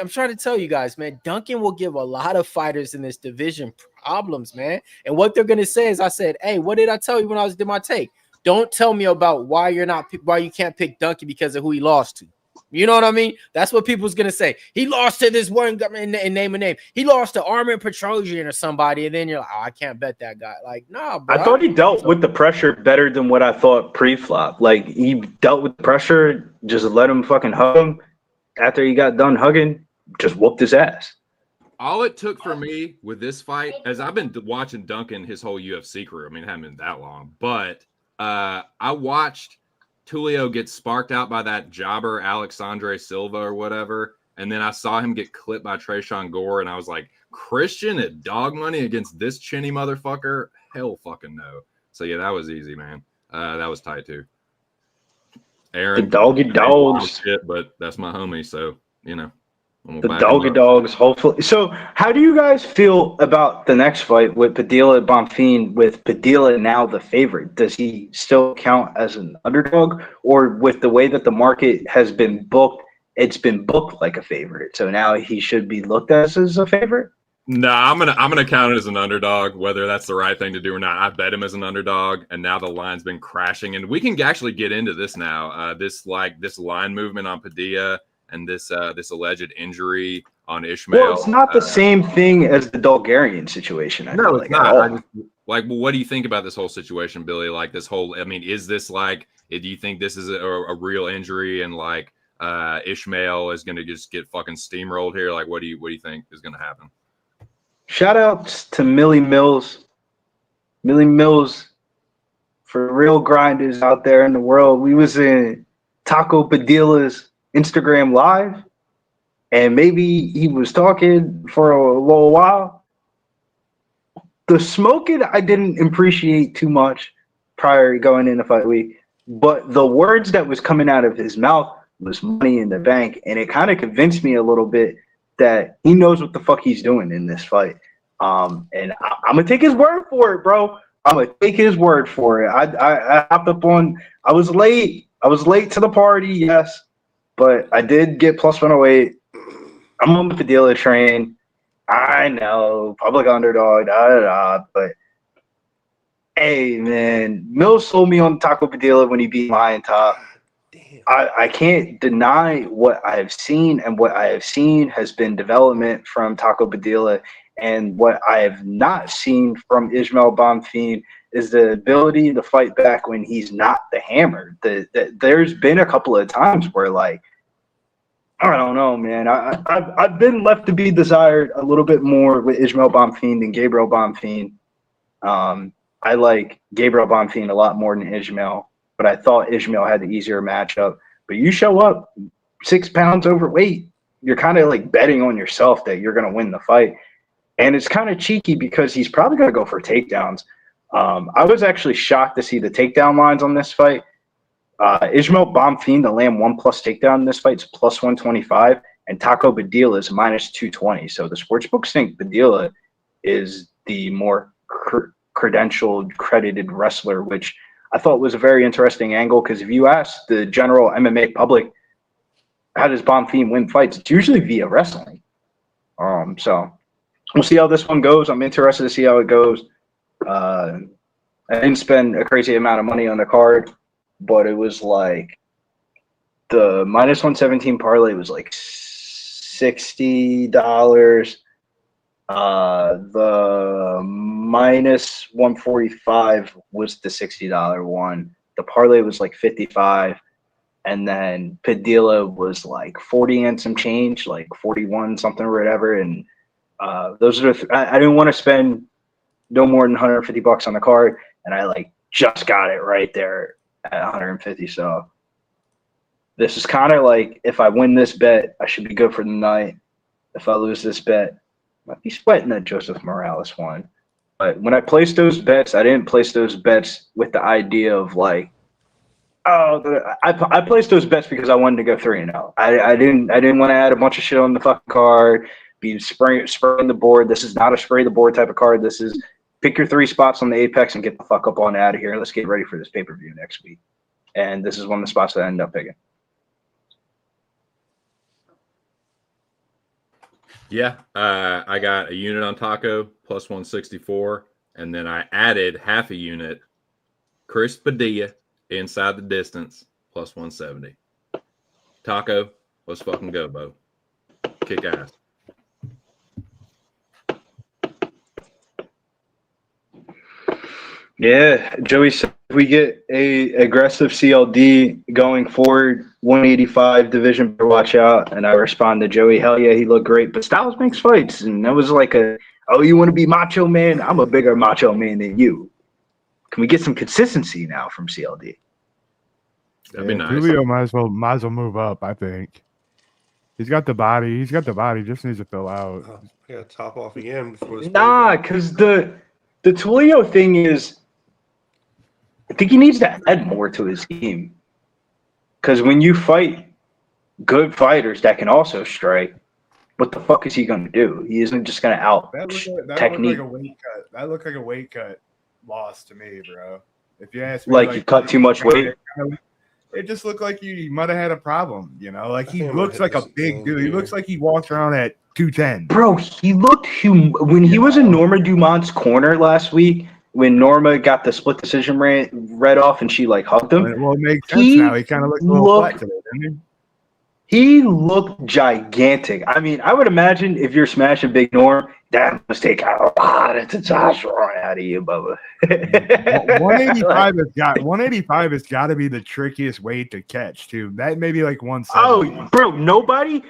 I'm trying to tell you guys, man, Duncan will give a lot of fighters in this division problems, man. And what they're gonna say is, I said, hey, what did I tell you when I did my take? Don't tell me about why you can't pick Duncan because of who he lost to. You know what I mean? That's what people's gonna say. He lost to this one guy and name a name. He lost to Armin Petrosian or somebody, and then you're like, oh, I can't bet that guy. Like, nah, bro. I thought he dealt with the pressure better than what I thought pre-flop. Like, he dealt with the pressure, just let him fucking hug him. After he got done hugging, just whooped his ass. all it took for me with this fight, as I've been watching Duncan his whole UFC career. I mean, it hasn't been that long, but I watched Tulio gets sparked out by that jobber Alexandre Silva or whatever, and then I saw him get clipped by Tresean Gore, and I was like, Christian at dog money against this chinny motherfucker? Hell fucking no. So yeah, that was easy, man. That was tight too. Aaron, the doggy dogs, shit, but that's my homie, so you know. The doggy dogs, hopefully. So, how do you guys feel about the next fight with Padilla Bonfim? With Padilla now the favorite, does he still count as an underdog, or with the way that the market has been booked, it's been booked like a favorite? So now he should be looked at as a favorite. Nah, I'm gonna count it as an underdog, whether that's the right thing to do or not. I bet him as an underdog, and now the line's been crashing, and we can actually get into this now. This line movement on Padilla. And this alleged injury on Ismael. Well, it's not the same thing as the Bulgarian situation. I feel it's like, not. Well, what do you think about this whole situation, Billy? Like this whole, I mean, is this like, do you think this is a real injury and like Ismael is going to just get fucking steamrolled here? Like, what do you think is going to happen? Shout outs to Millie Mills. Millie Mills, for real grinders out there in the world. We was in Taco Padilla's Instagram live, and maybe he was talking for a little while. The smoking I didn't appreciate too much prior to going into fight week, but the words that was coming out of his mouth was money in the bank, and it kind of convinced me a little bit that he knows what the fuck he's doing in this fight. And I'm gonna take his word for it, bro. I'm gonna take his word for it. I hopped up on. I was late to the party, yes. But I did get plus 108. I'm on the Padilla train. I know, public underdog, but hey, man, Mills sold me on Taco Padilla when he beat Lion Top. I can't deny what I have seen, and what I have seen has been development from Taco Padilla, and what I have not seen from Ismael Bonfim is the ability to fight back when he's not the hammer. There's been a couple of times where, like, I don't know, man. I've been left to be desired a little bit more with Ismael Bonfim than Gabriel Bonfim. I like Gabriel Bonfim a lot more than Ismael, but I thought Ismael had the easier matchup. But you show up 6 pounds overweight, you're kind of like betting on yourself that you're going to win the fight. And it's kind of cheeky because he's probably going to go for takedowns. I was actually shocked to see the takedown lines on this fight. Ismael Bonfim, the land 1+ takedown in this fight, is plus 125, and Taco Padilla is minus 220. So the sportsbooks think Padilla is the more credentialed, credited wrestler, which I thought was a very interesting angle, because if you ask the general MMA public, how does Bonfim win fights? It's usually via wrestling. So we'll see how this one goes. I'm interested to see how it goes. I didn't spend a crazy amount of money on the card, but it was like the minus 117 parlay was like $60. The minus 145 was the $60 one. The parlay was like 55, and then Padilla was like 40 and some change, like 41 something or whatever. And those are I didn't want to spend no more than $150 on the card, and I like just got it right there at 150. So this is kind of like, if I win this bet, I should be good for the night. If I lose this bet, I might be sweating that Joseph Morales one. But when I placed those bets, I didn't place those bets with the idea of like, Oh, I placed those bets because I wanted to go 3-0. I didn't want to add a bunch of shit on the fucking card. Be spraying the board. This is not a spray the board type of card. This is pick your 3 spots on the Apex and get the fuck up on out of here. Let's get ready for this pay-per-view next week. And this is one of the spots that I ended up picking. Yeah, I got a unit on Taco plus 164, and then I added half a unit, Chris Padilla inside the distance plus 170. Taco, let's fucking go, Bo. Kick ass. Yeah, Joey said if we get a aggressive CLD going forward, 185 division, better watch out. And I respond to Joey, hell yeah, he looked great. But Styles makes fights. And that was like oh, you want to be Macho Man? I'm a bigger Macho Man than you. Can we get some consistency now from CLD? That'd be nice. Tulio might as well move up, I think. He's got the body. Just needs to fill out. Oh, I got to top off again before this. Nah, because the Tulio thing is, I think he needs to add more to his game. Because when you fight good fighters that can also strike, what the fuck is he going to do? He isn't just going to out technique. That looked like a weight cut loss to me, bro. If you ask me, like you cut too much weight. It just looked like he might have had a problem, you know. Like he looks like a big dude. He looks like he walks around at 210. Bro, he looked when he was in Norma Dumont's corner last week. When Norma got the split decision read off and she like hugged him. Well, it makes sense now. He kind of looks a little flat today, didn't he looked gigantic. I mean, I would imagine if you're smashing Big Norm, that must take a lot of testosterone out of you, Bubba. 185 has got to be the trickiest weight to catch, too. That may be like 170. Oh, bro, nobody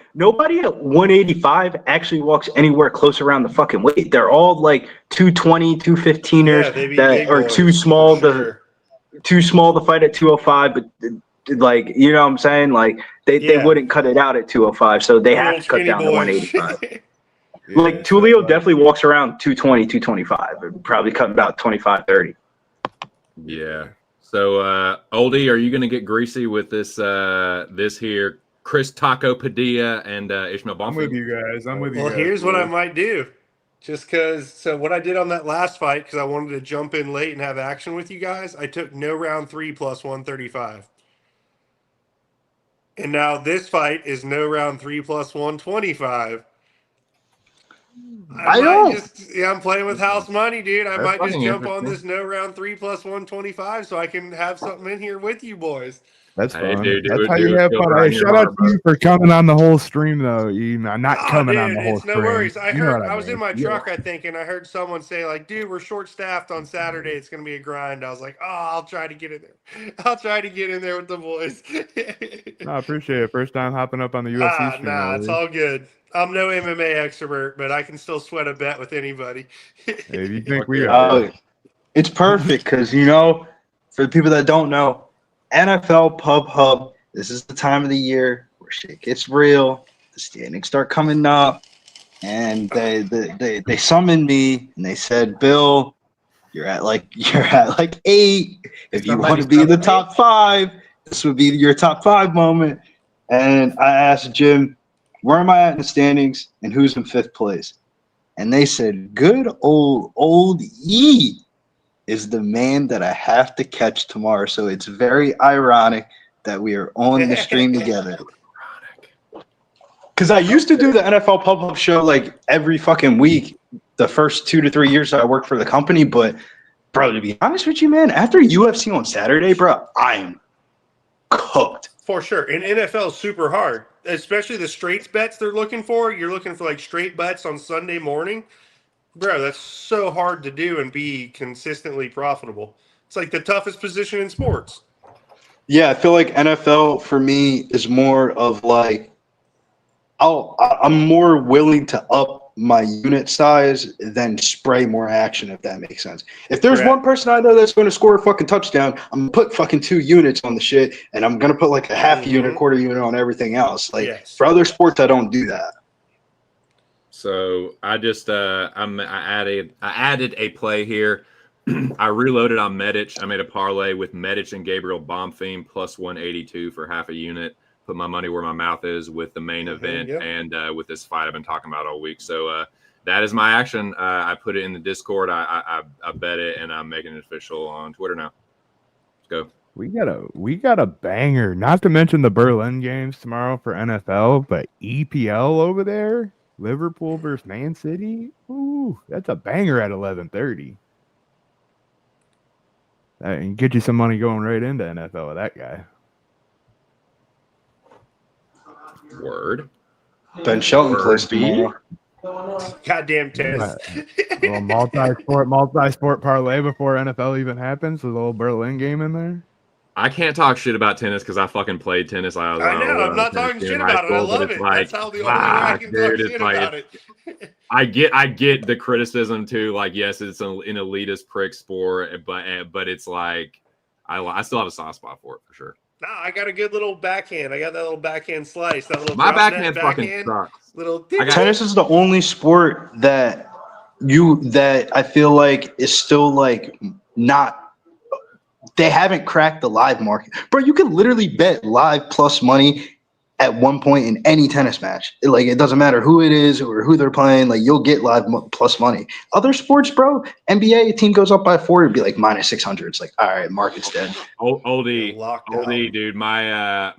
at 185 actually walks anywhere close around the fucking weight. They're all like 220, 215ers that are too small to fight at 205, but like, you know what I'm saying? Like they wouldn't cut it out at 205, so they have to cut down to 185. Like Tulio definitely walks around 220, 225, and probably cut about 25, 30. Yeah. So Oldie, are you gonna get greasy with this here Chris Taco Padilla and Ismael Bonfim? I'm with you guys. Well, here's what I might do. Just because, so what I did on that last fight, because I wanted to jump in late and have action with you guys, I took no round 3 plus 135. And now this fight is no round 3 plus 125. I'm playing with house money, dude. I might just jump on this no round 3 plus 125 so I can have something in here with you boys. That's fun. That's how you have fun. Hey, shout out to you for coming on the whole stream, though. Not coming on the whole stream. No worries. I was in my truck, I think, and I heard someone say, like, dude, we're short-staffed on Saturday. It's going to be a grind. I was like, oh, I'll try to get in there. I'll try to get in there with the boys. I appreciate it. First time hopping up on the UFC stream. Nah, it's all good. I'm no MMA expert, but I can still sweat a bet with anybody. Hey, you think we are? It's perfect because, you know, for the people that don't know, NFL Pub Hub, this is the time of the year where shit gets real. The standings start coming up, and they summoned me and they said, Bill, you're at like 8. If you want to be in the top 5, this would be your top 5 moment. And I asked Jim, where am I at in the standings and who's in 5th place? And they said, good old E is the man that I have to catch tomorrow. So it's very ironic that we are on the stream together. Because I used to do the NFL Pub-Up show like every fucking week the first 2 to 3 years that I worked for the company. But, bro, to be honest with you, man, after UFC on Saturday, bro, I am cooked. For sure. And NFL is super hard, especially the straights bets they're looking for. You're looking for like straight bets on Sunday morning. Bro, that's so hard to do and be consistently profitable. It's like the toughest position in sports. Yeah, I feel like NFL for me is more of like, I'm more willing to up my unit size than spray more action, if that makes sense. If there's one person I know that's going to score a fucking touchdown, I'm going to put fucking 2 units on the shit, and I'm going to put like a half unit, quarter unit on everything else. Like for other sports, I don't do that. So I just I added a play here. I reloaded on Medić. I made a parlay with Medić and Gabriel Bonfim plus 182 for half a unit. Put my money where my mouth is with the main event and with this fight I've been talking about all week. So that is my action. I put it in the Discord. I bet it, and I'm making it official on Twitter now. Let's go. We got a banger. Not to mention the Berlin games tomorrow for NFL, but EPL over there, Liverpool versus Man City. Ooh, that's a banger at 11:30. And get you some money going right into NFL with that guy. Word. Ben Shelton plays tomorrow. Goddamn tennis. A little multi-sport parlay before NFL even happens with a little Berlin game in there. I can't talk shit about tennis because I fucking played tennis. I know. I'm not talking shit about it. I love it. That's how the only way I can talk shit about it. I get the criticism too. Like, yes, it's an elitist prick sport, but it's like I still have a soft spot for it for sure. Nah, I got a good little backhand. I got that little backhand slice. That little my backhand fucking sucks. Tennis is the only sport that I feel like is still like not. They haven't cracked the live market, bro. You can literally bet live plus money at one point in any tennis match. It doesn't matter who it is or who they're playing. Like, you'll get live plus money. Other sports, bro, NBA, a team goes up by 4, it'd be like minus 600. It's like, all right, market's dead. Oldie, dude. My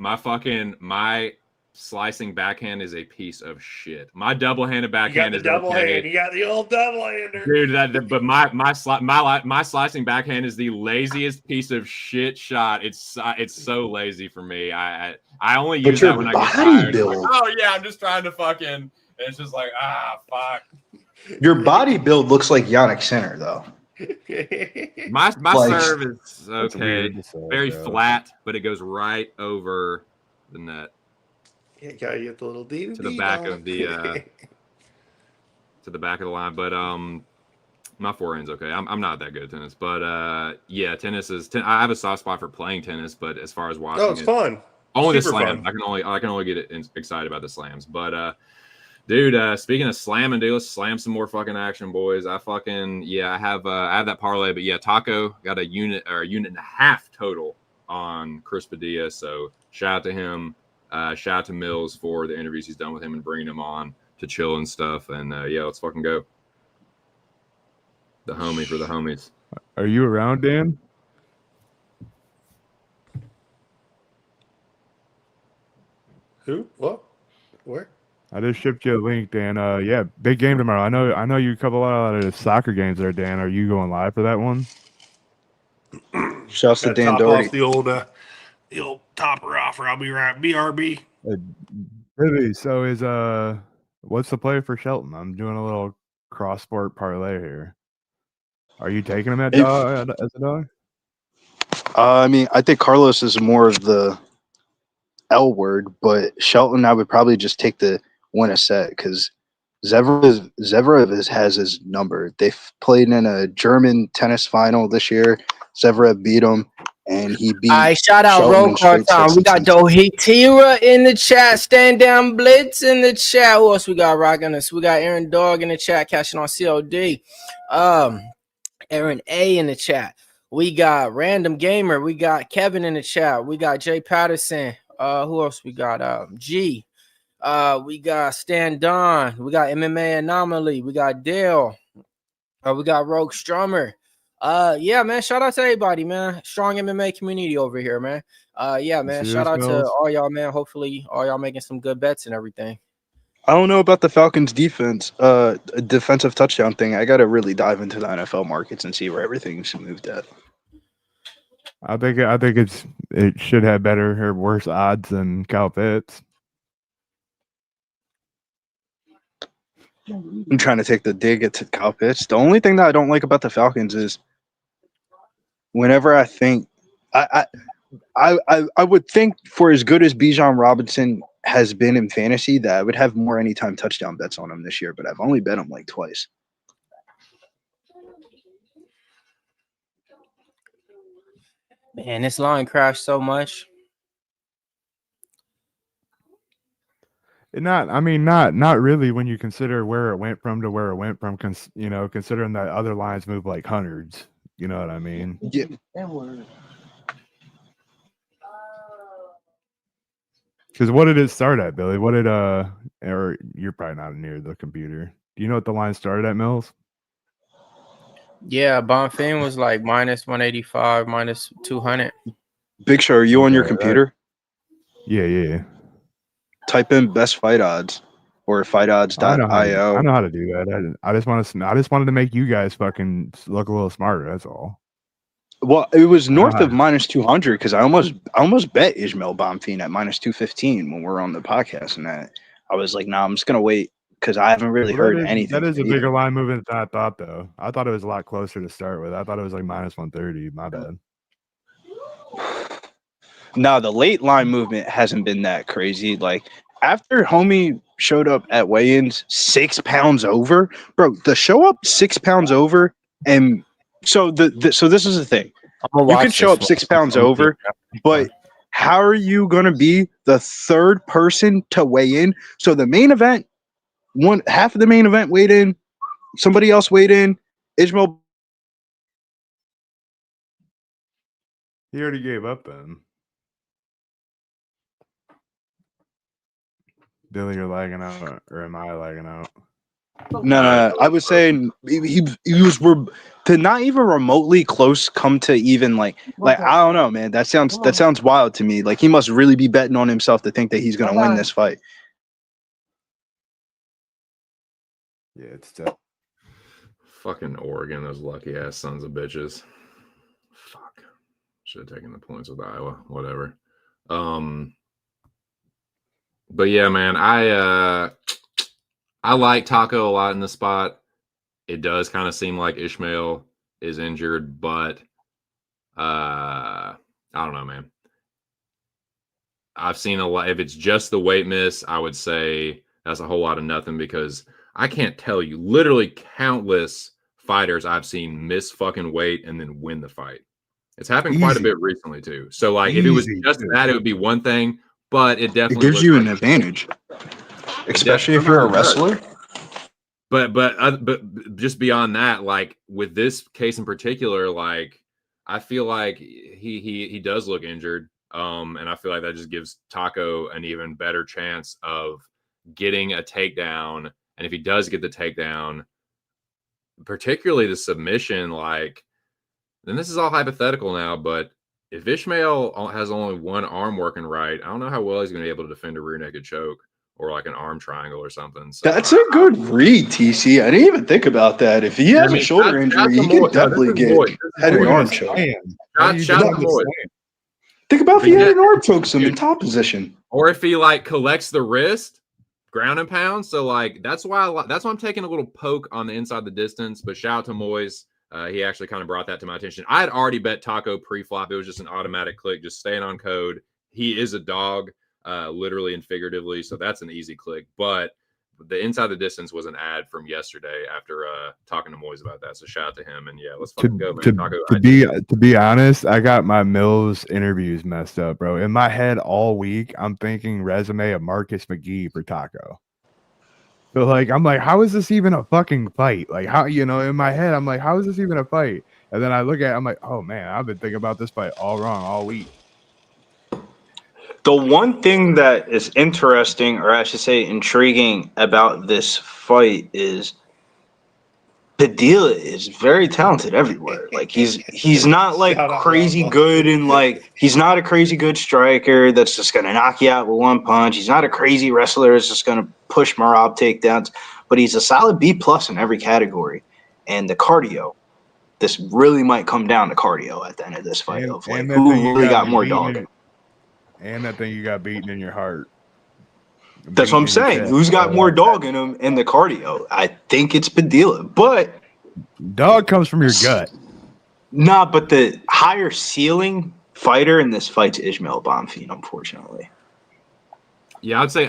slicing backhand is a piece of shit. My double-handed backhand is okay. You got the old double-hander, dude. But my slicing backhand is the laziest piece of shit shot. It's so lazy for me. I only use that when I get tired. Like, oh yeah, I'm just trying to fucking. It's just like fuck. Your body build looks like Yannick Sinner though. My serve is okay, very flat, but it goes right over the net. Yeah, gotta get the little D to the back of the to the back of the line. But my forehand's okay. I'm not that good at tennis, but yeah, tennis is. I have a soft spot for playing tennis, but as far as watching, it's fun. Only the slams. Fun. I can only get excited about the slams. But dude, speaking of slamming, dude, let's slam some more fucking action, boys. I have that parlay, but yeah, Taco got a unit and a half total on Chris Padilla. So shout out to him. Shout out to Mills for the interviews he's done with him and bringing him on to chill and stuff. And yeah, let's fucking go. The homie for the homies. Are you around, Dan? Who? What? Where? I just shipped you a link, Dan. Yeah, big game tomorrow. I know you cover a lot of the soccer games there, Dan. Are you going live for that one? Shouts to Dan Doherty. Off the old topper offer. I'll be right. BRB. Really? So is what's the play for Shelton? I'm doing a little cross sport parlay here. Are you taking him as a dog? I mean, I think Carlos is more of the L word, but Shelton, I would probably just take the win a set because Zverev has his number. They've played in a German tennis final this year. Zverev beat him, and he beat. All right, shout out Roll Call Time. We got Dohitira in the chat. Stand Down Blitz in the chat. Who else we got rocking us? We got Aaron Dog in the chat, cashing on COD. Aaron A in the chat. We got Random Gamer. We got Kevin in the chat. We got Jay Patterson. Who else we got? G. We got Stan Don. We got MMA Anomaly. We got Dale. We got Rogue Strummer. Yeah, man. Shout out to everybody, man. Strong MMA community over here, man. Yeah, man. Shout out to all y'all, man. Hopefully, all y'all making some good bets and everything. I don't know about the Falcons' defense, defensive touchdown thing. I got to really dive into the NFL markets and see where everything's moved at. I think it should have better or worse odds than Kyle Pitts. I'm trying to take the dig at Kyle Pitts. The only thing that I don't like about the Falcons is whenever I think I would think for as good as Bijan Robinson has been in fantasy that I would have more anytime touchdown bets on him this year, but I've only bet him like twice. Man, this line crashed so much. Not really when you consider where it went from to where it went from, considering that other lines move like hundreds. You know what I mean? Yeah. Because what did it start at, Billy? What did or you're probably not near the computer. Do you know what the line started at, Mills? Yeah, Bonfim was like minus 185, minus 200. Big Show, are you on your Okay, computer? Yeah. Type in best fight odds or I know fightodds.io. how to do that. I just wanted to make you guys fucking look a little smarter. That's all. Well, it was north Uh-huh. of minus 200 because I almost bet Ismael Bonfim at minus 215 when we were on the podcast, and that I was like, nah, I'm just gonna wait because I haven't really heard anything. That is a from either. bigger line movement than I thought, though. I thought it was a lot closer to start with. I thought it was like minus 130. My bad. No, the late line movement hasn't been that crazy. Like after homie showed up at weigh-ins 6 pounds over, bro. The show up 6 pounds over, and so so this is the thing. You could show up 6 pounds over, but how are you gonna be the third person to weigh in? So the main event, half of the main event weighed in, somebody else weighed in. Ismael. He already gave up then. Billy, you're lagging out, or am I lagging out? No. I was saying he was to not even remotely close come to even like I don't know, man. That sounds wild to me. Like he must really be betting on himself to think that he's gonna win this fight. Yeah, it's tough. Fucking Oregon, those lucky ass sons of bitches. Fuck. Should have taken the points with Iowa. Whatever. But yeah, man, I like Taco a lot in this spot. It does kind of seem like Ismael is injured, but I don't know, man. I've seen a lot. If it's just the weight miss, I would say that's a whole lot of nothing because I can't tell you literally countless fighters I've seen miss fucking weight and then win the fight. It's happened quite a bit recently too. So like if it was just that, it would be one thing, but it definitely gives you an advantage, especially if you're a wrestler. But just beyond that, like with this case in particular, like I feel like he does look injured. And I feel like that just gives Taco an even better chance of getting a takedown. And if he does get the takedown, particularly the submission, like, then this is all hypothetical now, but if Ismael has only one arm working right, I don't know how well he's going to be able to defend a rear naked choke or like an arm triangle or something. So, that's a good read, TC. I didn't even think about that. If he has a shoulder injury, he could definitely get an arm choke. Shout out Think about if he had an arm choke him in top position. Or if he like collects the wrist, ground and pound. So like that's why I'm taking a little poke on the inside the distance. But shout out to Moyes. He actually kind of brought that to my attention. I had already bet Taco pre-flop. It was just an automatic click, just staying on code. He is a dog, literally and figuratively. So that's an easy click. But the inside the distance was an ad from yesterday after talking to Moyes about that. So shout out to him. And yeah, let's fucking go, man. To be honest, I got my Mills interviews messed up, bro. In my head all week, I'm thinking resume of Marcus McGee for Taco. So like, I'm like, how is this even a fucking fight? Like how, in my head, I'm like, how is this even a fight? And then I look at it, I'm like, oh man, I've been thinking about this fight all wrong all week. The one thing that is interesting, or I should say intriguing about this fight is Padilla is very talented everywhere. Like he's not like crazy good and like he's not a crazy good striker that's just gonna knock you out with one punch. He's not a crazy wrestler that's just gonna push Marab takedowns, but he's a solid B+ in every category. And the cardio, this really might come down to cardio at the end of this fight of like who really got more dog. And that thing you got beaten in your heart. That's what I'm saying. Who's got more dog in him in the cardio? I think it's Padilla, but dog comes from your gut. Nah, but the higher ceiling fighter in this fight's Ismael Bonfim, unfortunately. Yeah, I'd say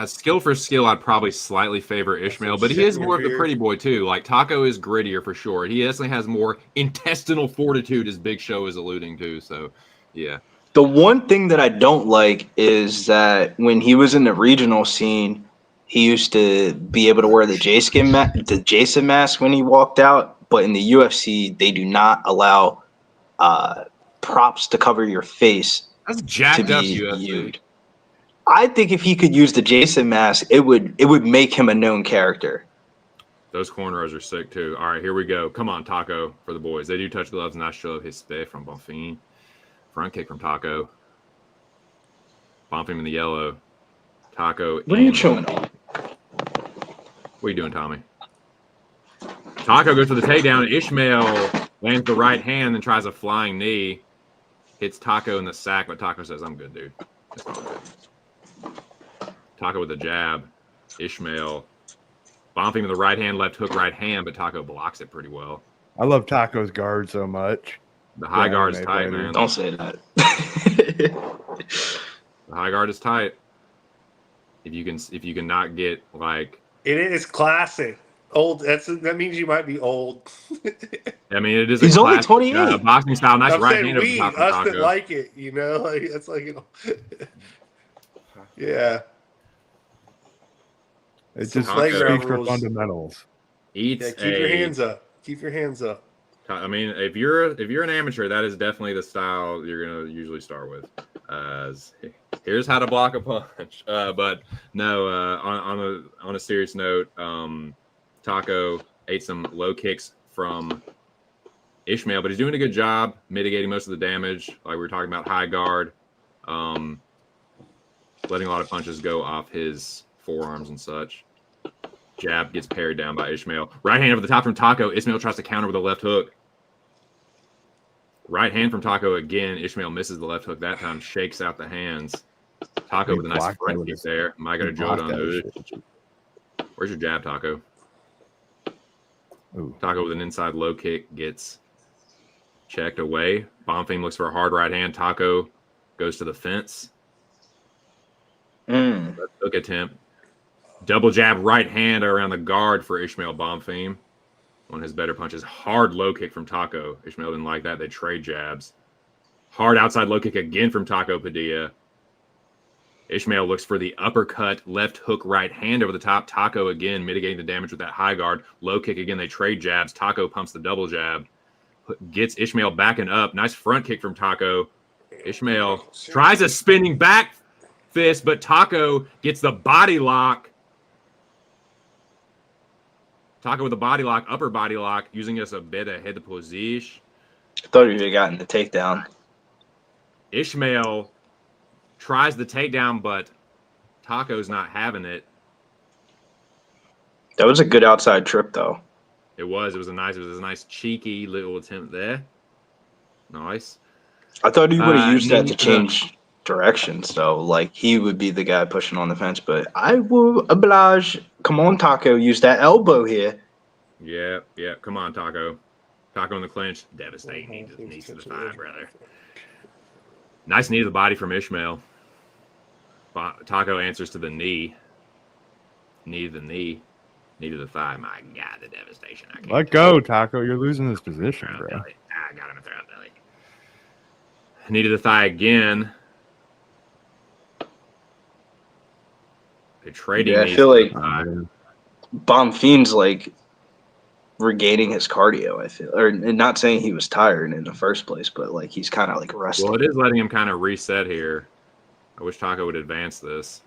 skill for skill, I'd probably slightly favor Ismael, but he is more of the pretty boy too. Like Taco is grittier for sure. He definitely has more intestinal fortitude, as Big Show is alluding to. So, yeah. The one thing that I don't like is that when he was in the regional scene, he used to be able to wear the Jason mask when he walked out. but in the UFC, they do not allow props to cover your face That's to jacked up be UFC. used. I think if he could use the Jason mask, it would make him a known character. Those cornrows are sick too. All right, here we go. Come on, Taco for the boys. They do touch gloves. Nice show of his stay from Bonfim. Front kick from Taco. Bonfim in the yellow. Taco. What are you in. chewing on? What are you doing, Tommy? Taco goes for the takedown. Ismael lands the right hand and tries a flying knee. Hits Taco in the sack, but Taco says, I'm good, dude. It's all good. Taco with a jab. Ismael. Bonfim with the right hand, left hook, right hand, but Taco blocks it pretty well. I love Taco's guard so much. The high Yeah, guard is maybe tight, later. man. Don't say that. The high guard is tight. If you can not get like, It is classic. Old. That means you might be old. I mean, it is. He's a only classic, 28. boxing style. Nice I'm right saying hand over the we, top from us Taco. that like it, you know, like it's like, you know, yeah. It Some just playground speaks for rules. fundamentals. Eats Yeah, keep your hands up. Keep your hands up. I mean, if you're an amateur, that is definitely the style you're gonna usually start with. Here's how to block a punch. But no, on a serious note, Taco ate some low kicks from Ismael, but he's doing a good job mitigating most of the damage. Like we were talking about, high guard, letting a lot of punches go off his forearms and such. Jab gets parried down by Ismael. Right hand over the top from Taco. Ismael tries to counter with a left hook. Right hand from Taco again. Ishmael misses the left hook that time. Shakes out the hands. Taco with a nice front kick there. Might got a jolt on it. Where's your jab, Taco? Ooh. Taco with an inside low kick gets checked away. Bonfim looks for a hard right hand. Taco goes to the fence. Left hook attempt. Double jab right hand around the guard for Ismael Bonfim. One of his better punches. Hard low kick from Taco. Ismael didn't like that. They trade jabs. Hard outside low kick again from Taco Padilla. Ismael looks for the uppercut, left hook, right hand over the top. Taco again mitigating the damage with that high guard. Low kick again. They trade jabs. Taco pumps the double jab. Gets Ismael backing up. Nice front kick from Taco. Ismael tries a spinning back fist, but Taco gets the body lock. Taco with a body lock, upper body lock, using us a bit ahead of position. I thought he would have gotten the takedown. Ismael tries the takedown, but Taco's not having it. That was a good outside trip, though. It was a nice cheeky little attempt there. Nice. I thought he would have used that to Need to- change directions, though. Like, he would be the guy pushing on the fence, but I will oblige. Come on, Taco. Use that elbow here. Yeah. Come on, Taco. Taco in the clinch. Devastating. He just knees to the thigh, brother. Nice knee to the body from Ismael. Taco answers to the knee. Knee to the knee. Knee to the thigh. My God, the devastation. I can't Let go, Taco. You're losing this position, bro. belly. I got him in the throat belly. Knee to the thigh again. They're trading. Yeah, I knees feel to like the thigh. Bonfim's like regaining his cardio. I feel, or not saying he was tired in the first place, but like he's kind of like resting. Well, it is letting him kind of reset here. I wish Taco would advance this.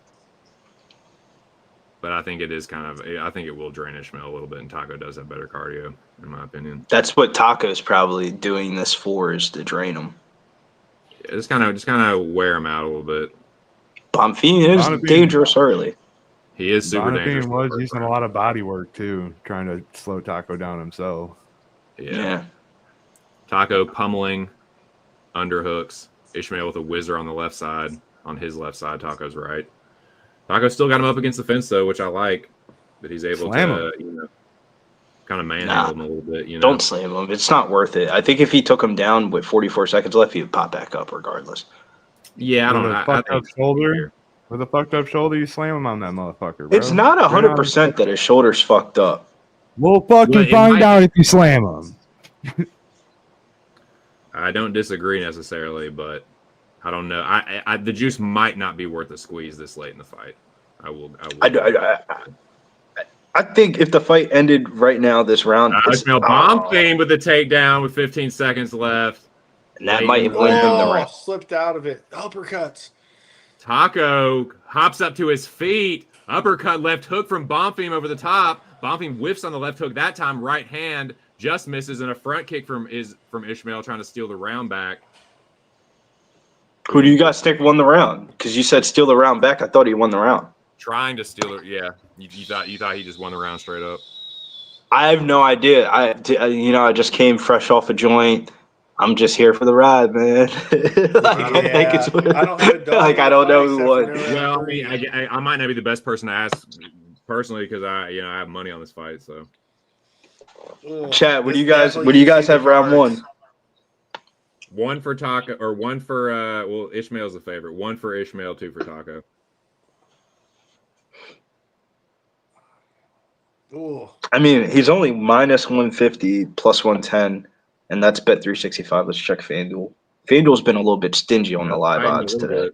But I think it is I think it will drain Ismael a little bit, and Taco does have better cardio, in my opinion. That's what Taco's probably doing this for, is to drain him. Yeah, just kind of wear him out a little bit. Bonfim is dangerous early. He is super dangerous. Bonfim was using a lot of body work, too, trying to slow Taco down himself. Yeah. Taco pummeling underhooks. Ismael with a whizzer on the left side. On his left side, Taco's right. Taco still got him up against the fence, though, which I like. That he's able Slam to, kind of manhandle him a little bit. Don't slam him. It's not worth it. I think if he took him down with 44 seconds left, he would pop back up regardless. Yeah, I don't know. With a fucked up shoulder, with a fucked up shoulder, you slam him on that motherfucker, bro. It's not 100% that his shoulder's fucked up. We'll fucking Well, find out if you slam him. I don't disagree necessarily, but I don't know. I the juice might not be worth a squeeze this late in the fight. I think if the fight ended right now, this round, Ismael Bonfim with the takedown with 15 seconds left. and that might win him the round. Slipped out of it. Uppercuts. Taco hops up to his feet. Uppercut left hook from Bonfim over the top. Bonfim whiffs on the left hook that time. Right hand just misses, and a front kick from Ismael trying to steal the round back. Who do you guys think won the round? Because you said steal the round back. I thought he won the round. Trying to steal it. Yeah, you thought he just won the round straight up. I have no idea. I just came fresh off a joint. I'm just here for the ride, man. I think it's I don't have a dog like I don't know who won. Well, I mean, I might not be the best person to ask personally because I have money on this fight. So, Chat, what do you guys have round one? One for Taco, or one for Ishmael's the favorite. One for Ismael, two for Taco. Ooh. I mean, he's only minus 150, plus 110, and that's bet 365. Let's check FanDuel. FanDuel's been a little bit stingy on the live odds today.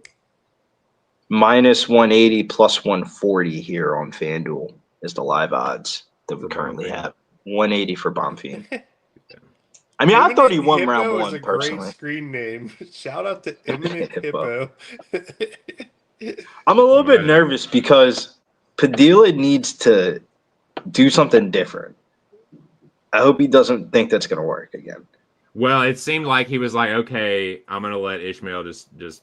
Minus 180, plus 140 here on FanDuel is the live odds that we currently have. 180 for Bonfim. I mean, I thought he won round one, personally. Great screen name. Shout out to Imminent Hippo. I'm a little bit nervous because Padilla needs to do something different. I hope he doesn't think that's going to work again. Well, it seemed like he was like, okay, I'm going to let Ismael just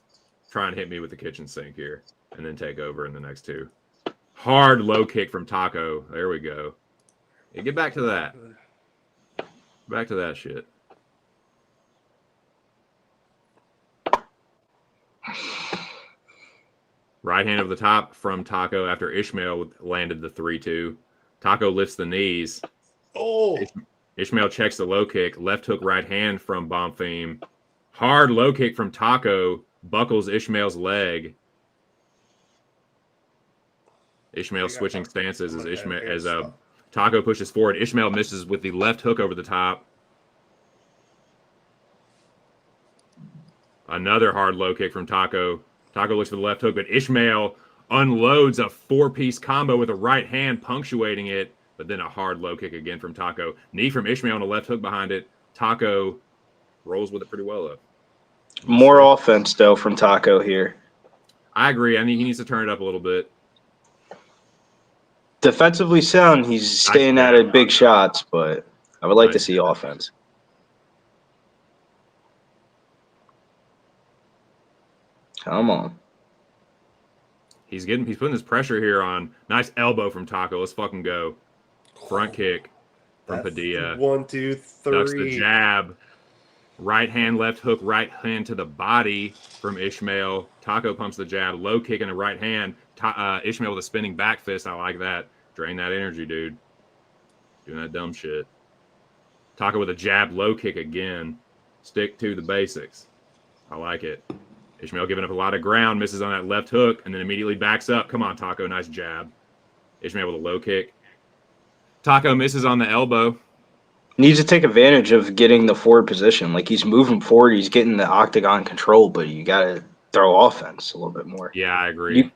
try and hit me with the kitchen sink here and then take over in the next two. Hard low kick from Taco. There we go. Yeah, get back to that. Back to that shit. Right hand over the top from Taco after Ismael landed the 3-2. Taco lifts the knees. Oh. Ismael checks the low kick. Left hook right hand from Bonfim. Hard low kick from Taco. Buckles Ishmael's leg. Ishmael switching stances as Taco pushes forward. Ismael misses with the left hook over the top. Another hard low kick from Taco. Taco looks for the left hook, but Ismael unloads a four-piece combo with a right hand, punctuating it, but then a hard low kick again from Taco. Knee from Ismael and a left hook behind it. Taco rolls with it pretty well, though. More offense, though, from Taco here. I agree. I think he needs to turn it up a little bit. Defensively sound, he's staying at it big shots, but I would like to see offense. Come on. He's putting his pressure here on. Nice elbow from Taco. Let's fucking go. Front kick from Padilla. 1, 2, 3. Ducks the jab. Right hand, left hook, right hand to the body from Ismael. Taco pumps the jab. Low kick in the right hand. Ismael with a spinning back fist. I like that. Drain that energy, dude. Doing that dumb shit. Taco with a jab, low kick again. Stick to the basics. I like it. Ismael giving up a lot of ground, misses on that left hook, and then immediately backs up. Come on, Taco. Nice jab. Ismael with a low kick. Taco misses on the elbow. Needs to take advantage of getting the forward position. Like, he's moving forward. He's getting the octagon control, but you got to throw offense a little bit more. Yeah, I agree.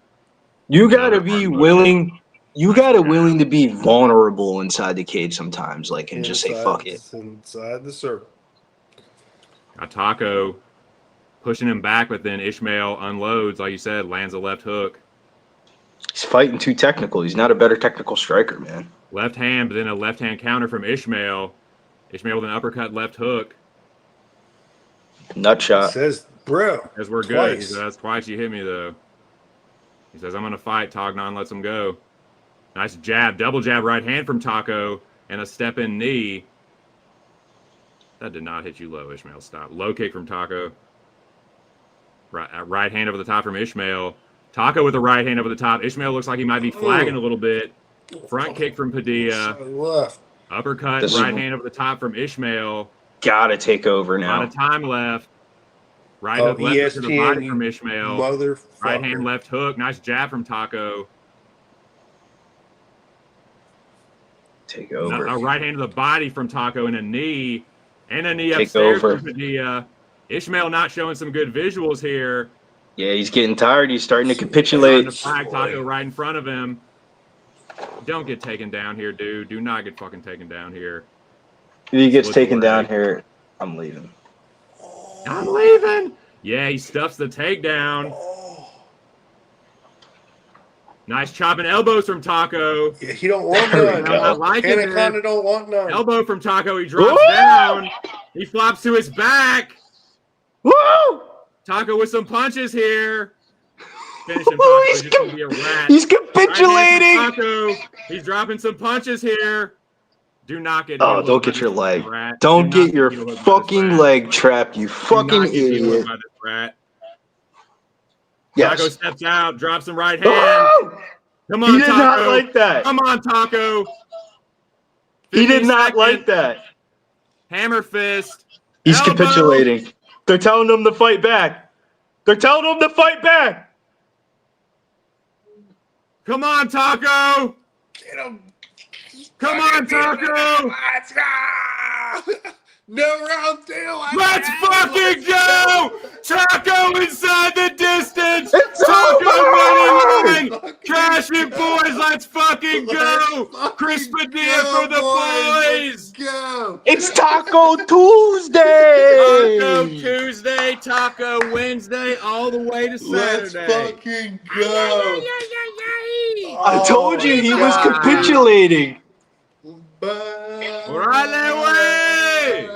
You got to be willing. You got to willing to be vulnerable inside the cage sometimes, like, and just say, fuck it. Inside the circle. Taco pushing him back, but then Ismael unloads, like you said, lands a left hook. He's fighting too technical. He's not a better technical striker, man. Left hand, but then a left hand counter from Ismael. Ismael with an uppercut left hook. Nut shot. Says, bro. As we're good. He says, that's twice you hit me, though. He says, I'm going to fight. Tognon lets him go. Nice jab. Double jab right hand from Taco. And a step-in knee. That did not hit you low, Ismael. Stop. Low kick from Taco. Right hand over the top from Ismael. Taco with the right hand over the top. Ismael looks like he might be flagging a little bit. Front kick from Padilla. Uppercut, right hand over the top from Ismael. Gotta take over A now. lot of time left. Right hook left hook to the body from Ismael. Right hand left hook. Nice jab from Taco. Take over. A right hand to the body from Taco and a knee. And a knee Take upstairs over. from Padilla. Ismael not showing some good visuals here. Yeah, he's getting tired. He's starting to capitulate. Taco right in front of him. Don't get taken down here, dude. Do not get fucking taken down here. If he gets Look taken away. down here, I'm leaving. I'm leaving. Yeah, he stuffs the takedown. Nice chopping elbows from Taco. Yeah, he don't want There we none. go. I'm not liking it. Anaconda don't want none. Elbow from Taco. He drops Woo! down. He flops to his back. Woo! Taco with some punches here. Finish him, Woo, Taco. he's He's just gonna be a rat. He's Right hand capitulating. from Taco. He's dropping some punches here. Do not get. Oh, heel don't hooked by get your this leg. rat. Don't Do not get your heel hooked by this fucking rat. leg trapped, you Do fucking not get heel hooked idiot. by this rat. Yes. Taco steps out, drops some right hand. Oh! Come on, He did Taco. not like that. Come on, Taco. He 15 did not seconds. like that. Hammer fist. He's Elbow. capitulating. They're telling him to fight back. They're telling him to fight back. Come on, Taco. Get him. Come on, Taco. Let's go. No round two. Let's fucking go. Taco inside the distance. It's Taco over! money line. Cash it, boys. Let's fucking go. Chris Padilla for the boys. Go. It's Taco Tuesday. Taco Tuesday, Taco Wednesday, all the way to Let's Saturday. fucking go. I told you he was God. capitulating. We're on that way.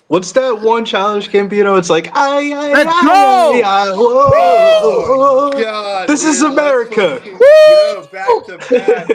What's that one challenge, Campino? It's like, Let's go! whoa. God, This is man, let's America. fucking go back to back.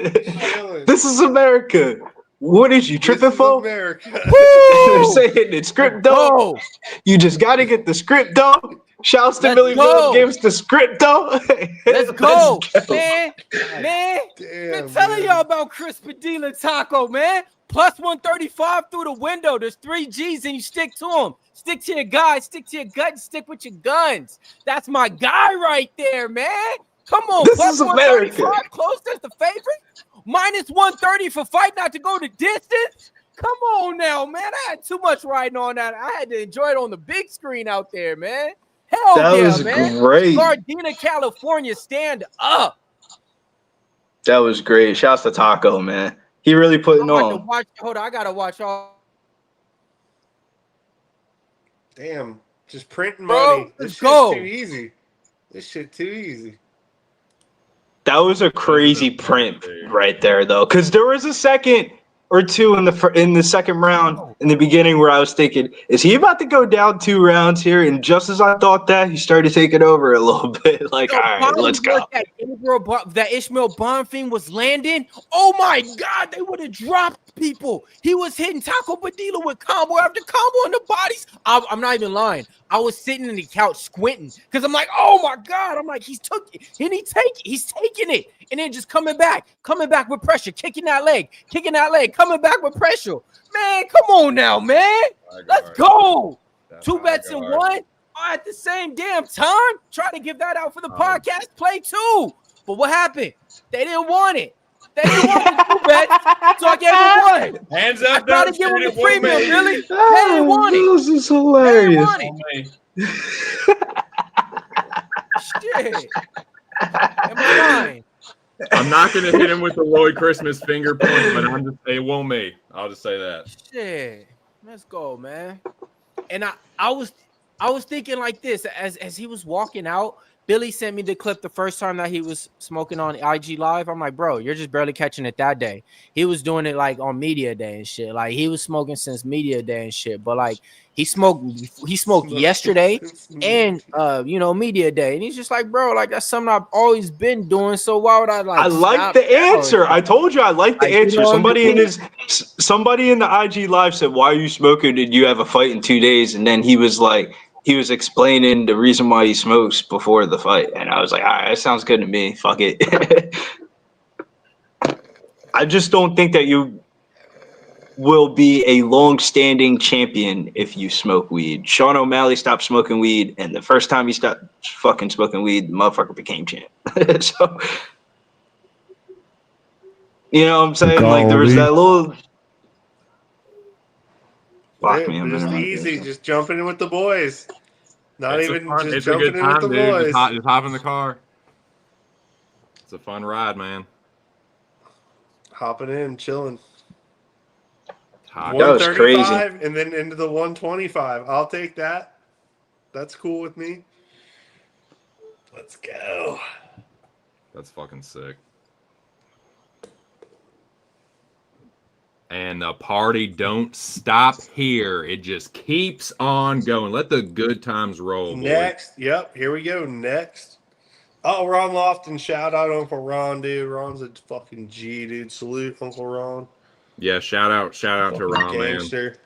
Chilling. This is America. What is you This tripping is for? America. They're saying it's script dog. Go. You just got to get the script dog. Shouts to Let's Billy go. Bill gives the script dog. Let's go, Let's go. man. Damn, Been telling man. y'all about Chris Padilla Taco, man. Plus 135 through the window. There's 3 G's and you stick to them. Stick to your guys, stick to your gut, and stick with your guns. That's my guy right there, man. Come on, This plus is America. 135 close. That's the favorite. Minus 130 for fight not to go the distance. Come on now, man. I had too much riding on that. I had to enjoy it on the big screen out there, man. Hell That yeah, was man. great. Gardena, California, stand up. That was great. Shouts to Taco, man. He really putting I'm about to on. watch. Hold on, I gotta watch all. Damn, just printing Bro, money. This let's go. shit's too easy. This shit too easy. That was a crazy print right there, though, because there was a second or two in the second round in the beginning where I was thinking, is he about to go down 2 rounds here? And just as I thought that, he started taking over a little bit. Like, Yo, all right, probably let's go. That Ismael Bonfim was landing. Oh my God, they would have dropped people. He was hitting Taco Padilla with combo after combo in the bodies. I'm not even lying. I was sitting in the couch squinting because I'm like, oh my God. I'm like, he's taking it, and then just coming back with pressure, kicking that leg, coming back with pressure. Man, come on now, man. Let's go. 2 bets in 1 at the same damn time. Try to give that out for the podcast play too. But what happened? They didn't want it. They didn't want the 2 bets, so I gave them 1. Hands I up, tried to don't give them shoot the it, won't premium, me. Billy. They didn't want it. This is They didn't hilarious. want it. Shit. Am I lying? I'm not gonna hit him with the Lloyd Christmas finger point, but it won't me. I'll just say that. Shit. Let's go, man. And I was thinking like this as he was walking out. Billy sent me the clip the first time that he was smoking on IG Live. I'm like, bro, you're just barely catching it that day. He was doing it like on media day and shit. Like he was smoking media day and shit. But like he smoked yesterday and media day. And he's just like, bro, like that's something I've always been doing. So why would I like? I like stop the now? answer. I told you I like the Like, you answer. know what Somebody in the IG live said, "Why are you smoking? Did you have a fight in 2 days?" And then he was explaining the reason why he smokes before the fight, and I was like, "All right, that sounds good to me. Fuck it." I just don't think that you will be a long-standing champion if you smoke weed. Sean O'Malley stopped smoking weed, and the first time he stopped fucking smoking weed, the motherfucker became champ. So, you know what I'm saying? Like there was that little. Fuck me, I'm just gonna- easy, just jumping in with the boys. Not It's even it's just a good jumping in with the time, dude. boys. Just hop in the car. It's a fun ride, man. Hopping in, chilling. Hot. That was crazy. 135 and then into the 125. I'll take that. That's cool with me. Let's go. That's fucking sick. And the party don't stop here. It just keeps on going. Let the good times roll, boy. Next. Yep. Here we go. Next. Oh, Ron Lofton. Shout out Uncle Ron, dude. Ron's a fucking G, dude. Salute Uncle Ron. Yeah, shout out to Ron, Gangster. man.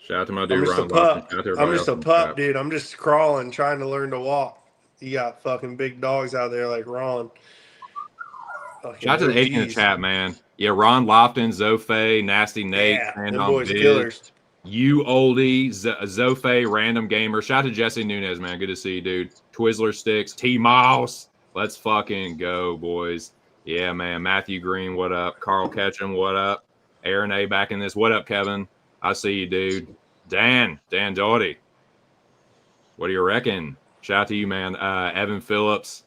Shout out to my I'm dude just a Ron. pup. Shout out to I'm everybody just a else in the pup, chat. dude. I'm just crawling, trying to learn to walk. You got fucking big dogs out there like Ron. Fucking Shout out to the H in the OGs. chat, man. Yeah, Ron Lofton, Zofe, Nasty Nate, Yeah, and them on boys Biz, killers. You oldie, Zofe, Random Gamer. Shout out to Jesse Nunez, man. Good to see you, dude. Twizzler Sticks, T Mouse. Let's fucking go, boys. Yeah, man. Matthew Green, what up? Carl Ketchum, what up? Aaron A back in this. What up, Kevin? I see you, dude. Dan Doughty. What do you reckon? Shout out to you, man. Evan Phillips,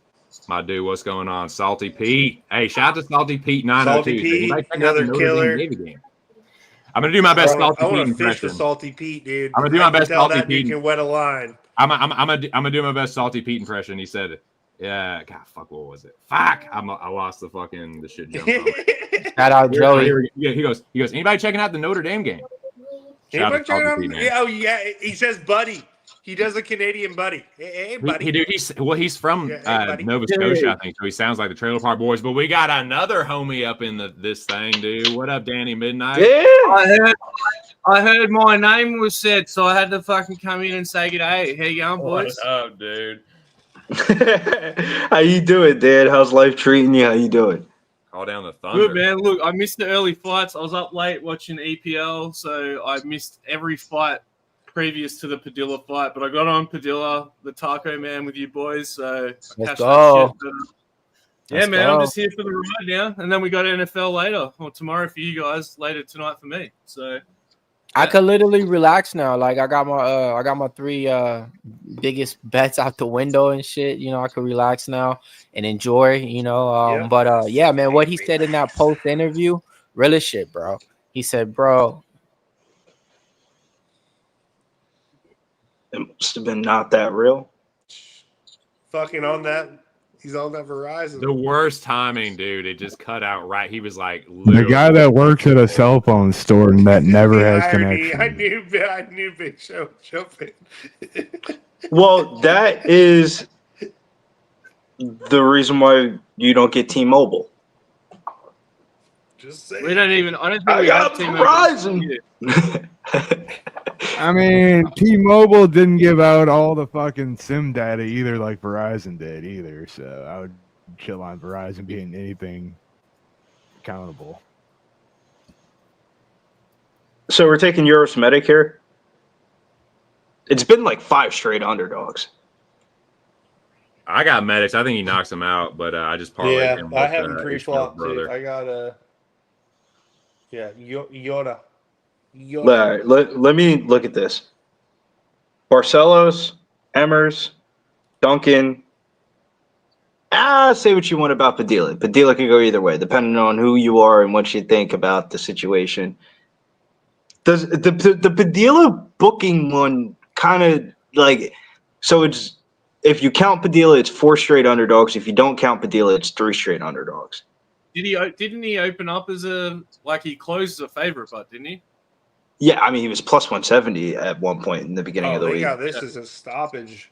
my dude. What's going on? Salty Pete. Hey, shout out to Salty Pete 902. Salty Pete, Anybody check out another the Notre killer. Dame Navy game? I'm gonna do my best I Salty Pete want to fish impression. the Salty Pete, dude. I'm gonna do my I can best tell Salty that dude Pete. can wet a line. I'm gonna do my best Salty Pete impression. He said, "Yeah, God, fuck, what was it? Fuck, I lost the shit jump." on me. Shout out Joey. Yeah, he goes. Anybody checking out the Notre Dame game? Shout out to Salty Pete, man. Oh yeah, he says buddy. He does a Canadian buddy. Hey buddy. He's from Yeah, hey, buddy. Nova Scotia, I think. So he sounds like the Trailer Park Boys. But we got another homie up in this thing, dude. What up, Danny Midnight? Yeah. I heard my name was said, so I had to fucking come in and say good day. How you going, boys? What up, dude? How you doing, Dad? How's life treating you? How you doing? Call down the thunder. Good, man. Look, I missed the early fights. I was up late watching EPL, so I missed every fight previous to the Padilla fight. But I got on Padilla, the Taco Man, with you boys. So Let's cashed go. that shit. Yeah, Let's man. go. I'm just here for the ride now, and then we got NFL later, or tomorrow for you guys, later tonight for me. So I could literally relax now. Like I got my three biggest bets out the window and shit. You know, I could relax now and enjoy. You know, Yeah. but yeah, man. What he said in that post interview, real as shit, bro. He said, bro. It must have been not that real. Fucking on that. He's on that Verizon. The worst timing, dude. It just cut out right. He was like, The literally. guy that works at a cell phone store and that never has irony. connection. I knew Big Show jumping. Well, that is the reason why you don't get T-Mobile. Just saying. we don't even. I don't think I we got have team Verizon. I mean, T-Mobile didn't give out all the fucking SIM data either, like Verizon did either. So I would chill on Verizon being anything accountable. So we're taking Uroš Medić here. It's been like 5 straight underdogs. I got Medics. I think he knocks him out, but I just parlayed him. I with, have him pre-flop Ishmael's too. brother. I got a Yoda. All right, let me look at this. Barcelos, Emmers, Duncan. Say what you want about Padilla. Padilla can go either way, depending on who you are and what you think about the situation. Does the Padilla booking one kind of like so? It's if you count Padilla, it's 4 straight underdogs. If you don't count Padilla, it's 3 straight underdogs. Didn't he open up as he closed as a favorite, but didn't he? Yeah, I mean he was plus 170 at one point in the beginning of the they week. got this as a stoppage.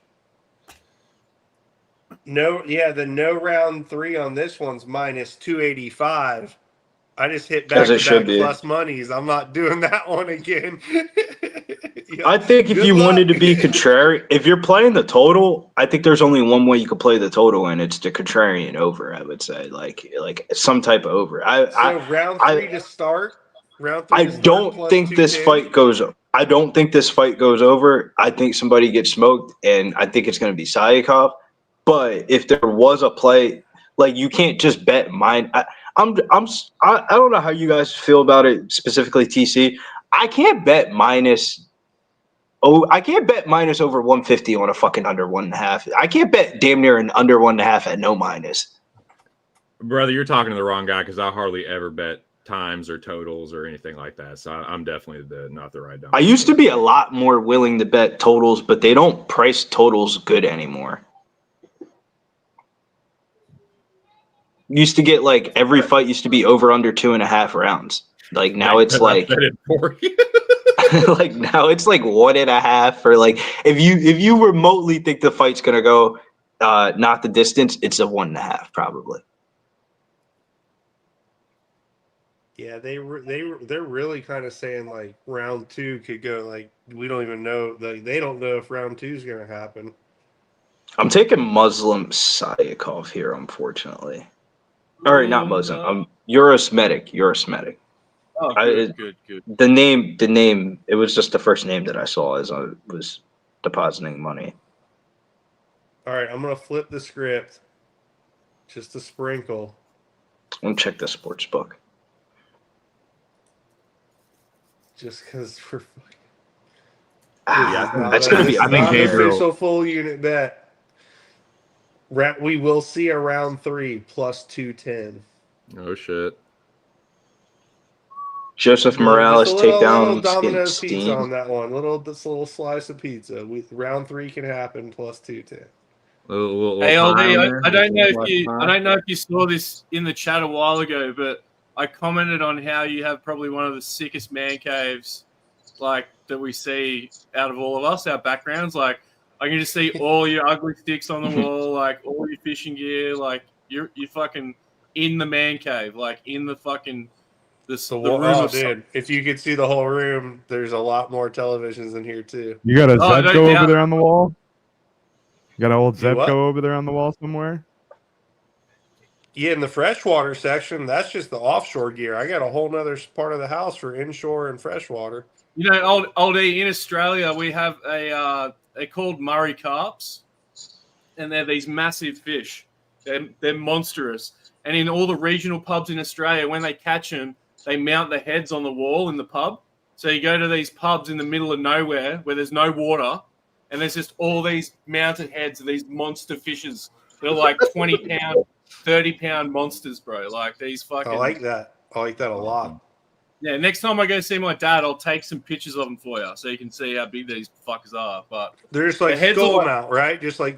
No, yeah, the no round 3 on this one's minus 285. I just hit As it back should to be. back plus monies. I'm not doing that one again. Yeah. I think if Good you luck. wanted to be contrary, if you're playing the total, I think there's only one way you could play the total, and it's the contrarian over. I would say, like some type of over. So round 3 to start. Round 3. I to start don't plus think this 210. fight goes. I don't think this fight goes over. I think somebody gets smoked, and I think it's going to be Salikhov. But if there was a play, like you can't just bet mine. I don't know how you guys feel about it specifically, TC. I can't bet minus. Oh, I can't bet minus over 150 on a fucking under 1.5. I can't bet damn near an under 1.5 at no minus. Brother, you're talking to the wrong guy because I hardly ever bet times or totals or anything like that. So I'm definitely not the right. I used to be a lot more willing to bet totals, but they don't price totals good anymore. Used to get like every fight used to be over under 2.5 rounds. Like now it's like like now it's like 1.5 or like if you remotely think the fight's gonna go not the distance, it's a 1.5 probably. Yeah, they're really kind of saying like round 2 could go like we don't even know, like they don't know if round 2 is gonna happen. I'm taking Muslim Salikhov here, unfortunately. Or not Muslim. Uroš Medić. Oh, good. The name. It was just the first name that I saw as I was depositing money. All right, I'm gonna flip the script, just a sprinkle. I'm gonna check the sports book. Just because we're. That's gonna be. I think Gabriel. Official full unit bet. We will see a round 3 plus 210. Oh shit. Joseph Morales takedown. Little Domino's pizza on that one. This little slice of pizza. Round 3 can happen plus 210. Hey, LD, I don't know if you saw this in the chat a while ago, but I commented on how you have probably one of the sickest man caves, like that we see out of all of us, our backgrounds. Like I can just see all your ugly sticks on the wall, like all your fishing gear, like you're fucking in the man cave, like in the fucking the room. Oh, dude! If you could see the whole room, there's a lot more televisions in here too. You got a Zebco over there on the wall? You got an old Zebco over there on the wall somewhere? Yeah, in the freshwater section, that's just the offshore gear. I got a whole nother part of the house for inshore and freshwater. You know, old E, in Australia, we have they're called Murray carps, and they're these massive fish. They're monstrous. And in all the regional pubs in Australia, when they catch them, they mount the heads on the wall in the pub. So you go to these pubs in the middle of nowhere where there's no water, and there's just all these mounted heads of these monster fishes. They're like 20-pound, 30-pound monsters, bro. Like these fucking. I like that a lot. Yeah, next time I go see my dad, I'll take some pictures of them for you so you can see how big these fuckers are. But they're just like skull mount, right? Just the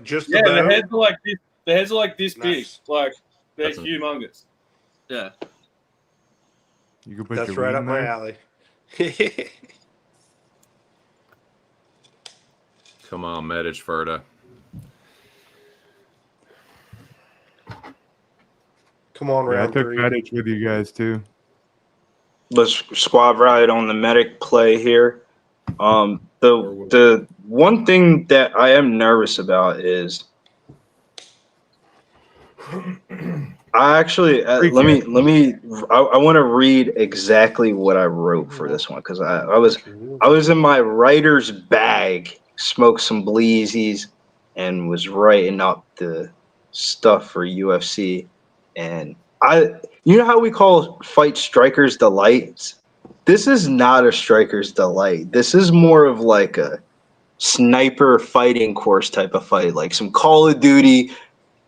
heads are like this. The heads are like this big. Like they're humongous. Yeah. You can put That's right up my alley. Come on, Medić Ferda. Come on, round 3. I took Medić with you guys too. Let's squad ride on the Medić play here. The one thing that I am nervous about is I actually I want to read exactly what I wrote for this one because I was in my writer's bag, smoked some bleezies, and was writing up the stuff for UFC. And you know how we call fight strikers delights? This is not a striker's delight. This is more of like a sniper fighting course type of fight, like some Call of Duty,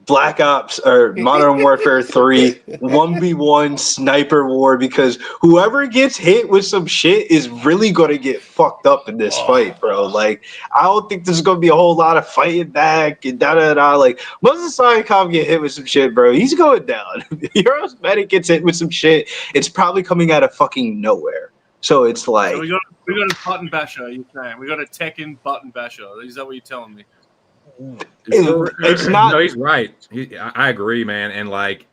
Black Ops, or Modern Warfare 3, 1v1 sniper war, because whoever gets hit with some shit is really going to get fucked up in this fight, bro. Like, I don't think there's going to be a whole lot of fighting back and da-da-da. Like, once the Salikhov get hit with some shit, bro, he's going down. Uroš Medić gets hit with some shit, it's probably coming out of fucking nowhere. So it's like... So we got a button basher, you're saying. We got a Tekken button basher. Is that what you're telling me? It's not. No, he's right. I agree, man. And like,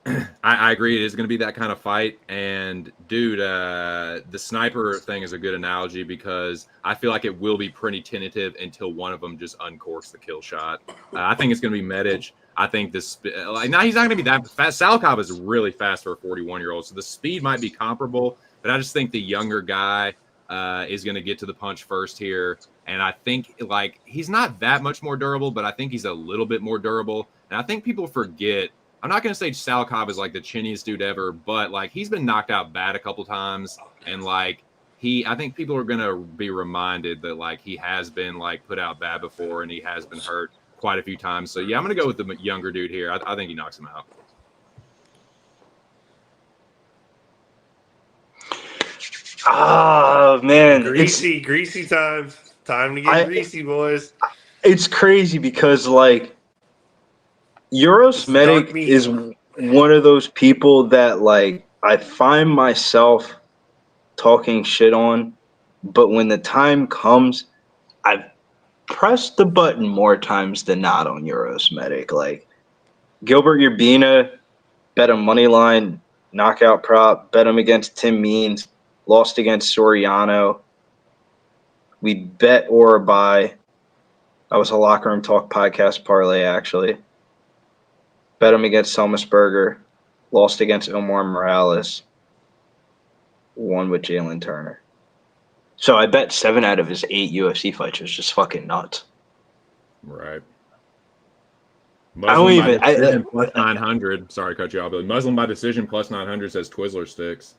I agree. It is going to be that kind of fight. And dude, the sniper thing is a good analogy because I feel like it will be pretty tentative until one of them just uncorks the kill shot. I think it's going to be Medić. I think this. Now he's not going to be that fast. Salikhov is really fast for a 41-year-old, so the speed might be comparable. But I just think the younger guy is going to get to the punch first here. And I think, like, he's not that much more durable, but I think he's a little bit more durable. And I think people forget, I'm not going to say Salikhov is, like, the chinniest dude ever, but, like, he's been knocked out bad a couple times. And, like, I think people are going to be reminded that, like, he has been, like, put out bad before and he has been hurt quite a few times. So, yeah, I'm going to go with the younger dude here. I think he knocks him out. Oh man, Greasy time. Time to get greasy, boys. It's crazy because like Uroš dark Medić meat. is one of those people that like I find myself talking shit on, but when the time comes, I've pressed the button more times than not on Uroš Medić. Like Gilbert Urbina, bet him money line, knockout prop, bet him against Tim Means, lost against Soriano. We bet Orabai. That was a Locker Room Talk podcast parlay, actually. Bet him against Selmusberger, lost against Omar Morales, won with Jalen Turner. So I bet 7 out of his 8 UFC fights was just fucking nuts. Right. I don't even. Plus 900. Sorry, cut you off. But Muslim by decision plus 900 says Twizzler sticks.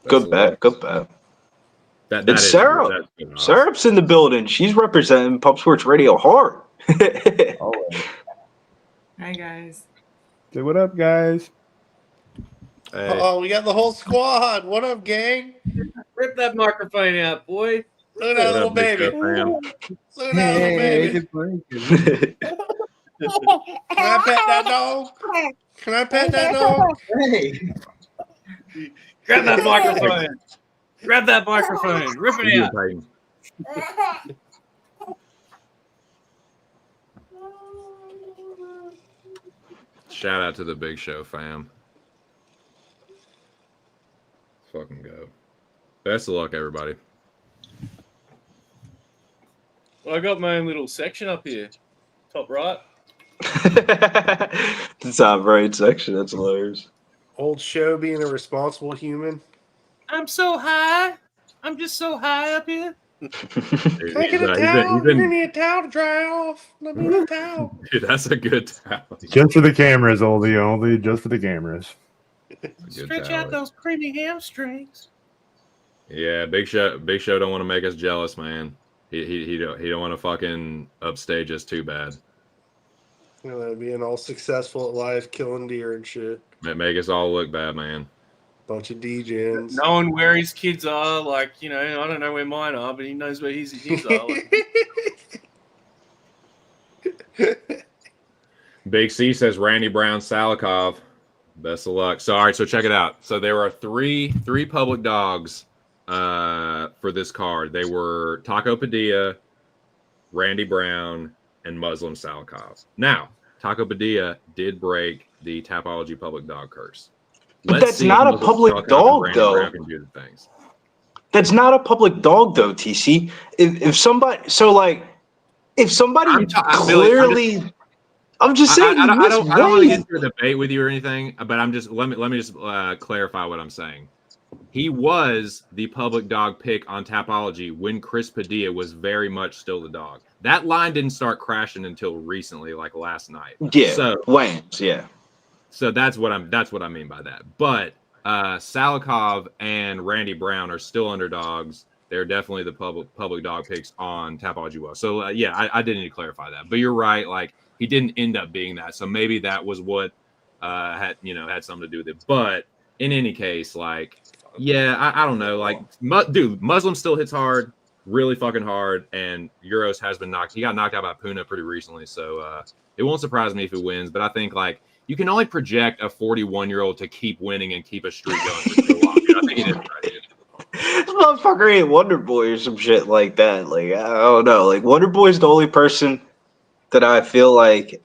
Good bet. Good bet. That Syrup. Syrup's in the building. She's representing Pub Sports Radio hard. Hi, guys. Say what up, guys? Hey. Oh, we got the whole squad. What up, gang? Rip that microphone out, boy. Look at that little baby. Look at that little baby. Can I pet that dog? Can I pet that dog? Hey. Grab that microphone. Grab that microphone. Rip it out. Shout out to the Big Show fam. Let's fucking go. Best of luck, everybody. Well, I got my own little section up here. Top right. The top right section. That's hilarious. Old show being a responsible human. I'm so high. I'm just so high up here. Dude, Can I get a towel? Give me a towel to dry off. Let me get a towel. Dude, that's a good towel. Just for the cameras, only just for the cameras. Stretch out those creamy hamstrings. Yeah, Big Show don't want to make us jealous, man. He don't want to fucking upstage us too bad. You know, being all successful at life, killing deer and shit. Make us all look bad, man. Bunch of DJs. Knowing where his kids are, like, you know, I don't know where mine are, but he knows where his are. Like. Big C says Randy Brown, Salikhov. Best of luck. So, all right, so check it out. So there are three public dogs for this card. They were Taco Padilla, Randy Brown, and Muslim Salikhov. Now, Taco Padilla did break the Tapology public dog curse. But that's not a public dog, though. That's not a public dog, though, TC. If somebody clearly, I'm just saying. I don't want to get into a debate with you or anything, but I'm just let me just clarify what I'm saying. He was the public dog pick on Tapology when Chris Padilla was very much still the dog. That line didn't start crashing until recently, like last night. Yeah. So Wayans, yeah. So that's what I mean by that. But Salikhov and Randy Brown are still underdogs. They're definitely the public dog picks on Tapology. So yeah, I did need to clarify that. But you're right. Like he didn't end up being that. So maybe that was what had something to do with it. But in any case, like yeah, I don't know. Like dude, Muslim still hits hard, really fucking hard, and Uroš has been knocked. He got knocked out by Puna pretty recently. So it won't surprise me if it wins. But I think like. You can only project a 41-year-old to keep winning and keep a streak going for so long. I think it is right. This motherfucker ain't Wonder Boy or some shit like that. Like, I don't know. Like, Wonder Boy's the only person that I feel like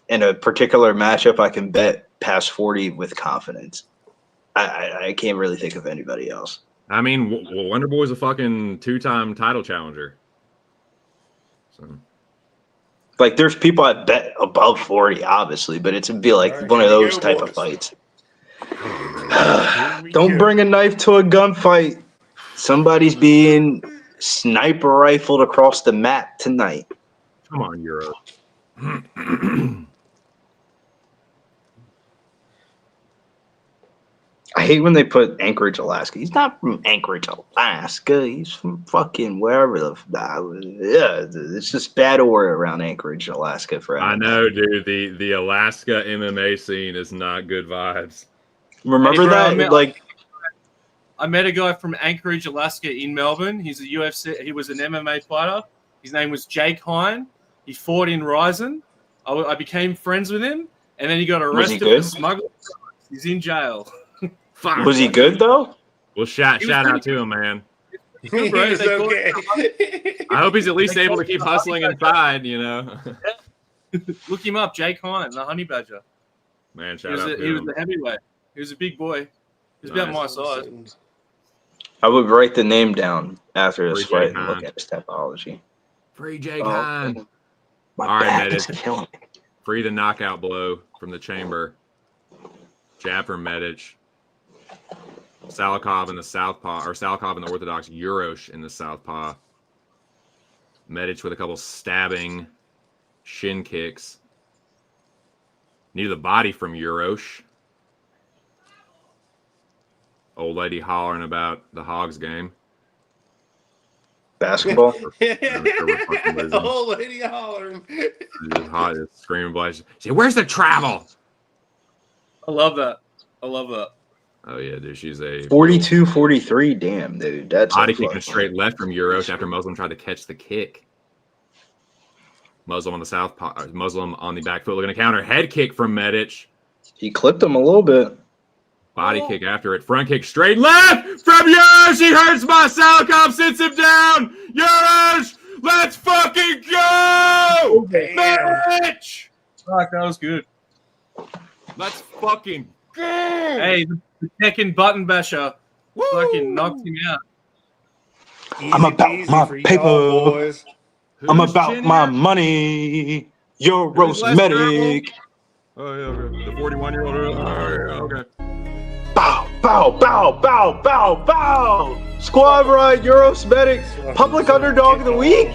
in a particular matchup I can bet past 40 with confidence. I can't really think of anybody else. I mean, Wonder Boy's a fucking 2-time title challenger. So... Like, there's people I bet above 40, obviously, but it'd be like one of those type of fights. Don't bring a knife to a gunfight. Somebody's being sniper rifled across the map tonight. Come on, Euro. I hate when they put Anchorage, Alaska. He's not from Anchorage, Alaska. He's from fucking wherever it's just bad aura around Anchorage, Alaska. For I know, dude. The Alaska MMA scene is not good vibes. Remember that? I met a guy from Anchorage, Alaska, in Melbourne. He's a UFC. He was an MMA fighter. His name was Jake Hine. He fought in Ryzen. I became friends with him, and then he got arrested for smuggling. He's in jail. Fuck. Was he good though? Well, shout out to him, man. He's okay. I hope he's at least able to keep hustling inside, you know. Look him up, Jake Hine, the Honey Badger. Man, He was a heavyweight. He was a big boy. He was about my size. I would write the name down after this Free fight Jake and look Hine. at his topology. Free Jake Hine. My All right, back is Medić. killing me. Free the knockout blow from the chamber. Jab from Medić. Salikhov in the southpaw, or Salikhov in the orthodox. Uroš in the southpaw. Medić with a couple stabbing shin kicks. Knee to the body from Uroš. Old lady hollering about the Hogs game. Basketball. Old lady hollering. Just hot, just screaming, blast. Say, where's the travel? I love that. I love that. Oh yeah, dude, she's a 42-43. Damn, dude, that's body a kicking fuck. straight left from Uroš after Muslim tried to catch the kick. Muslim on the southpaw, Muslim on the back foot looking to counter. Head kick from Medić. He clipped him a little bit. Body kick after it. Front kick straight left from Uroš. He hurts my Salikhov, sits him down. Uroš, let's fucking go! Medić! Fuck, that was good. Let's fucking go! Hey, the Tekken button basher fucking knocked him out. I'm about Easy my for y'all, paper. boys. I'm Who's about chinning my it? money. Uroš Who's last Medić. Oh yeah, okay. The 41-year-old. Oh yeah, okay. Bow, bow, bow, bow, bow, bow. Squad ride, Uroš Medić, public underdog of the week.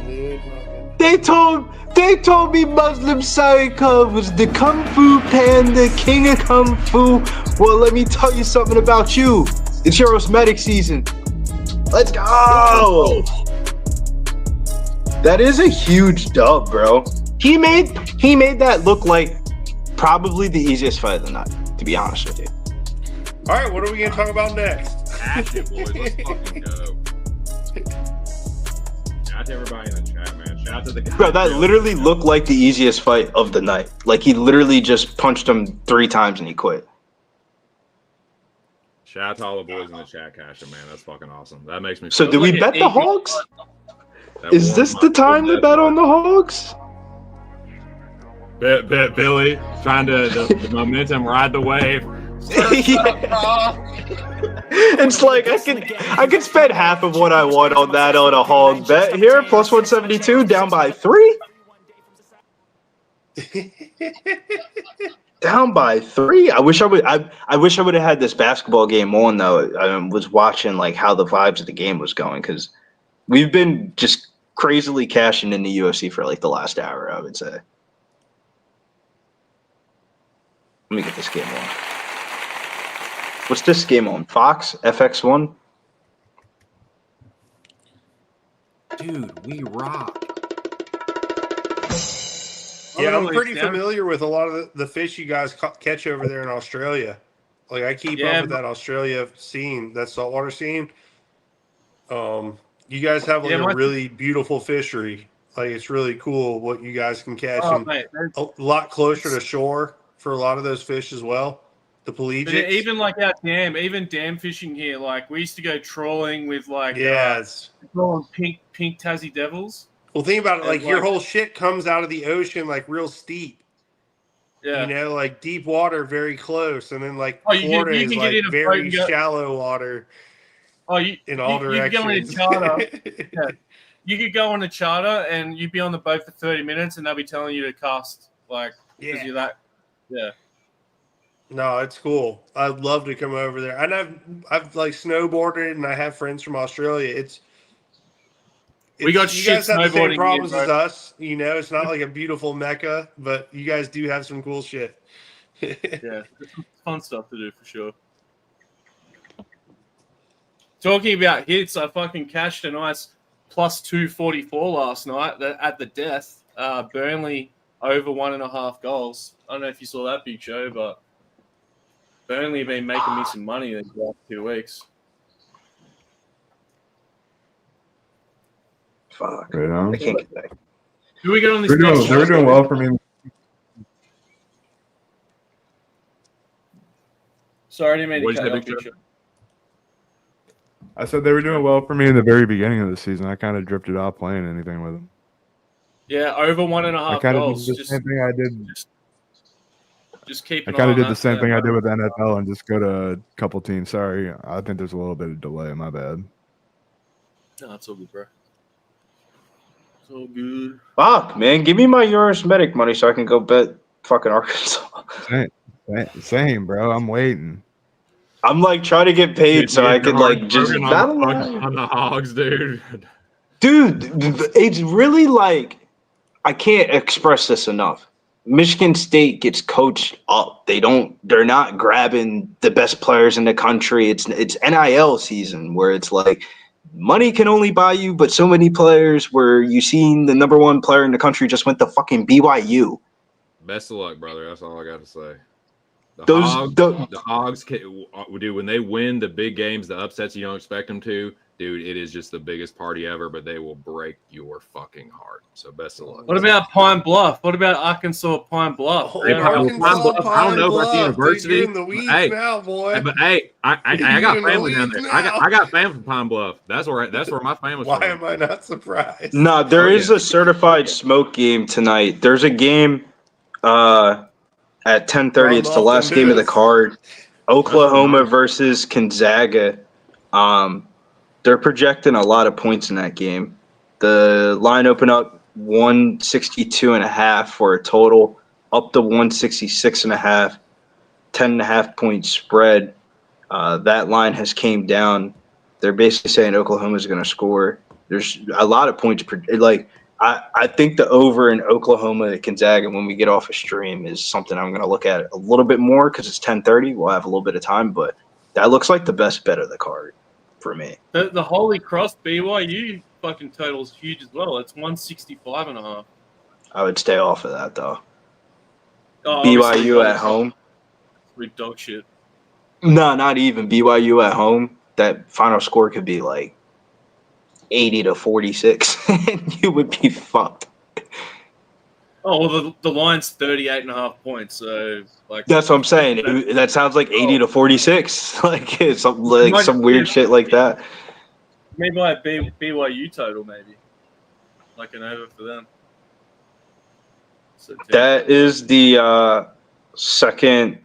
They told me Muslim Salikhov was the Kung Fu Panda, king of Kung Fu. Well, let me tell you something about you. It's Uroš Medić season. Let's go. That is a huge dub, bro. He made that look like probably the easiest fight of the night, to be honest with you. All right, what are we going to talk about next? Cash it, boys. Let's fucking go. Shout out to everybody in the chat, man. Shout out to the guys. Bro, that literally looked like the easiest fight of the night. Like, he literally just punched him 3 times and he quit. Shout out to all the boys in the chat, Casher, man. That's fucking awesome. That makes me So, feel do we like bet the Hogs? that Is warms this my the time to soul. bet on the Hogs? Bet Billy trying to the momentum ride the wave. It's like I could spend half of what I want on that on a Hog bet here. Plus 172, down by 3. Down by 3. I wish I would have had this basketball game on though. I was watching like how the vibes of the game was going because we've been just crazily cashing in the UFC for like the last hour, I would say. Let me get this game on. What's this game on? Fox? FX1? Dude, we rock. Yeah, I'm pretty familiar with a lot of the fish you guys catch over there in Australia. Like, I keep up with that Australia scene, that saltwater scene. You guys have like a really beautiful fishery. Like, it's really cool what you guys can catch. Oh, and mate, a lot closer to shore for a lot of those fish as well. The pelagic. Even like our dam fishing here, like we used to go trawling with like trawling pink Tassie devils. Well, think about it. Like your whole shit comes out of the ocean, like real steep. Yeah. You know, like deep water, very close, and then like you Florida can is get in like a very boat and shallow water. Oh, in all directions. You could go on a charter. Yeah. You could go on a charter and you'd be on the boat for 30 minutes, and they'll be telling you to cast like because you're that. Yeah. No, it's cool. I'd love to come over there. And I've like snowboarded, and I have friends from Australia. We got you shit guys have the same snowboarding problems here, as bro. us. You know, it's not like a beautiful mecca, but you guys do have some cool shit. Yeah, there's some fun stuff to do for sure. Talking about hits, I fucking cashed a nice plus 244 last night at the death. Burnley over 1.5 goals. I don't know if you saw that big show, but Burnley have been making me some money in the last 2 weeks. Fuck. You know? I can't get back. Who we got on this They're next doing well for me. Sorry, I didn't mean to What'd you cut say, you off, Big Big Show. I said they were doing well for me in the very beginning of the season. I kind of drifted off playing anything with them. Yeah, over 1.5 I kind of goals. did the same thing I did. Just keep I an kind eye of on did the that same for them, thing I bro. did with NFL and just go to a couple teams. Sorry, I think there's a little bit of delay. My bad. No, it's all good, bro. It's all good. Fuck, man. Give me my Uroš Medić money so I can go bet fucking Arkansas. Same, bro. I'm waiting. I'm like trying to get paid so I could like just on, not on the Hogs, dude. Dude, it's really like I can't express this enough. Michigan State gets coached up. They're not grabbing the best players in the country. It's NIL season where it's like money can only buy you but so many players, where you seen the number one player in the country just went to fucking BYU. Best of luck, brother. That's all I got to say. The Hogs, dude, when they win the big games, the upsets you don't expect them to, dude, it is just the biggest party ever, but they will break your fucking heart. So best of luck. What about Pine Bluff? What about Arkansas Pine Bluff? Oh, Hey, Arkansas, I don't know about the Bluff. university. Dude, you're in the weeds Hey, now, boy. But hey, I got You're in the family down there. weeds I now. got family from Pine Bluff. That's where my family's Why from. am I not surprised? Nah, there Oh, is yeah. a certified smoke game tonight. There's a game at 10:30. It's the last game of the card. Oklahoma versus Gonzaga. They're projecting a lot of points in that game. The line opened up 162.5 for a total, up to 166.5, 10.5 point spread. That line has came down. They're basically saying Oklahoma's going to score. There's a lot of points. I think the over in Oklahoma at Gonzaga when we get off a stream is something I'm going to look at a little bit more because it's 10:30. We'll have a little bit of time, but that looks like the best bet of the card for me. The Holy Cross BYU fucking total is huge as well. It's 165.5. I would stay off of that though. Oh, obviously, BYU at home. with dog shit. No, not even BYU at home. That final score could be like 80-46, and you would be fucked. Oh well, the line's 38.5 points. So like That's what I'm saying. That sounds like 80-46, like some weird shit like that. maybe like BYU total, maybe like an over for them. So, That is the second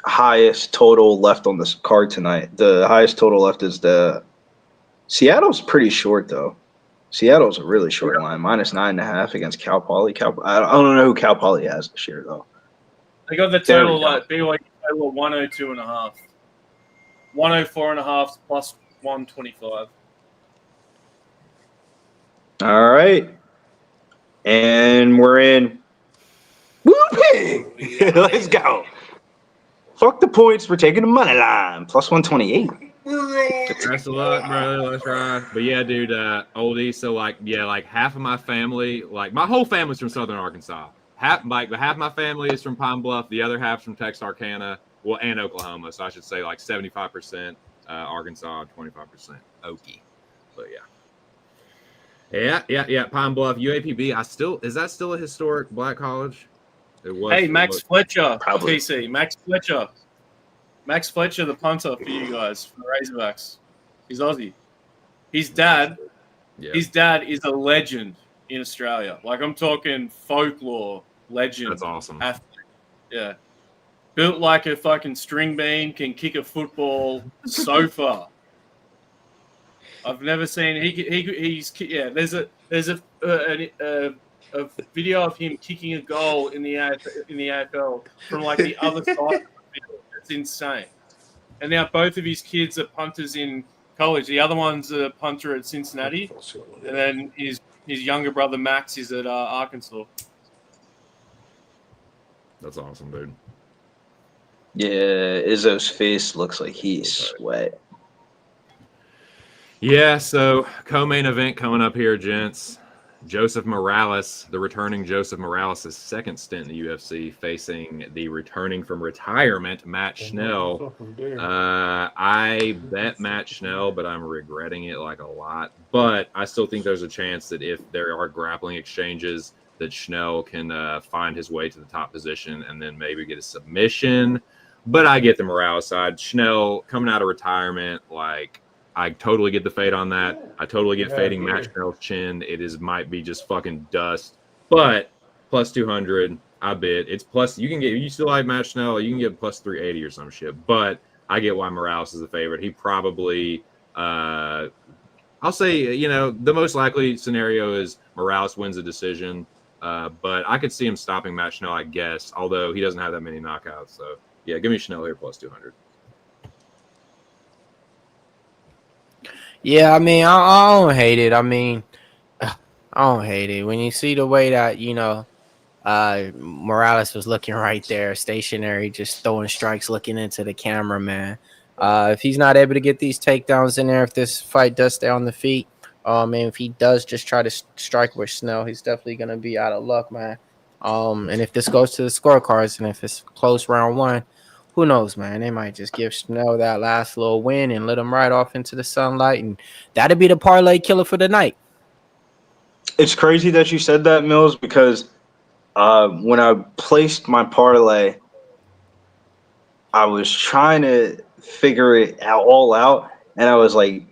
highest total left on this card tonight. The highest total left is the Seattle's pretty short though. Seattle's a really short line, -9.5 against Cal Poly. I don't know who Cal Poly has this year though. they got the There total we go. like BYU total of 102.5, 104.5 plus 125. All right, and we're in. Whooping! Let's go. Fuck the points. We're taking the money line plus 128. Best of luck, brother. Let's ride. But yeah, dude, oldie. So like half of my family, like my whole family's from Southern Arkansas. Half my family is from Pine Bluff. The other half's from Texarkana, and Oklahoma. So I should say like 75% Arkansas, 25% Okie. But yeah. Pine Bluff, UAPB. Is that still a historic black college? It was. Hey, Max Fletcher, Probably. PC. Max Fletcher, the punter for you guys, for the Razorbacks. He's Aussie. His dad is a legend in Australia. Like, I'm talking folklore legend. That's awesome. Athlete. Yeah. Built like a fucking string bean, can kick a football so far. I've never seen There's a video of him kicking a goal in the AFL from like the other side of the field. It's insane. And now both of his kids are punters in college. The other one's a punter at Cincinnati, and then his younger brother Max is at Arkansas. That's awesome, dude. Yeah, Izzo's face looks like he's sweat. Yeah, so co-main event coming up here, gents. Joseph Morales, the returning Joseph Morales' second stint in the UFC, facing the returning from retirement Matt Schnell. I bet Matt Schnell, but I'm regretting it like a lot. But I still think there's a chance that if there are grappling exchanges, that Schnell can find his way to the top position and then maybe get a submission. But I get the Morales side. Schnell coming out of retirement, like, I totally get the fade on that. I totally get fading Matt Schnell's chin. Might be just fucking dust. But plus 200, I bet. It's plus, you still like Matt Schnell, you can get plus 380 or some shit. But I get why Morales is the favorite. He probably, I'll say, the most likely scenario is Morales wins a decision. But I could see him stopping Matt Schnell, I guess, although he doesn't have that many knockouts. So, yeah, give me Schnell here plus 200. Yeah, I mean, I don't hate it. I mean, I don't hate it. When you see the way that, Morales was looking right there, stationary, just throwing strikes, looking into the camera, man. If he's not able to get these takedowns in there, if this fight does stay on the feet, and if he does just try to strike with Snell, he's definitely going to be out of luck, man. And if this goes to the scorecards and if it's close round one, who knows, man? They might just give Schnell that last little win and let him ride off into the sunlight, and that'd be the parlay killer for the night. It's crazy that you said that, Mills, because when I placed my parlay, I was trying to figure it all out, and I was like,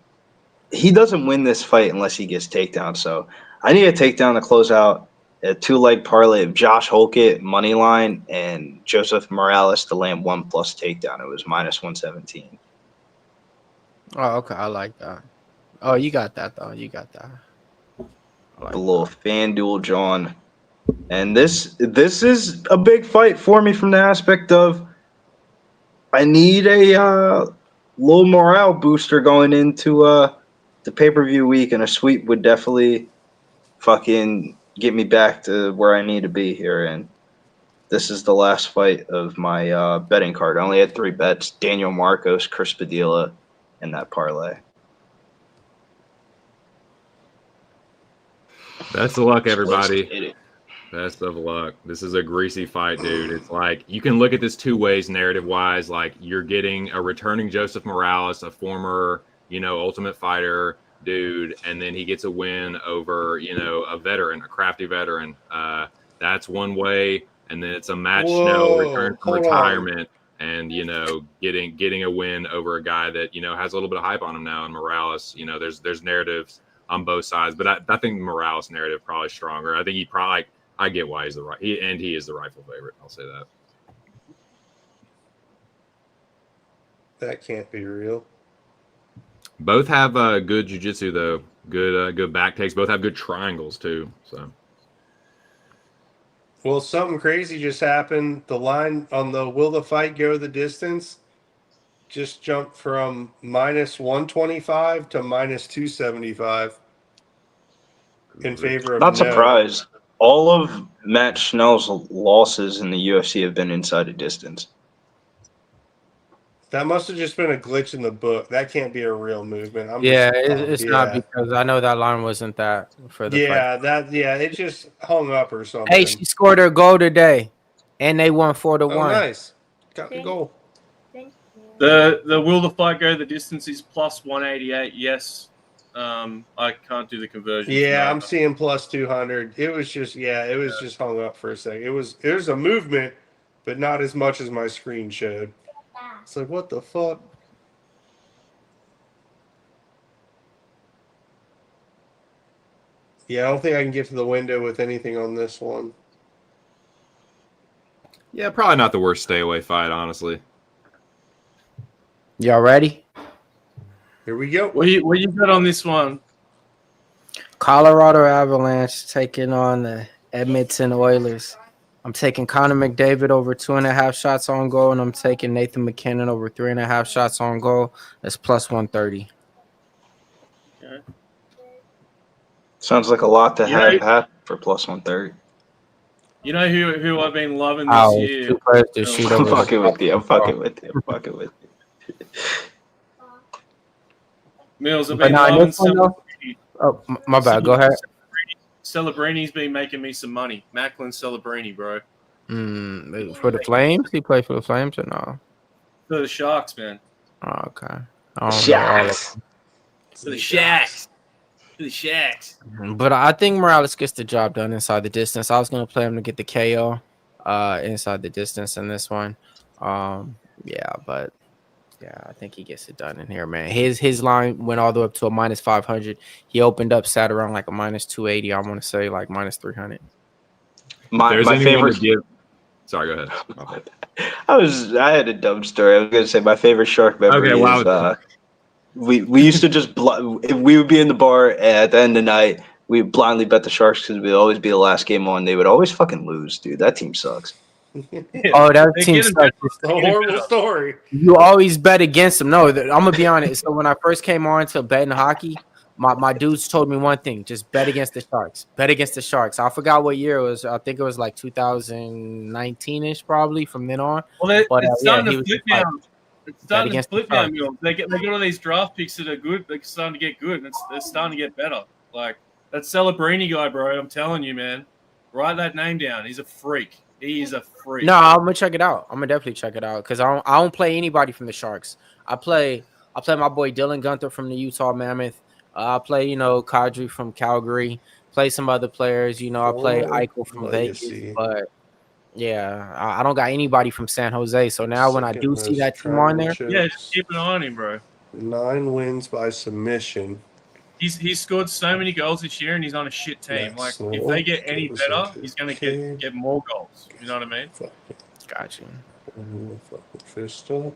he doesn't win this fight unless he gets takedown. So I need a takedown to close out a 2-leg parlay of Josh Holkett money line and Joseph Morales to land 1+ takedown. It was minus 117. Oh, okay. I like that. Oh, you got that, though. You got that. The little FanDuel John. And this is a big fight for me from the aspect of I need a little morale booster going into the pay-per-view week, and a sweep would definitely fucking get me back to where I need to be here. And this is the last fight of my betting card. I only had 3 bets: Daniel Marcos, Chris Padilla, and that parlay. Best of luck, everybody. Best of luck. This is a greasy fight, dude. It's like you can look at this 2 ways narrative-wise. Like, you're getting a returning Joseph Morales, a former, Ultimate Fighter dude, and then he gets a win over, a veteran, a crafty veteran. That's one way. And then it's a Matt Schnell return from retirement and, getting a win over a guy that, has a little bit of hype on him now. And Morales, there's narratives on both sides, but I think the Morales narrative probably stronger. I think he probably, I get why he's he is the rightful favorite. I'll say that. That can't be real. Both have good jiu-jitsu, though. Good back takes. Both have good triangles, too. So, well, something crazy just happened. The line on the will the fight go the distance just jumped from minus 125 to minus 275 in favor of Not surprised. All of Matt Schnell's losses in the UFC have been inside a distance. That must have just been a glitch in the book. That can't be a real movement. It's not, because I know that line wasn't that for the fight. It just hung up or something. Hey, she scored her goal today, and they won 4-1. Oh, nice. Got the goal. The will the fight go the distance is plus 188. Yes. I can't do the conversion. Yeah, I'm seeing plus 200. It was just just hung up for a second. It was a movement, but not as much as my screen showed. It's like, what the fuck? Yeah, I don't think I can get to the window with anything on this one. yeah, probably not the worst stay away fight, honestly. Y'all ready? Here we go. What you got on this one? Colorado Avalanche taking on the Edmonton Oilers. I'm taking Connor McDavid over 2.5 shots on goal, and I'm taking Nathan McKinnon over 3.5 shots on goal. That's plus 130. Okay. Sounds like a lot to have happen for plus 130. You know who I've been loving this year? I'm fucking with you. Mills, I've been loving some. Oh, my bad. Go ahead. Celebrini's been making me some money. Macklin Celebrini, bro. For the Flames? He played for the Flames or no? For the Sharks, man. Oh, okay. I don't know all of Sharks. For the Shacks. For the Shacks. them. But I think Morales gets the job done inside the distance. I was gonna play him to get the KO inside the distance in this one. But I think he gets it done in here, man. His line went all the way up to a minus 500. He opened up, sat around like a minus 280. I want to say like minus 300. My favorite. Sorry, go ahead. Okay. I had a dumb story. I was gonna say my favorite shark memory is we used to just we would be in the bar at the end of the night. We would blindly bet the Sharks because we'd always be the last game on. They would always fucking lose, dude. That team sucks. Oh, that team sucks. It's a horrible story. You always bet against them. No, I'm gonna be honest. So when I first came on to betting hockey, my dudes told me one thing: just bet against the Sharks. Bet against the Sharks. I forgot what year it was. I think it was like 2019ish, probably from then on. Well, it's starting to flip now. It's starting to against flip the now. Sharks. Mule. They got all these draft picks that are good. They're starting to get good, and they're starting to get better. Like that Celebrini guy, bro. I'm telling you, man. Write that name down. He's a freak. He is a freak. No, I'm gonna check it out. I'm gonna definitely check it out because I don't play anybody from the Sharks. I play my boy Dylan Gunther from the Utah Mammoth. I play Kadri from Calgary. Play some other players. I play Eichel from Vegas. But yeah, I don't got anybody from San Jose. So now when I do see that team on there, yeah, just keep an eye on him, bro. 9 wins by submission. He's scored so many goals this year, and he's on a shit team. Like if they get any better, he's gonna get more goals. You know what I mean? got you. Fist up.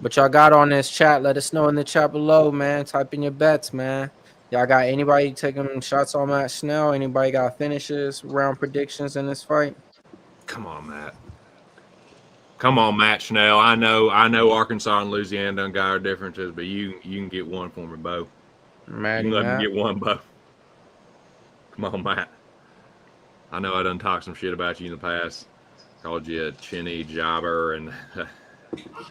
But y'all got on this chat. Let us know in the chat below, man. Type in your bets, man. Y'all got anybody taking shots on Matt Schnell? Anybody got finishes, round predictions in this fight? Come on, Matt. Come on, Matt Schnell. I know Arkansas and Louisiana done got our differences, but you can get one for me, Bo. Matt, You can let me get one, Bo. Come on, Matt. I know I done talked some shit about you in the past. Called you a chinny jobber, and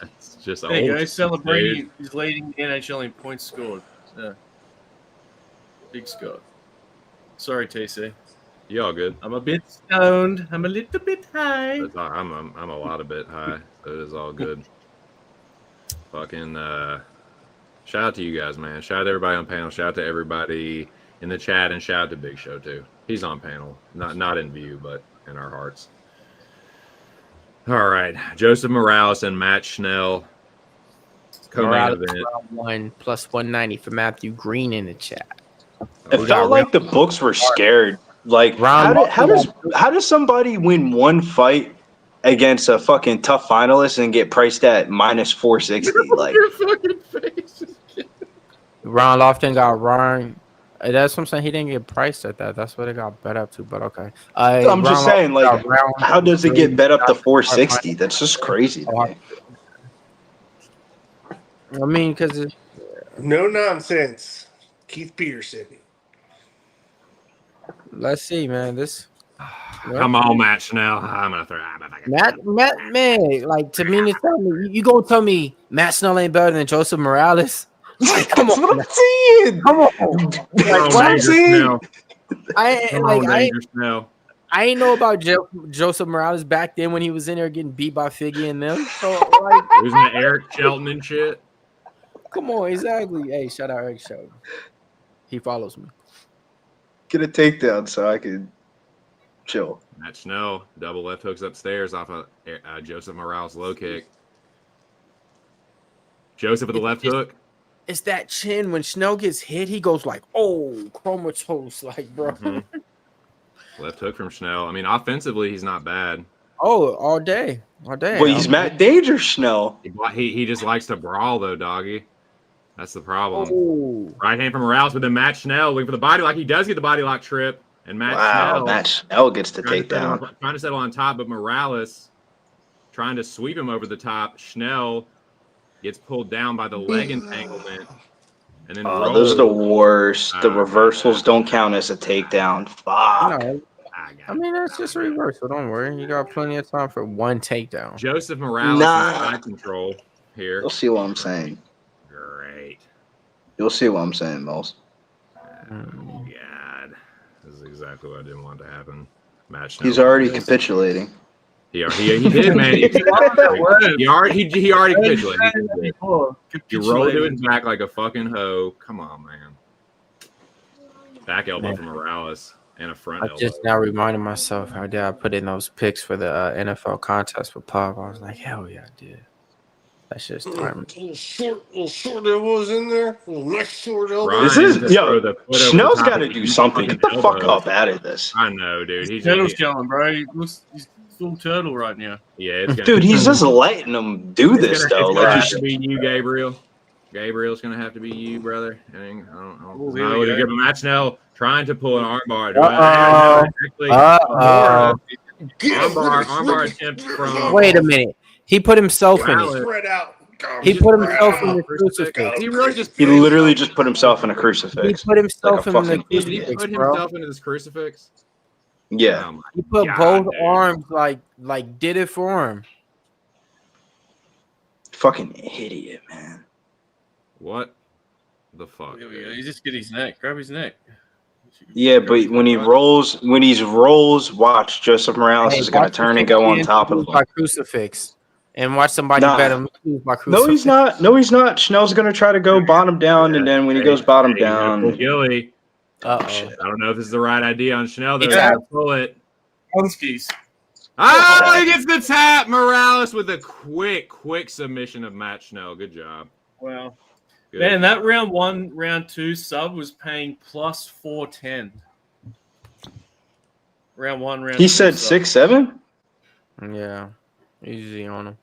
it's just there you old. go. Celebrating is leading the NHL in points scored. Yeah. Big score. Sorry, TC. You all good? I'm a bit stoned. I'm a little bit high. I'm a lot of bit high, so it is all good. Fucking shout out to you guys, man. Shout out to everybody on panel. Shout out to everybody in the chat, and shout out to Big Show too. He's on panel, not in view, but in our hearts. All right, Joseph Morales and Matt Schnell. Morales round 1 plus 190 for Matthew Green in the chat. It felt like the books were scared. Like, how does somebody win one fight against a fucking tough finalist and get priced at minus 460? Like, Your fucking face. Ron Lofton got Ryan. That's what I'm saying. He didn't get priced at that. That's what it got bet up to. But okay. I'm just saying, like, how does it get bet up to 460? That's just crazy. I mean, because it's No nonsense. Keith Peterson. let's see, man. This Come on, Matt Schnell. I'm gonna throw. Matt, man, like to me, tell me you gonna tell me Matt Schnell ain't better than Joseph Morales? Like, come That's on, what I'm saying. come on. Like, what I'm saying, I ain't know about Joseph Morales back then when he was in there getting beat by Figgy and them. So like, Losing to Eric Shelton and shit. come on, exactly. Hey, shout out Eric Shelton. He follows me. Get a takedown so I can chill. Matt Schnell double left hooks upstairs off a Joseph Morales low kick. Joseph with the left hook. It's that chin when Schnell gets hit, he goes like, "Oh, comatose!" Like, bro. Mm-hmm. Left hook from Schnell. I mean, offensively, he's not bad. Oh, all day. Well, he's Matt Danger Schnell. He just likes to brawl though, doggy. That's the problem. Oh. Right hand from Morales, but then Matt Schnell looking for the body lock. He does get the body lock trip, and Matt Schnell gets the takedown. Trying to settle on top, but Morales trying to sweep him over the top. Schnell gets pulled down by the leg entanglement, and then those are the worst. The reversals don't count as a takedown. Fuck. No, I mean, that's just a reversal. Don't worry. You got plenty of time for one takedown. Joseph Morales is side control here. You'll see what I'm saying. Great. You'll see what I'm saying, Mills. God. This is exactly what I didn't want to happen. Match. He's already capitulating. He did, man. He already capitulated. He rolled to his back like a fucking hoe. Come on, man. Back elbow from Morales and a front elbow. I just now reminded myself how did I put in those picks for the NFL contest with Pop. I was like, hell yeah, I did. That's just time. Little short elbows in there. Little next short elbow. This is Schnell's got to do something. Get the fuck up out of this. I know, dude. He's Turtle's going, bro. He's full turtle right now. Yeah, dude. He's just letting him do this though. Like it should be you, Gabriel. Gabriel's gonna have to be you, brother. I don't know. We're gonna give him Matt Schnell trying to pull an armbar. Armbar attempt from. Wait a minute. He put himself in it. Spread out. He put himself in the crucifix. He literally just put himself in a crucifix. He put himself in the Did he crucifix, put bro. himself into this crucifix? Yeah. Oh He put God, both dude. arms like did it for him. Fucking idiot, man. What the fuck? Here we go. You just get his neck. Grab his neck. Yeah, but when he rolls, watch Joseph Morales is gonna turn and go on top of him. By crucifix, and watch somebody bet him by crucifix. No, he's not. No, he's not. Schnell's gonna try to go bottom down, and then when he goes bottom down, Gilly. Uh-oh. I don't know if this is the right idea on Schnell. They're Yeah. gonna pull it. Hunskies. Oh, he gets the tap. Morales with a quick submission of Matt Schnell. Good job. Wow. Good. Man, that round 1, round 2 sub was paying plus 410. Round 1, round 2. he said sub. 6-7. Yeah, easy on him.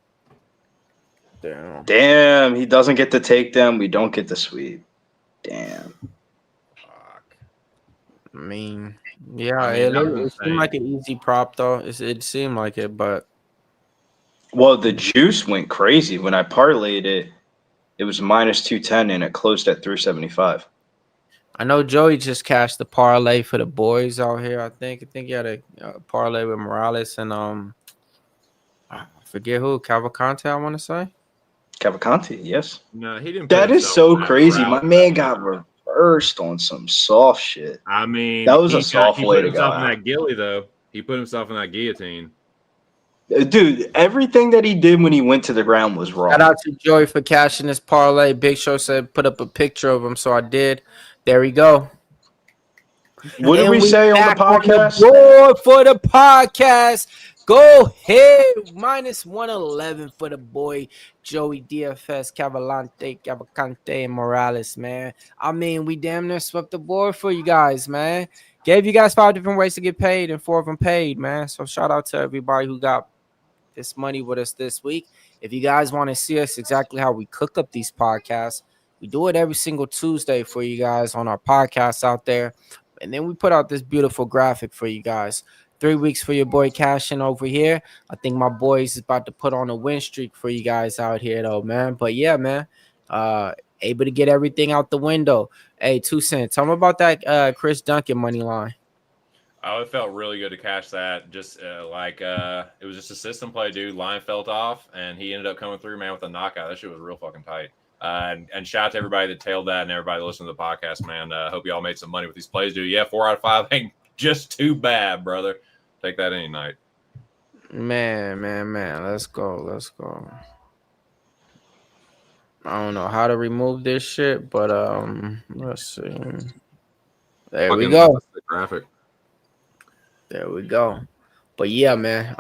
Damn. Damn, he doesn't get the takedown. We don't get the sweep. Damn. I mean, yeah, it seemed like an easy prop though. It seemed like it, but Well, the juice went crazy when I parlayed it. It was minus 210 and it closed at 375. I know Joey just cashed the parlay for the boys out here. I think he had a parlay with Morales and I forget who, Cavalcante, I want to say. Cavalcante, yes. No, he didn't. That put is himself so in that crazy. route. My man got reversed on some soft shit. I mean, That was a he soft he way put to himself go in out. that gilly though. He put himself in that guillotine. Dude, everything that he did when he went to the ground was wrong. Shout out to Joey for cashing this parlay. Big Show said put up a picture of him, so I did. There we go. What did And we say on the back podcast? board for the podcast. Go ahead. Minus 111 for the boy Joey DFS, Cavalcante, and Morales, man. I mean, we damn near swept the board for you guys, man. Gave you guys 5 different ways to get paid, and 4 of them paid, man. So shout out to everybody who got this money with us this week. If you guys want to see us exactly how we cook up these podcasts, we do it every single Tuesday for you guys on our podcasts out there. And then we put out this beautiful graphic for you guys. 3 weeks for your boy Cashin over here. I think my boys is about to put on a win streak for you guys out here, though, man. But yeah, man, able to get everything out the window. Hey, 2 cents. Tell me about that Chris Duncan money line. Oh, it felt really good to cash that. Just it was just a system play, dude. Line felt off, and he ended up coming through, man, with a knockout. That shit was real fucking tight. And shout out to everybody that tailed that and everybody listening to the podcast, man. Hope you all made some money with these plays, dude. Yeah, 4 out of 5 ain't just too bad, brother. Take that any night. Man. Let's go. I don't know how to remove this shit, but let's see. There we go. The graphic. There we go. But yeah, man.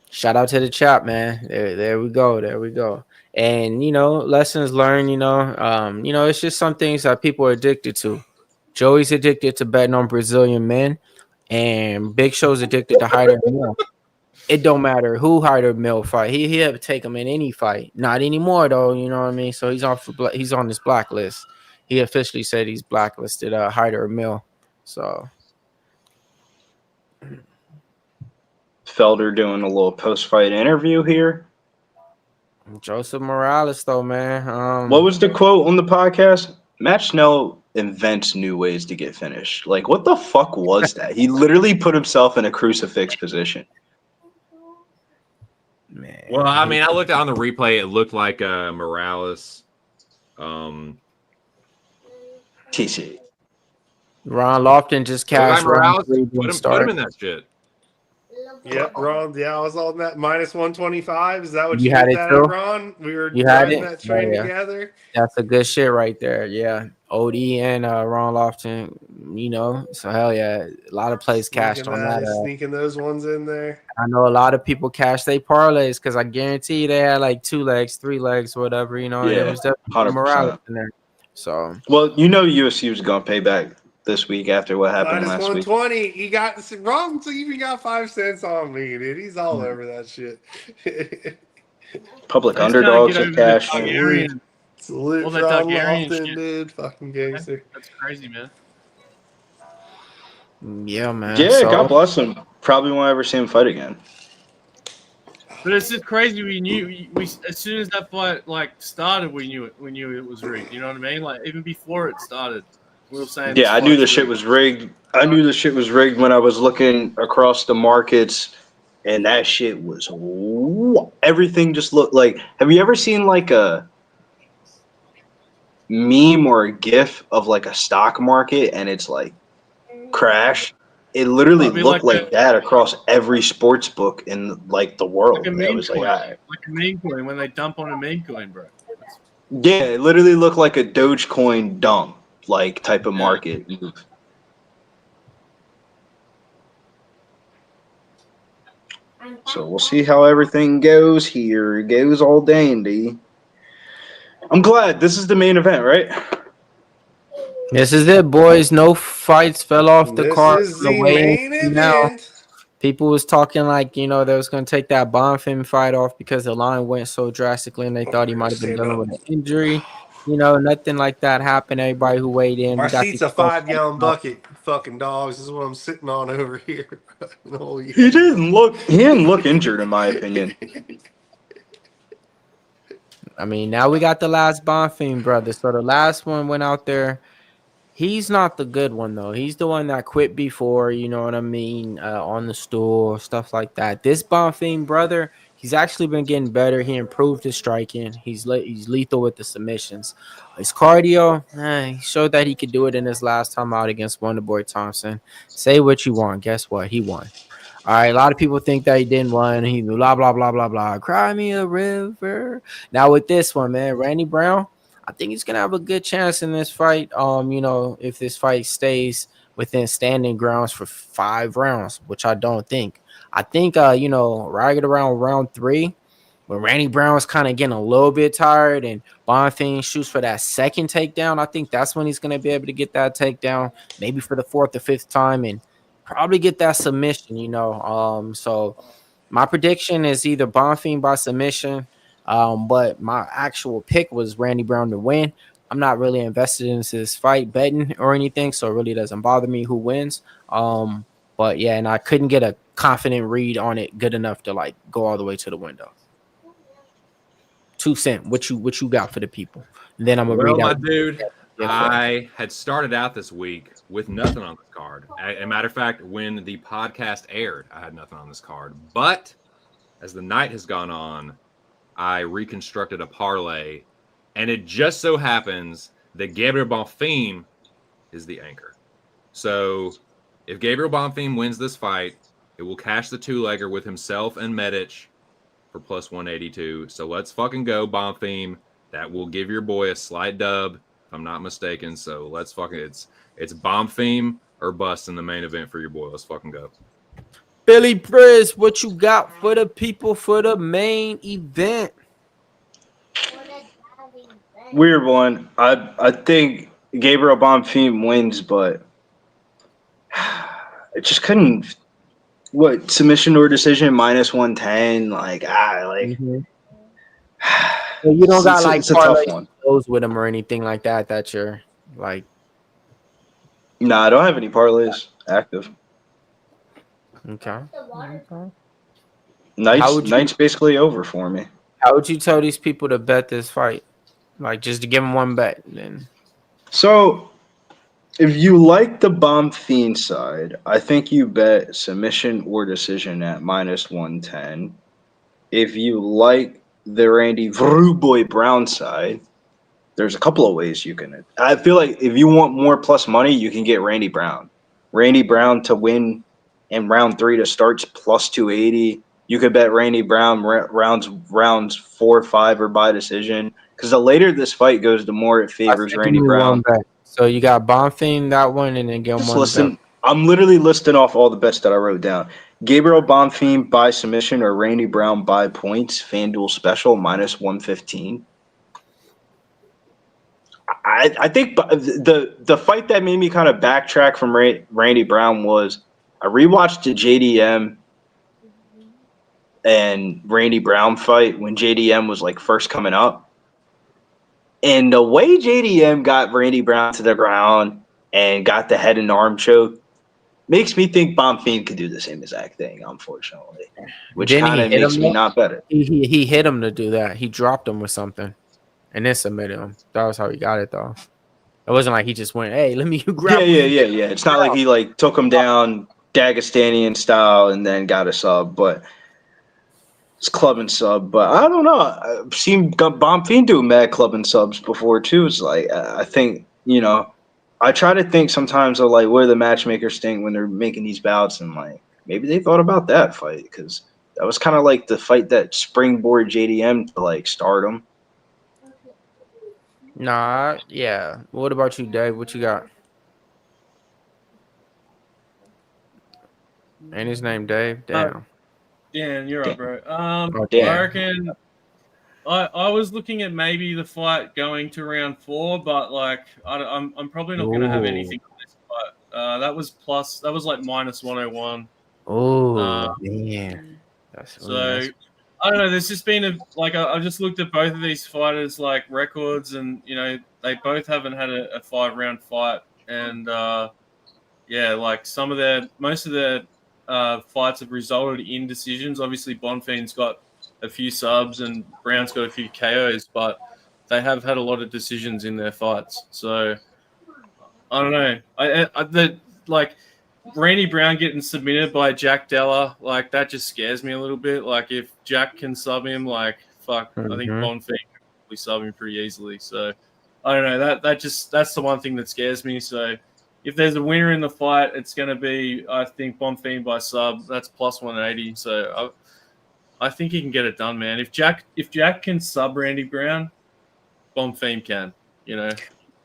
Shout out to the chat, man. There we go. And lessons learned, it's just some things that people are addicted to. Joey's addicted to betting on Brazilian men, and Big Show's addicted to Hyder Amil. It don't matter who Hyder Amil fight. He'll take him in any fight. Not anymore though, you know what I mean? So he's on this blacklist. He officially said he's blacklisted Hyder Amil. So Felder doing a little post-fight interview here. Joseph Morales, though, man. What was the quote on the podcast? Matt Schnell invents new ways to get finished. Like, what the fuck was that? He literally put himself in a crucifix position. Man. Well, I mean, I looked on the replay. It looked like Morales. TC. Ron Lofton just What about cashed round Morales? 3 Put didn't him start. in that shit. Yep, Ron. Yeah, I was on that minus 125. Is that what You you had did it that too? at, Ron? We were You had riding it? that train Oh, yeah. together. That's a good shit right there. Yeah. OD and Ron Lofton, so hell yeah. A lot of plays cashed on that. Sneaking those ones in there. I know a lot of people cashed their parlays because I guarantee they had like 2 legs, 3 legs, whatever, and it Yeah, was definitely 100%. Morales in there. So Well, UFC was gonna pay back this week after what happened Minus last week. 120. He got Ron. So even got 5 cents on me, dude. He's all over that shit. Public I just can't underdogs get have over the cashed. Targaryen. Salute All that Ron Targaryen Lofton, shit. dude. Fucking gangster. That's crazy, man. yeah, man. Yeah, So God bless him. Probably won't ever see him fight again. But it's just crazy. We as soon as that fight started, we knew it was rigged. You know what I mean? Like even before it started, we were saying. Yeah, I knew the shit was rigged. I knew the shit was rigged when I was looking across the markets, and that shit was everything just looked like. Have you ever seen like a meme or a GIF of like a stock market and it's like crash? It literally It'd be looked like like that across every sports book in like the world. Like a It meme was coin, like, all right. like a meme coin when they dump on a meme coin, bro. Yeah, it literally looked like a Dogecoin dump like type of market move. So we'll see how everything goes here. It goes all dandy. I'm glad this is the main event, right? this is it, boys. No fights fell off the This card. is for the the weigh-in main now. event. People was talking like, they was going to take that Bonfim fight off because the line went so drastically and they thought he might have been Stand dealing up. with an injury. Nothing like that happened. Everybody who weighed in. Our we got seat's these a 5-gallon bucket. Fucking dogs. This is what I'm sitting on over here. He didn't look injured in my opinion. I mean, now we got the last Bonfim brother. So the last one went out there. He's not the good one, though. He's the one that quit before, you know what I mean, on the stool, stuff like that. This Bonfim brother, he's actually been getting better. He improved his striking. He's lethal with the submissions. His cardio, he showed that he could do it in his last time out against Wonderboy Thompson. Say what you want. Guess what? He won. All right, a lot of people think that he didn't win. He blah, blah, blah, blah, blah. Cry me a river. Now with this one, man, Randy Brown, I think he's gonna have a good chance in this fight. If this fight stays within standing grounds for 5 rounds, which I don't think. I think right around round 3, when Randy Brown was kind of getting a little bit tired and Bonfim shoots for that second takedown, I think that's when he's gonna be able to get that takedown, maybe for the 4th or 5th time, and probably get that submission. So my prediction is either Bonfim by submission. But my actual pick was Randy Brown to win. I'm not really invested in this fight betting or anything, so it really doesn't bother me who wins. But yeah, and I couldn't get a confident read on it good enough to go all the way to the window. 2 cent, what you got for the people? And then I'm gonna read my out. dude, I had started out this week with nothing on this card. As a matter of fact, when the podcast aired, I had nothing on this card. But as the night has gone on, I reconstructed a parlay, and it just so happens that Gabriel Bonfim is the anchor. So if Gabriel Bonfim wins this fight, it will cash the 2-legger with himself and Medić for plus 182. So let's fucking go, Bonfim. That will give your boy a slight dub, if I'm not mistaken. So let's fucking it's Bonfim or bust in the main event for your boy. Let's fucking go. Billy Briz, what you got for the people for the main event? Weird one. I think Gabriel Bonfim wins, but I just couldn't. What submission or decision minus 110? Well, you don't got it's a tough one. parlays with him or anything like that. That you're like. No, I don't have any parlays active. Okay. Night's basically over for me. How would you tell these people to bet this fight? Just to give them one bet, then. So, if you like the Bonfim side, I think you bet submission or decision at minus 110. If you like the Randy Vroboy Brown side, There's a couple of ways you can. I feel like if you want more plus money, you can get Randy Brown. Randy Brown to win in round 3 to starts plus 280. You could bet Randy Brown rounds 4, 5, or by decision. Because the later this fight goes, the more it favors Randy Brown. So you got Bonfim, that one, and then get Just one. listen. I'm literally listing off all the bets that I wrote down. Gabriel Bonfim by submission or Randy Brown by points. FanDuel special minus 115. I think the fight that made me kind of backtrack from Randy Brown was I rewatched the JDM and Randy Brown fight when JDM was like first coming up. And the way JDM got Randy Brown to the ground and got the head and arm choke makes me think Bonfim could do the same exact thing, unfortunately. Which kind of makes me not better. He hit him to do that. He dropped him with something and then submitted him. That was how he got it, though. It wasn't like he just went, hey, let me grab him. Yeah. It's not like he like took him down Dagestanian style and then got a sub, but it's club and sub. But I don't know. I've seen Bonfim do mad club and subs before, too. It's like, I think, I try to think sometimes of like where the matchmakers think when they're making these bouts, and like maybe they thought about that fight because that was kind of like the fight that springboard JDM to like stardom. Nah, yeah. What about you, Dave? What you got? And his name Dave. Damn. Dan, you're up, bro. damn. I reckon I was looking at maybe the fight going to round 4, but like I'm probably not going to have anything on this fight. That was like minus 101. Oh, man. So I don't know. There's just been I just looked at both of these fighters like records, and they both haven't had a 5-round fight, and like most of their fights have resulted in decisions. Obviously, Bonfim's got a few subs and Brown's got a few KOs, but they have had a lot of decisions in their fights. So I don't know. Randy Brown getting submitted by Jack Della, like that just scares me a little bit. Like if Jack can sub him, like fuck, I think Bonfim can probably sub him pretty easily. So I don't know. That's the one thing that scares me. So if there's a winner in the fight, it's going to be, I think, Bonfim by sub. That's plus 180. So I think he can get it done, man. If Jack can sub Randy Brown, Bonfim can.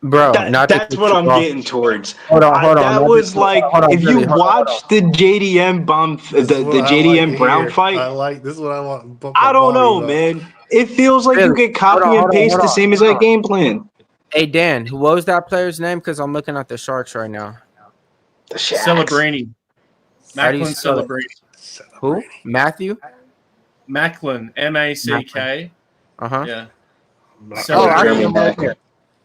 Bro, that's what I'm getting towards. Hold on. That was like if you watch the JDM the JDM Brown fight. This is what I want. I don't know, man. It feels like you get copy and paste the same as that game plan. Hey Dan, what was that player's name? Because I'm looking at the Sharks right now. The Shacks. Celebrini. Macklin Celebrini. Who? Matthew? Macklin. MACK. Yeah.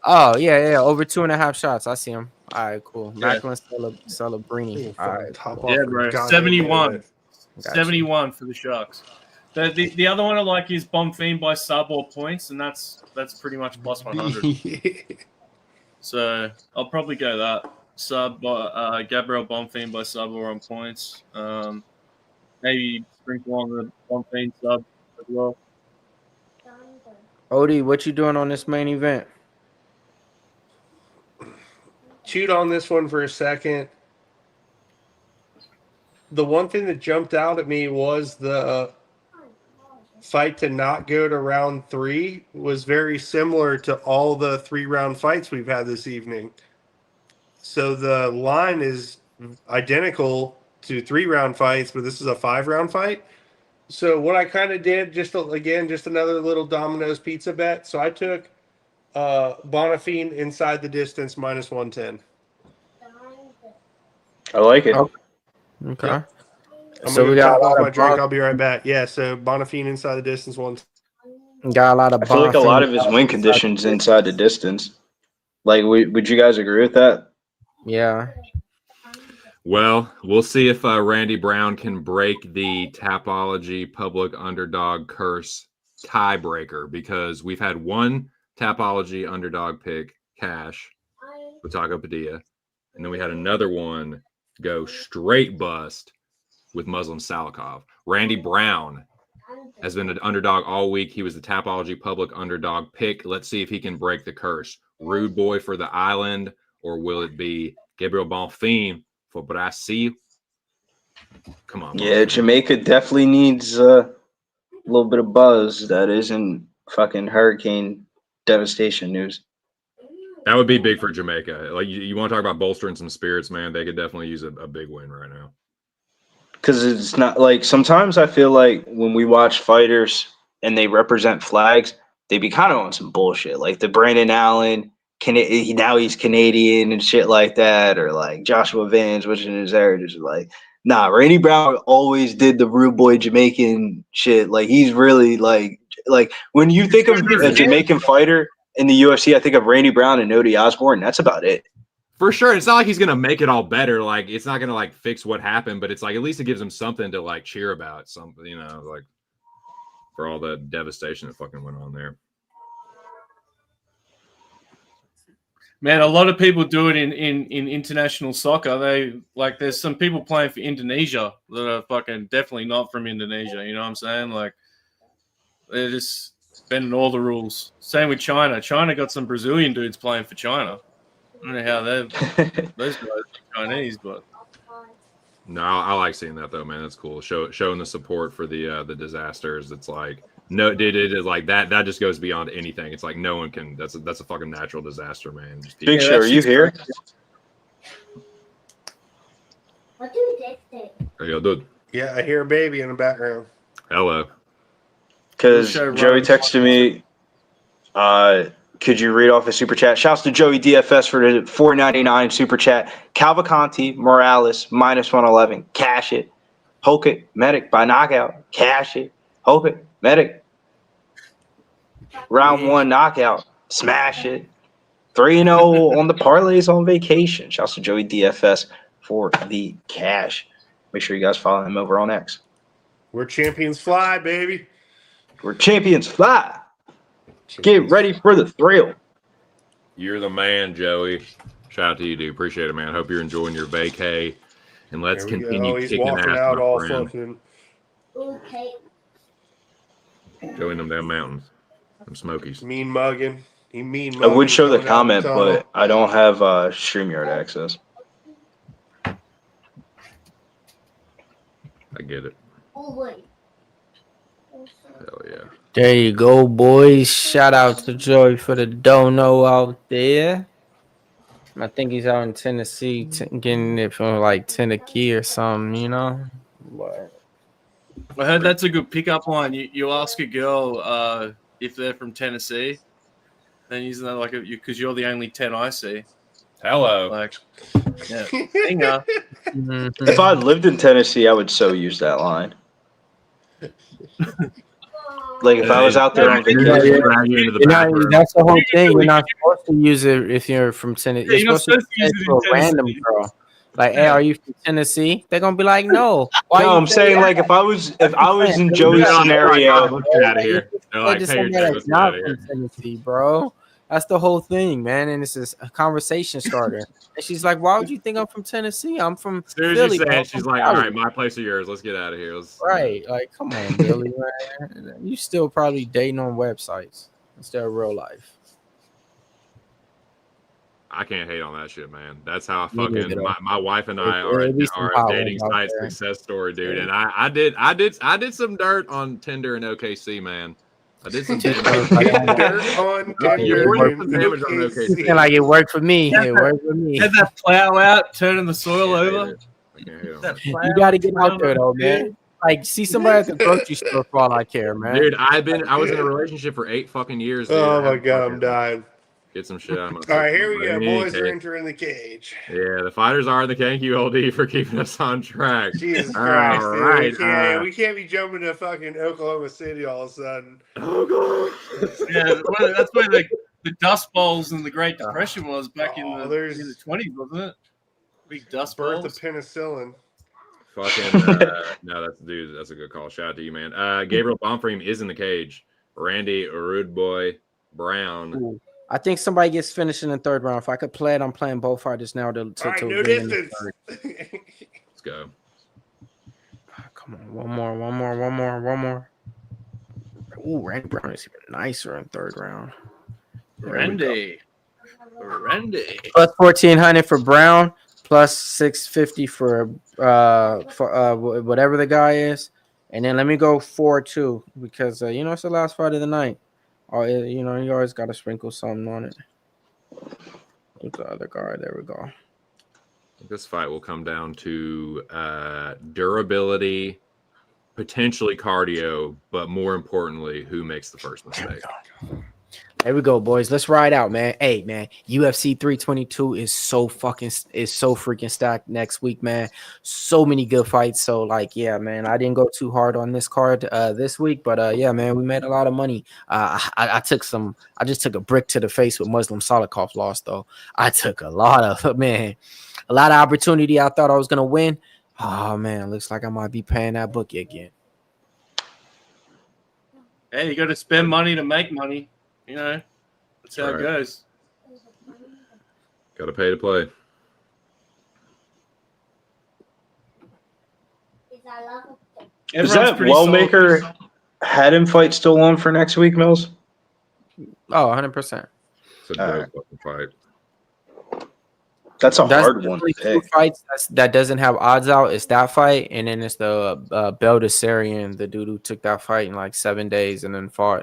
Oh, yeah. Over 2.5 shots. I see him. All right, cool. Yeah. Macklin Celebrini. All right, cool. Yeah, bro. 71. 71 for the Sharks. The other one I like is Bonfim by sub or points, and that's pretty much plus 100. So I'll probably go that. Sub by Gabriel Bonfim by sub or on points. Maybe sprinkle on the Bonfim sub as well. Odie, what you doing on this main event? Chewed on this one for a second. The one thing that jumped out at me was the fight to not go to round 3 was very similar to all the 3-round fights we've had this evening. So the line is identical to 3-round fights, but this is a 5-round fight. So what I kind of did, just another little Domino's pizza bet. So I took Bonfim inside the distance minus 110. I like it. Okay. Yep. So we got off my drink. I'll be right back. Yeah. So Bonfim inside the distance 110. Got a lot of. I feel like a lot of his win conditions inside the distance. Like, would you guys agree with that? Yeah. Well, we'll see if Randy Brown can break the Tapology public underdog curse tiebreaker, because we've had one Tapology underdog pick cash with Taco Padilla, and then we had another one go straight bust with Muslim Salikhov. Randy Brown has been an underdog all week. He was the Tapology public underdog pick. Let's see if he can break the curse. Rude boy for the island, or will it be Gabriel Bonfim for Brazil? Come on. Yeah, Jamaica definitely needs a little bit of buzz that isn't fucking hurricane devastation news. That would be big for Jamaica. Like you want to talk about bolstering some spirits, man. They could definitely use a big win right now. Because it's not like sometimes I feel like when we watch fighters and they represent flags, they be kind of on some bullshit. Like the Brandon Allen, now he's Canadian and shit like that, or like Joshua Vance, which in his heritage is like, nah, Randy Brown always did the rude boy Jamaican shit. Like he's really like when you think of a Jamaican fighter in the UFC, I think of Randy Brown and Nody Osborne. That's about it. For sure. It's not like he's going to make it all better. Like, it's not going to, like, fix what happened, but it's like, at least it gives him something to, like, cheer about. Something, you know, like, for all the devastation that fucking went on there. Man, a lot of people do it in international soccer. There's some people playing for Indonesia that are fucking definitely not from Indonesia. You know what I'm saying? Like, they're just bending all the rules. Same with China. China got some Brazilian dudes playing for China. I don't know how those guys are Chinese, but No, I like seeing that though, man. That's cool. Showing the support for the disasters. It's like it is like that. That just goes beyond anything. It's like no one can. That's a fucking natural disaster, man. Big Show, are you here? What do they say? Hey, yo, dude. Yeah, I hear a baby in the background. Hello. Because Joey texted me. Could you read off a super chat? Shouts to Joey DFS for the $4.99 super chat. Calvacanti, Morales, -111. Cash it. Hoke it. Medic by knockout. Cash it. Hoke it. Medic. Round 1 knockout. Smash it. 3-0 on the parlays on vacation. Shouts to Joey DFS for the cash. Make sure you guys follow him over on X. We're champions fly, baby. We're champions fly. Get ready for the thrill. You're the man, Joey. Shout out to you, dude. Appreciate it, man. Hope you're enjoying your vacay. And let's continue He's kicking walking ass, out my all friend. fucking. Okay. Joey in them damn mountains. Them Smokies. Mean mugging. He mean I mugging. would show the coming out comment, the tunnel. but I don't have StreamYard access. I get it. Oh, wait. Hell yeah. There you go, boys. Shout out to Joey for the dono out there. I think he's out in Tennessee getting it from like Tennessee or something, you know? But I heard that's a good pickup line. You ask a girl if they're from Tennessee, then using that like because you're the only 10 I see. Hello. Like, yeah, singer. If I lived in Tennessee, I would so use that line. Like if I was out there on vacation. that's the whole thing. You're not supposed to use it if you're from Tennessee. Yeah, You're supposed to use it to a random girl. Like, hey, are you from Tennessee? They're gonna be like, no. No, I'm saying like if I was in Joey's scenario. Get out of here. They're They like, just pay your say that dues, it's get out not of from here. Tennessee, bro. That's the whole thing, man. And it's just a conversation starter. And she's like, why would you think I'm from Tennessee? I'm from As soon as Philly. you say bro. it, she's like, all right, my place or yours. Let's get out of here. Right. Like, come on, Billy, man. You still probably dating on websites instead of real life. I can't hate on that shit, man. That's how Me fucking neither. my wife and I There be some are hot a dating ones out site there. success story, dude. And I did some dirt on Tinder and OKC, man. I did some damage. Dirt on You're Tinder worth and the damage on OKC. It's like it worked for me. It worked for me. Had that plow out, turning the soil I over. can't hate on That that. plow You got to get out around there, though, the man. Like, see somebody at the grocery store for all I care, man. Dude, I was in a relationship for 8 fucking years. Dude. Oh I my had to god, I'm fucking dying. Get some shit out of my All right, system. here we But go. in any Boys are case, entering the cage. yeah, the fighters are the thank you, LD, for keeping us on track. Jesus All Christ, dude. right, We can't be jumping to fucking Oklahoma City all of a sudden. Oh god. Yeah, that's where the Dust Bowls and the Great Depression was back in the there's- 20s, wasn't it? Big Dust Birth Bowls. of penicillin. Fucking no, that's a good call. Shout out to you, man. Gabriel Bonfim is in the cage. Randy Rude Boy Brown. Ooh. I think somebody gets finished in the third round. If I could play it, I'm playing both fighters now to All right, no win in the distance. third. Let's go. Come on, one more. Ooh, Randy Brown is even nicer in third round. Randy. Plus 1,400 for Brown, plus 650 for whatever the guy is, and then let me go 4-2 because it's the last fight of the night. Oh, you always got to sprinkle something on it. What's the other guy? There we go. This fight will come down to durability, potentially cardio, but more importantly, who makes the first mistake. There we go, boys. Let's ride out, man. Hey, man, UFC 322 is so freaking stacked next week, man. So many good fights. So, like, yeah, man, I didn't go too hard on this card this week, but yeah, man, we made a lot of money. I just took a brick to the face with Muslim Salikhov loss, though. I took a lot of opportunity. I thought I was gonna win. Oh man, looks like I might be paying that bookie again. Hey, you got to spend money to make money. That's how it goes. Got to pay to play. Is that Wellmaker Haddon fight still on for next week, Mills? Oh, 100%. It's a dope fucking fight. That's hard one. Two fights that doesn't have odds out. It's that fight, and then it's the Baldessarian, the dude who took that fight in like 7 days and then fought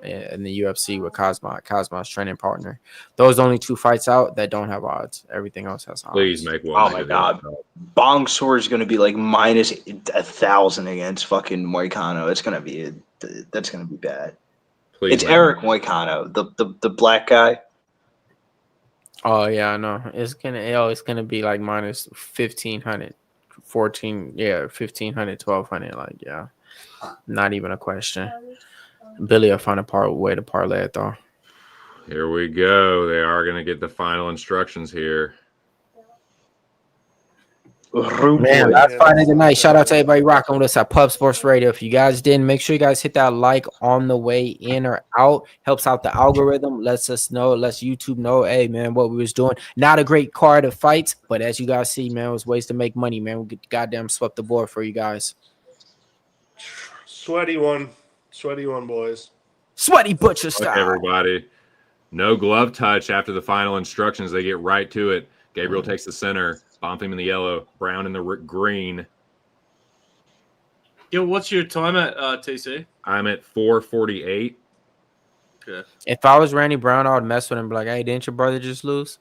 in the UFC with Cosmo's training partner. Those only two fights out that don't have odds. Everything else has odds. Please make one. Oh my god, Bong Soar is going to be like minus 1,000 against fucking Moicano. It's going to be that's going to be bad. Please, it's Eric Moicano, the black guy. Oh yeah, I know. It's gonna be like minus 1,500, 1,500, 1,200. Like, yeah, not even a question. Billy will find a way to parlay it though. Here we go. They are gonna get the final instructions here. Man, last fight of the night. Shout out to everybody rocking with us at Pub Sports Radio. If you guys didn't, make sure you guys hit that like on the way in or out. Helps out the algorithm. Lets us know. Lets YouTube know, hey, man, what we was doing. Not a great card of fights, but as you guys see, man, it was ways to make money, man. We goddamn swept the board for you guys. Sweaty one, boys. Sweaty butcher style. Everybody. No glove touch after the final instructions. They get right to it. Gabriel takes the center. Bonfim in the yellow, Brown in the green. Yo, what's your time at TC? I'm at 4:48. Okay. If I was Randy Brown, I would mess with him and be like, hey, didn't your brother just lose?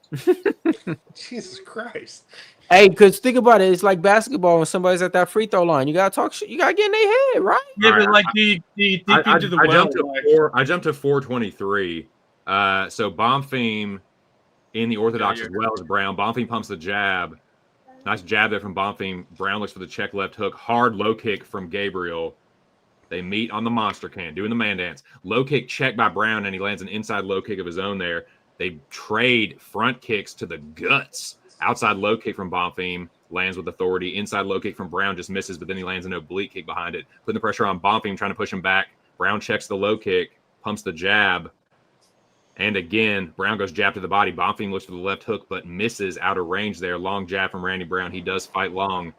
Jesus Christ. Hey, because think about it. It's like basketball when somebody's at that free throw line. You got to talk shit. You got to get in their head, right? Yeah, but like, do you dip into the well? I jumped to 4:23. So Bonfim in the orthodox as well as Brown. Bonfim pumps the jab. Nice jab there from Bonfim. Brown looks for the check left hook. Hard low kick from Gabriel. They meet on the monster can, doing the man dance. Low kick check by Brown, and he lands an inside low kick of his own there. They trade front kicks to the guts. Outside low kick from Bonfim lands with authority. Inside low kick from Brown just misses, but then he lands an oblique kick behind it. Putting the pressure on Bonfim, trying to push him back. Brown checks the low kick, pumps the jab. And again, Brown goes jab to the body. Bonfim looks for the left hook, but misses out of range there. Long jab from Randy Brown. He does fight long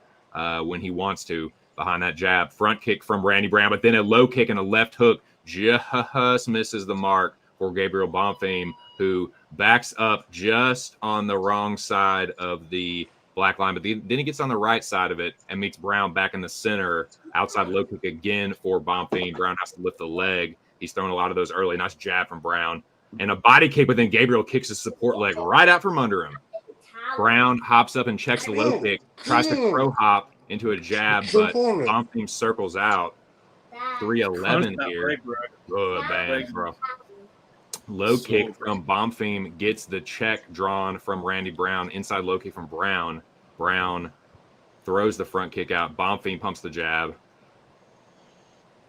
when he wants to behind that jab. Front kick from Randy Brown, but then a low kick and a left hook just misses the mark for Gabriel Bonfim, who backs up just on the wrong side of the black line. But then he gets on the right side of it and meets Brown back in the center. Outside low kick again for Bonfim. Brown has to lift the leg. He's thrown a lot of those early. Nice jab from Brown. And a body kick, but then Gabriel kicks his support leg right out from under him. Brown hops up and checks the low kick, tries to crow hop into a jab, but Bonfim circles out. 3-11 here. Good bang, bro. Low kick from Bonfim gets the check drawn from Randy Brown. Inside low kick from Brown. Brown throws the front kick out. Bonfim pumps the jab.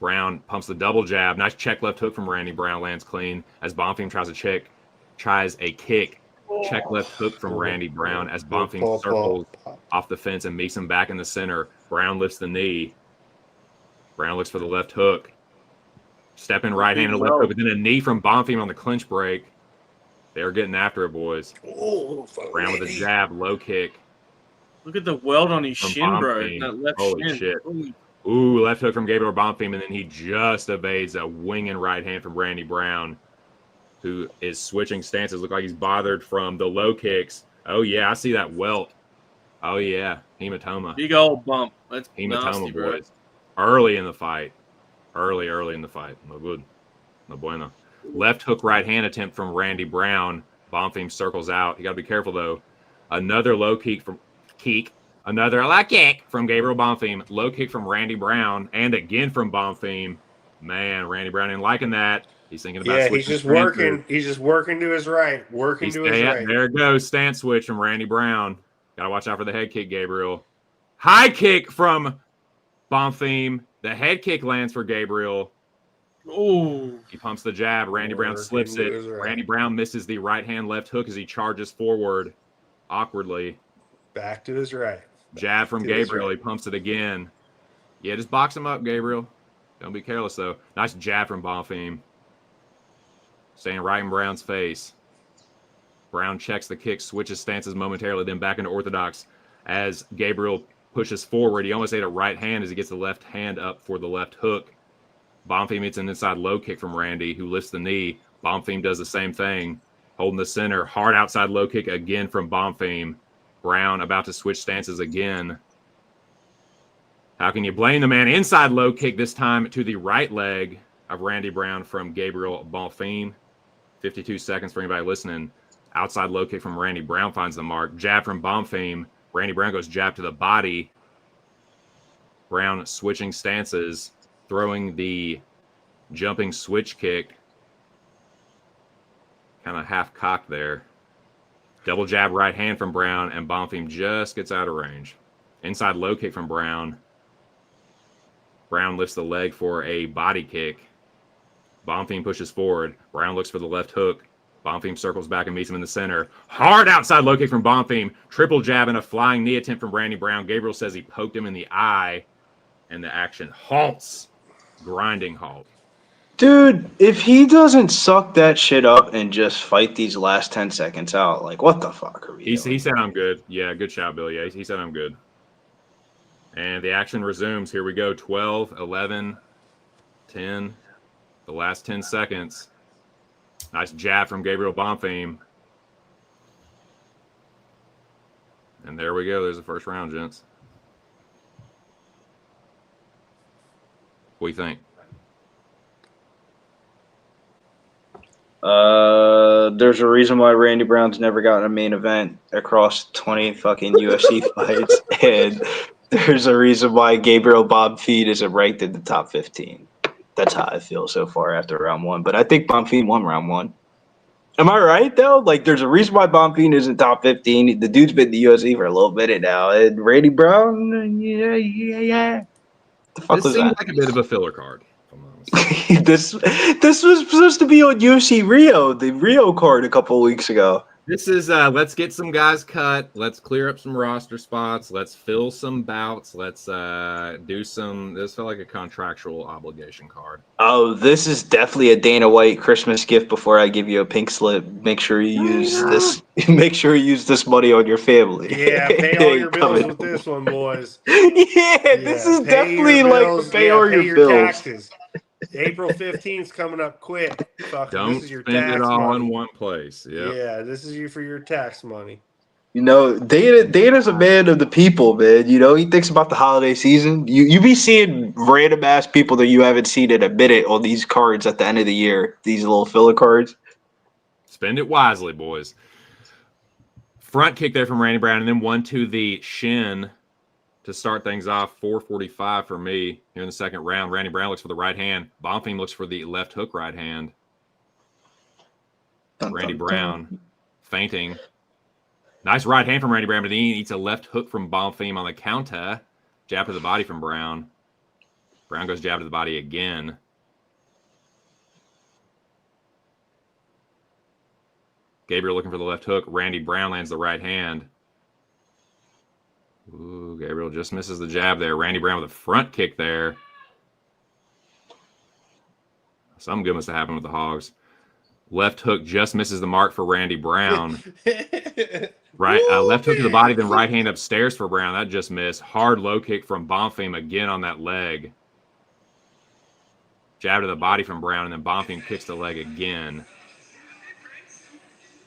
Brown pumps the double jab. Nice check left hook from Randy Brown. Lands clean as Bonfim tries a kick. Check left hook from Randy Brown as Bonfim circles off the fence and meets him back in the center. Brown lifts the knee. Brown looks for the left hook. Step in right hand and left hook, but then a knee from Bonfim on the clinch break. They're getting after it, boys. Brown with a jab, low kick. Look at the weld on his From shin, bro. Bonfim. That left Holy shin. shit. Ooh, left hook from Gabriel Bonfim, and then he just evades a winging right hand from Randy Brown, who is switching stances. Look like he's bothered from the low kicks. Oh, yeah, I see that welt. Oh, yeah, hematoma. Big old bump. That's Hematoma, nasty, bro. boys. Early in the fight. Early in the fight. No good. No bueno. Left hook right hand attempt from Randy Brown. Bonfim circles out. You got to be careful, though. Another low kick from Another low kick from Gabriel Bonfim. Low kick from Randy Brown. And again from Bonfim. Man, Randy Brown ain't liking that. He's thinking about Yeah, switching he's just stances. working. He's just working to his right. Working to his right. There it goes. Stance switch from Randy Brown. Got to watch out for the head kick, Gabriel. High kick from Bonfim. The head kick lands for Gabriel. Oh, He pumps the jab. Randy Brown slips it. Randy Brown misses the right hand left hook as he charges forward awkwardly. Back to his right. Jab from To his Gabriel. right. He pumps it again. Yeah, just box him up, Gabriel. Don't be careless, though. Nice jab from Bonfim. Staying right in Brown's face. Brown checks the kick, switches stances momentarily, then back into orthodox as Gabriel pushes forward. He almost ate a right hand as he gets the left hand up for the left hook. Bonfim hits an inside low kick from Randy, who lifts the knee. Bonfim does the same thing, holding the center. Hard outside low kick again from Bonfim. Brown about to switch stances again. How can you blame the man? Inside low kick this time to the right leg of Randy Brown from Gabriel Bonfim. 52 seconds for anybody listening. Outside low kick from Randy Brown finds the mark. Jab from Bonfim. Randy Brown goes jab to the body. Brown switching stances, throwing the jumping switch kick. Kind of half cocked there. Double jab right hand from Brown, and Bonfim just gets out of range. Inside low kick from Brown. Brown lifts the leg for a body kick. Bonfim pushes forward. Brown looks for the left hook. Bonfim circles back and meets him in the center. Hard outside low kick from Bonfim. Triple jab and a flying knee attempt from Randy Brown. Gabriel says he poked him in the eye, and the action halts. Grinding halt. Dude, if he doesn't suck that shit up and just fight these last 10 seconds out, like, what the fuck are we doing? He said I'm good. Yeah, good shout, Bill. Yeah, he said I'm good. And the action resumes. Here we go. 12, 11, 10. The last 10 seconds. Nice jab from Gabriel Bonfim. And there we go. There's the first round, gents. What do you think? There's a reason why Randy Brown's never gotten a main event across 20 fucking UFC fights, and there's a reason why Gabriel Bonfim isn't ranked in the top 15. That's how I feel so far after round one. But I think Bonfim won round one. Am I right, though? Like, there's a reason why Bonfim isn't top 15. The dude's been in the UFC for a little minute now. And Randy Brown, yeah. The fuck This was seems that? like a bit of a filler card. If I'm honest. This was supposed to be on UFC Rio, the Rio card a couple of weeks ago. This is let's get some guys cut. Let's clear up some roster spots. Let's fill some bouts. Let's do some. This felt like a contractual obligation card. Oh, this is definitely a Dana White Christmas gift before I give you a pink slip. Make sure you use this. Make sure you use this money on your family. Yeah, pay all your bills with this one, boys. Yeah, this is pay definitely your like bills. pay all pay your bills. taxes. April 15th is coming up quick. Fuck, Don't this is your spend tax it all money. in one place. Yeah, this is you for your tax money. You know, Dana's a man of the people, man. You know, he thinks about the holiday season. You be seeing random ass people that you haven't seen in a minute on these cards at the end of the year. These little filler cards. Spend it wisely, boys. Front kick there from Randy Brown, and then one to the shin to start things off. 4:45 for me here in the second round. Randy Brown looks for the right hand. Bonfim looks for the left hook right hand. Randy Brown feinting. Nice right hand from Randy Brown, but then he eats a left hook from Bonfim on the counter. Jab to the body from Brown. Brown goes jab to the body again. Gabriel looking for the left hook. Randy Brown lands the right hand. Ooh, Gabriel just misses the jab there. Randy Brown with a front kick there. Something good must have happened with the Hogs. Left hook just misses the mark for Randy Brown. Right, left hook to the body, then right hand upstairs for Brown. That just missed. Hard low kick from Bonfim again on that leg. Jab to the body from Brown, and then Bonfim kicks the leg again.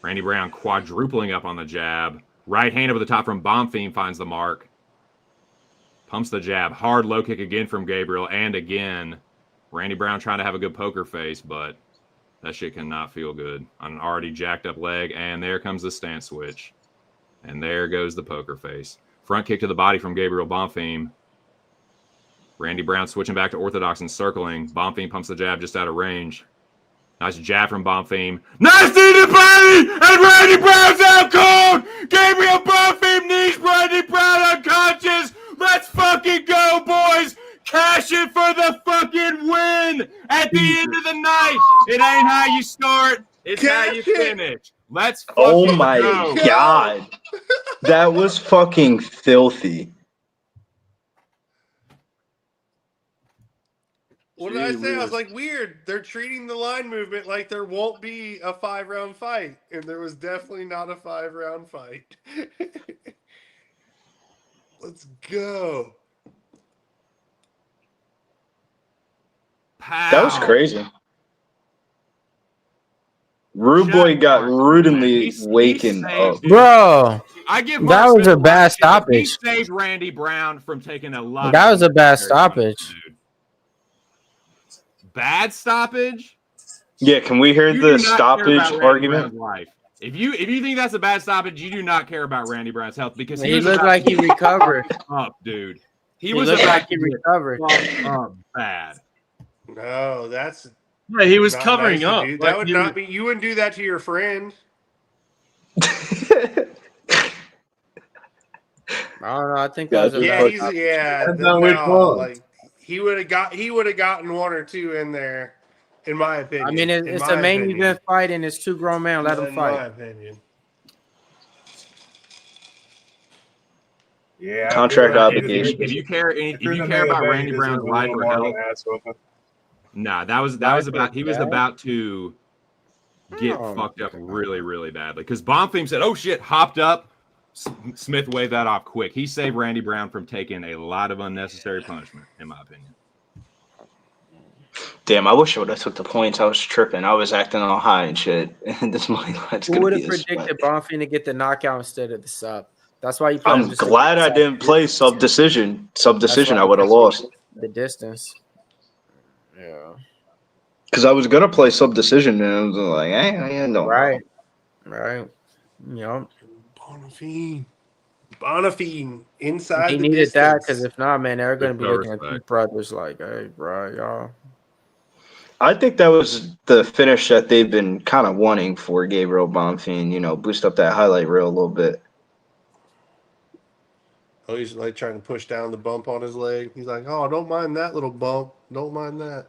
Randy Brown quadrupling up on the jab. Right hand over the top from Bonfim finds the mark. Pumps the jab. Hard low kick again from Gabriel, and again. Randy Brown trying to have a good poker face, but that shit cannot feel good on an already jacked up leg. And there comes the stance switch. And there goes the poker face. Front kick to the body from Gabriel Bonfim. Randy Brown switching back to orthodox and circling. Bonfim pumps the jab just out of range. Nice jab from Bonfim. Nice knee to body! And Randy Brown's out cold! Gabriel Bonfim knees Randy Brown unconscious! Let's fucking go, boys! Cash it for the fucking win at the end of the night! It ain't how you start, it's how you finish. Let's fucking Oh my go. god. That was fucking filthy. What did I say? I was like, weird. They're treating the line movement like there won't be a 5-round fight. And there was definitely not a 5-round fight. Let's go. Pow. That was crazy. Rude Boy got rudely wakened up. Bro, I give that Mark was Smith a bad lot of shit. He stoppage. saved Randy Brown from taking a lot. That of was a bad unnecessary stoppage. punches, dude. Bad stoppage? Yeah, can we hear You the do not care stoppage about Randy argument? Brown's life. If you think that's a bad stoppage, you do not care about Randy Brown's health because He was looked about like to he get recovered. fucked up, dude. He He was looked about like to he get recovered. fucked up bad. No, that's Yeah, he was not covering nice to up. do. Like, That would he not be. You wouldn't do that to your friend. I don't know. I think that was a Yeah, bad he's stoppage. Depends on which no, one. like he would have gotten 1 or 2 in there, in my opinion. I mean, In it's my a main opinion. event fight, and it's 2 grown men. Let them In my fight. opinion. Yeah. Contract I feel like obligation. If you care the main about event, Randy he Brown's deserves a life little or more of health, an ass whooping. nah, that was Life about. He was or death? about to get Oh, fucked up really, really badly because Bonfim said, "Oh shit," hopped up. Smith waved that off quick. He saved Randy Brown from taking a lot of unnecessary punishment, in my opinion. Damn, I wish I would have took the points. I was tripping. I was acting all high and shit. And this money line's Who gonna would be have a sweat. predicted Bonfim to get the knockout instead of the sub? That's why you. I'm glad I didn't play sub decision. Sub decision, why- I would have lost. the distance. Yeah. Because I was gonna play sub decision, and I was like, no. Right. Right. Yep. Bonfim inside He the needed distance. that because if not, man, they're going to be Big looking at respect. two brothers like, hey, bro, y'all. I think that was the finish that they've been kind of wanting for Gabriel Bonfim. You know, boost up that highlight reel a little bit. Oh, he's like trying to push down the bump on his leg. He's like, "Oh, don't mind that little bump. Don't mind that."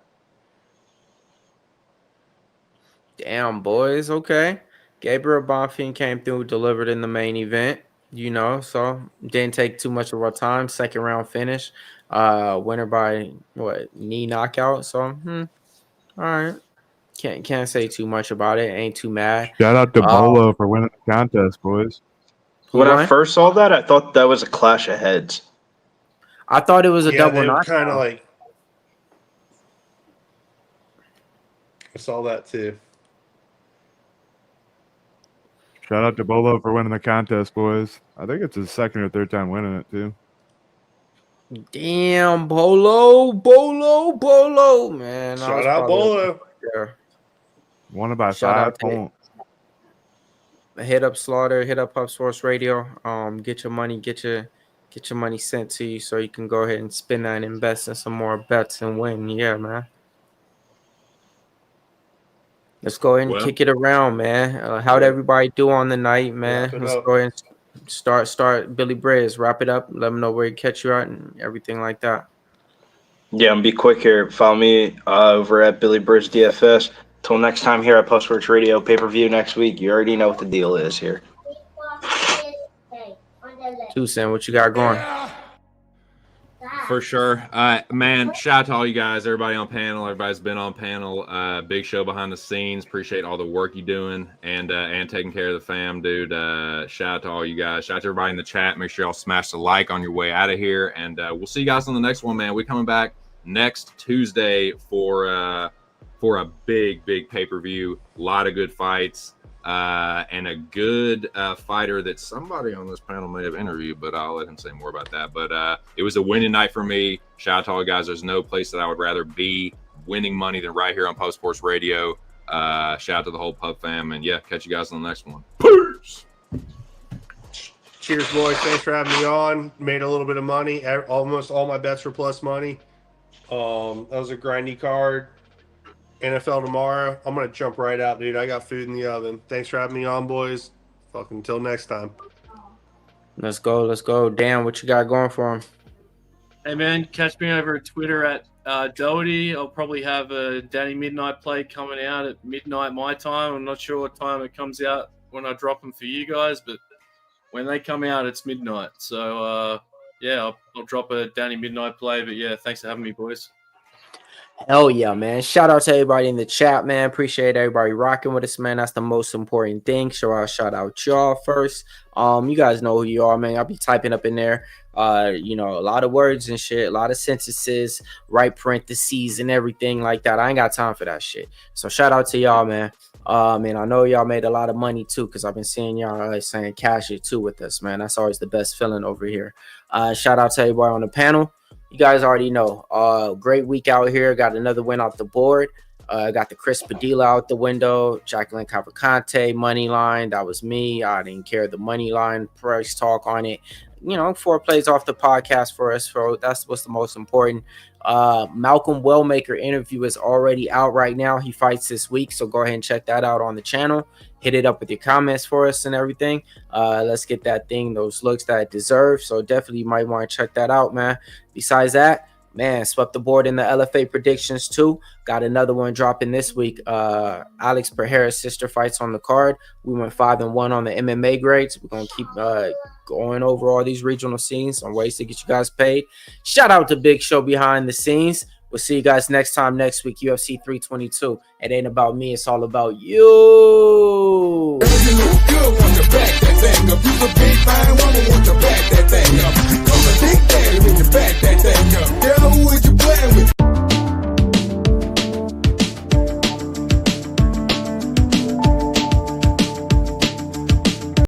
Damn, boys. Okay. Gabriel Bonfim came through, delivered in the main event, you know, so didn't take too much of our time. 2nd round finish. Winner by knee knockout. So, all right. Can't say too much about it. Ain't too mad. Shout out to Bolo for winning the contest, boys. When I won? first saw that, I thought that was a clash of heads. I thought it was a double they knockout. kind of like. I saw that too. Shout out to Bolo for winning the contest, boys. I think it's his 2nd or 3rd time winning it, too. Damn, Bolo, man. Shout out Bolo. Yeah. Won it by Shout 5 out to- points. Hit up Slaughter, hit up Hub Sports Radio. Get your money sent to you so you can go ahead and spin that and invest in some more bets and win. Yeah, man. Let's go ahead and kick it around, man. How'd everybody do on the night, man? Wrap it Let's up. go ahead and start Billy Briz. Wrap it up. Let them know where you catch you at and everything like that. Yeah, and be quick here. Follow me over at Billy Bridge DFS. Till next time here at Postworks Radio, pay-per-view next week. You already know what the deal is here. 2 Cent, what you got going? That. For sure. Man, shout out to all you guys, everybody on panel, everybody's been on panel. Big show behind the scenes. Appreciate all the work you're doing and taking care of the fam, dude. Shout out to all you guys. Shout out to everybody in the chat. Make sure y'all smash the like on your way out of here. And we'll see you guys on the next one, man. We're coming back next Tuesday for a big pay-per-view. A lot of good fights. And a good fighter that somebody on this panel may have interviewed, but I'll let him say more about that. But it was a winning night for me. Shout out to all you guys. There's no place that I would rather be winning money than right here on Pub Sports Radio. Shout out to the whole Pub fam. And, yeah, catch you guys on the next one. Peace! Cheers, boys. Thanks for having me on. Made a little bit of money. Almost all my bets were plus money. That was a grindy card. NFL tomorrow. I'm going to jump right out, dude. I got food in the oven. Thanks for having me on, boys. Fucking until next time. Let's go. Dan, what you got going for him? Hey, man, catch me over at Twitter at Doherty. I'll probably have a Danny Midnight play coming out at midnight my time. I'm not sure what time it comes out when I drop them for you guys, but when they come out, it's midnight. So, yeah, I'll drop a Danny Midnight play. But, yeah, thanks for having me, boys. Hell yeah, man. Shout out to everybody in the chat, man. Appreciate everybody rocking with us, man. That's the most important thing. So I'll shout out y'all first. You guys know who you are, man. I'll be typing up in there, a lot of words and shit, a lot of sentences, right parentheses and everything like that. I ain't got time for that shit. So shout out to y'all, man. And I know y'all made a lot of money too, because I've been seeing y'all saying cash it too with us, man. That's always the best feeling over here. Shout out to everybody on the panel. You guys already know. Great week out here. Got another win off the board. Got the Chris Padilla out the window. Jacqueline Cavalcante money line. That was me. I didn't care the money line price talk on it. 4 plays off the podcast for us. So that's what's the most important. Malcolm Wellmaker interview is already out right now. He fights this week. So go ahead and check that out on the channel. Hit it up with your comments for us and everything. Let's get that thing, those looks that it deserves. So definitely you might want to check that out, man. Besides that, man, swept the board in the LFA predictions too. Got another one dropping this week. Alex Pereira's sister fights on the card. We went 5-1 on the MMA grades. We're gonna keep going over all these regional scenes on ways to get you guys paid. Shout out to Big Show behind the scenes. We'll see you guys next time next week, UFC 322. It ain't about me, it's all about you.